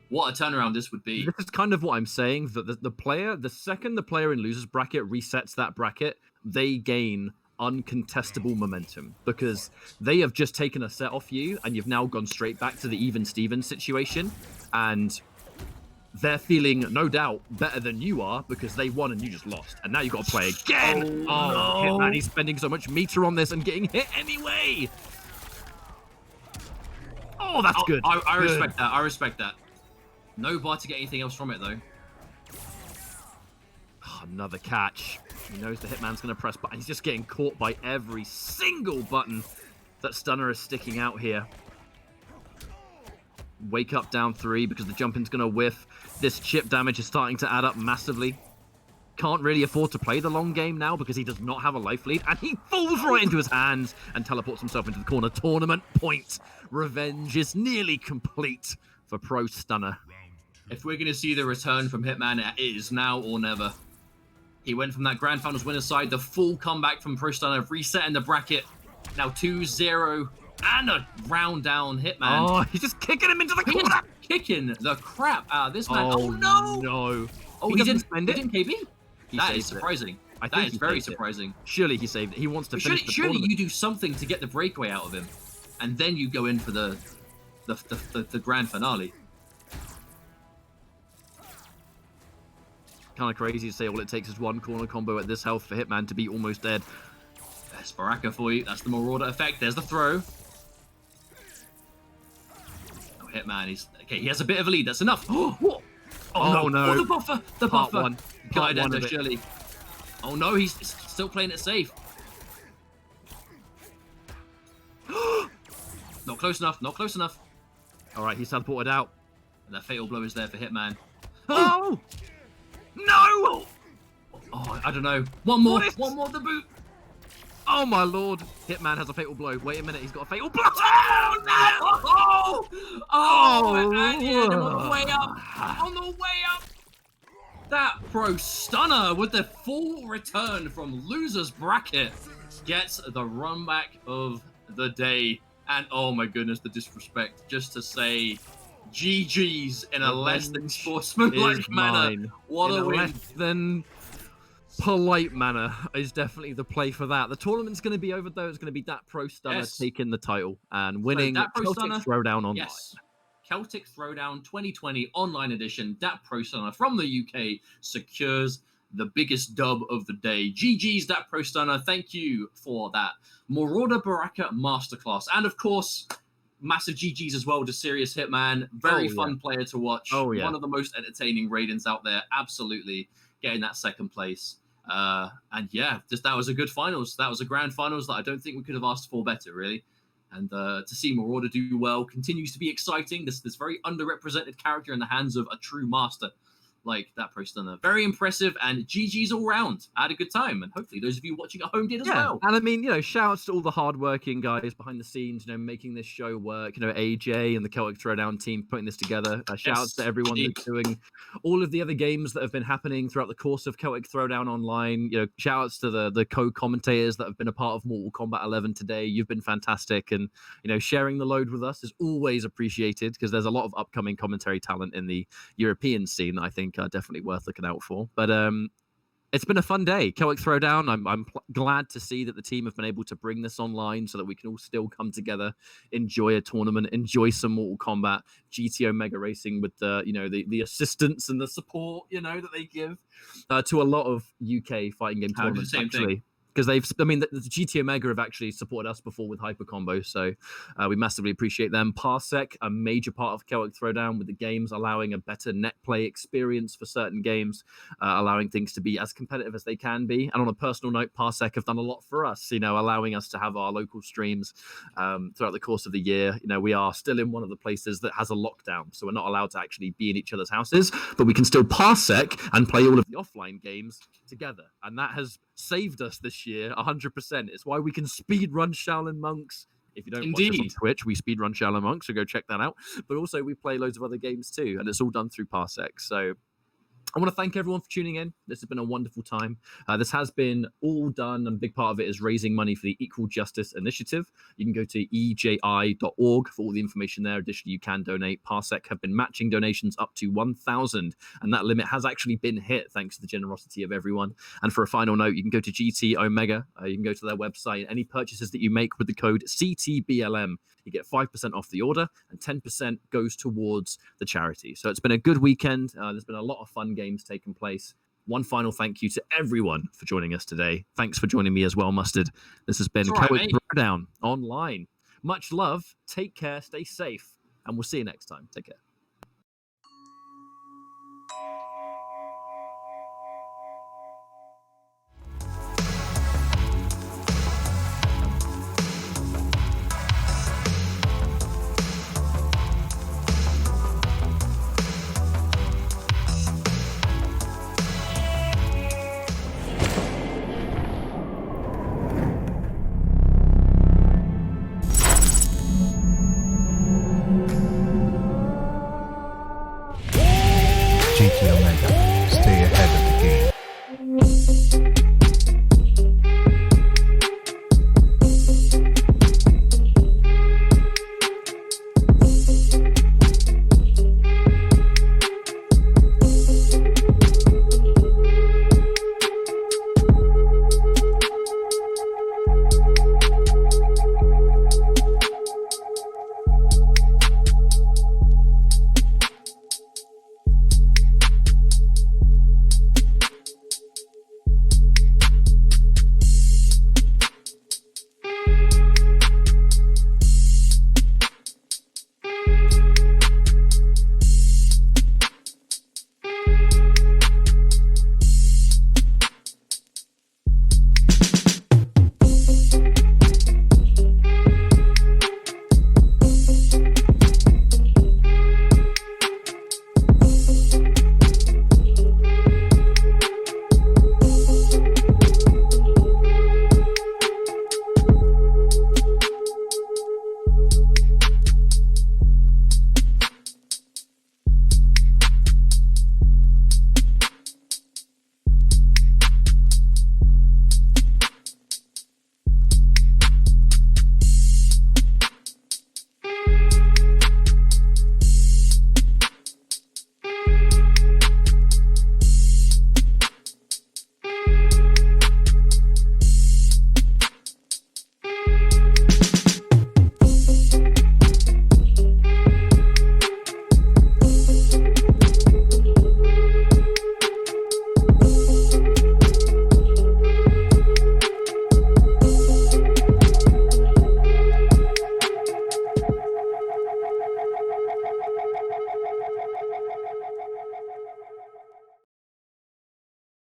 What a turnaround this would be. This is kind of what I'm saying, that the second the player in loser's bracket resets that bracket, they gain uncontestable momentum because they have just taken a set off you and you've now gone straight back to the even Steven situation and they're feeling, no doubt, better than you are because they won and you just lost. And now you've got to play again. Oh no. Hitman, he's spending so much meter on this and getting hit anyway. Oh, that's good. I respect that. I respect that. No bar to get anything else from it, though. Oh, another catch. He knows the Hitman's going to press button. He's just getting caught by every single button that Stunner is sticking out here. Wake up down 3 because the jumping's going to whiff. This chip damage is starting to add up massively. Can't really afford to play the long game now because he does not have a life lead and he falls right into his hands and teleports himself into the corner. Tournament point. Revenge is nearly complete for Pro Stunner. If we're going to see the return from Hitman, it is now or never. He went from that Grand Finals winner's side, the full comeback from Pro Stunner, resetting the bracket. Now 2-0 and a round down Hitman. Oh, he's just kicking him into the corner. Kicking the crap out of this man. Oh no. Oh, he didn't spend it? He didn't KB? That is surprising. I think that is very surprising. Surely he saved it. He wants to finish the surely tournament. You do something to get the breakaway out of him, and then you go in for the grand finale. Kind of crazy to say all it takes is 1 corner combo at this health for Hitman to be almost dead. There's Baraka for you. That's the Marauder effect. There's the throw. Oh, Hitman, he has a bit of a lead. That's enough. Oh no. No. Oh, the buffer. The Part buffer. one. Guide Part one ender, of it. surely. Oh no, he's still playing it safe. Not close enough. Not close enough. All right, he's teleported out. And that fatal blow is there for Hitman. Oh! No! Oh, I don't know. One more. What? One more. The boot. Oh my lord. Hitman has a fatal blow. Wait a minute, he's got a fatal blow. Oh no! And he had him on the way up. On the way up. That pro stunner with the full return from loser's bracket gets the run back of the day. And oh my goodness, the disrespect. Just to say GG's in a less than sportsmanlike manner. What a win. Less than polite manner is definitely the play for that. The tournament's going to be over though. It's going to be that pro stunner taking the title and winning Celtic Throwdown online. Yes. Celtic Throwdown 2020 online edition. Dat Pro Stunner from the UK secures the biggest dub of the day. GG's Dat Pro Stunner. Thank you for that Marauder Baraka masterclass. And of course, massive GG's as well to Serious Hitman. Very fun player to watch. One of the most entertaining Raidens out there. Absolutely getting that second place. And yeah, that was a good finals. That was a grand finals that I don't think we could have asked for better, really. And to see Marauder do well continues to be exciting. This very underrepresented character in the hands of a true master like that Pro Stunner. Very impressive, and GG's all round. I had a good time, and hopefully those of you watching at home did as well. And I mean, shout outs to all the hardworking guys behind the scenes, making this show work. AJ and the Celtic Throwdown team putting this together. Shout outs to everyone that's doing all of the other games that have been happening throughout the course of Celtic Throwdown Online. Shout outs to the co-commentators that have been a part of Mortal Kombat 11 today. You've been fantastic, and sharing the load with us is always appreciated because there's a lot of upcoming commentary talent in the European scene that I think are definitely worth looking out for. But it's been a fun day. Celtic Throwdown. I'm glad to see that the team have been able to bring this online so that we can all still come together, enjoy a tournament, enjoy some Mortal Kombat, GT Omega Racing with the assistance and the support that they give to a lot of UK fighting game tournaments actually. Because the GT Omega have actually supported us before with Hyper Combo, so we massively appreciate them. Parsec, a major part of Celtic Throwdown with the games, allowing a better net play experience for certain games, allowing things to be as competitive as they can be. And on a personal note, Parsec have done a lot for us, allowing us to have our local streams throughout the course of the year. We are still in one of the places that has a lockdown, so we're not allowed to actually be in each other's houses, but we can still Parsec and play all of the offline games together. And that has saved us this year 100%. It's why we can speed run Shaolin Monks. If you don't watch us on Twitch, we speed run Shaolin Monks, so go check that out. But also we play loads of other games too, and it's all done through Parsec. So I want to thank everyone for tuning in. This has been a wonderful time. This has been all done, and a big part of it is raising money for the Equal Justice Initiative. You can go to eji.org for all the information there. Additionally, you can donate. Parsec have been matching donations up to 1,000, and that limit has actually been hit thanks to the generosity of everyone. And for a final note, you can go to GT Omega. You can go to their website. Any purchases that you make with the code CTBLM, you get 5% off the order, and 10% goes towards the charity. So it's been a good weekend. There's been a lot of fun games taking place. One final thank you to everyone for joining us today. Thanks for joining me as well, Mustard. This has been Celtic Throwdown Online. Much love. Take care. Stay safe. And we'll see you next time. Take care. GT Omega. Stay ahead of the game.